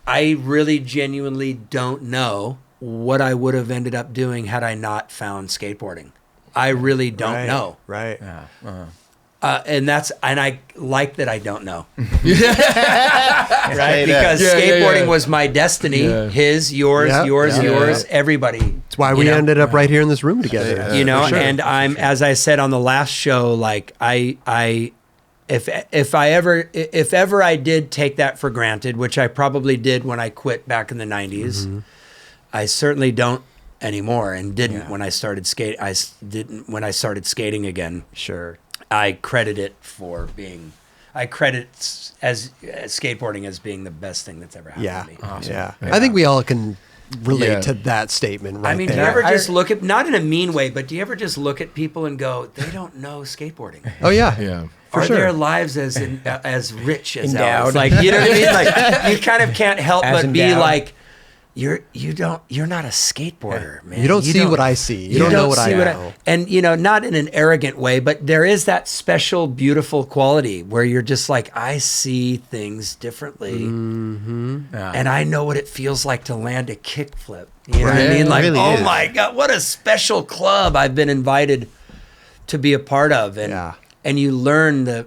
Speaker 3: I really genuinely don't know what I would have ended up doing had I not found skateboarding. I really don't know.
Speaker 1: Right.
Speaker 2: Yeah.
Speaker 3: And I like that I don't know.
Speaker 5: Right?
Speaker 3: Because skateboarding was my destiny.
Speaker 4: Yeah.
Speaker 3: His, yours, yours, everybody.
Speaker 1: That's why we ended up right here in this room together. For sure.
Speaker 3: And I'm, as I said on the last show, like if ever I did take that for granted, which I probably did when I quit back in the 90s, I certainly don't anymore, and didn't when I started when I started skating again.
Speaker 1: Sure.
Speaker 3: I credit it for being. I credit as skateboarding as being the best thing that's ever happened to me.
Speaker 1: Awesome. Yeah. I think we all can relate to that statement right there.
Speaker 3: Do you ever just look at, not in a mean way, but do you ever just look at people and go, they don't know skateboarding?
Speaker 1: Oh, yeah.
Speaker 4: Yeah.
Speaker 3: Are their lives as rich as ours? Like, you know what I mean? Like, you kind of can't help but be like, you're not a skateboarder, man.
Speaker 1: You don't see what I see. You don't know what I know.
Speaker 3: And not in an arrogant way, but there is that special, beautiful quality where you're just like, I see things differently, and I know what it feels like to land a kickflip. You know what I mean? Like, really my God, what a special club I've been invited to be a part of, and you learn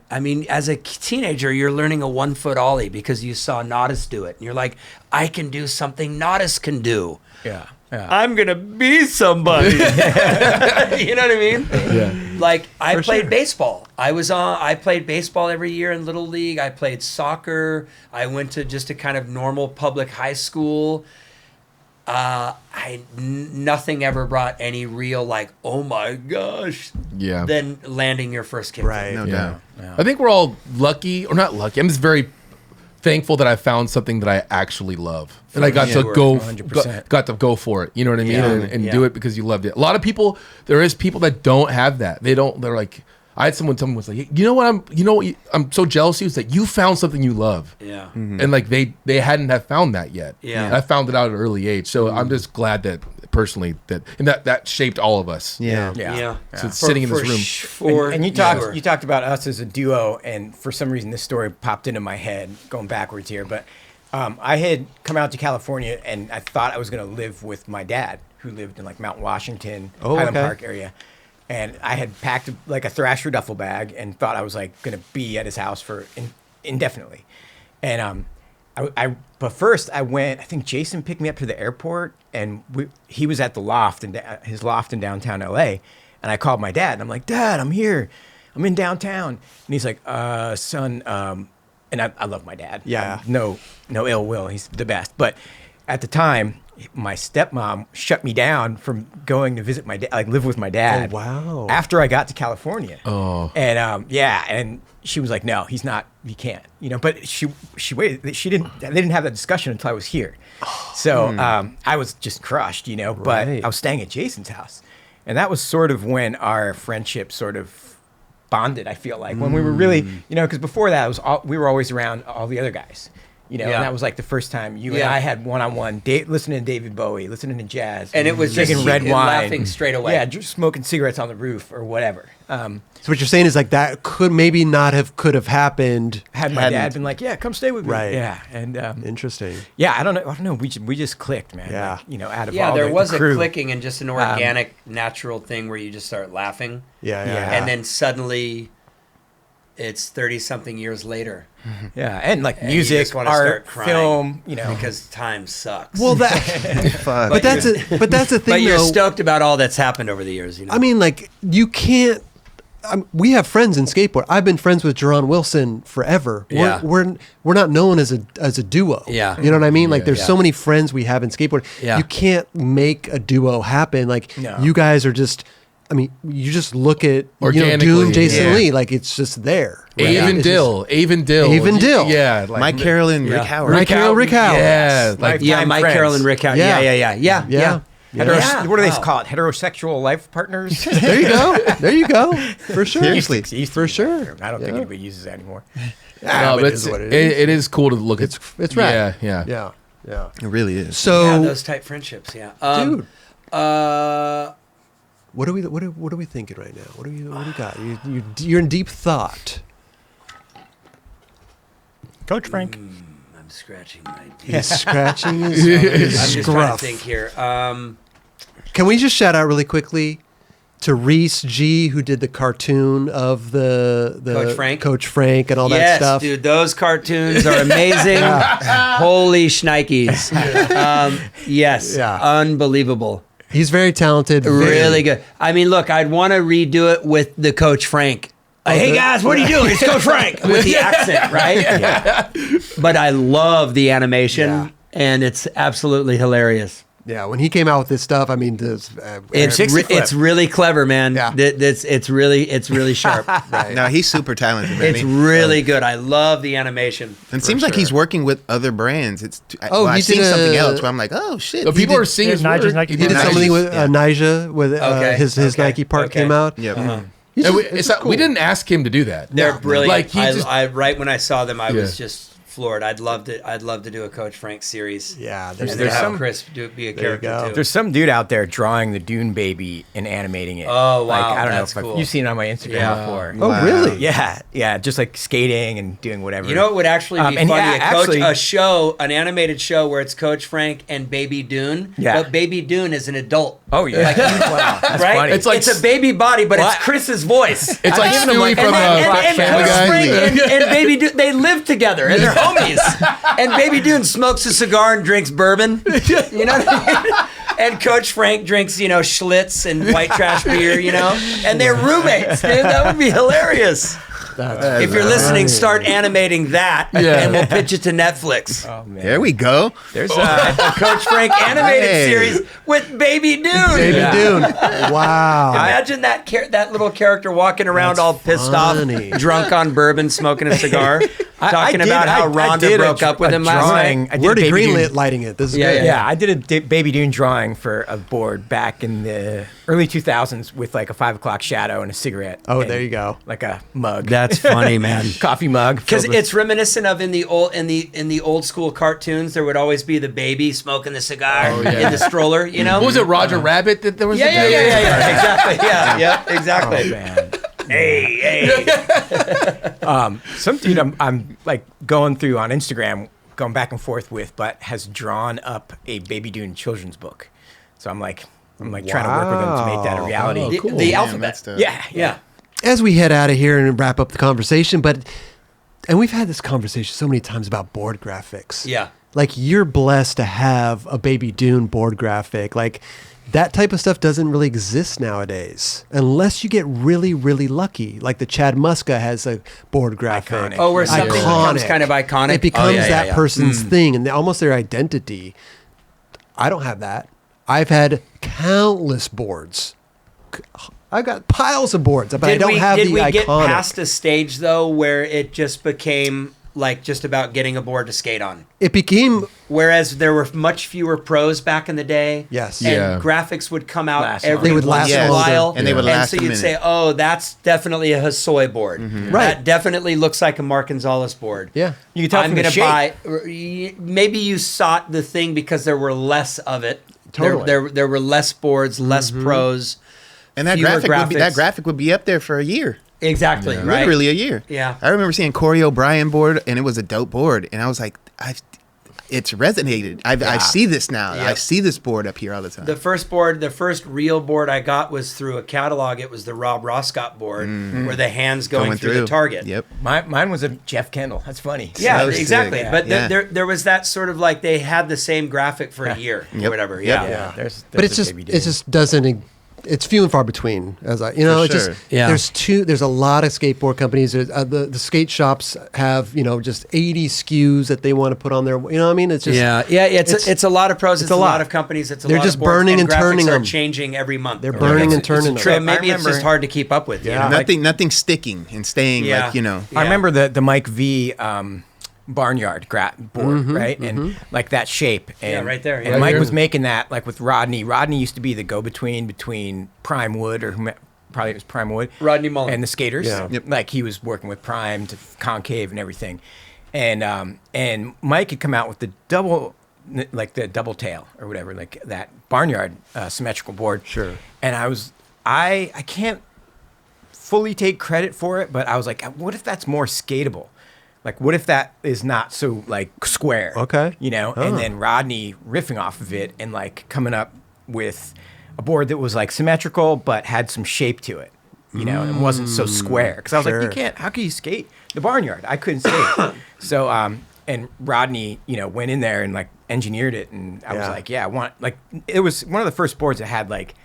Speaker 3: as a teenager, you're learning a 1-foot ollie because you saw Naudis do it. And you're like, I can do something Naudis can do.
Speaker 2: Yeah.
Speaker 3: I'm going to be somebody. You know what I mean?
Speaker 4: Yeah.
Speaker 3: Like, I played baseball. I played baseball every year in Little League. I played soccer. I went to just a kind of normal public high school. Nothing ever brought any real, like, oh my gosh, than landing your first kick.
Speaker 1: Right.
Speaker 5: No doubt.
Speaker 4: I think we're all lucky, or not lucky. I'm just very thankful that I found something that I actually love, and I got to got to go for it. You know what I mean? And do it because you loved it. A lot of people, there is people that don't have that. They're like, I had someone tell me was like, I'm so jealous of you. It's like you found something you love.
Speaker 3: Yeah.
Speaker 4: And like they hadn't have found that yet.
Speaker 3: Yeah.
Speaker 4: And I found it out at an early age. So I'm just glad that personally that shaped all of us.
Speaker 3: Yeah.
Speaker 4: So sitting in this room.
Speaker 2: And you talked about us as a duo, and for some reason this story popped into my head going backwards here, but I had come out to California and I thought I was going to live with my dad, who lived in like Mount Washington, Highland Park area. And I had packed like a Thrasher duffel bag and thought I was like going to be at his house for indefinitely. And but first I went. I think Jason picked me up to the airport, and he was at the loft his loft in downtown LA. And I called my dad, and I'm like, Dad, I'm here. I'm in downtown. And he's like, son. And I love my dad.
Speaker 1: Yeah.
Speaker 2: No ill will. He's the best. But at the time, my stepmom shut me down from going to visit my dad, like live with my dad.
Speaker 1: Oh, wow.
Speaker 2: After I got to California.
Speaker 4: Oh.
Speaker 2: And and she was like, no, he's not, he can't, but she waited. They didn't have that discussion until I was here. So I was just crushed, but I was staying at Jason's house. And that was sort of when our friendship sort of bonded, I feel like, when we were really, because before that we were always around all the other guys. And that was like the first time you and I had one-on-one listening to David Bowie, listening to jazz,
Speaker 3: and it was
Speaker 2: drinking
Speaker 3: just
Speaker 2: red wine,
Speaker 3: laughing straight away.
Speaker 2: Yeah, just smoking cigarettes on the roof or whatever.
Speaker 1: So what you're saying is like that could have happened
Speaker 2: had my dad been like, yeah, come stay with me.
Speaker 1: Right.
Speaker 2: Yeah, and
Speaker 1: interesting.
Speaker 2: Yeah, I don't know. We just clicked, man.
Speaker 1: Yeah.
Speaker 2: Like, out of
Speaker 3: all
Speaker 2: there
Speaker 3: was
Speaker 2: the
Speaker 3: a
Speaker 2: crew.
Speaker 3: clicking and just an organic, natural thing where you just start laughing.
Speaker 1: Yeah.
Speaker 3: And then suddenly, it's 30-something years later.
Speaker 2: Yeah, and like music, art, film,
Speaker 3: because time sucks.
Speaker 1: Well, but that's the thing.
Speaker 3: But you're stoked about all that's happened over the years.
Speaker 1: I mean, like you can't. We have friends in skateboard. I've been friends with Jerron Wilson forever.
Speaker 3: Yeah.
Speaker 1: We're not known as a duo.
Speaker 3: Yeah.
Speaker 1: You know what I mean? Like there's so many friends we have in skateboard.
Speaker 3: Yeah.
Speaker 1: You can't make a duo happen. Like
Speaker 2: No.
Speaker 1: you guys are just. I mean, you just look at
Speaker 4: Organically,
Speaker 1: Dune, Jason Lee, like it's just there. Right?
Speaker 4: Avon Dill.
Speaker 1: Yeah,
Speaker 4: like
Speaker 5: Mike Carroll and Rick Howard.
Speaker 1: Mike Carroll, Rick Howard.
Speaker 4: Yeah,
Speaker 2: Mike
Speaker 3: Carroll and Rick Howard. Yeah.
Speaker 2: What do they call it? Heterosexual life partners?
Speaker 1: There you go. For sure.
Speaker 5: Seriously.
Speaker 1: For sure.
Speaker 2: I don't think anybody uses that anymore.
Speaker 4: No, but it is cool to look at.
Speaker 1: It's rad.
Speaker 4: Yeah.
Speaker 5: It really is.
Speaker 1: So
Speaker 3: those type friendships. Yeah.
Speaker 1: dude.
Speaker 3: Uh.
Speaker 1: What are we thinking right now? What do you got? You're in deep thought.
Speaker 2: Coach Frank.
Speaker 3: I'm scratching my teeth.
Speaker 1: He's scratching his
Speaker 3: I'm just trying to
Speaker 1: scruff.
Speaker 3: think here.
Speaker 1: Can we just shout out really quickly to Reese G, who did the cartoon of the Coach Frank and all that stuff?
Speaker 3: Yes, dude, those cartoons are amazing. Holy shnikes. Yes, unbelievable.
Speaker 1: He's very talented.
Speaker 3: Really good. I mean, look, I'd want to redo it with the Coach Frank. Hey guys, what are you doing? It's Coach Frank with the accent, right? Yeah. But I love the animation, and it's absolutely hilarious.
Speaker 1: Yeah, when he came out with this stuff, I mean,
Speaker 3: it's really clever, man.
Speaker 1: Yeah.
Speaker 3: It's really sharp.
Speaker 1: Right.
Speaker 5: No, he's super talented, man.
Speaker 3: It's really good. I love the animation.
Speaker 5: And it seems like he's working with other brands.
Speaker 1: I've
Speaker 5: seen something else where I'm like, oh shit.
Speaker 4: So people are seeing his work.
Speaker 1: He did something with Nyjah with his Nike part came out.
Speaker 5: Yep.
Speaker 3: Uh-huh.
Speaker 4: We didn't ask him to do that.
Speaker 3: They're brilliant.
Speaker 4: Like
Speaker 3: I right when I saw them, I was just floored. I'd love to do a Coach Frank series.
Speaker 1: Yeah,
Speaker 3: there's some Chris be a character too.
Speaker 2: There's some dude out there drawing the Dune baby and animating it.
Speaker 3: Oh wow,
Speaker 2: like, I don't
Speaker 3: that's
Speaker 2: know
Speaker 3: cool.
Speaker 2: You've seen it on my Instagram before.
Speaker 1: Oh really?
Speaker 2: Yeah, just like skating and doing whatever.
Speaker 3: You know, it would actually be
Speaker 2: and
Speaker 3: funny. An animated show where it's Coach Frank and Baby Dune.
Speaker 2: Yeah.
Speaker 3: But Baby Dune is an adult.
Speaker 2: Oh yeah,
Speaker 3: like,
Speaker 2: wow, that's
Speaker 3: right?
Speaker 2: funny.
Speaker 3: It's a baby body, but it's Chris's voice.
Speaker 4: It's like Stewie from
Speaker 3: and
Speaker 4: Family
Speaker 3: Coach
Speaker 4: Guy.
Speaker 3: Frank and Baby Dune, they live together and they're homies. And Baby Dune smokes a cigar and drinks bourbon. You know what I mean? And Coach Frank drinks, Schlitz and white trash beer, and they're roommates, dude. That would be hilarious. If you're listening, start animating that, and we'll pitch it to Netflix.
Speaker 2: Oh man,
Speaker 5: There we go.
Speaker 2: there's
Speaker 3: A Coach Frank animated series with Baby Dune.
Speaker 1: Baby Dune. Wow.
Speaker 3: Imagine that little character walking around all pissed
Speaker 1: funny.
Speaker 3: off, drunk on bourbon, smoking a cigar. talking about how Rhonda broke up with him last night.
Speaker 1: We're greenlit lighting it. This is good.
Speaker 2: Yeah, I did a Baby Dune drawing for a board back in the early 2000s with like a 5 o'clock shadow and a cigarette.
Speaker 1: Oh, there you go.
Speaker 2: Like a mug.
Speaker 3: That's funny, man.
Speaker 2: Coffee mug.
Speaker 3: Because it's reminiscent of in the old school cartoons, there would always be the baby smoking the cigar in the stroller. You know,
Speaker 4: what was it, Roger Rabbit? That there was.
Speaker 3: Yeah. Exactly. Yeah. Exactly.
Speaker 2: Oh, man.
Speaker 3: Hey.
Speaker 2: Some dude I'm like going through on Instagram, going back and forth with, but has drawn up a Baby Dune children's book. So I'm like trying to work with him to make that a reality.
Speaker 3: Oh, cool. The alphabet.
Speaker 2: Yeah.
Speaker 1: As we head out of here and wrap up the conversation, and we've had this conversation so many times about board graphics.
Speaker 3: Yeah.
Speaker 1: Like, you're blessed to have a Baby Dune board graphic. Like, that type of stuff doesn't really exist nowadays unless you get really, really lucky. Like the Chad Muska has a board graphic.
Speaker 2: Iconic.
Speaker 3: Oh, where something becomes kind of iconic.
Speaker 1: It becomes that person's thing and almost their identity. I don't have that. I've had countless boards. I've got piles of boards, but I don't have the iconic.
Speaker 3: Did we get past a stage, though, where it just became like just about getting a board to skate on?
Speaker 1: It became...
Speaker 3: Whereas there were much fewer pros back in the day.
Speaker 1: Yes.
Speaker 3: And graphics would come out
Speaker 1: They would last
Speaker 3: once in a while.
Speaker 5: And they would last
Speaker 3: And so you'd say, oh, that's definitely a Hosoi board.
Speaker 1: Right.
Speaker 3: That definitely looks like a Mark Gonzalez board.
Speaker 1: Yeah.
Speaker 2: You can tell
Speaker 3: I'm
Speaker 2: from the
Speaker 3: going to
Speaker 2: shape.
Speaker 3: buy... Maybe you sought the thing because there were less of it.
Speaker 1: Totally.
Speaker 3: There were less boards, less pros.
Speaker 5: And that graphic would be up there for a year.
Speaker 3: Exactly. Right?
Speaker 5: Literally a year.
Speaker 3: Yeah.
Speaker 5: I remember seeing Corey O'Brien board, and it was a dope board, and I was like, it's resonated. I see this now.
Speaker 3: Yep.
Speaker 5: I see this board up here all the time.
Speaker 3: The first real board I got was through a catalog. It was the Rob Roscott board, where the hands going through the target.
Speaker 5: Yep.
Speaker 2: Mine was a Jeff Kendall. That's funny.
Speaker 3: Yeah,
Speaker 5: So
Speaker 3: exactly.
Speaker 5: sick.
Speaker 3: But
Speaker 5: Yeah.
Speaker 3: there was that sort of like they had the same graphic for a year or whatever. Yeah.
Speaker 2: Yeah. There's
Speaker 1: But it
Speaker 2: a Baby Dune.
Speaker 1: just doesn't... It's few and far between, there's a lot of skateboard companies. The skate shops have just 80 SKUs that they want to put on their. You know what I mean? It's just
Speaker 3: It's a lot of pros. It's a lot of companies. It's a
Speaker 1: they're
Speaker 3: lot
Speaker 1: just
Speaker 3: of boards,
Speaker 1: burning and turning
Speaker 3: graphics
Speaker 1: them.
Speaker 3: are changing every month.
Speaker 1: They're burning and turning them.
Speaker 3: Maybe it's just hard to keep up with.
Speaker 1: Yeah.
Speaker 5: Nothing sticking and staying
Speaker 3: Yeah.
Speaker 5: like.
Speaker 2: I remember the Mike V barnyard board, right? And like that shape. And,
Speaker 3: right there.
Speaker 2: And Mike was making that like with Rodney. Rodney used to be the go-between between Prime Wood probably it was Prime Wood.
Speaker 3: Rodney Mullen.
Speaker 2: And the skaters.
Speaker 1: Yeah.
Speaker 5: Yep.
Speaker 2: Like he was working with Prime to Concave and everything. And Mike had come out with the double tail or whatever, like that barnyard symmetrical board.
Speaker 1: Sure.
Speaker 2: And I can't fully take credit for it, but I was like, what if that's more skatable? Like, what if that is not so, like, square?
Speaker 1: Okay.
Speaker 2: And then Rodney riffing off of it and, like, coming up with a board that was, like, symmetrical but had some shape to it, and wasn't so square. Because I was like, how can you skate the barnyard? I couldn't skate. So, and Rodney, went in there and, like, engineered it. And I was like, it was one of the first boards that had, like,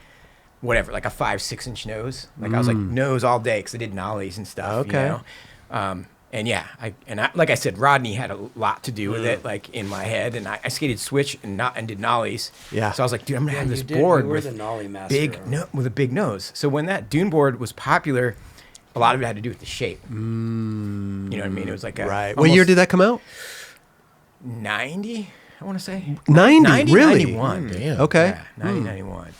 Speaker 2: whatever, like a 5-6 inch nose. Like, I was like, nose all day because I did nollies and stuff,
Speaker 1: Okay.
Speaker 2: And like I said, Rodney had a lot to do with it, like in my head. And I skated switch and did nollies.
Speaker 1: Yeah.
Speaker 2: So I was like, dude, I'm gonna have this board with
Speaker 3: the nollie master
Speaker 2: with a big nose. So when that Dune board was popular, a lot of it had to do with the shape. You know what I mean? It was like
Speaker 1: right. What year did that come out?
Speaker 2: 90, I want to say.
Speaker 1: 90, really?
Speaker 2: 91.
Speaker 4: Damn.
Speaker 1: Okay.
Speaker 2: Yeah, 90, 91.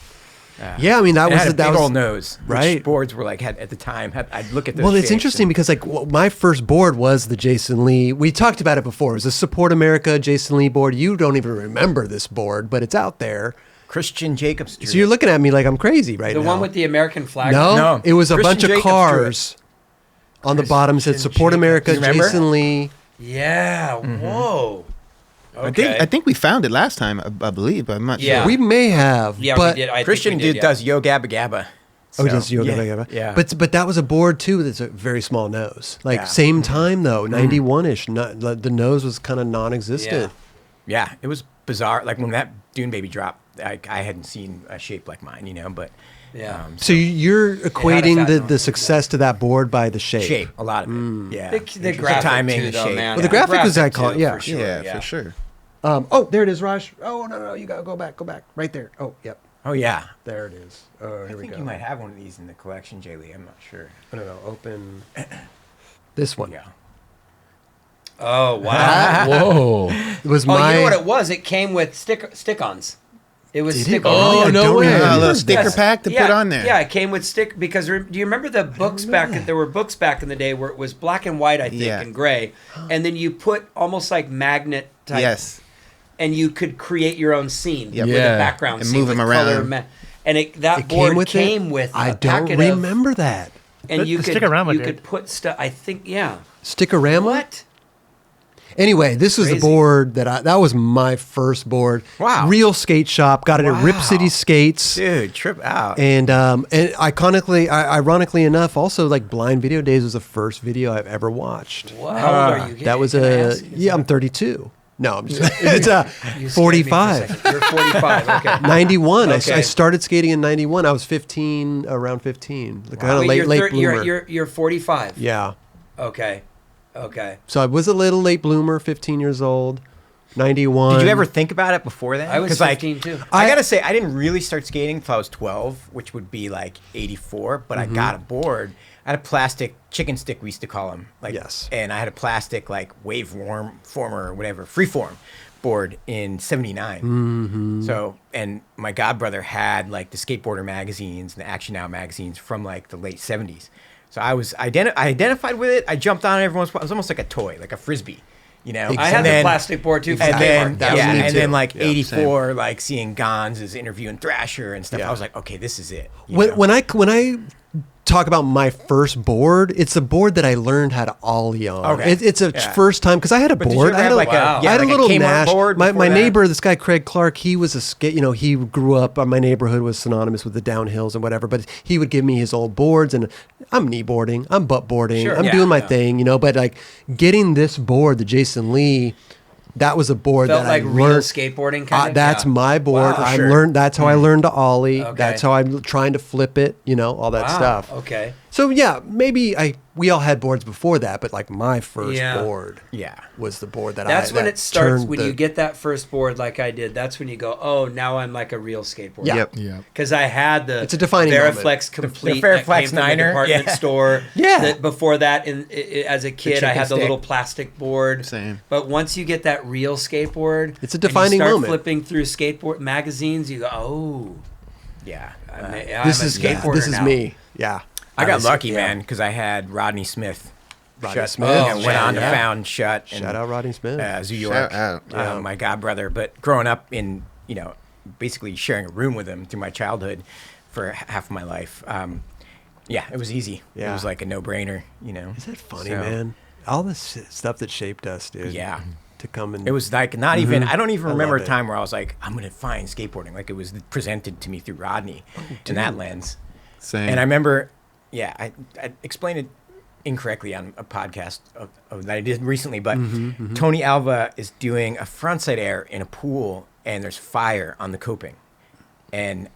Speaker 1: Yeah, I mean that
Speaker 2: And it
Speaker 1: was
Speaker 2: had a
Speaker 1: that
Speaker 2: big
Speaker 1: was
Speaker 2: old nose.
Speaker 1: right.
Speaker 2: Which boards were like at the time. I'd look at those.
Speaker 1: Well, it's
Speaker 2: shapes
Speaker 1: interesting because my first board was the Jason Lee. We talked about it before. It was a Support America Jason Lee board. You don't even remember this board, but it's out there.
Speaker 2: Christian Jacobs.
Speaker 1: So you're looking at me like I'm crazy right now.
Speaker 3: The one with the American flag.
Speaker 1: No, it was a
Speaker 2: Christian
Speaker 1: bunch of
Speaker 2: Jacobs drew
Speaker 1: cars on the bottom. Said Support America
Speaker 2: You remember?
Speaker 1: Jason Lee.
Speaker 3: Yeah. Whoa. Okay.
Speaker 5: I think we found it last time, I believe, but I'm not
Speaker 3: Yeah.
Speaker 5: sure.
Speaker 1: We may have.
Speaker 3: Yeah,
Speaker 1: but,
Speaker 3: we did. I think
Speaker 2: Christian
Speaker 3: we did,
Speaker 2: does Yo Gabba Gabba.
Speaker 1: Oh,
Speaker 2: So,
Speaker 1: just yoga,
Speaker 2: yeah,
Speaker 1: yoga.
Speaker 2: Yeah.
Speaker 1: But that was a board too. That's a very small nose. Like
Speaker 2: Yeah.
Speaker 1: same time though, 91ish. The nose was kind of non-existent.
Speaker 2: Yeah, it was bizarre. Like when that Dune baby dropped, I hadn't seen a shape like mine, but
Speaker 3: Yeah.
Speaker 1: So you're equating
Speaker 3: fat
Speaker 1: the
Speaker 3: nose.
Speaker 1: success to that board by the shape.
Speaker 2: a lot of it. Yeah,
Speaker 3: The graphic
Speaker 2: timing,
Speaker 3: too,
Speaker 2: the
Speaker 3: though,
Speaker 2: shape.
Speaker 3: man.
Speaker 1: Well, the graphic was iconic,
Speaker 3: too,
Speaker 1: yeah.
Speaker 3: for sure.
Speaker 5: Yeah, for sure.
Speaker 1: Oh, there it is, Raj. Oh no, you gotta go back, right there. Oh, yep,
Speaker 2: Oh yeah.
Speaker 1: there it is. Oh,
Speaker 2: I
Speaker 1: here we
Speaker 2: think
Speaker 1: go.
Speaker 2: you might have one of these in the collection, Jay Lee. I'm not sure.
Speaker 1: No, open this one.
Speaker 2: Yeah.
Speaker 3: Oh wow!
Speaker 4: Whoa.
Speaker 1: It was
Speaker 3: You know what it was? It came with stick-ons. It was stick-ons.
Speaker 4: Oh, no way.
Speaker 5: A little sticker pack to put on there.
Speaker 3: Yeah, it came with because do you remember the books there were books back in the day where it was black and white, I think, and gray, and then you put almost like magnet type.
Speaker 5: Yes.
Speaker 3: And you could create your own scene with a
Speaker 4: Yeah.
Speaker 3: background
Speaker 5: And
Speaker 3: scene
Speaker 5: move 'em
Speaker 3: with
Speaker 5: around.
Speaker 3: color. That board came with
Speaker 1: I
Speaker 3: a
Speaker 1: don't
Speaker 3: packet
Speaker 1: remember that.
Speaker 3: and you
Speaker 6: The
Speaker 3: could
Speaker 6: Stickorama
Speaker 3: you
Speaker 6: did.
Speaker 3: could put stuff. I think
Speaker 1: Stickorama?
Speaker 3: What?
Speaker 1: Anyway, this was the
Speaker 3: Crazy.
Speaker 1: board that was my first board.
Speaker 2: Wow.
Speaker 1: Real skate shop. Got it at Rip City Skates.
Speaker 2: Dude, trip out.
Speaker 1: And ironically enough, also like Blind Video Days was the first video I've ever watched.
Speaker 3: What? How old are you?
Speaker 1: That was
Speaker 3: Can I ask?
Speaker 1: I'm 32. No, I'm just it's
Speaker 3: You scared me for a
Speaker 1: 45.
Speaker 3: second. You're 45. Okay.
Speaker 1: 91.
Speaker 3: Okay.
Speaker 1: I started skating in 91. I was 15, around 15. Kind of
Speaker 3: Wait,
Speaker 1: late
Speaker 3: you're
Speaker 1: bloomer.
Speaker 3: You're 45.
Speaker 1: Yeah.
Speaker 3: Okay.
Speaker 1: So I was a little late bloomer, 15 years old, 91.
Speaker 2: Did you ever think about it before then?
Speaker 3: I was
Speaker 2: 'Cause,
Speaker 3: 15 too.
Speaker 2: I gotta say, I didn't really start skating until I was 12, which would be like 84. But I got a board. I had a plastic chicken stick, we used to call them.
Speaker 1: Yes.
Speaker 2: And I had a plastic like wave former or whatever, freeform board in 79. So, and my godbrother had like the Skateboarder magazines and the Action Now magazines from like the late 70s. So I was I identified with it. I jumped on it every once in a while. It was almost like a toy, like a Frisbee. You know,
Speaker 3: I had the plastic board too.
Speaker 2: And then,
Speaker 1: That was me
Speaker 2: and
Speaker 1: too.
Speaker 2: then like
Speaker 1: Yeah,
Speaker 2: 84, like seeing Gons is interviewing Thrasher and stuff.
Speaker 1: Yeah.
Speaker 2: I was like, okay, this is it. you know?
Speaker 1: When I talk about my first board, it's a board that I learned how to ollie on.
Speaker 2: Okay.
Speaker 1: It's a
Speaker 2: Yeah.
Speaker 1: first time because I had a
Speaker 2: But did you
Speaker 1: board.
Speaker 2: ever
Speaker 1: I had
Speaker 2: have
Speaker 1: a,
Speaker 2: like a-
Speaker 1: I
Speaker 2: yeah,
Speaker 1: had
Speaker 2: like
Speaker 1: a
Speaker 2: a
Speaker 1: little
Speaker 2: Kmart
Speaker 1: Nash.
Speaker 2: board
Speaker 1: My
Speaker 2: before that?
Speaker 1: neighbor, this guy Craig Clark, he was a skate. He grew up. My neighborhood was synonymous with the downhills and whatever. But he would give me his old boards, and I'm knee boarding, I'm butt boarding,
Speaker 3: Sure.
Speaker 1: I'm
Speaker 3: Yeah,
Speaker 1: doing my
Speaker 3: yeah.
Speaker 1: thing, But like getting this board, the Jason Lee. That was a board
Speaker 3: Felt
Speaker 1: that
Speaker 3: like
Speaker 1: I
Speaker 3: real
Speaker 1: learned.
Speaker 3: skateboarding kind of.
Speaker 1: That's
Speaker 3: Yeah.
Speaker 1: my board.
Speaker 3: Wow,
Speaker 1: I
Speaker 3: sure.
Speaker 1: learned. That's how I learned to ollie.
Speaker 3: Okay.
Speaker 1: That's how I'm trying to flip it. All that
Speaker 3: Wow,
Speaker 1: stuff.
Speaker 3: okay.
Speaker 1: So yeah, maybe we all had boards before that, but like my first board,
Speaker 2: Yeah.
Speaker 1: was the board that
Speaker 3: That's when
Speaker 1: that
Speaker 3: it starts.
Speaker 1: turned
Speaker 3: When you get that first board, like I did, that's when you go, "Oh, now I'm like a real skateboarder."
Speaker 1: Yeah.
Speaker 5: Yep.
Speaker 4: Yeah.
Speaker 3: Because I had the
Speaker 1: It's a defining
Speaker 3: Veriflex complete
Speaker 2: the
Speaker 3: that
Speaker 2: Veriflex
Speaker 3: came from the
Speaker 2: Niner,
Speaker 3: department
Speaker 2: yeah.
Speaker 3: store.
Speaker 1: Yeah.
Speaker 3: Before that, as a kid, I
Speaker 2: chicken
Speaker 3: had the
Speaker 2: stick.
Speaker 3: little plastic board.
Speaker 5: Same.
Speaker 3: But once you get that real skateboard,
Speaker 1: It's a defining
Speaker 3: and you start
Speaker 1: moment.
Speaker 3: flipping through skateboard magazines, you go, "Oh,
Speaker 2: Yeah.
Speaker 3: I'm
Speaker 1: this
Speaker 3: a
Speaker 1: is
Speaker 3: skateboarder
Speaker 1: this is
Speaker 3: now."
Speaker 1: me. Yeah.
Speaker 2: I got lucky,
Speaker 1: yeah.
Speaker 2: man, because I had Rodney Smith.
Speaker 1: Rodney
Speaker 2: Shut,
Speaker 1: Smith.
Speaker 2: and went
Speaker 1: Oh,
Speaker 2: on to
Speaker 1: yeah.
Speaker 2: found Shut. And,
Speaker 1: Shout out Rodney Smith.
Speaker 2: Zoo York.
Speaker 5: Shout out.
Speaker 1: Yeah.
Speaker 2: My godbrother. But growing up in, basically sharing a room with him through my childhood for half of my life, yeah, it was easy. It
Speaker 1: Yeah.
Speaker 2: was like a no-brainer,
Speaker 1: Is that funny,
Speaker 2: So-
Speaker 1: man? All this stuff that shaped us, dude.
Speaker 2: Yeah.
Speaker 1: To come and
Speaker 2: It was like not even, I don't even
Speaker 1: I
Speaker 2: remember a
Speaker 1: love it.
Speaker 2: time where I was like, I'm going to find skateboarding. Like it was presented to me through Rodney in that lens.
Speaker 5: Same.
Speaker 2: And I remember, yeah, I explained it incorrectly on a podcast that I did recently, but Tony Alva is doing a frontside air in a pool and there's fire on the coping. And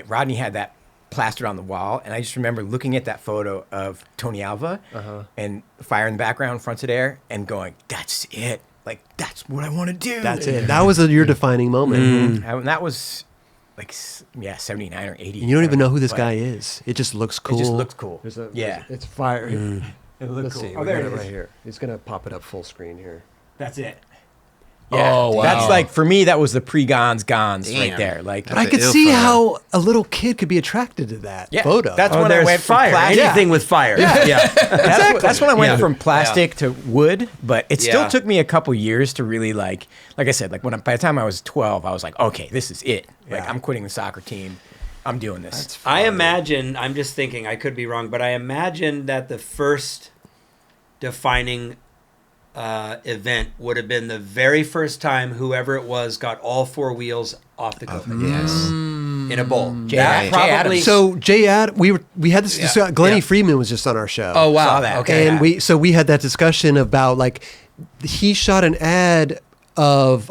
Speaker 2: Rodney had that plastered on the wall, and I just remember looking at that photo of Tony Alva and fire in the background, frontside air, and going, that's it. Like, that's what I want to do.
Speaker 1: That's it. That was your defining moment.
Speaker 2: And that was like, 79 or 80.
Speaker 1: You don't even know who this
Speaker 2: But
Speaker 1: guy is. It just looks cool.
Speaker 2: It just looked cool.
Speaker 1: Yeah. It's fire.
Speaker 2: It looked
Speaker 1: Let's
Speaker 2: cool.
Speaker 1: see.
Speaker 2: Oh,
Speaker 1: We
Speaker 2: there
Speaker 1: got
Speaker 2: it
Speaker 1: it
Speaker 2: is.
Speaker 1: right here. He's gonna pop it up full screen here.
Speaker 2: That's it.
Speaker 4: Oh, wow.
Speaker 2: That's like, for me, that was the pre-Gons right
Speaker 5: Damn.
Speaker 2: there. Like,
Speaker 1: But I
Speaker 5: That's
Speaker 1: could
Speaker 5: an ill
Speaker 1: see
Speaker 5: photo.
Speaker 1: how a little kid could be attracted to that photo.
Speaker 2: That's
Speaker 3: Oh,
Speaker 2: when I
Speaker 3: there's
Speaker 2: went from
Speaker 3: fire.
Speaker 2: plastic.
Speaker 3: Anything with fire. Yeah.
Speaker 2: That's when I went
Speaker 3: Yeah.
Speaker 2: from plastic to wood, but it still
Speaker 3: Yeah.
Speaker 2: took me a couple years to really like I said, like by the time I was 12, I was like, okay, this is it. Like
Speaker 1: Yeah.
Speaker 2: I'm quitting the soccer team. I'm doing this.
Speaker 3: I imagine, I'm just thinking, I could be wrong, but I imagine that the first defining event would have been the very first time whoever it was got all four wheels off the coping.
Speaker 5: Yes.
Speaker 3: In a bowl.
Speaker 2: Jay
Speaker 3: That
Speaker 2: Adams.
Speaker 3: probably.
Speaker 1: So we had this.
Speaker 3: Yeah.
Speaker 1: Glennie
Speaker 3: Yeah.
Speaker 1: Freeman was just on our show.
Speaker 3: Oh wow.
Speaker 2: Saw that.
Speaker 3: Okay.
Speaker 1: And we had that discussion about like he shot an ad of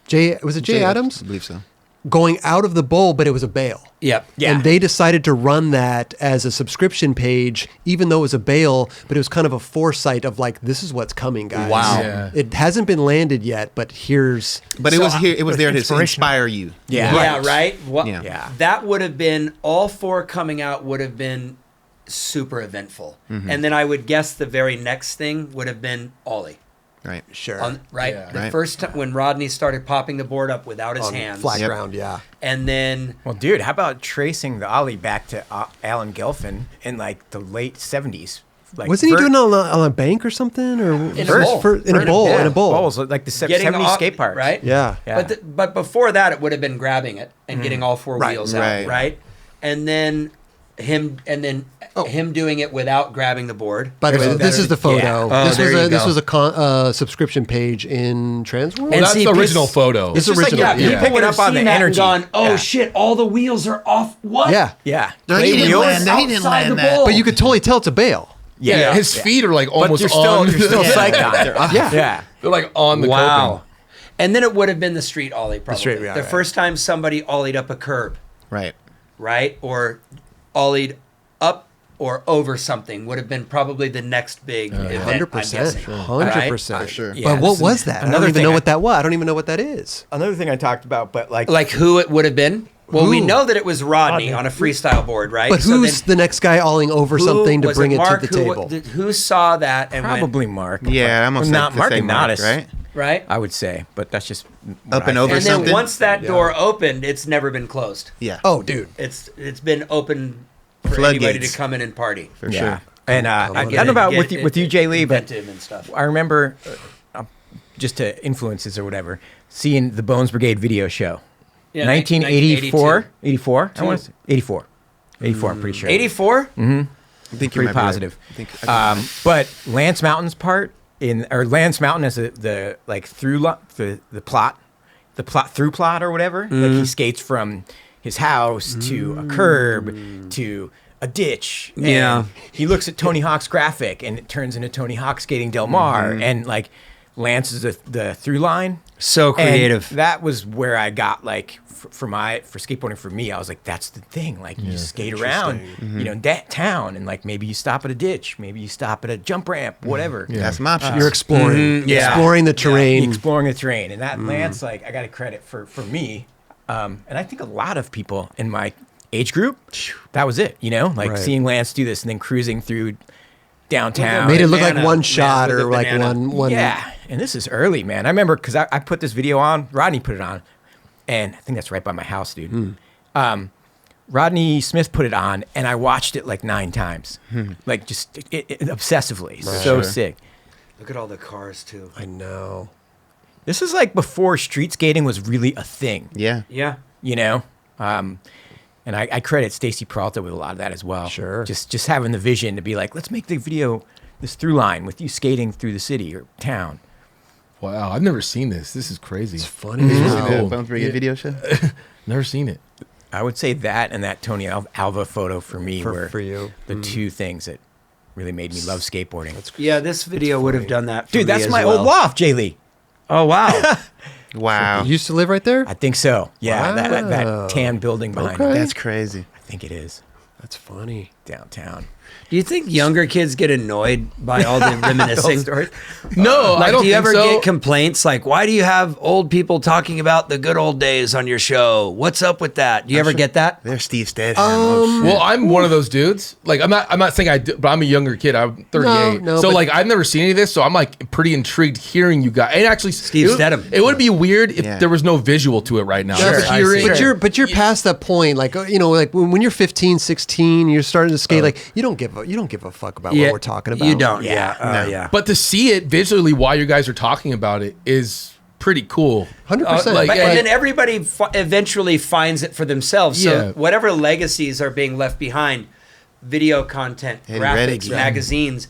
Speaker 1: Jay Adams
Speaker 5: I believe so.
Speaker 1: going out of the bowl, but it was a bail.
Speaker 3: Yep.
Speaker 2: Yeah.
Speaker 1: And they decided to run that as a subscription page, even though it was a bail, but it was kind of a foresight of like, this is what's coming, guys.
Speaker 3: Wow.
Speaker 4: Yeah.
Speaker 1: It hasn't been landed yet, but here's.
Speaker 5: But it was here. It was there to
Speaker 6: inspirational.
Speaker 5: inspire you.
Speaker 2: Yeah.
Speaker 3: Yeah. Right. What,
Speaker 5: Yeah.
Speaker 2: Yeah.
Speaker 3: That would have been all four coming out would have been super eventful, and then I would guess the very next thing would have been Ollie.
Speaker 5: Right.
Speaker 1: Sure.
Speaker 3: The first time when Rodney started popping the board up without his hands.
Speaker 1: Flat ground, yeah.
Speaker 3: And then...
Speaker 2: Well, dude, how about tracing the ollie back to Alan Gelfin in like the late 70s? Like
Speaker 1: Wasn't he doing it on a bank or something? Or
Speaker 3: In a bowl.
Speaker 1: in a bowl.
Speaker 2: Yeah,
Speaker 1: In a bowl.
Speaker 2: bowls, like the 70s skate parks.
Speaker 3: Right?
Speaker 1: Yeah.
Speaker 3: But before that, it would have been grabbing it and getting all four wheels out, right? And then him doing it without grabbing the board.
Speaker 1: By the way, this is the photo.
Speaker 2: Yeah.
Speaker 1: This was a subscription page in Transworld.
Speaker 4: Well, that's the original photo.
Speaker 1: It's
Speaker 2: Just
Speaker 1: original.
Speaker 2: like, you pick it up on the energy.
Speaker 3: Gone, shit, all the wheels are off. What?
Speaker 1: Yeah.
Speaker 2: Yeah.
Speaker 5: No, he didn't land that.
Speaker 1: But you could totally tell it's a bail.
Speaker 4: Yeah, his feet are like almost
Speaker 2: but
Speaker 4: on.
Speaker 2: you're still psyched on it.
Speaker 1: Yeah.
Speaker 4: They're like on the
Speaker 3: Wow. And then it would have been the street ollie, probably.
Speaker 1: street, yeah,
Speaker 3: the
Speaker 1: right.
Speaker 3: first time somebody ollied up a curb,
Speaker 5: Right.
Speaker 3: right? Or ollied up or over something would have been probably the next big event,
Speaker 1: 100%. 100%.
Speaker 3: Right?
Speaker 5: Sure.
Speaker 2: Yeah,
Speaker 1: But what
Speaker 2: this
Speaker 1: was
Speaker 2: is
Speaker 1: that? I
Speaker 2: another
Speaker 1: don't even
Speaker 2: thing
Speaker 1: know
Speaker 2: I-
Speaker 1: what that was. I don't even know what that is.
Speaker 2: Another thing I talked about, but
Speaker 3: Like who it would have been? Well, we
Speaker 1: Who?
Speaker 3: know that it was Rodney on a freestyle board, right?
Speaker 1: But
Speaker 3: So
Speaker 1: who's
Speaker 3: then
Speaker 1: the next guy alling over
Speaker 3: who-
Speaker 1: something to
Speaker 3: was
Speaker 1: bring it
Speaker 3: Mark
Speaker 1: to the table?
Speaker 3: Who saw that and
Speaker 2: probably Mark.
Speaker 5: Yeah, I'm almost
Speaker 2: not
Speaker 5: like to
Speaker 2: Mark
Speaker 5: say
Speaker 2: and
Speaker 5: Mark,
Speaker 2: Nodis,
Speaker 5: right?
Speaker 3: right?
Speaker 2: I would say, but that's just
Speaker 5: Up and over
Speaker 3: And
Speaker 5: something.
Speaker 3: then once that door opened, it's never been closed.
Speaker 5: Yeah.
Speaker 1: Oh, dude.
Speaker 3: It's been open for
Speaker 5: Floodgates.
Speaker 3: anybody to come in and party.
Speaker 5: For
Speaker 2: Yeah.
Speaker 5: sure.
Speaker 2: And I don't know about with you, Jay Lee, but
Speaker 3: inventive and stuff.
Speaker 2: I remember just to influences or whatever, seeing the Bones Brigade video show.
Speaker 3: Yeah,
Speaker 2: 1984, 84. I want to say 84. 84, I'm pretty sure.
Speaker 3: 84?
Speaker 5: I think you
Speaker 2: Pretty
Speaker 5: might be right.
Speaker 2: positive.
Speaker 5: I think I could-
Speaker 2: But Lance Mountain's part or Lance Mountain as the like the plot through plot or whatever. Like he skates from his house to a curb to a ditch. And
Speaker 3: Yeah.
Speaker 2: he looks at Tony Hawk's graphic and it turns into Tony Hawk skating Del Mar, and like Lance is the through line.
Speaker 3: So creative.
Speaker 2: And that was where I got like for skateboarding for me. I was like, that's the thing. Like you just skate around, that town, and like maybe you stop at a ditch, maybe you stop at a jump ramp, whatever.
Speaker 5: That's my option.
Speaker 1: You're exploring.
Speaker 3: Yeah.
Speaker 1: Exploring the terrain.
Speaker 2: Exploring the terrain, and that Lance, like, I got to credit for me, and I think a lot of people in my age group, that was it. Like
Speaker 1: Right.
Speaker 2: seeing Lance do this and then cruising through downtown.
Speaker 1: Made it look like
Speaker 3: Banana
Speaker 1: one
Speaker 3: man
Speaker 1: shot
Speaker 3: with a
Speaker 1: or like
Speaker 3: banana.
Speaker 1: one.
Speaker 2: Yeah, and this is early, man. I remember because I put this video on. Rodney put it on, and I think that's right by my house, dude. Rodney Smith put it on, and I watched it like 9 times, like just obsessively. So sick.
Speaker 3: Look at all the cars, too.
Speaker 1: I know.
Speaker 2: This is like before street skating was really a thing.
Speaker 5: Yeah.
Speaker 3: Yeah.
Speaker 2: And I credit Stacy Peralta with a lot of that as well.
Speaker 1: Sure.
Speaker 2: Just having the vision to be like, let's make the video this through line with you skating through the city or town.
Speaker 4: Wow, I've never seen this. This is crazy.
Speaker 1: It's funny.
Speaker 4: This is
Speaker 5: Is
Speaker 4: really
Speaker 5: it a
Speaker 4: cool.
Speaker 5: Bones Brigade video show?
Speaker 4: Never seen it.
Speaker 2: I would say that and that Tony Alva photo for me were
Speaker 1: for you.
Speaker 2: the two things that really made me love skateboarding.
Speaker 3: Yeah, this video would have done that for
Speaker 2: Dude,
Speaker 3: me
Speaker 2: that's
Speaker 3: as
Speaker 2: my
Speaker 3: well.
Speaker 2: old loft, Jay Lee.
Speaker 3: Oh, wow.
Speaker 5: Wow.
Speaker 1: You used to live right there?
Speaker 2: I think so. Yeah,
Speaker 1: Wow.
Speaker 2: that tan building behind
Speaker 1: Okay.
Speaker 2: it.
Speaker 5: That's crazy.
Speaker 2: I think it is
Speaker 1: That's funny.
Speaker 2: downtown.
Speaker 3: Do you think younger kids get annoyed by all the reminiscing?
Speaker 4: No, I
Speaker 3: Like,
Speaker 4: don't
Speaker 3: do you
Speaker 4: think
Speaker 3: ever
Speaker 4: so.
Speaker 3: get complaints like, why do you have old people talking about the good old days on your show? What's up with that? Do you ever get that?
Speaker 5: There's Steve Stedham. Oh, shit.
Speaker 4: Well, I'm one of those dudes. Like, I'm not saying I do, but I'm a younger kid. I'm 38.
Speaker 1: No,
Speaker 4: so,
Speaker 1: but-
Speaker 4: like, I've never seen any of this. So, I'm, like, pretty intrigued hearing you guys. And actually,
Speaker 3: Steve Stedham.
Speaker 4: It would be weird if
Speaker 5: Yeah.
Speaker 4: there was no visual to it right now.
Speaker 2: Sure,
Speaker 4: Just
Speaker 2: I
Speaker 4: hearing-
Speaker 2: see.
Speaker 1: But you're past that point, like like when you're 15, 16, you're starting to skate. Like you don't give a fuck about what we're talking about.
Speaker 3: You don't.
Speaker 2: Yeah.
Speaker 3: Yeah.
Speaker 5: No.
Speaker 3: Yeah.
Speaker 4: But to see it visually while you guys are talking about it is pretty cool.
Speaker 1: 100%.
Speaker 4: Like,
Speaker 3: And then everybody eventually finds it for themselves. So
Speaker 4: Yeah.
Speaker 3: whatever legacies are being left behind, video content,
Speaker 5: And
Speaker 3: graphics,
Speaker 5: Reddit,
Speaker 3: magazines,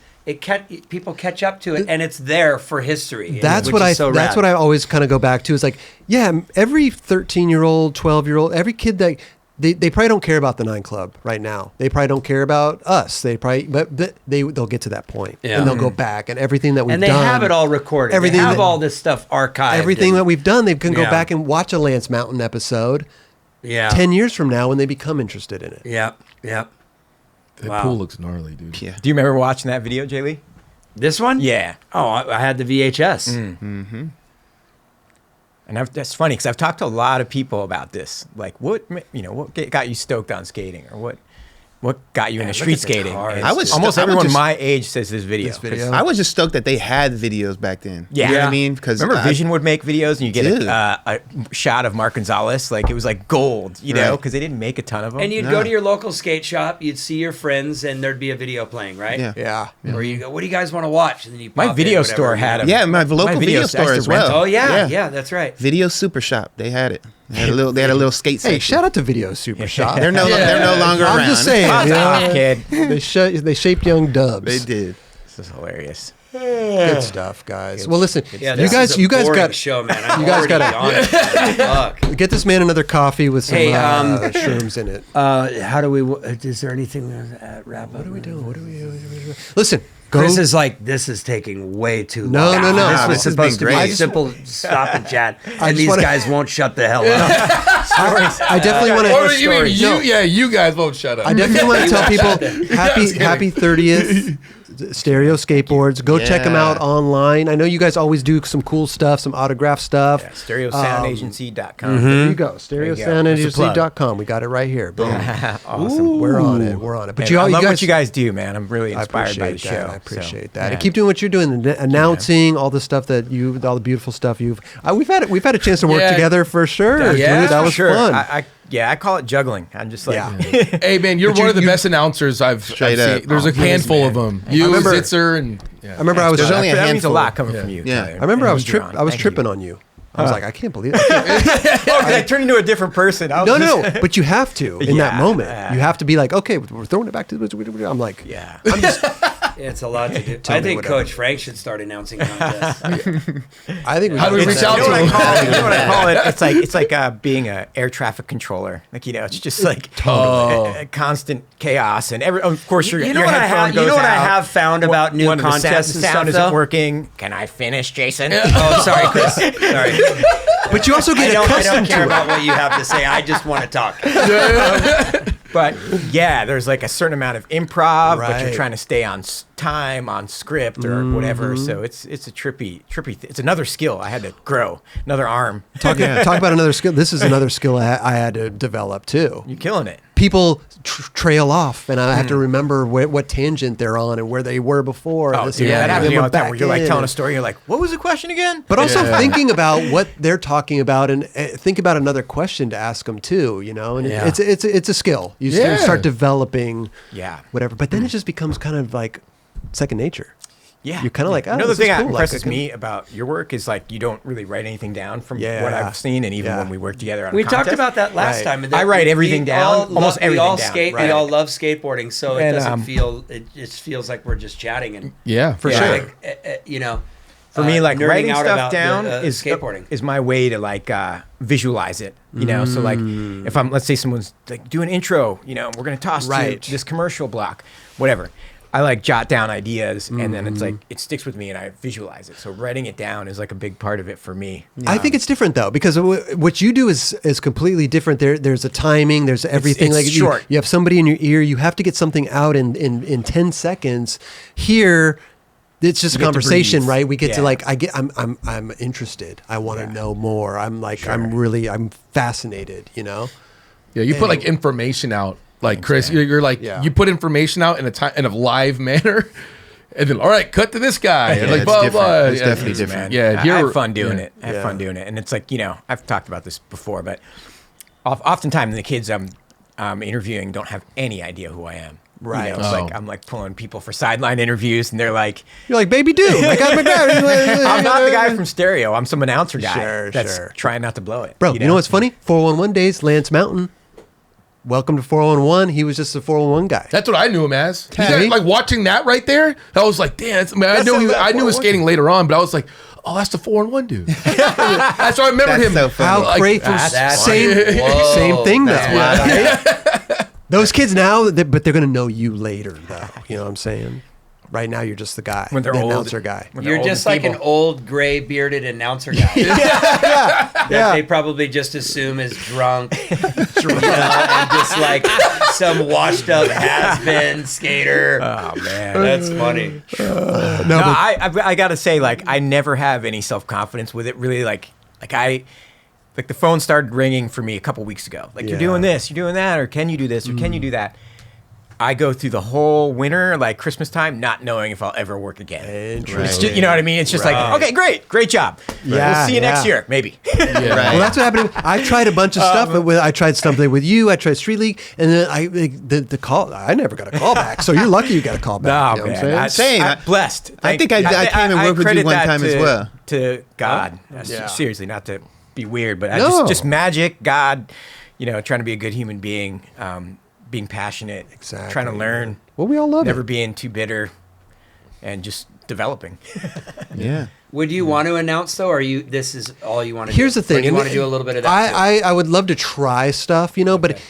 Speaker 3: people catch up to it, and it's there for history.
Speaker 1: That's
Speaker 3: which
Speaker 1: what
Speaker 3: is so
Speaker 1: that's
Speaker 3: rad.
Speaker 1: what I always kind of go back to is like, yeah, every 13-year-old, 12-year-old, every kid that they probably don't care about the 9 Club right now. They probably don't care about us. But they'll get to that point,
Speaker 3: Yeah.
Speaker 1: and they'll go back and everything that we've
Speaker 3: And they
Speaker 1: done.
Speaker 3: have it all recorded.
Speaker 1: Everything
Speaker 3: they have
Speaker 1: that-
Speaker 3: all this stuff archived.
Speaker 1: Everything
Speaker 3: and-
Speaker 1: that we've done, they can go
Speaker 3: Yeah.
Speaker 1: back and watch a Lance Mountain episode
Speaker 3: Yeah.
Speaker 1: 10 years from now when they become interested in it.
Speaker 3: Yeah. Yeah.
Speaker 4: That
Speaker 3: Wow.
Speaker 4: pool looks gnarly, dude.
Speaker 5: Yeah.
Speaker 2: Do you remember watching that video, Jay Lee?
Speaker 3: This one?
Speaker 2: Yeah.
Speaker 3: Oh, I had the VHS.
Speaker 2: And that's funny because I've talked to a lot of people about this. Like, what got you stoked on skating, or what? what got you into street skating? And
Speaker 5: I was
Speaker 2: almost
Speaker 5: I would
Speaker 2: everyone
Speaker 5: just-
Speaker 2: my age says this video.
Speaker 1: This video.
Speaker 5: I was just stoked that they had videos back then.
Speaker 2: Yeah.
Speaker 5: You know what I mean? Because
Speaker 2: Remember Vision would make videos and you get
Speaker 5: Dude.
Speaker 2: a shot of Mark Gonzalez, like it was like gold, you know,
Speaker 5: Right.
Speaker 2: because they didn't make a ton of them.
Speaker 3: And you'd go to your local skate shop, you'd see your friends, and there'd be a video playing, right?
Speaker 5: Yeah.
Speaker 1: Yeah.
Speaker 3: Or you go, what do you guys want to watch? And then you
Speaker 2: my
Speaker 3: pop
Speaker 2: video
Speaker 3: in, whatever,
Speaker 2: store
Speaker 3: you know.
Speaker 2: had them.
Speaker 5: Yeah, my local video
Speaker 2: I
Speaker 5: store
Speaker 2: used
Speaker 5: as
Speaker 2: to rent
Speaker 5: well.
Speaker 3: Oh yeah, that's right.
Speaker 5: Video Super Shop. They had it. They had a little skate
Speaker 1: Hey,
Speaker 5: section.
Speaker 1: shout out to Video Super Shop.
Speaker 5: They're no longer around.
Speaker 1: I'm just saying, you know,
Speaker 2: kid.
Speaker 1: they shaped young dubs.
Speaker 5: They did.
Speaker 2: This is hilarious.
Speaker 1: Good stuff, guys. Well, listen,
Speaker 3: Yeah,
Speaker 1: you guys got
Speaker 3: show, man. I'm
Speaker 1: you guys
Speaker 3: already
Speaker 1: got
Speaker 3: on it. Fuck.
Speaker 1: get this man another coffee with some
Speaker 3: Hey,
Speaker 1: shrooms in it.
Speaker 3: How do we? Is there anything wrap up?
Speaker 1: What are we doing? What are we? Listen, go.
Speaker 3: Chris is like, this is taking way too long.
Speaker 1: No.
Speaker 3: This was
Speaker 5: this has
Speaker 3: supposed to
Speaker 5: been
Speaker 3: be a
Speaker 5: great.
Speaker 3: simple stop and chat,
Speaker 1: I
Speaker 3: and
Speaker 1: just
Speaker 3: these
Speaker 1: wanna-
Speaker 3: guys won't shut the hell up.
Speaker 1: I definitely want
Speaker 4: Or
Speaker 1: to.
Speaker 4: you mean you guys won't shut up.
Speaker 1: I definitely want to tell people happy 30th. Stereo Skateboards. Go check them out online. I know you guys always do some cool stuff, some autograph stuff.
Speaker 2: Yeah, StereoSoundAgency.com.
Speaker 1: There you go.
Speaker 2: That's a plug.
Speaker 1: StereoSoundAgency.com. We got it right here. Boom.
Speaker 2: Awesome.
Speaker 1: We're on it. But
Speaker 2: Man,
Speaker 1: you
Speaker 2: I
Speaker 1: all,
Speaker 2: love
Speaker 1: you guys,
Speaker 2: what you guys do, man. I'm really
Speaker 1: I
Speaker 2: inspired by the
Speaker 1: appreciate
Speaker 2: show.
Speaker 1: that. I appreciate
Speaker 2: so,
Speaker 1: that.
Speaker 2: yeah.
Speaker 1: And keep doing what you're doing, announcing all the stuff that all the beautiful stuff we've had a chance to work
Speaker 4: Yeah.
Speaker 1: together for sure.
Speaker 4: Yeah,
Speaker 1: dude, that was
Speaker 2: sure.
Speaker 1: fun.
Speaker 2: I call it juggling. I'm just like,
Speaker 1: Yeah.
Speaker 4: Hey man, you're one of the best announcers I've
Speaker 5: Straight
Speaker 4: seen.
Speaker 5: up.
Speaker 4: There's a handful of them. You,
Speaker 1: remember-
Speaker 4: Zitzer, and
Speaker 1: I remember I was
Speaker 5: There's only a
Speaker 2: that means a
Speaker 5: handful.
Speaker 2: lot coming from you.
Speaker 5: Yeah.
Speaker 2: Tyler.
Speaker 1: I remember I
Speaker 2: And
Speaker 1: was
Speaker 2: you're on. Thank
Speaker 1: tripping
Speaker 2: you.
Speaker 1: on you. I was like, I can't believe it.
Speaker 2: I turned into a different person. I was
Speaker 1: No,
Speaker 2: just-
Speaker 1: but you have to in that
Speaker 2: Yeah.
Speaker 1: moment. You have to be like, okay, we're throwing it back to the. I'm like,
Speaker 2: Yeah.
Speaker 1: I'm just.
Speaker 3: It's a lot to do.
Speaker 1: Tell
Speaker 3: I
Speaker 1: me
Speaker 3: think
Speaker 1: whatever.
Speaker 3: Coach Frank should start announcing contests.
Speaker 1: I think.
Speaker 4: How do we reach out
Speaker 2: You know
Speaker 4: to
Speaker 2: what I
Speaker 4: him?
Speaker 2: call it? You know what I call it? It's like being an air traffic controller. Like it's just like a constant chaos, and of course your
Speaker 3: You know
Speaker 2: your
Speaker 3: what I
Speaker 2: headphone
Speaker 3: have?
Speaker 2: goes
Speaker 3: You know what I
Speaker 2: out.
Speaker 3: have found about new
Speaker 2: One of the
Speaker 3: contests and
Speaker 2: sound
Speaker 3: stuff,
Speaker 2: isn't
Speaker 3: though?
Speaker 2: working. Can I finish, Jason?
Speaker 3: Oh, sorry, Chris. Sorry.
Speaker 1: But you also get
Speaker 3: I don't
Speaker 1: accustomed
Speaker 3: care
Speaker 1: to it.
Speaker 3: about what you have to say. I just want to talk.
Speaker 2: But yeah, there's like a certain amount of improv, but
Speaker 1: Right.
Speaker 2: you're trying to stay on time, on script, or whatever. So it's a trippy. It's another skill I had to grow, another arm.
Speaker 1: Talk about another skill. This is another skill I had to develop too.
Speaker 2: You're killing it.
Speaker 1: People trail off, and I have to remember what tangent they're on and where they were before.
Speaker 2: Oh,
Speaker 1: this
Speaker 2: dude,
Speaker 1: and
Speaker 2: that
Speaker 1: and
Speaker 2: happens to
Speaker 1: then
Speaker 2: me all
Speaker 1: we're
Speaker 2: the time.
Speaker 1: back
Speaker 2: Where you're like
Speaker 1: in.
Speaker 2: telling a story, you're like, "What was the question again?"
Speaker 1: But also thinking about what they're talking about, and think about another question to ask them too. You know, and
Speaker 3: Yeah.
Speaker 1: it's a skill. You start developing,
Speaker 2: Yeah.
Speaker 1: whatever. But then it just becomes kind of like second nature.
Speaker 2: Yeah,
Speaker 1: You're kinda like, oh,
Speaker 2: another
Speaker 1: this is
Speaker 2: thing that
Speaker 1: cool. Like,
Speaker 2: impresses
Speaker 1: I can-
Speaker 2: me about your work is like you don't really write anything down from
Speaker 1: Yeah.
Speaker 2: what I've seen, and even
Speaker 1: Yeah.
Speaker 2: when we work together on
Speaker 3: We
Speaker 2: a
Speaker 3: talked
Speaker 2: contest.
Speaker 3: about that last
Speaker 1: Right.
Speaker 3: time.
Speaker 2: I write everything
Speaker 3: we
Speaker 2: down,
Speaker 3: all
Speaker 2: almost
Speaker 3: we all
Speaker 2: everything down,
Speaker 3: skate.
Speaker 2: right.
Speaker 3: We all love skateboarding, so it
Speaker 2: And,
Speaker 3: doesn't feel. It just feels like we're just chatting and
Speaker 4: Yeah,
Speaker 1: For
Speaker 2: Yeah.
Speaker 1: sure.
Speaker 3: like, you know.
Speaker 2: For me, like
Speaker 3: nerding
Speaker 2: writing
Speaker 3: out
Speaker 2: stuff
Speaker 3: about
Speaker 2: down
Speaker 3: the,
Speaker 2: is
Speaker 3: skateboarding.
Speaker 2: is my way to like visualize it. You know, so like if let's say someone's like do an intro, you know, we're gonna toss
Speaker 1: Right.
Speaker 2: to this commercial block, whatever. I like jot down ideas, and then it's like it sticks with me, and I visualize it. So writing it down is like a big part of it for me.
Speaker 1: I think it's different though, because what you do is completely different. There's a timing. There's everything.
Speaker 2: it's
Speaker 1: like
Speaker 2: short.
Speaker 1: You have somebody in your ear. You have to get something out in 10 seconds. Here, it's just a
Speaker 2: get to
Speaker 1: conversation,
Speaker 2: breathe.
Speaker 1: right? We get to
Speaker 2: Yeah.
Speaker 1: like I'm interested. I want to know more. I'm fascinated. You know.
Speaker 4: yeah. You put like information out, like Chris. You're like
Speaker 1: Yeah.
Speaker 4: you put information out in a live manner, and then all right, cut to this guy, and
Speaker 5: Yeah,
Speaker 4: like
Speaker 5: it's
Speaker 4: blah
Speaker 5: different.
Speaker 4: blah.
Speaker 5: It's
Speaker 4: Yeah.
Speaker 5: definitely different.
Speaker 2: Man.
Speaker 4: Yeah,
Speaker 2: I
Speaker 4: you're-
Speaker 2: have fun doing
Speaker 4: yeah.
Speaker 2: it. I have
Speaker 1: Yeah.
Speaker 2: fun doing it, and it's like I've talked about this before, but oftentimes the kids I'm interviewing don't have any idea who I am.
Speaker 1: Right.
Speaker 2: You know, it's like I'm like pulling people for sideline interviews, and they're like,
Speaker 1: You're like, baby, Dune. Like, I'm
Speaker 2: "I'm not the guy from Stereo. I'm some announcer guy
Speaker 1: Sure,
Speaker 2: that's
Speaker 1: sure.
Speaker 2: trying not to blow it."
Speaker 1: Bro, you know what's funny? 411 days, Lance Mountain. Welcome to 411. He was just a 411 guy.
Speaker 4: That's what I knew him as.
Speaker 1: See?
Speaker 4: Like watching that right there, I was like, damn. I knew he was skating later on, but I was like, oh, that's the 4-1 dude. That's why I remember
Speaker 5: That's
Speaker 4: him.
Speaker 5: so funny.
Speaker 1: How
Speaker 4: Like,
Speaker 1: great from
Speaker 3: that's
Speaker 1: same
Speaker 3: Whoa,
Speaker 1: same thing though.
Speaker 3: that's
Speaker 1: Right? Those kids now, but they're gonna know you later though. You know what I'm saying? Right now, you're just the guy,
Speaker 2: When they're
Speaker 1: the
Speaker 2: old.
Speaker 1: announcer guy.
Speaker 2: When they're
Speaker 3: You're
Speaker 2: old
Speaker 3: just
Speaker 2: and
Speaker 3: like an
Speaker 2: feeble.
Speaker 3: old gray bearded announcer guy. That they probably just assume is drunk, you know, and just like some washed up has-been skater.
Speaker 2: Oh man,
Speaker 3: That's funny.
Speaker 2: No, I gotta say, like, I never have any self confidence with it. Really, like the phone started ringing for me a couple weeks ago. Like,
Speaker 1: Yeah.
Speaker 2: you're doing this, you're doing that, or can you do this, or can you do that? I go through the whole winter, like Christmas time, not knowing if I'll ever work again. It's just, you know what I mean? It's just like, okay, great job. We'll see you next year, maybe.
Speaker 1: Well, that's what happened. I tried a bunch of stuff. I tried something with you. I tried Street League, and then the call. I never got a call back. So you're lucky you got a call back.
Speaker 2: No,
Speaker 1: you know
Speaker 2: man.
Speaker 5: Same.
Speaker 2: I'm blessed.
Speaker 5: I think I came and worked with you one time as well.
Speaker 2: To God, seriously, not to be weird, but just magic, God, trying to be a good human being, being passionate, trying to learn.
Speaker 1: Well, we all love
Speaker 2: never
Speaker 1: it.
Speaker 2: being too bitter, and just developing.
Speaker 5: Yeah.
Speaker 3: Would you want to announce though, or this is all you want to do?
Speaker 1: Here's the thing.
Speaker 3: Or do you want to do a little bit of that?
Speaker 1: I would love to try stuff, but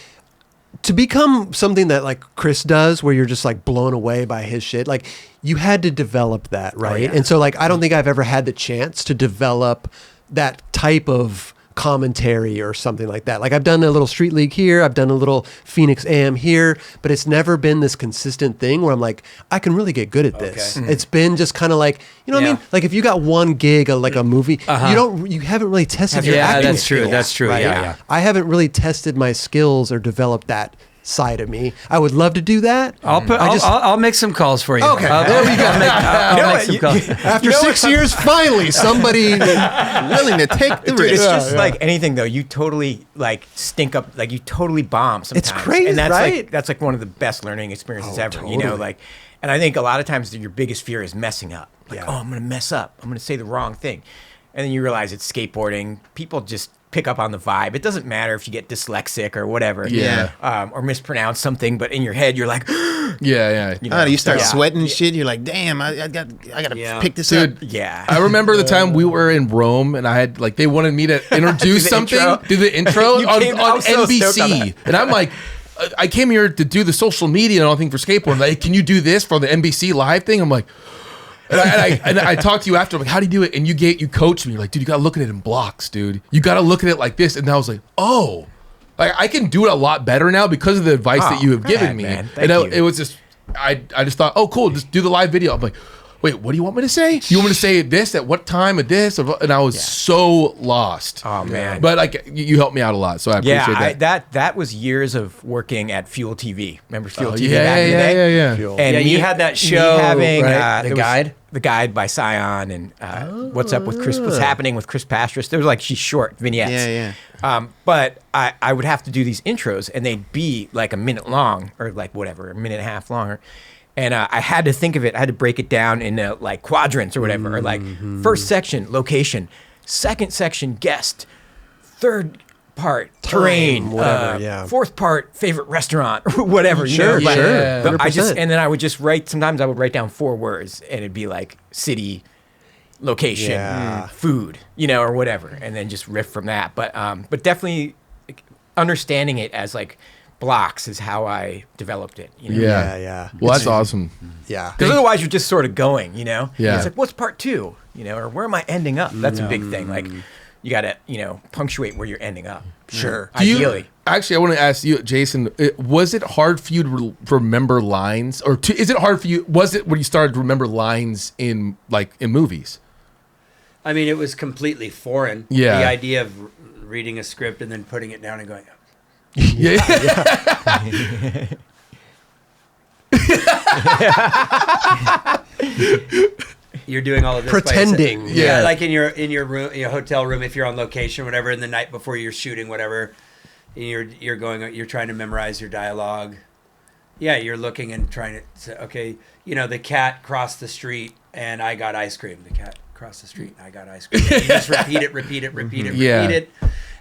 Speaker 1: to become something that like Chris does, where you're just like blown away by his shit, like you had to develop that, right? And so like I don't think I've ever had the chance to develop that type of commentary or something like that. Like I've done a little Street League here, I've done a little Phoenix AM here, but it's never been this consistent thing where I'm like, I can really get good at this. It's been just kind of like, you know what I mean? Like if you got one gig, like a movie, you haven't really tested your acting
Speaker 3: that's
Speaker 1: skills.
Speaker 3: true. That's true.
Speaker 1: Right?
Speaker 3: Yeah.
Speaker 1: I haven't really tested my skills or developed that side of me. I would love to do that.
Speaker 3: I'll make some calls for you.
Speaker 1: Okay.
Speaker 3: There we go. I'll make some calls.
Speaker 1: After 6 years, finally, somebody
Speaker 5: willing to take the risk.
Speaker 2: It's just like anything, though. You totally like stink up, like you totally bomb sometimes.
Speaker 1: It's crazy,
Speaker 2: and that's
Speaker 1: right?
Speaker 2: that's like one of the best learning experiences ever.
Speaker 1: Totally.
Speaker 2: And I think a lot of times your biggest fear is messing up. Like, I'm gonna mess up. I'm gonna say the wrong thing, and then you realize it's skateboarding. People just pick up on the vibe. It doesn't matter if you get dyslexic or whatever, or mispronounce something, but in your head you're like,
Speaker 5: you start sweating and shit. You're like, damn, I gotta pick this up.
Speaker 2: Yeah.
Speaker 4: I remember the time we were in Rome, and I had they wanted me to introduce something, do the intro on NBC, and I'm like, I came here to do the social media and all thing for skateboard. Like, can you do this for the NBC live thing? I'm like. And I talked to you after, like, how do you do it? And you coached me. You're like, dude, you got to look at it in blocks, dude. You got to look at it like this. And I was like, oh, like I can do it a lot better now because of the advice that you have given me.
Speaker 2: Man.
Speaker 4: It was just, I just thought, oh, cool, just do the live video. I'm like, wait, what do you want me to say? You want me to say this at what time of this? And I was so lost.
Speaker 2: Oh, man.
Speaker 4: But like you helped me out a lot, so I appreciate that.
Speaker 2: That was years of working at Fuel TV. Remember Fuel TV?
Speaker 4: Yeah.
Speaker 2: And
Speaker 3: you had that show,
Speaker 2: having
Speaker 3: right? The Guide
Speaker 2: by Scion, and What's Happening with Chris Pastras. There was like short vignettes. But I would have to do these intros, and they'd be like a minute long, or like whatever, a minute and a half longer. And I had to think of it. I had to break it down into like quadrants or whatever, or like first section, location, second section, guest, third part, terrain, whatever, fourth part, favorite restaurant, or whatever.
Speaker 1: Sure.
Speaker 2: But and then I would just write. Sometimes I would write down 4 words, and it'd be like city, location, food, or whatever, and then just riff from that. But definitely understanding it as like blocks is how I developed it.
Speaker 1: Yeah.
Speaker 4: Well, that's awesome.
Speaker 1: Yeah.
Speaker 2: Because otherwise you're just sort of going,
Speaker 4: Yeah.
Speaker 2: It's like, what's part 2? Or where am I ending up? That's a big thing. Like you got to, punctuate where you're ending up.
Speaker 1: Sure.
Speaker 2: Ideally.
Speaker 4: Actually, I want to ask you, Jason, was it hard for you to remember lines, or is it hard for you? Was it when you started to remember lines in movies?
Speaker 3: I mean, it was completely foreign.
Speaker 4: Yeah.
Speaker 3: The idea of reading a script and then putting it down and going, you're doing all of this
Speaker 1: pretending,
Speaker 3: like in your room, your hotel room, if you're on location, whatever, and the night before you're shooting, whatever, and you're trying to memorize your dialogue. Yeah, you're looking and trying to say, okay, the cat crossed the street and I got ice cream. The cat crossed the street and I got ice cream. And you just repeat it.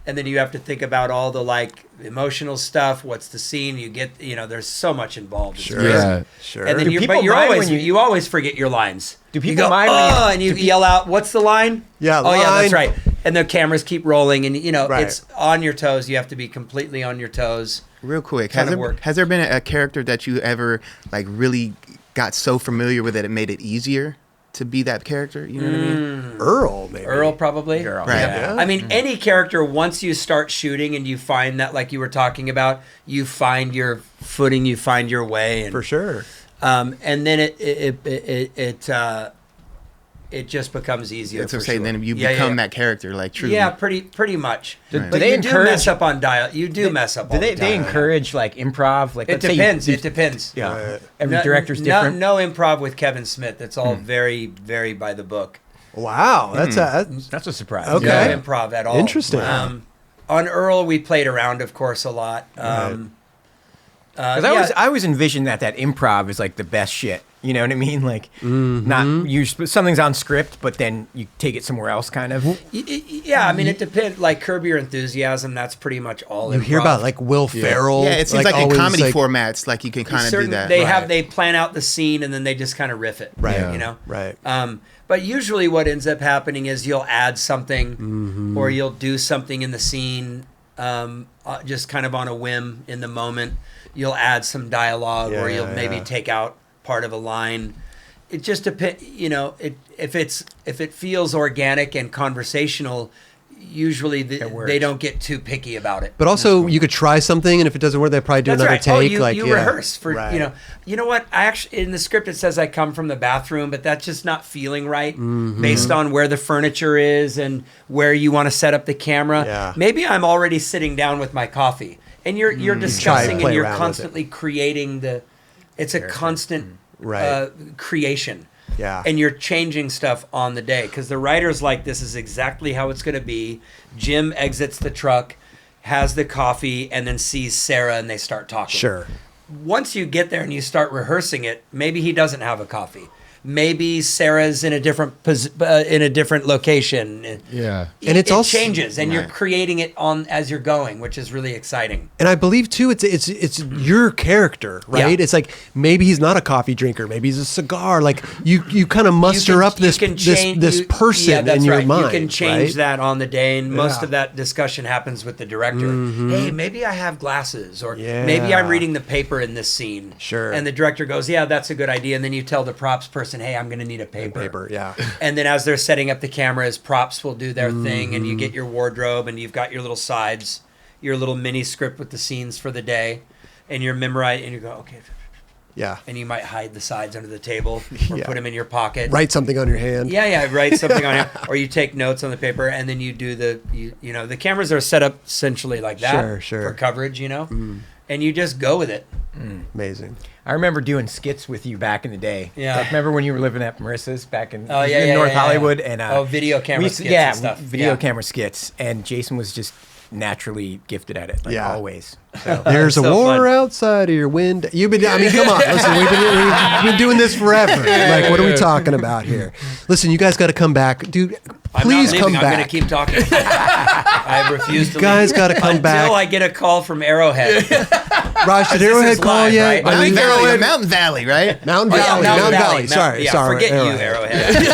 Speaker 3: And then you have to think about all the like emotional stuff. What's the scene? You get, there's so much involved.
Speaker 1: Sure. And
Speaker 3: then you always forget your lines.
Speaker 2: Do people mind when you,
Speaker 3: and you yell out, "What's the line?"
Speaker 1: Yeah.
Speaker 3: Oh, yeah, that's right. And the cameras keep rolling, and it's on your toes. You have to be completely on your toes.
Speaker 5: Real quick, has there been a character that you ever like really got so familiar with that it made it easier to be that character? You know what I mean?
Speaker 1: Earl, maybe.
Speaker 3: Earl, probably.
Speaker 2: Right.
Speaker 3: Yeah. I mean, any character, once you start shooting and you find that, like you were talking about, you find your footing, you find your way. And,
Speaker 1: for sure.
Speaker 3: And then it just becomes easier.
Speaker 5: That's what I'm
Speaker 3: for
Speaker 5: saying.
Speaker 3: sure.
Speaker 5: Then you become that character, like truly.
Speaker 3: Yeah, pretty much.
Speaker 2: Right.
Speaker 3: But
Speaker 2: do they
Speaker 3: you do mess up on dial. You do mess up.
Speaker 2: Do they encourage like improv? Like
Speaker 3: it depends. It depends.
Speaker 2: Yeah, every director's different.
Speaker 3: No improv with Kevin Smith. It's all very by the book.
Speaker 1: Wow, that's
Speaker 2: a surprise.
Speaker 1: Okay,
Speaker 3: no improv at all.
Speaker 1: Interesting.
Speaker 3: On Earl, we played around, of course, a lot.
Speaker 2: I always envisioned that improv is like the best shit. You know what I mean? Like, not something's on script, but then you take it somewhere else, kind of.
Speaker 3: Yeah, I mean, it depends. Like Curb Your Enthusiasm, that's pretty much all.
Speaker 1: You hear about like Will Ferrell.
Speaker 5: Yeah, it seems like in comedy formats, like you can kind of do that.
Speaker 3: They plan out the scene and then they just kind of riff it.
Speaker 1: Right.
Speaker 3: You know.
Speaker 1: Right.
Speaker 3: But usually, what ends up happening is you'll add something, or you'll do something in the scene, just kind of on a whim in the moment. You'll add some dialogue, or you'll maybe take out part of a line. It just depends, you know. If it feels organic and conversational, usually they don't get too picky about it.
Speaker 1: But also, you could try something, and if it doesn't work, they probably do another take.
Speaker 3: You rehearse for You know what? I actually, in the script it says I come from the bathroom, but that's just not feeling right based on where the furniture is and where you want to set up the camera.
Speaker 1: Yeah.
Speaker 3: Maybe I'm already sitting down with my coffee, and you're discussing and you're constantly creating the. It's a constant creation.
Speaker 1: Yeah.
Speaker 3: And you're changing stuff on the day because the writer's like, this is exactly how it's going to be. Jim exits the truck, has the coffee, and then sees Sarah and they start talking.
Speaker 1: Sure.
Speaker 3: Once you get there and you start rehearsing it, maybe he doesn't have a coffee. Maybe Sarah's in a different location.
Speaker 1: Yeah.
Speaker 3: And it also changes, and you're creating it on as you're going, which is really exciting.
Speaker 1: And I believe too, it's your character, right? Yeah. It's like maybe he's not a coffee drinker, maybe he's a cigar. Like you kind of muster up this person in your mind.
Speaker 3: You can change that on the day, and most of that discussion happens with the director. Hey, maybe I have glasses, or maybe I'm reading the paper in this scene.
Speaker 1: Sure.
Speaker 3: And the director goes, "Yeah, that's a good idea." And then you tell the props person, "Hey, I'm going to need a paper."
Speaker 1: Yeah.
Speaker 3: And then as they're setting up the cameras, props will do their thing, and you get your wardrobe, and you've got your little sides, your little mini script with the scenes for the day, and you're memorizing, and you go, okay.
Speaker 1: Yeah.
Speaker 3: And you might hide the sides under the table or put them in your pocket.
Speaker 1: Write something on your hand.
Speaker 3: Yeah, write something on it, or you take notes on the paper, and then you do the cameras are set up essentially like that for coverage, and you just go with it.
Speaker 1: Amazing.
Speaker 2: I remember doing skits with you back in the day.
Speaker 3: Yeah.
Speaker 2: Like, remember when you were living at Marissa's back in North Hollywood? And
Speaker 3: video camera skits and stuff.
Speaker 2: Video camera skits. And Jason was just naturally gifted at it, always. So.
Speaker 1: There's a war outside of your window. Come on, listen, we've been doing this forever. Like, what are we talking about here? Listen, you guys got to come back. Dude, please come back.
Speaker 3: I'm going to keep talking. I refuse to leave.
Speaker 1: You guys got to come back.
Speaker 3: Until I get a call from Arrowhead.
Speaker 1: Raj, did Arrowhead call yet?
Speaker 5: Right? I think Arrowhead, Mountain Valley, right?
Speaker 1: Mountain Valley. Sorry.
Speaker 3: Forget Arrowhead. You,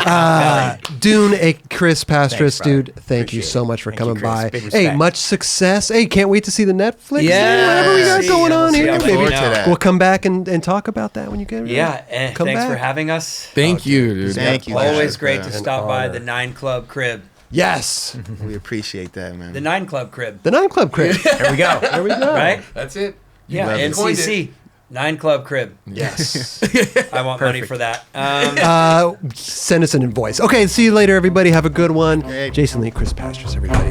Speaker 1: Arrowhead. Dune, Chris Pastras, dude, thank you so much for coming by. Hey, much success. Hey, can't wait to see the Netflix. Whatever we got going on here. Maybe we'll come back and talk about that when you get
Speaker 3: and thanks for having us.
Speaker 4: Thank you, dude.
Speaker 5: Thank you.
Speaker 3: Always great to stop by the 9 Club Crib.
Speaker 1: Yes.
Speaker 5: We appreciate that, man.
Speaker 3: The 9 Club Crib.
Speaker 1: The 9 Club Crib.
Speaker 2: There we go.
Speaker 3: Right?
Speaker 4: That's it.
Speaker 3: Yeah, NCC. 9 Club Crib.
Speaker 1: Yes.
Speaker 3: I want money for that.
Speaker 1: Send us an invoice. Okay, see you later, everybody. Have a good one. Jason Lee, Chris Pastras, everybody.